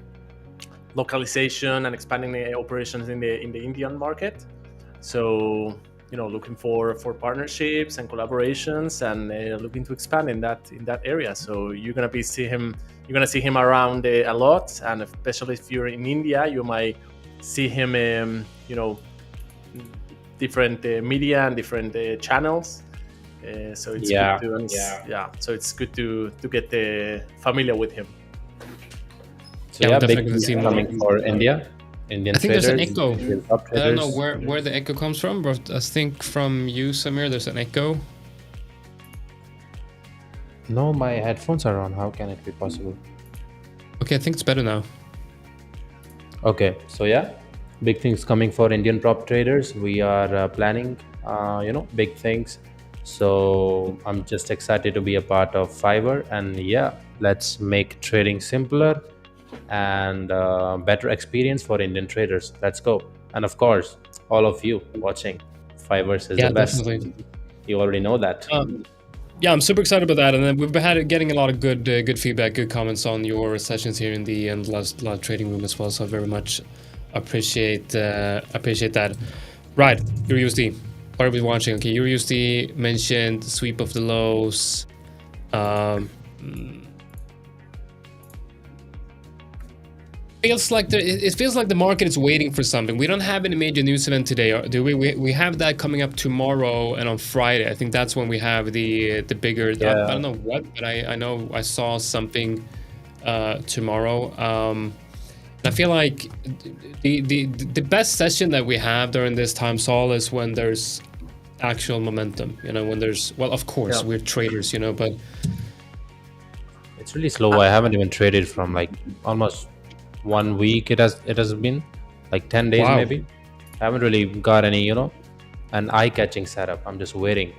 localization and expanding the operations in the Indian market. So looking for partnerships and collaborations, and looking to expand in that area. So you're gonna see him around a lot, and especially if you're in India, you might see him different media and different channels. So it's good to So it's good to get familiar with him. So we'll big definitely things see more. coming for Indian I think there's an traders, echo. Indian top I don't know traders. where the echo comes from, but I think from you, Samir, there's an echo. No, my headphones are on. How can it be possible? Okay, I think it's better now. Okay, so big things coming for Indian prop traders. We are planning, big things. So I'm just excited to be a part of Fiverr, and let's make trading simpler and better experience for Indian traders. Let's go. And of course, all of you watching, Fiverr is the best. Definitely. You already know that. I'm super excited about that, and then we've had getting a lot of good feedback, good comments on your sessions here in the live trading room as well. So I very much appreciate that. Right, EURUSD. What are we watching? Okay, EURUSD mentioned sweep of the lows. It feels like the market is waiting for something. We don't have any major news event today, do we? We have that coming up tomorrow and on Friday. I think that's when we have the bigger. I don't know what, but I know I saw something tomorrow. I feel like the best session that we have during this time, Saul, is when there's actual momentum. When there's of course we're traders, but it's really slow. I haven't even traded from like almost 1 week. It has been like 10 days maybe. I haven't really got any an eye-catching setup. I'm just waiting.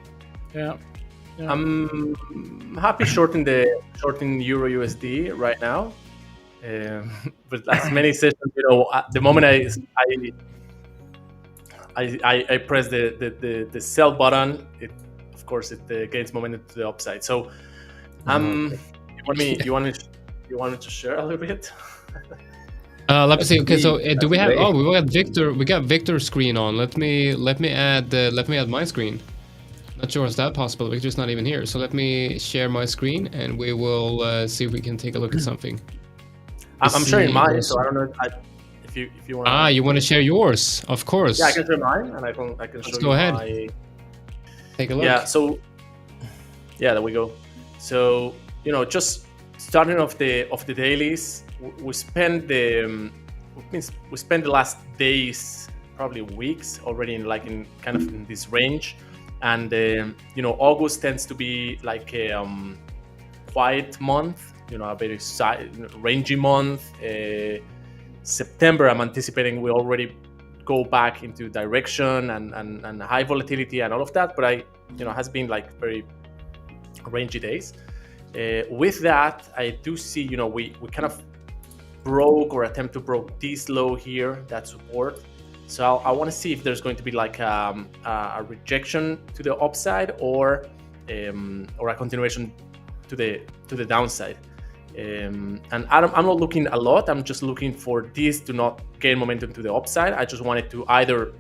I'm happy shorting Euro USD right now. But as many sessions, at the moment I press the sell button, of course it gains momentum to the upside. So you want me to share a little bit? Let me see. Okay, so do we have? Oh, we got Victor. We got Victor's screen on. Let me add my screen. Not sure is that possible. Victor's not even here. So let me share my screen, and we will see if we can take a look at something. I'm sharing mine, so I don't know if you want. You want to share yours? Of course. Yeah, I can share mine, and I can show you. Go ahead. Take a look. Yeah. So there we go. So just starting off the dailies, we spent the last days, probably weeks already in kind of in this range, and August tends to be like a quiet month, a very rangy month. September, I'm anticipating we already go back into direction and high volatility and all of that, but has been like very rangy days. With that, I do see, we kind of broke or attempt to broke this low here, that support. So I want to see if there's going to be like a rejection to the upside or a continuation to the downside. And I'm not looking a lot. I'm just looking for this to not gain momentum to the upside. I just wanted to either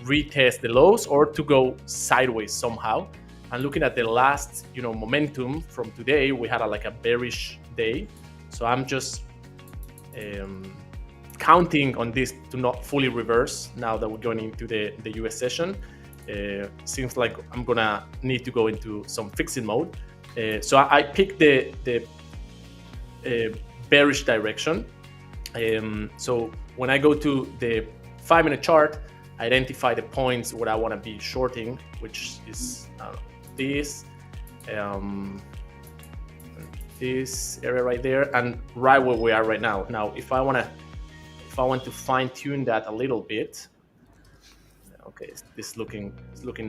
retest the lows or to go sideways somehow. And looking at the last, momentum from today, we had a bearish day. So I'm just counting on this to not fully reverse now that we're going into the US session. Seems like I'm gonna need to go into some fixing mode. So I picked the bearish direction. So when I go to the 5-minute chart, I identify the points where I want to be shorting, which is this area right there, and right where we are right now. Now, if I want to fine tune that a little bit, okay, this is looking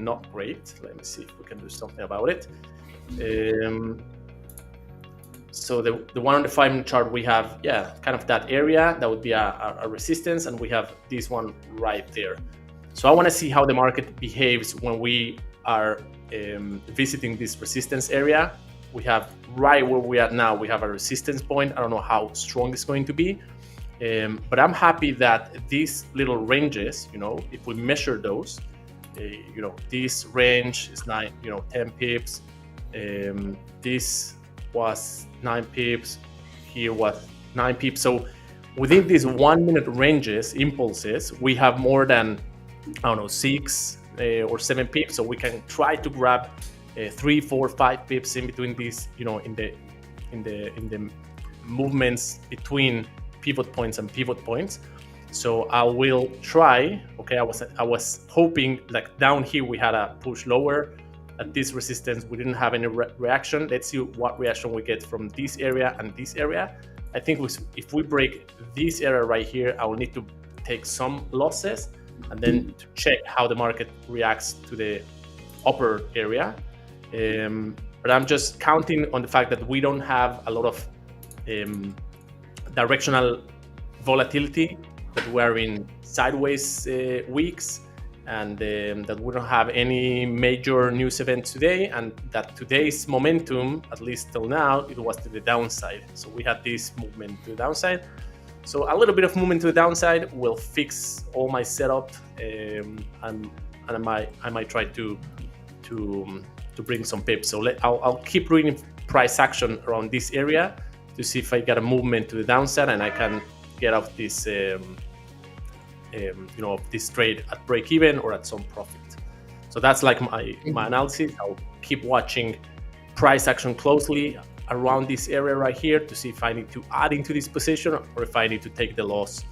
not great. Let me see if we can do something about it. So the one on the 5-minute chart, we have, kind of that area that would be a resistance, and we have this one right there. So I want to see how the market behaves when we are visiting this resistance area. We have right where we are now, we have a resistance point. I don't know how strong it's going to be, but I'm happy that these little ranges, if we measure those, this range is 10 pips. This was 9 pips. Here was 9 pips. So within these 1 minute ranges, impulses, we have more than, 6 or 7 pips. So we can try to grab 3, 4, 5 pips in between these, in the movements between pivot points and pivot points. So I will try. Okay, I was hoping, like down here we had a push lower. At this resistance, we didn't have any reaction. Let's see what reaction we get from this area and this area. I think if we break this area right here, I will need to take some losses and then to check how the market reacts to the upper area. But I'm just counting on the fact that we don't have a lot of directional volatility, that we're in sideways weeks, and that we don't have any major news event today, and that today's momentum, at least till now, it was to the downside. So we had this movement to the downside. So a little bit of movement to the downside will fix all my setup, and I might try to bring some pips. So I'll keep reading price action around this area to see if I get a movement to the downside and I can get off this this trade at break even or at some profit. So that's like my analysis. I'll keep watching price action closely around this area right here to see if I need to add into this position or if I need to take the loss,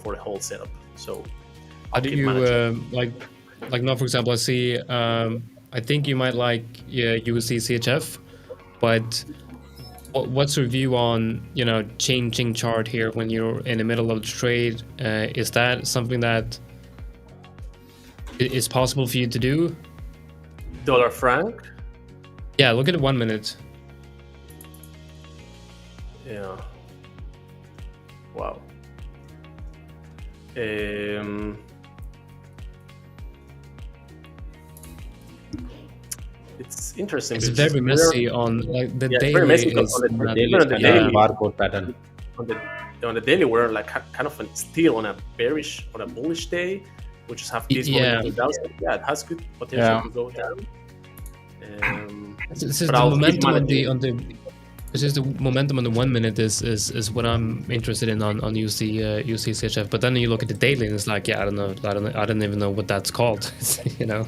for the whole setup. So how do you like now, for example, I see I think you might like USD CHF, but what's your view on changing chart here when you're in the middle of the trade? Is that something that is possible for you to do? Dollar franc? Yeah, look at it 1 minute. Yeah. Wow. It's interesting. It's very messy on like the daily. Very messy is on the daily barcode pattern. On the daily, we're like kind of still on a bullish day. We just have this momentum downside. Yeah, it has good potential to go down. This is the momentum the momentum on the 1 minute is what I'm interested in on USD CHF. But then you look at the daily and it's like, I don't even know what that's called. Yeah.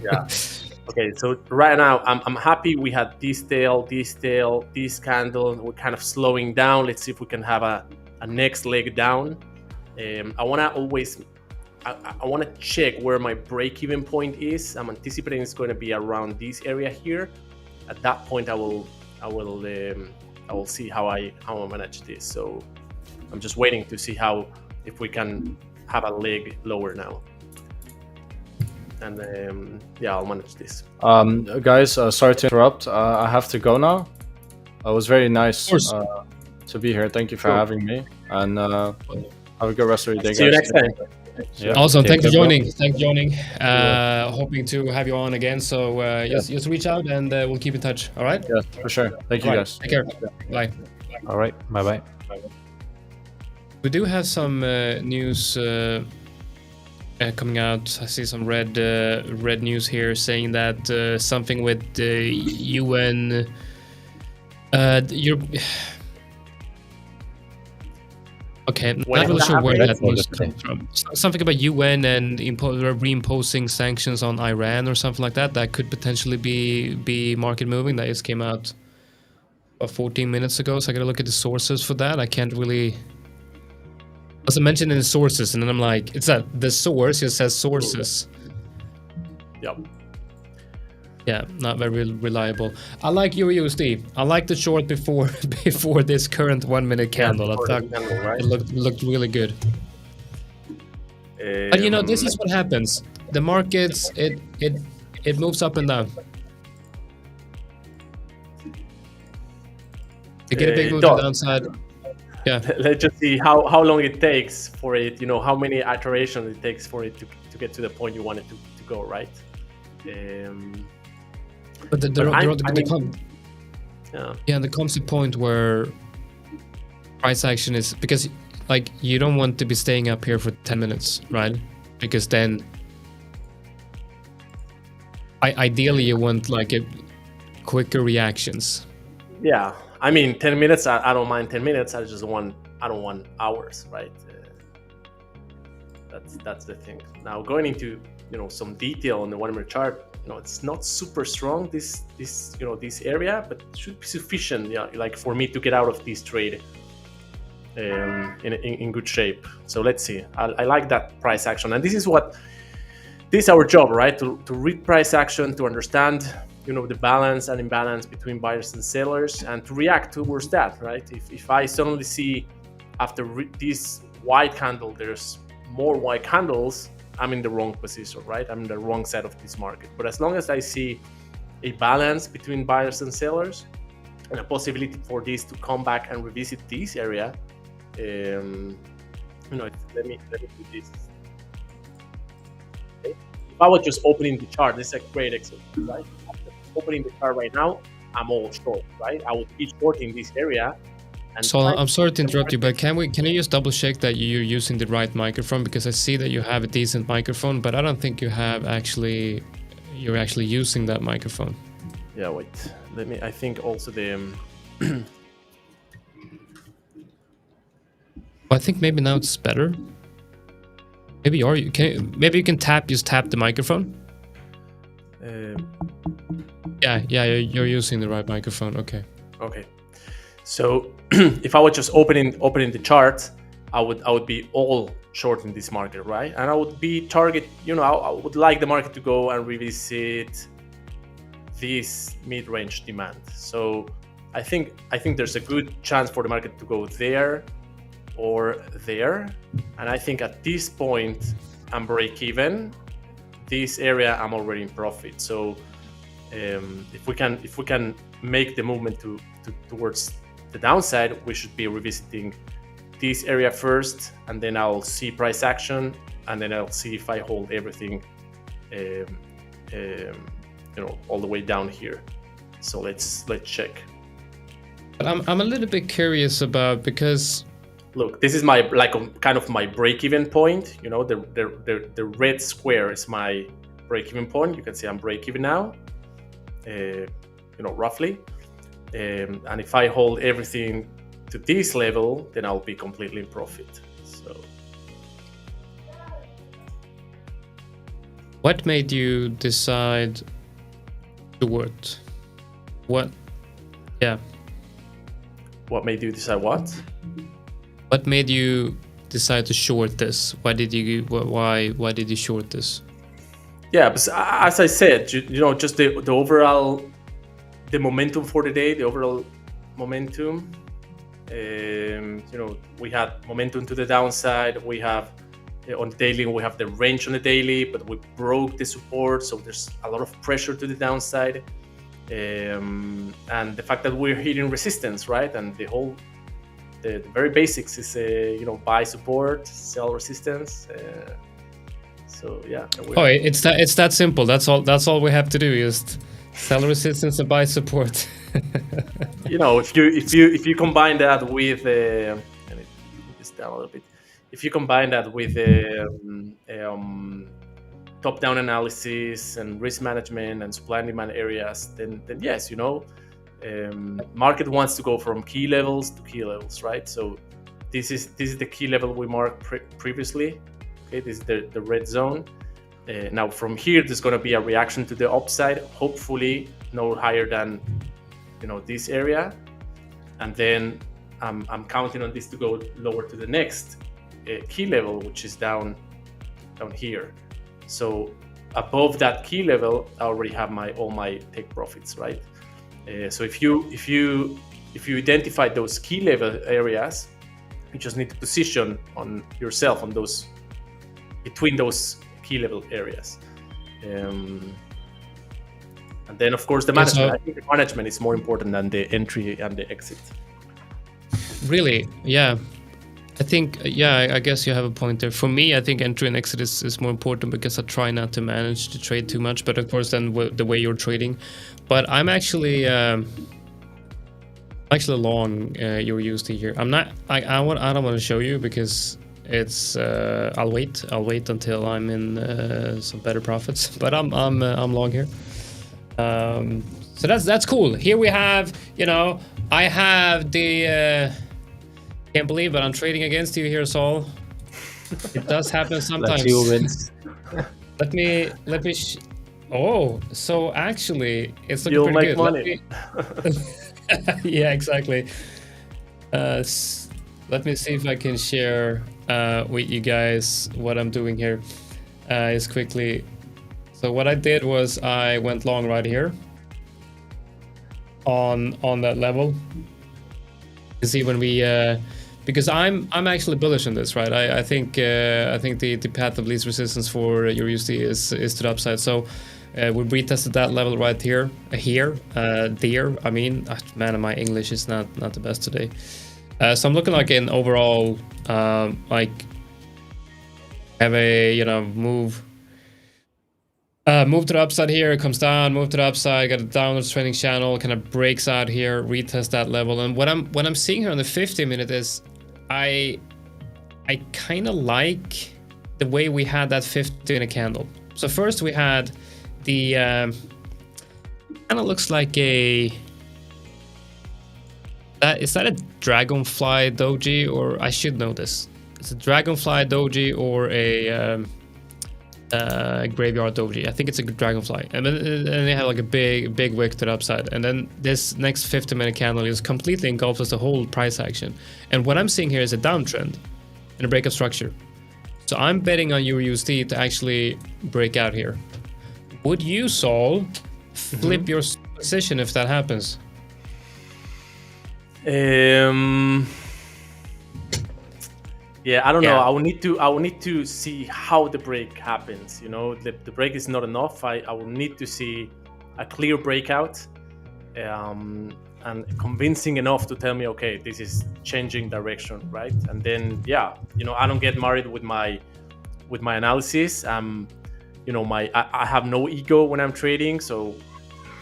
Okay, so right now I'm happy we had this tail, this candle. We're kind of slowing down. Let's see if we can have a next leg down. I want to check where my break-even point is. I'm anticipating it's going to be around this area here. At that point, I will see how I manage this. So I'm just waiting to see if we can have a leg lower now. And I'll manage this. Guys, sorry to interrupt. I have to go now. It was very nice to be here. Thank you for having me, and have a good rest of your day. See you next time. Yeah. Awesome. Thanks for joining. Hoping to have you on again. So just reach out and we'll keep in touch. All right? Yeah, for sure. Thank you, guys. Take care. Bye. All right. Bye-bye. We do have some news coming out. I see some red news here saying that something with the UN. Okay, not really sure where that news comes from. Something about UN and reimposing sanctions on Iran or something like that. That could potentially be market moving. That just came out 14 minutes ago. So I gotta look at the sources for that. I can't really. I was mentioned in the sources, and then I'm like, it's the source. It says sources. Yep. Yeah, not very reliable. I like USD. I like the short before this current 1 minute candle. I thought it looked really good. But this is what happens. The markets it moves up and down. To get a big move to the downside. Yeah. Let's just see how long it takes for it, how many iterations it takes for it to get to the point you want it to go, right? But there comes a point where price action is, because like you don't want to be staying up here for 10 minutes, right? Because then ideally you want like a quicker reactions. Yeah, I mean 10 minutes. I don't mind 10 minutes. I don't want hours, right? That's the thing. Now going into some detail on the 1 minute chart. It's not super strong this area, but it should be sufficient, like for me to get out of this trade in good shape. So let's see. I like that price action, and this is our job, right? To read price action, to understand the balance and imbalance between buyers and sellers, and to react towards that, right? If I suddenly see after this white candle there's more white candles, I'm in the wrong position, right? I'm in the wrong side of this market. But as long as I see a balance between buyers and sellers and a possibility for this to come back and revisit this area, let me do this. Okay. If I was just opening the chart, this is a great example, right? Opening the chart right now, I'm all short, right? I would be shorting this area. So I'm sorry to interrupt you, but can you just double check that you're using the right microphone? Because I see that you have a decent microphone, but I don't think you're actually using that microphone. Yeah, wait. I think also the. I think maybe now it's better. Maybe you can tap the microphone. Yeah, you're using the right microphone. Okay. Okay. So if I was just opening the chart, I would be all short in this market, right? And I would be I would like the market to go and revisit this mid-range demand. So I think there's a good chance for the market to go there or there. And I think at this point I'm break even. This area I'm already in profit. So if we can make the movement towards the downside, we should be revisiting this area first, and then I'll see price action, and then I'll see if I hold everything all the way down here. So let's check. But I'm a little bit curious about, because look, this is my kind of my break-even point. The red square is my break-even point. You can see I'm break-even now, roughly. And if I hold everything to this level, then I'll be completely in profit. So, what made you decide to what? Yeah. What made you decide what? What made you decide to short this? Why did you short this? Yeah, but as I said, just the overall. The momentum for the day, the overall momentum, we had momentum to the downside. We have on the daily, we have the range on the daily, but we broke the support, so there's a lot of pressure to the downside. And the fact that we're hitting resistance, right? And the very basics is, buy support, sell resistance. So yeah. It's that simple. That's all we have to do. Just sell resistance and buy support. If you combine that with let me put this down a little bit. If you combine that with top-down analysis and risk management and supply and demand areas, then yes, market wants to go from key levels to key levels, right? So this is the key level we marked previously. Okay, this is the red zone. Now from here, there's going to be a reaction to the upside, hopefully no higher than this area, and then I'm counting on this to go lower to the next key level, which is down here. So above that key level, I already have all my take profits, right? So if you identify those key level areas, you just need to position on yourself on those between those key level areas, and then of course the management. I think the management is more important than the entry and the exit. Really, yeah. I think, I guess you have a point there. For me, I think entry and exit is more important because I try not to manage to trade too much. But of course, then the way you're trading. But I'm actually long your USD here. I'm not. I don't want to show you because it's. I'll wait until I'm in some better profits. But I'm long here. So that's cool. Here we have. I have the. Can't believe it. I'm trading against you here, Saul. It does happen sometimes. Let you wins. Let me. Oh, so actually, it's looking You'll pretty make good. money. Yeah, exactly. Let me see if I can share with you guys what I'm doing here. Is quickly. So what I did was I went long right here. On that level. You see when we. Because I'm actually bullish on this, right? I think the path of least resistance for your USD is to the upside. So we retested that level right here, there. I mean, man, my English is not the best today. So I'm looking like an overall like have a move. Move to the upside here, it comes down, move to the upside, got a downwards trending channel, kind of breaks out here, retest that level. And what I'm seeing here on the 50-minute is I kind of like the way we had that 50 in a candle. So first we had the kind of looks like is that a dragonfly doji, or I should know this. It's a dragonfly doji or a graveyard doji. I think it's a dragonfly, and then they have like a big wick to the upside, and then this next 50-minute candle is completely engulfed as the whole price action. And what I'm seeing here is a downtrend and a breakout structure. So I'm betting on your USD to actually break out here. Would you, Saul, flip your position if that happens? Yeah, I don't know. I will need to see how the break happens. The break is not enough. I will need to see a clear breakout, and convincing enough to tell me, okay, this is changing direction, right? And then, I don't get married with my analysis. I have no ego when I'm trading. So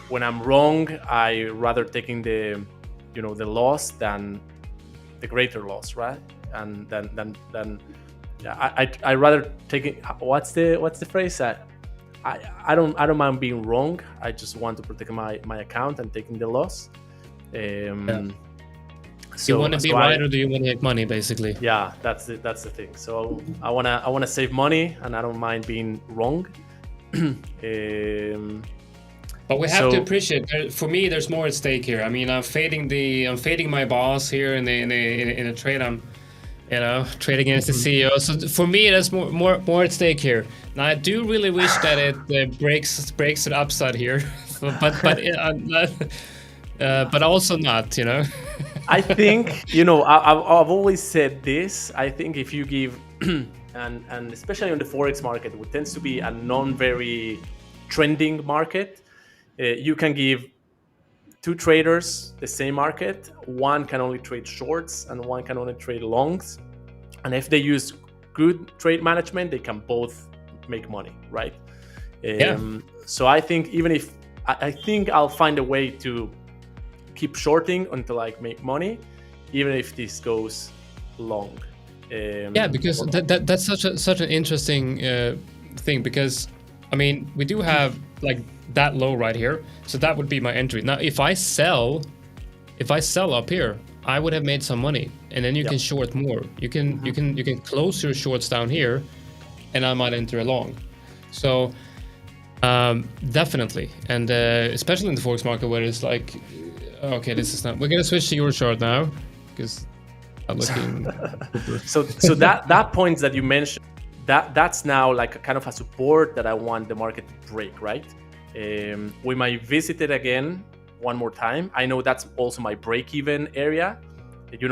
when I'm wrong, I rather taking the loss than the greater loss, right? And then I rather take it. What's the phrase? I don't mind being wrong. I just want to protect my account and taking the loss. So you want to be right, or do you want to make money, basically? Yeah, that's the thing. So I wanna save money, and I don't mind being wrong. But we have to appreciate. For me, there's more at stake here. I mean, I'm fading my boss here in a trade. I'm trade against the CEO. So for me, there's more at stake here. Now, I do really wish that it breaks it upside here, but also not. I think I've always said this. I think if you give and especially on the forex market, which tends to be a non-very trending market, you can give two traders the same market. One can only trade shorts and one can only trade longs. And if they use good trade management, they can both make money, right? So I think I think I'll find a way to keep shorting until I make money, even if this goes long. Because that's such an interesting thing, because I mean, we do have like that low right here, so that would be my entry. Now, if I sell up here, I would have made some money, and then you can short more. You can close your shorts down here, and I might enter a long. So definitely, and especially in the forex market where it's like, okay, this is not. We're gonna switch to your chart now because I'm looking. so that points that you mentioned, that's now like a kind of a support that I want the market to break, right? We might visit it again one more time. I know that's also my break-even area.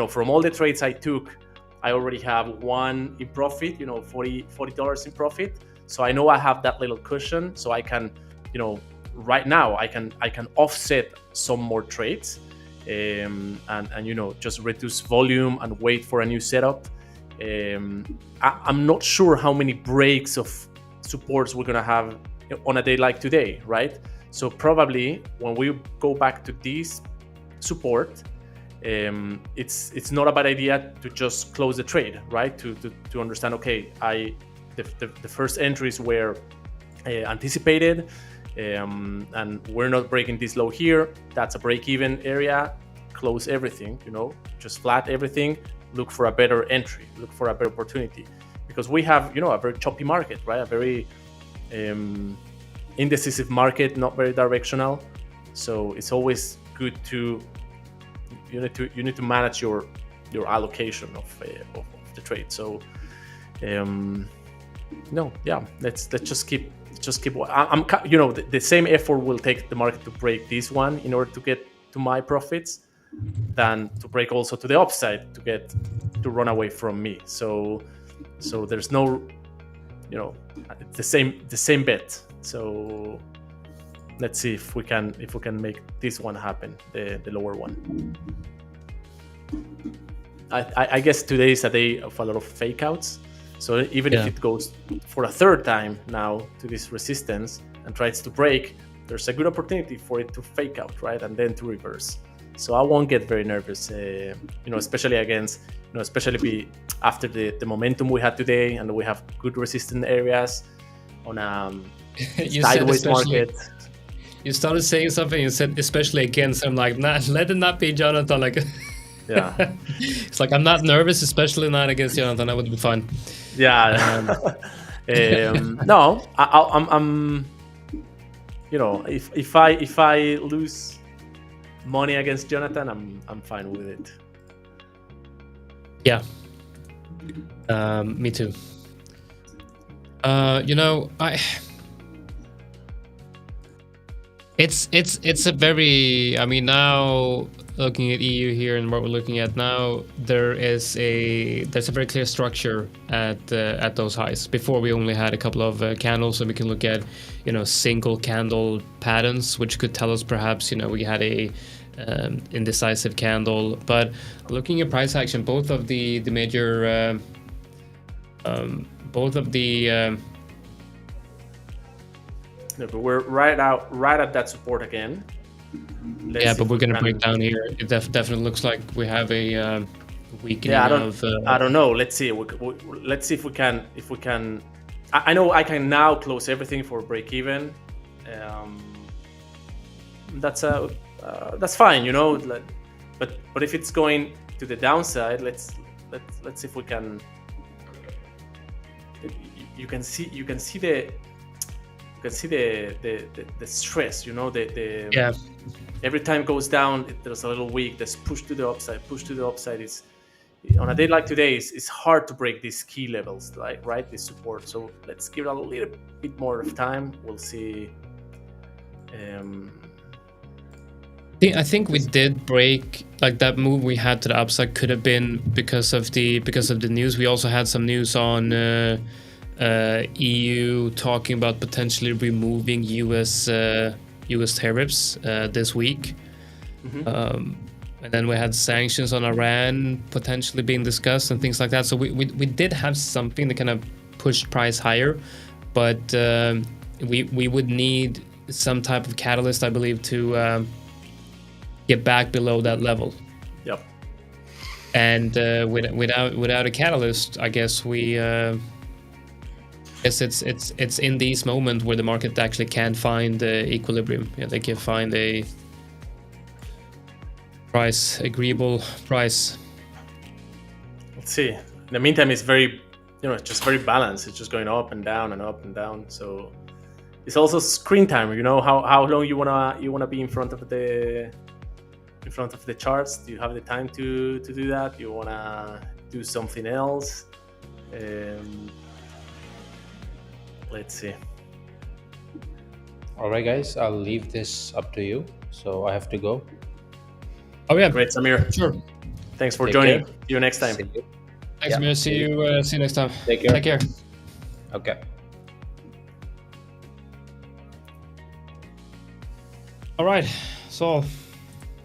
From all the trades I took, I already have one in profit, $40 in profit. So I know I have that little cushion, so I can, right now I can offset some more trades. and just reduce volume and wait for a new setup. I'm not sure how many breaks of supports we're gonna have on a day like today, right? So probably when we go back to this support, it's not a bad idea to just close the trade, right? To understand, okay, the first entries were anticipated, and we're not breaking this low here. That's a break-even area. Close everything, just flat everything. Look for a better entry. Look for a better opportunity, because we have, a very choppy market, right? A very indecisive market, not very directional. So it's always good to you need to manage your allocation of the trade. So let's just keep. The same effort will take the market to break this one in order to get to my profits than to break also to the upside to run away from me. So there's no, the same bet. So let's see if we can make this one happen, the lower one. I guess today is a day of a lot of fake outs. So even if it goes for a third time now to this resistance and tries to break, there's a good opportunity for it to fake out, right? And then to reverse. So I won't get very nervous, especially against, especially after the momentum we had today, and we have good resistant areas on sideways market. You started saying something, you said especially against. I'm like, nah, let it not be Jonatan. Like, yeah, it's like I'm not nervous, especially not against Jonatan. I would be fine. Yeah. No, I'm. If I lose money against Jonatan, I'm fine with it. Yeah. Me too. It's a very, now looking at EU here and what we're looking at now, there's a very clear structure at those highs. Before we only had a couple of candles, so we can look at single candle patterns, which could tell us perhaps we had a indecisive candle. But looking at price action, both of the major but we're right at that support again. But we're gonna break down here. It definitely looks like we have a weakening. I don't know. Let's see. Let's see if we can. I know I can now close everything for break even. That's fine, But if it's going to the downside, let's see if we can. You can see the stress, every time it goes down, there's a little weak. There's push to the upside. It's on a day like today, it's hard to break these key levels, right, this support. So let's give it a little bit more of time. We'll see. I think we did break, like that move we had to the upside could have been because of the news. We also had some news on EU talking about potentially removing US tariffs this week. Mm-hmm. And then we had sanctions on Iran potentially being discussed and things like that. So we did have something that kind of pushed price higher, but we would need some type of catalyst, I believe, to get back below that level. Yep. And without a catalyst, I guess it's in these moments where the market actually can find equilibrium. Yeah, they can find a agreeable price. Let's see. In the meantime, it's very, it's just very balanced. It's just going up and down and up and down. So it's also screen time. How long you wanna be in front of the charts. Do you have the time to do that? Do you wanna do something else? Let's see. All right, guys, I'll leave this up to you. So I have to go. Oh yeah, great, Samir. Sure. Thanks for Take joining. care. See you next time. Thanks, Samir. See you next time. Take care. Take care. Okay. All right, Saul.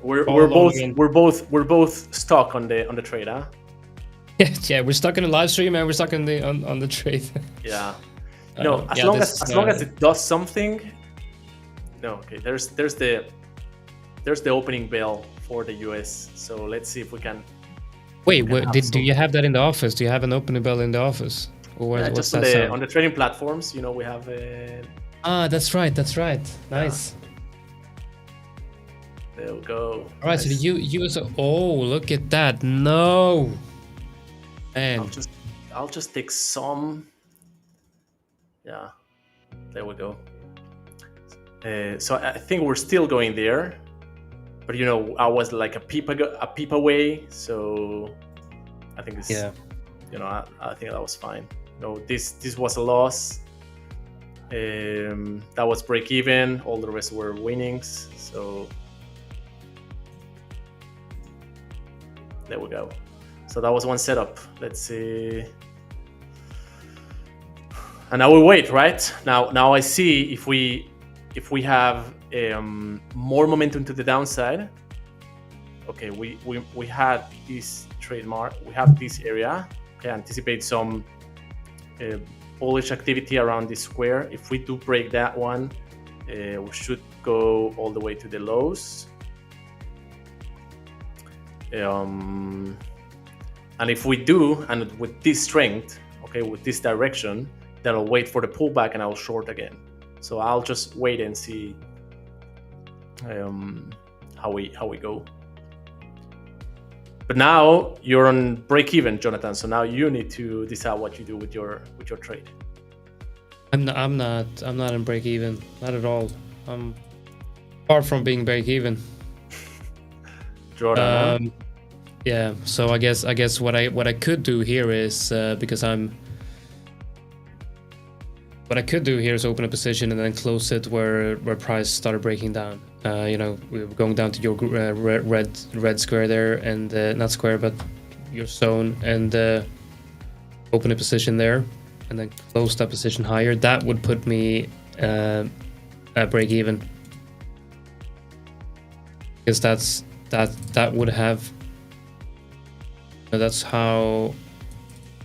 we're All we're along both in. we're both stuck on the trade, huh? Yeah, we're stuck in the live stream and we're stuck on the trade. Yeah. No, as Yeah, long this, as long as it does something. No, okay. There's the opening bell for the US. So let's see if we can. Wait, can have do some- you have that in the office? Do you have an opening bell in the office? Or Yeah, what's just that on sound? on the trading platforms, we have. Ah, that's right. Nice. There we go. All right, so Nice. the US. Oh, look at that! No, man. I'll just take some. Yeah, there we go. So I think we're still going there, but I was like a peep away. So I think it's Yeah. I think that was fine. This was a loss. That was break even. All the rest were winnings. So there we go. So that was one setup. Let's see. And now we wait, right? Now I see if we have more momentum to the downside. Okay, we had this trademark. We have this area. Okay, anticipate some bullish activity around this square. If we do break that one, we should go all the way to the lows. And if we do, and with this strength, okay, with this direction, then I'll wait for the pullback and I'll short again. So I'll just wait and see how we go. But now you're on break even, Jonatan. So now you need to decide what you do with your trade. I'm not in break even. Not at all. I'm far from being break even. Jordan. Yeah. So I guess what I could do here is because what I could do here is open a position and then close it where price started breaking down. We're going down to your red square there, and not square, but your zone, and open a position there, and then close that position higher. That would put me at break even, because that would have. That's how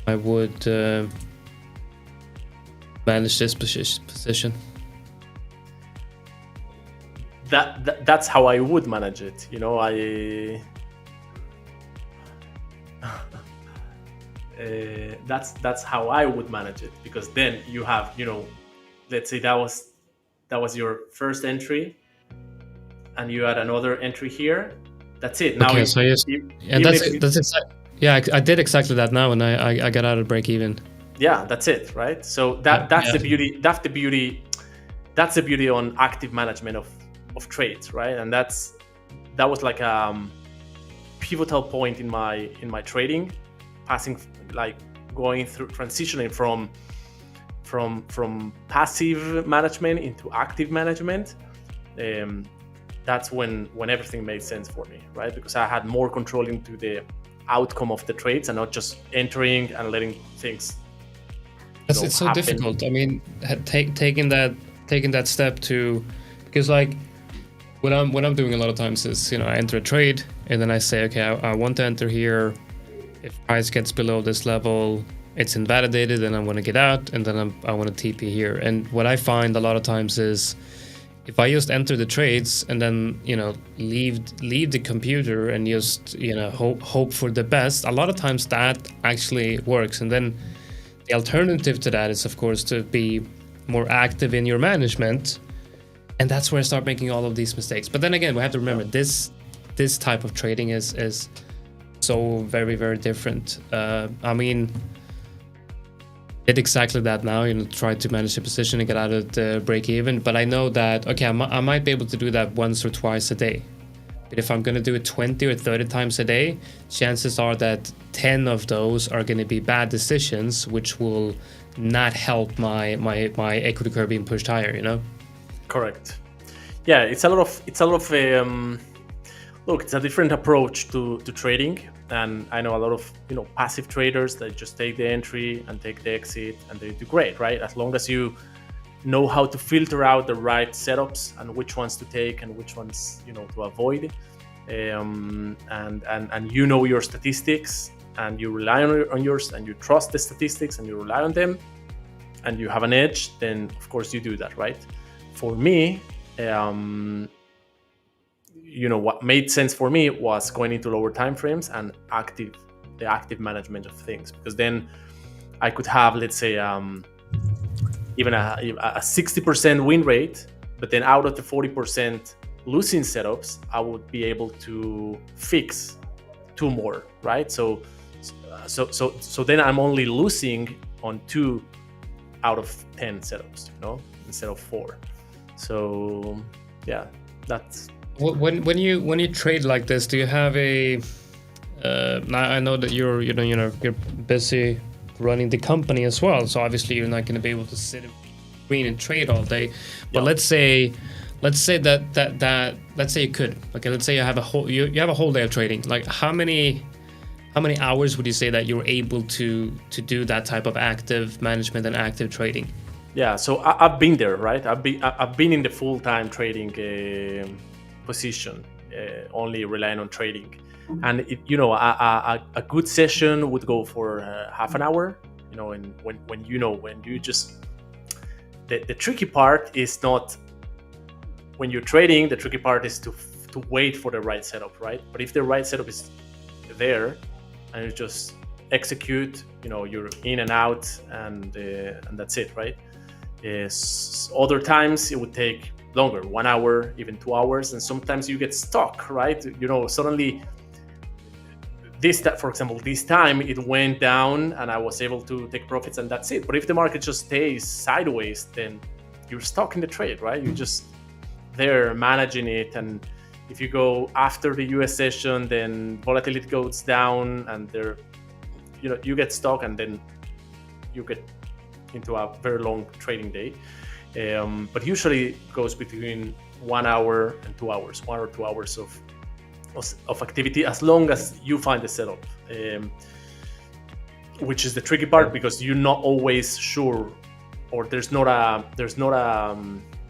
I would manage this position. That's how I would manage it. That's how I would manage it, because then you have, let's say that was your first entry, and you had another entry here. That's it. Now, Okay, so I did exactly that now, and I got out of break even. Yeah, that's it, right? So that's the beauty. That's the beauty on active management of trades, right? And that was like a pivotal point in my trading, transitioning from passive management into active management. That's when everything made sense for me, right? Because I had more control into the outcome of the trades and not just entering and letting things. It's so happen. difficult. I mean, taking that step to, because like what I'm doing a lot of times is, I enter a trade and then I say, okay, I want to enter here. If price gets below this level, it's invalidated, and I want to get out, and then I want to TP here. And what I find a lot of times is, if I just enter the trades and then leave the computer and just hope for the best, a lot of times that actually works. And then the alternative to that is, of course, to be more active in your management, and that's where I start making all of these mistakes. But then again, we have to remember this type of trading is so very, very different. I mean, did exactly that now, try to manage the position and get out of the break even. But I know that, okay, I might be able to do that once or twice a day. But if I'm going to do it 20 or 30 times a day, chances are that 10 of those are going to be bad decisions, which will not help my equity curve being pushed higher, Correct. Yeah, it's a lot of look, it's a different approach to trading. And I know a lot of passive traders that just take the entry and take the exit, and they do great, right? As long as you know how to filter out the right setups and which ones to take and which ones to avoid. and you know your statistics, and you rely on yours, and you trust the statistics, and you rely on them, and you have an edge, then of course you do that, right? For me, what made sense for me was going into lower time frames and the active management of things, because then I could have, let's say, even a 60% win rate, but then out of the 40% losing setups, I would be able to fix 2 more, right? So then I'm only losing on 2 out of 10 setups, instead of 4. So yeah, that's when you trade like this, do you have a now I know that you're busy running the company as well, so obviously you're not going to be able to sit in green and trade all day, but let's say that let's say you could, okay, let's say you have a whole day of trading. Like how many hours would you say that you're able to do that type of active management and active trading? Yeah, so I've been there, right? I've been in the full-time trading position, only relying on trading, and a good session would go for half an hour. And when you just the tricky part is not when you're trading. The tricky part is to wait for the right setup, right? But if the right setup is there and you just execute, you're in and out, and that's it, right? Other times it would take longer, 1 hour, even 2 hours, and sometimes you get stuck, right? Suddenly for example, this time it went down and I was able to take profits, and that's it. But if the market just stays sideways, then you're stuck in the trade, right? You're just there managing it, and if you go after the US session, then volatility goes down, and you get stuck, and then you get into a very long trading day. But usually it goes between 1 hour and 2 hours, 1 or 2 hours of activity, as long as you find the setup, which is the tricky part, because you're not always sure, or there's not a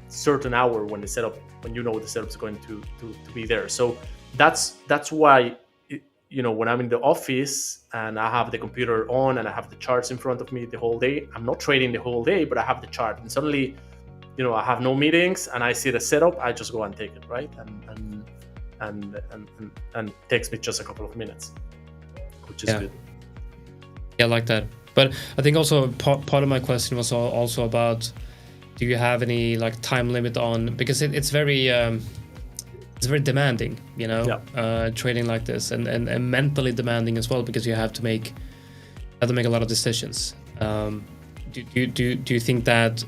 certain hour when the setup is going to be there. So that's why when I'm in the office and I have the computer on and I have the charts in front of me the whole day, I'm not trading the whole day, but I have the chart, and suddenly I have no meetings and I see the setup, I just go and take it, right? And it takes me just a couple of minutes, which is good. Yeah, I like that. But I think also part of my question was also about, do you have any like time limit on, because it's very demanding, trading like this, and mentally demanding as well, because you have to make a lot of decisions. Do you think that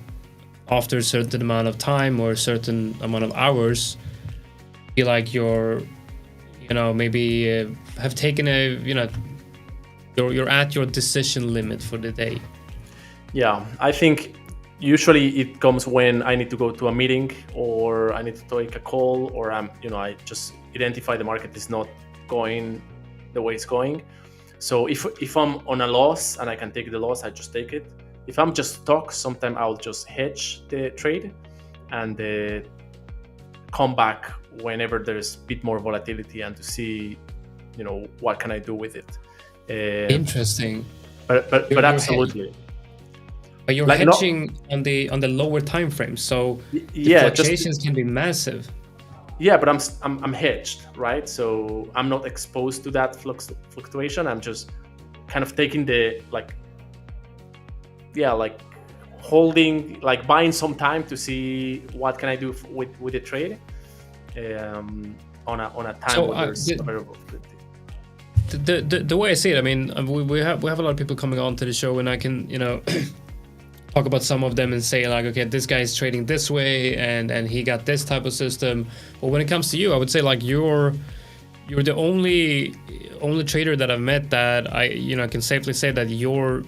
after a certain amount of time or a certain amount of hours, you feel like you're maybe have taken you're at your decision limit for the day? Yeah, I think usually it comes when I need to go to a meeting, or I need to take a call, or I just identify the market is not going the way it's going. So if I'm on a loss and I can take the loss, I just take it. If I'm just stuck, sometimes I'll just hedge the trade and come back whenever there's a bit more volatility, and to see, what can I do with it. Interesting. But absolutely. But you're hedging on the lower time frame, so the fluctuations can be massive. Yeah, but I'm hedged, right? So I'm not exposed to that fluctuation. I'm just kind of taking the holding, buying some time to see what can I do with the trade on a time where there's a variable. The way I see it, I mean, we have a lot of people coming on to the show, and I can talk about some of them and say like, okay, this guy is trading this way, and he got this type of system. But when it comes to you, I would say like you're the only trader that I've met that I can safely say that your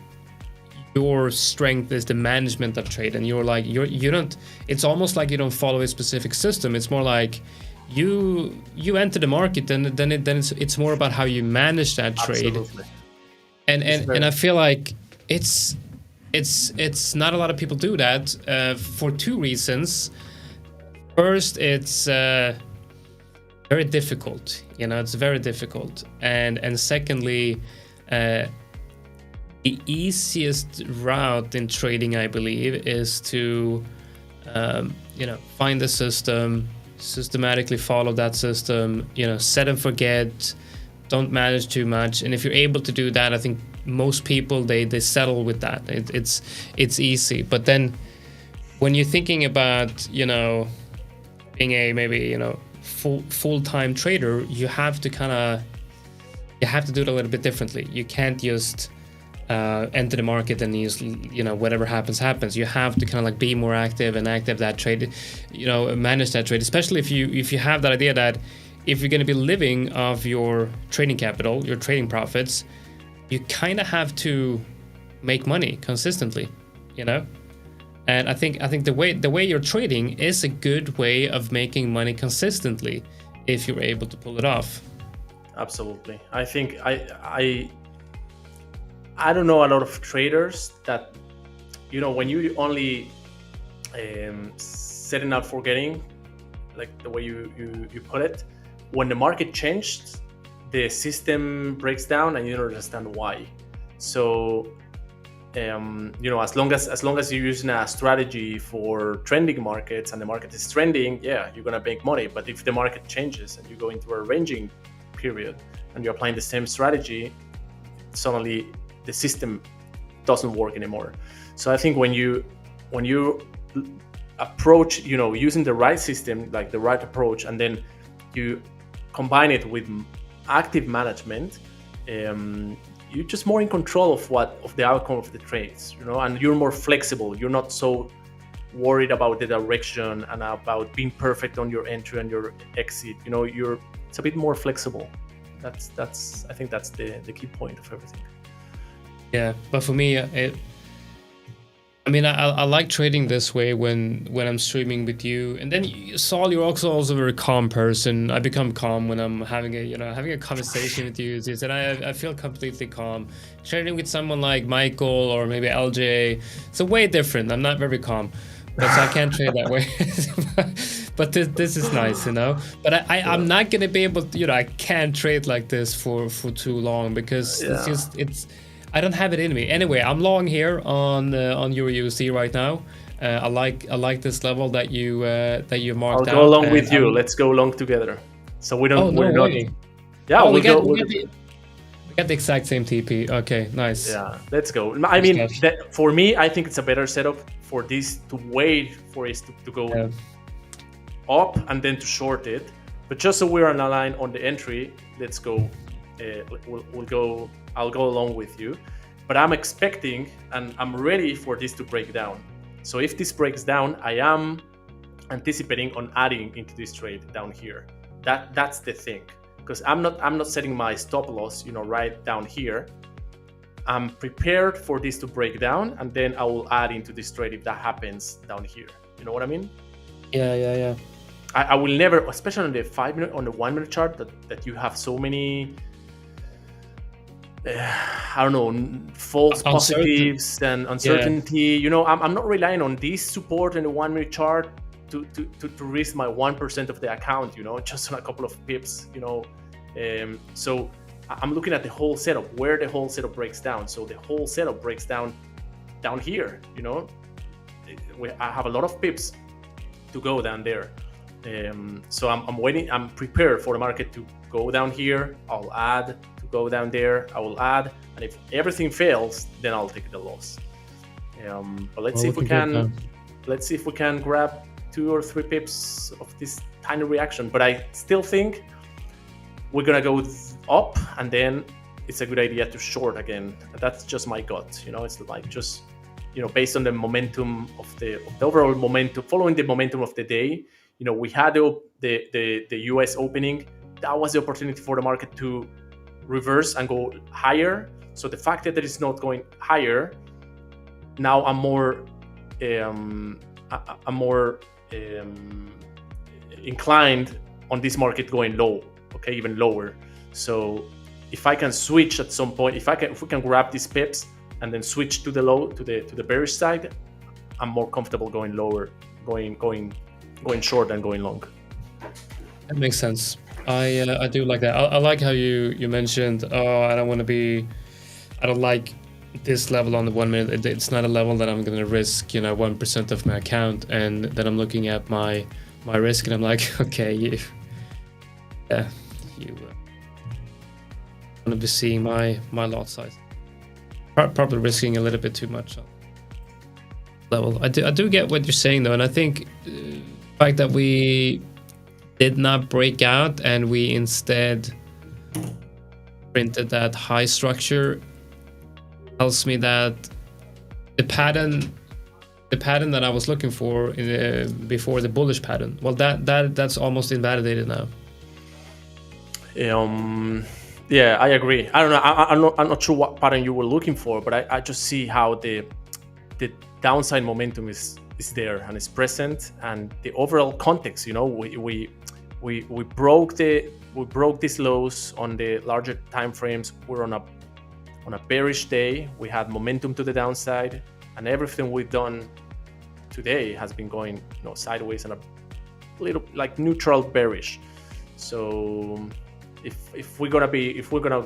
strength is the management of trade, and you don't. It's almost like you don't follow a specific system. It's more like you enter the market, and then it's more about how you manage that trade. Absolutely. And I feel like it's not a lot of people do that for two reasons. First, it's very difficult. You know, it's very difficult. And secondly, the easiest route in trading, I believe, is to find the system, systematically follow that system, set and forget, don't manage too much. And if you're able to do that, I think most people they settle with that. It's easy. But then when you're thinking about being a maybe full-time trader, you have to do it a little bit differently. You can't just enter the market and use whatever happens. You have to kind of like be more active and active that trade, manage that trade, especially if you have that idea that if you're going to be living off your trading capital, your trading profits, you kind of have to make money consistently, and I think the way you're trading is a good way of making money consistently if you're able to pull it off. Absolutely. I think I don't know a lot of traders that, when you only setting up forgetting, like the way you put it, when the market changed, the system breaks down and you don't understand why. So, as long as you're using a strategy for trending markets and the market is trending, yeah, you're gonna make money. But if the market changes and you go into a ranging period and you're applying the same strategy, suddenly the system doesn't work anymore. So I think when you approach, using the right system, like the right approach, and then you combine it with active management, you're just more in control of the outcome of the trades, and you're more flexible. You're not so worried about the direction and about being perfect on your entry and your exit. It's a bit more flexible. That's I think that's the key point of everything. Yeah, but for me, I like trading this way when I'm streaming with you. And then Saul, you're also a very calm person. I become calm when I'm having a conversation with you. And I feel completely calm. Trading with someone like Michael or maybe LJ, it's a way different. I'm not very calm, but I can't trade that way. But this is nice, But I'm not gonna be able to, I can't trade like this for too long because it's I don't have it in me. Anyway, I'm long here on Euro USD right now. I like this level that you marked out. I'll go along with you. Let's go along together. So we don't. Oh, no way. Yeah, we got the exact same TP. Okay, nice. Yeah, let's go. I mean, for me, I think it's a better setup for this to wait for it to go up and then to short it. But just so we're on a line on the entry, let's go. We'll go. I'll go along with you, but I'm expecting and I'm ready for this to break down. So if this breaks down, I am anticipating on adding into this trade down here. That's the thing, because I'm not setting my stop loss, right down here. I'm prepared for this to break down, and then I will add into this trade if that happens down here. You know what I mean? Yeah. I will never, especially on the 5 minute, on the 1 minute chart, that you have so many. I don't know, false positives and uncertainty. Yeah. I'm not relying on this support in the 1 minute chart to risk my 1% of the account, just on a couple of pips, So I'm looking at the whole setup, where the whole setup breaks down. So the whole setup breaks down here, I have a lot of pips to go down there. So I'm waiting, I'm prepared for the market to go down here. I'll add. Go down there, I will add, and if everything fails, then I'll take the loss. But let's see if we can grab 2 or 3 pips of this tiny reaction. But I still think we're gonna go up, and then it's a good idea to short again. That's just my gut. It's like just based on the momentum of the overall momentum, following the momentum of the day. We had the US opening. That was the opportunity for the market to reverse and go higher. So the fact that it is not going higher, now I'm more inclined on this market going low, okay, even lower. So if I can switch at some point, if we can grab these pips and then switch to the low, to the bearish side, I'm more comfortable going lower, going short than going long. That makes sense. I do like that. I like how you mentioned. Oh, I don't like this level on the 1 minute. It's not a level that I'm gonna risk, 1% of my account, and then I'm looking at my risk, and I'm like, okay, you want to be seeing my lot size. Probably risking a little bit too much on level. I do get what you're saying though, and I think the fact that we did not break out and we instead printed that high structure tells me that the pattern that I was looking for before the bullish pattern, well, that's almost invalidated now. Yeah, I agree. I don't know. I'm not sure what pattern you were looking for, but I just see how the downside momentum is there and is present, and the overall context. We broke these lows on the larger time frames. We're on a bearish day. We had momentum to the downside, and everything we've done today has been going sideways and a little like neutral bearish. So if we're gonna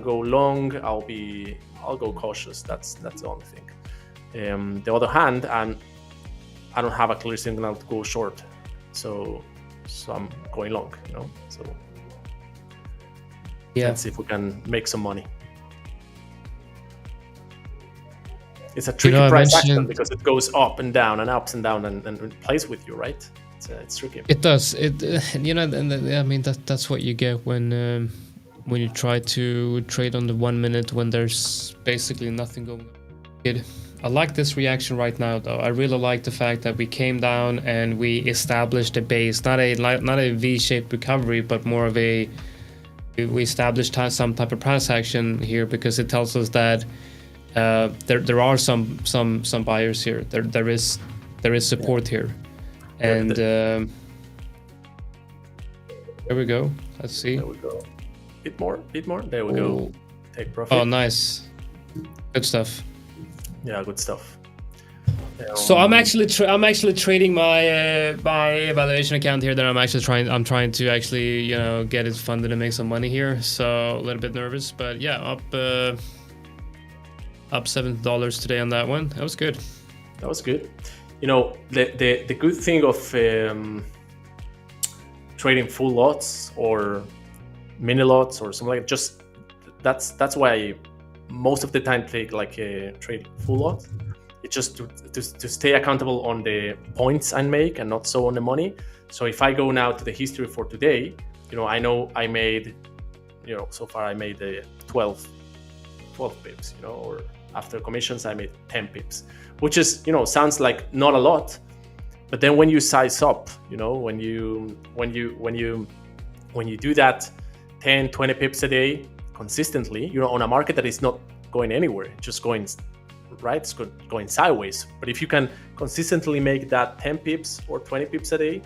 go long, I'll go cautious. That's the only thing. The other hand, and I don't have a clear signal to go short, so I'm going long. So yeah, let's see if we can make some money. It's a tricky price action because it goes up and down and ups and down and it plays with you, right? It's tricky. It does. I mean that's what you get when you try to trade on the 1 minute when there's basically nothing going on. I like this reaction right now, though. I really like the fact that we came down and we established a base, not a V-shaped recovery, but more of we established some type of price action here because it tells us that there are some buyers here. There is support here, and there we go. Let's see. There we go. Bit more. There we go. Take profit. Oh, nice. Good stuff. Yeah, good stuff. So I'm actually trading my evaluation account here. That I'm trying to actually get it funded and make some money here. So a little bit nervous, but yeah, up $7 today on that one. That was good. That was good. The good thing of trading full lots or mini lots or something like just that's why I most of the time take like a trade full lot. It's just to stay accountable on the points I make and not so on the money. So if I go now to the history for today, I know I made, so far I made 12 pips, or after commissions I made 10 pips, which is, sounds like not a lot, but then when you size up, when you do that 10, 20 pips a day consistently, on a market that is not going anywhere, just going right, it's going sideways. But if you can consistently make that 10 pips or 20 pips a day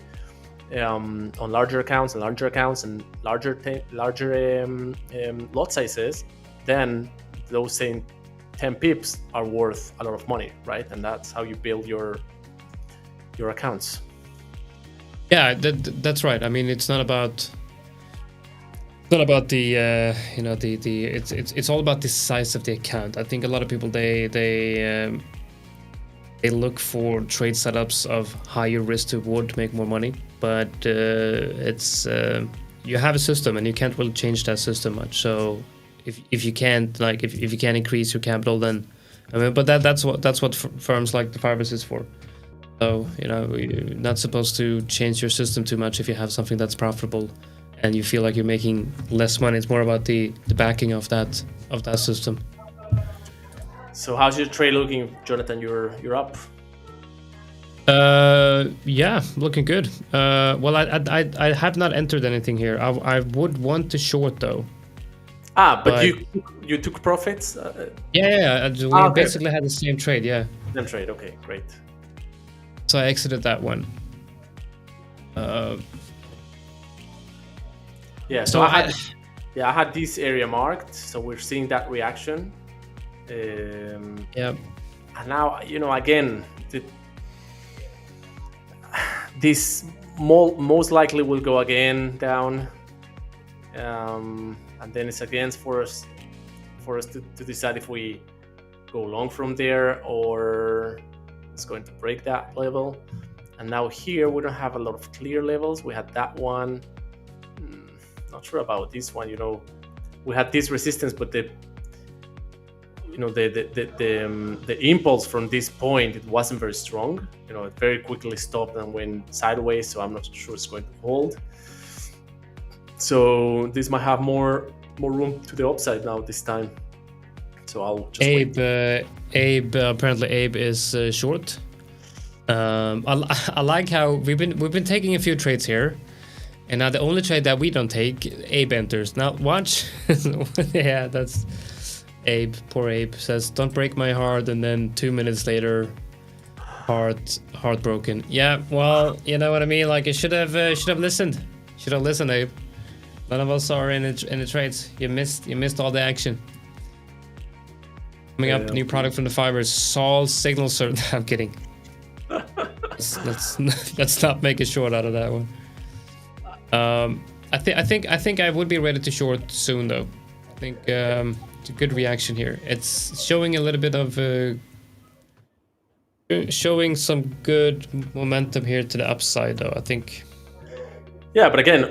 on larger accounts and larger lot sizes, then those same 10 pips are worth a lot of money, right? And that's how you build your accounts. Yeah, that's right. I mean, it's not about the it's all about the size of the account. I think a lot of people they look for trade setups of higher risk to reward to make more money, but it's you have a system and you can't really change that system much. So if you can't if you can't increase your capital, then but that's what firms like the 5ers is for. So you're not supposed to change your system too much if you have something that's profitable and you feel like you're making less money. It's more about the backing of that system. So how's your trade looking, Jonatan? You're up. Yeah, looking good. Well, I have not entered anything here. I would want to short though. But you took profits. Yeah. We basically had the same trade. Yeah. Same trade. Okay, great. So I exited that one. Yeah, so I had this area marked, so we're seeing that reaction. Yeah. And now, again, this most likely will go again down. and then it's again for us to decide if we go long from there or it's going to break that level. And now here we don't have a lot of clear levels. We had that one. Not sure about this one. We had this resistance, but the impulse from this point, it wasn't very strong. It very quickly stopped and went sideways. So I'm not sure it's going to hold. So this might have more room to the upside now this time. So I'll just apparently Abe is short. I like how we've been taking a few trades here, and now the only trade that we don't take, Abe enters. Now watch, yeah, that's Abe. Poor Abe says, "Don't break my heart," and then 2 minutes later, heartbroken. Yeah, well, you know what I mean. Like, you should have listened. Should have listened, Abe. None of us are in the trades. You missed all the action. Coming up, new product from the 5ers, Saul signal server. I'm kidding. Let's not make a short out of that one. I think I would be ready to short soon though. I think it's a good reaction here. It's showing a little bit of showing some good momentum here to the upside though. I think. Yeah, but again,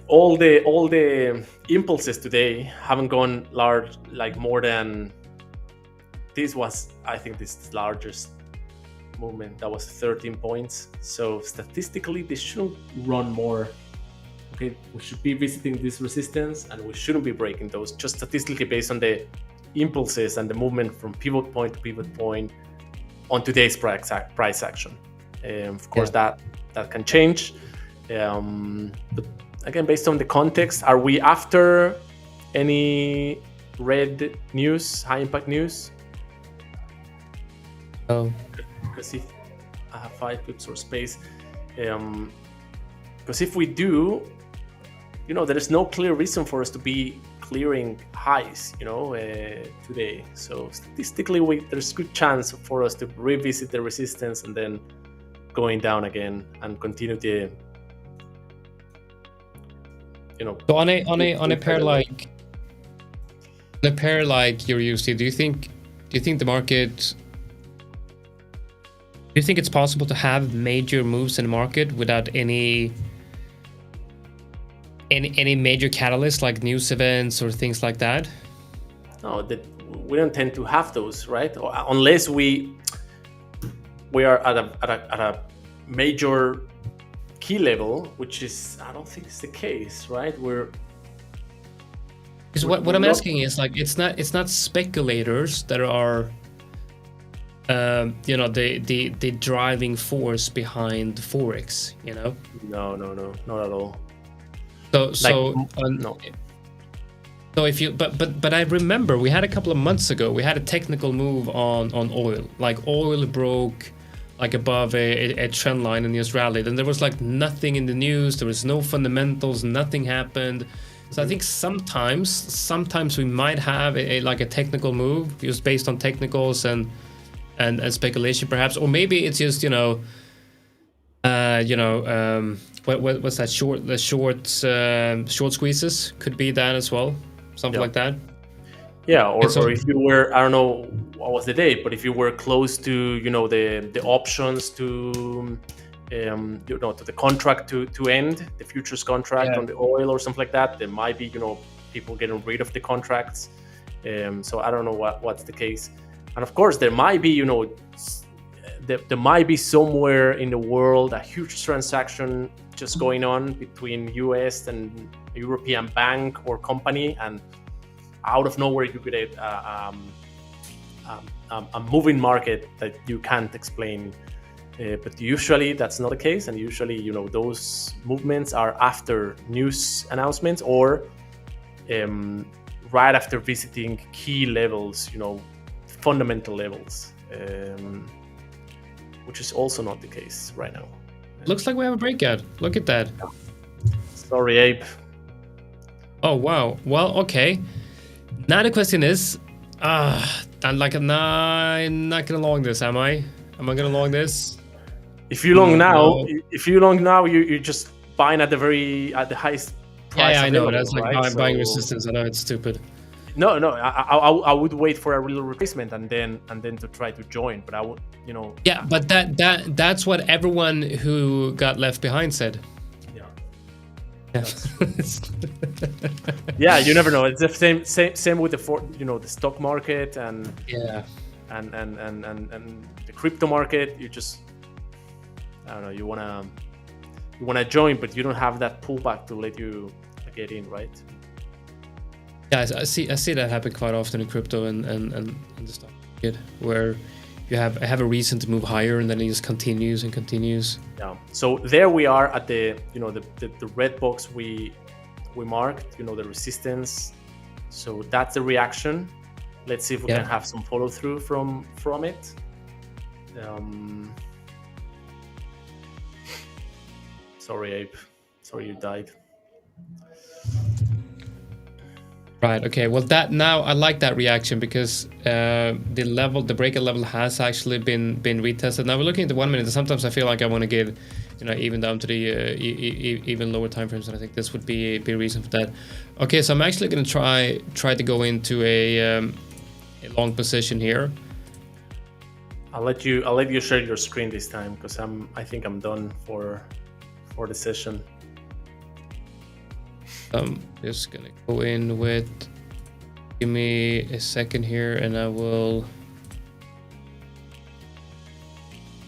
all the impulses today haven't gone large, like more than. This was, I think, this largest movement. That was 13 points. So statistically, they shouldn't run more. Okay, we should be visiting this resistance, and we shouldn't be breaking those. Just statistically, based on the impulses and the movement from pivot point to pivot point on today's price action. Of course, that can change. But again, based on the context, are we after any red news, high impact news? Because if I have 5 pips or space, because if we do, there is no clear reason for us to be clearing highs, today. So statistically, there's good chance for us to revisit the resistance and then going down again and continue the, So on a pair like you're used to, do you think the market? Do you think it's possible to have major moves in the market without any major catalysts like news events or things like that? No, we don't tend to have those, right? Unless we are at a major key level, which is, I don't think it's the case, right? Because what I'm asking is, like, it's not speculators that are the driving force behind Forex, No, not at all. No. So if you, but I remember we had a couple of months ago, we had a technical move on oil. Like, oil broke like above a trend line in this rally. Then there was like nothing in the news. There was no fundamentals. Nothing happened. So I think sometimes we might have a technical move just based on technicals and speculation perhaps, or maybe it's just what's that short squeezes could be that as well, something like that. Yeah, or if you were, I don't know what was the date, but if you were close to the options to to the contract to end, the futures contract on the oil or something like that, there might be people getting rid of the contracts. So I don't know what's the case. And of course, there might be, there might be somewhere in the world a huge transaction just going on between US and a European bank or company, and out of nowhere you could get a moving market that you can't explain. But usually that's not the case, and usually those movements are after news announcements or right after visiting key levels, fundamental levels, which is also not the case right now. Looks like we have a breakout. Look at that. Sorry, Abe. Oh wow. Well, okay. Now the question is, I'm not gonna long this, am I? Am I gonna long this? If you long now, you're just buying at the highest price I know. available, That's like right? buying So- resistance. I know it's stupid. No, I would wait for a real retracement and then to try to join, but I would, you know. Yeah, but that's what everyone who got left behind said. Yeah. Yeah. Yeah, you never know. It's the same with the stock market and Yeah. and the crypto market. You just, I don't know, you wanna join, but you don't have that pullback to let you get in, right? Yeah, I see that happen quite often in crypto and the stock market, where you have a reason to move higher and then it just continues and continues. Yeah. So there we are at the red box we marked, the resistance. So that's the reaction. Let's see if we can have some follow through from it. Sorry, Abe. Sorry you died. Right. Okay. Well, now I like that reaction because the breakout level has actually been retested. Now we're looking at the 1 minute. And sometimes I feel like I want to get, even down to the even lower time frames, and I think this would be a reason for that. Okay, so I'm actually going to try to go into a long position here. I'll let you share your screen this time because I think I'm done for the session. I'm just gonna go in with, give me a second here and I will,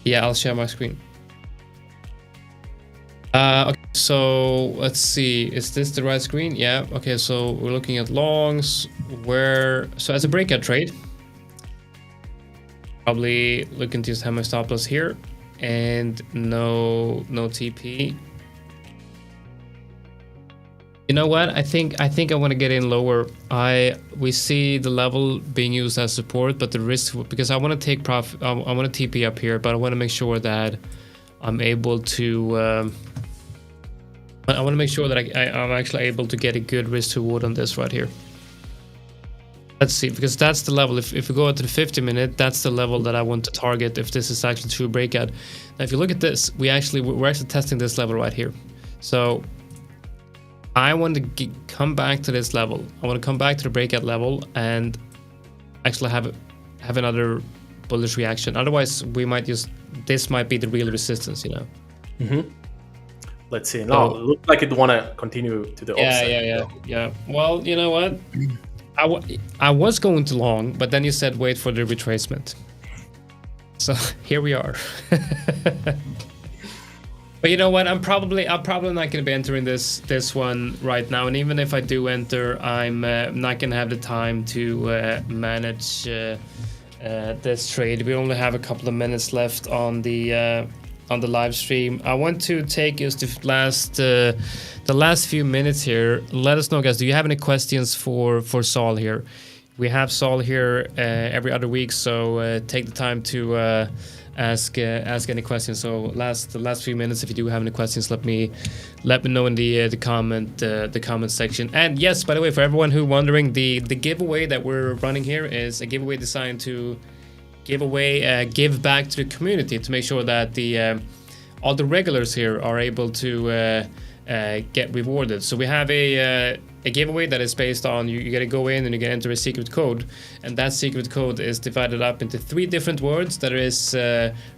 I'll share my screen. Okay, so let's see, is this the right screen? Yeah, okay, so we're looking at longs, so as a breakout trade, probably looking to just have my stop loss here and no TP. You know what? I think I want to get in lower. We see the level being used as support, but the risk, because I want to take profit. I want to TP up here, but I want to make sure that I'm able to. I want to make sure that I'm actually able to get a good risk to reward on this right here. Let's see, because that's the level. If we go out to the 50-minute, that's the level that I want to target. If this is actually true breakout. Now, if you look at this, we're actually testing this level right here. So I want to come back to this level. I want to come back to the breakout level and actually have another bullish reaction. Otherwise, this might be the real resistance, Mm-hmm. Let's see. No, it looks like it want to continue to the upside. Yeah. Well, you know what? I was going too long, but then you said wait for the retracement. So here we are. But you know what? I'm probably not going to be entering this one right now. And even if I do enter, I'm not going to have the time to manage this trade. We only have a couple of minutes left on the live stream. I want to take us to the last few minutes here. Let us know, guys. Do you have any questions for Saul here? We have Saul here every other week, so take the time to ask any questions. So the last few minutes, if you do have any questions, let me know in the comment section. And yes, by the way, for everyone who wondering, the giveaway that we're running here is a giveaway designed to give back to the community, to make sure that all the regulars here are able to get rewarded. So we have a giveaway that is based on you got to go in and you can enter a secret code, and that secret code is divided up into 3 different words that is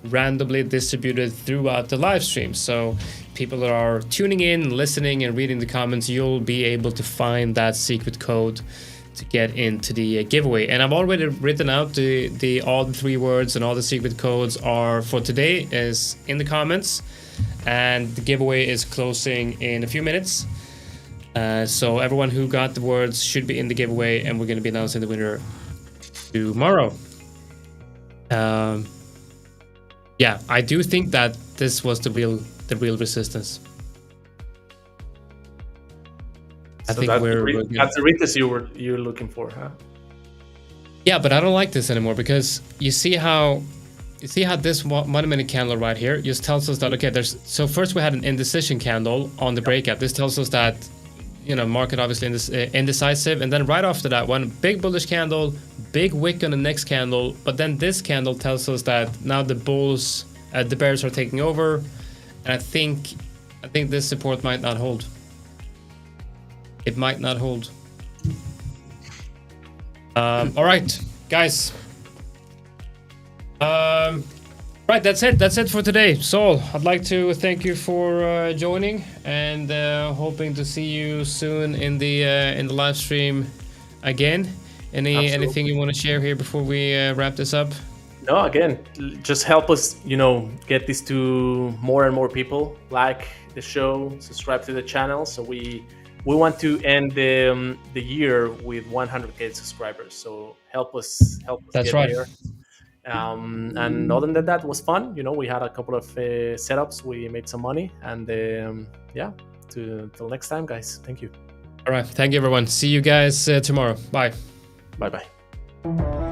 randomly distributed throughout the live stream. So people that are tuning in, listening, and reading the comments, you'll be able to find that secret code to get into the giveaway. And I've already written out all the 3 words, and all the secret codes are for today is in the comments, and the giveaway is closing in a few minutes. So everyone who got the words should be in the giveaway, and we're going to be announcing the winner tomorrow. Yeah, I do think that this was the real resistance. I think that's the retest you're looking for, huh? Yeah, but I don't like this anymore, because you see how this 1 minute candle right here just tells us that, okay, so first we had an indecision candle on the breakout. This tells us that, market obviously indecisive, and then right after that, one big bullish candle, big wick on the next candle, but then this candle tells us that now the bears are taking over, and I think this support might not hold. it might not hold. All right, guys. Right, that's it. That's it for today. Saul, I'd like to thank you for joining, and hoping to see you soon in the live stream again. Anything you want to share here before we wrap this up? No, again, just help us, get this to more and more people. Like the show, subscribe to the channel. So we want to end the year with 100K subscribers. So help us That's get right. there. And other than that, was fun. We had a couple of setups. We made some money, and till next time, guys. Thank you. All right, thank you, everyone. See you guys tomorrow. Bye. Bye.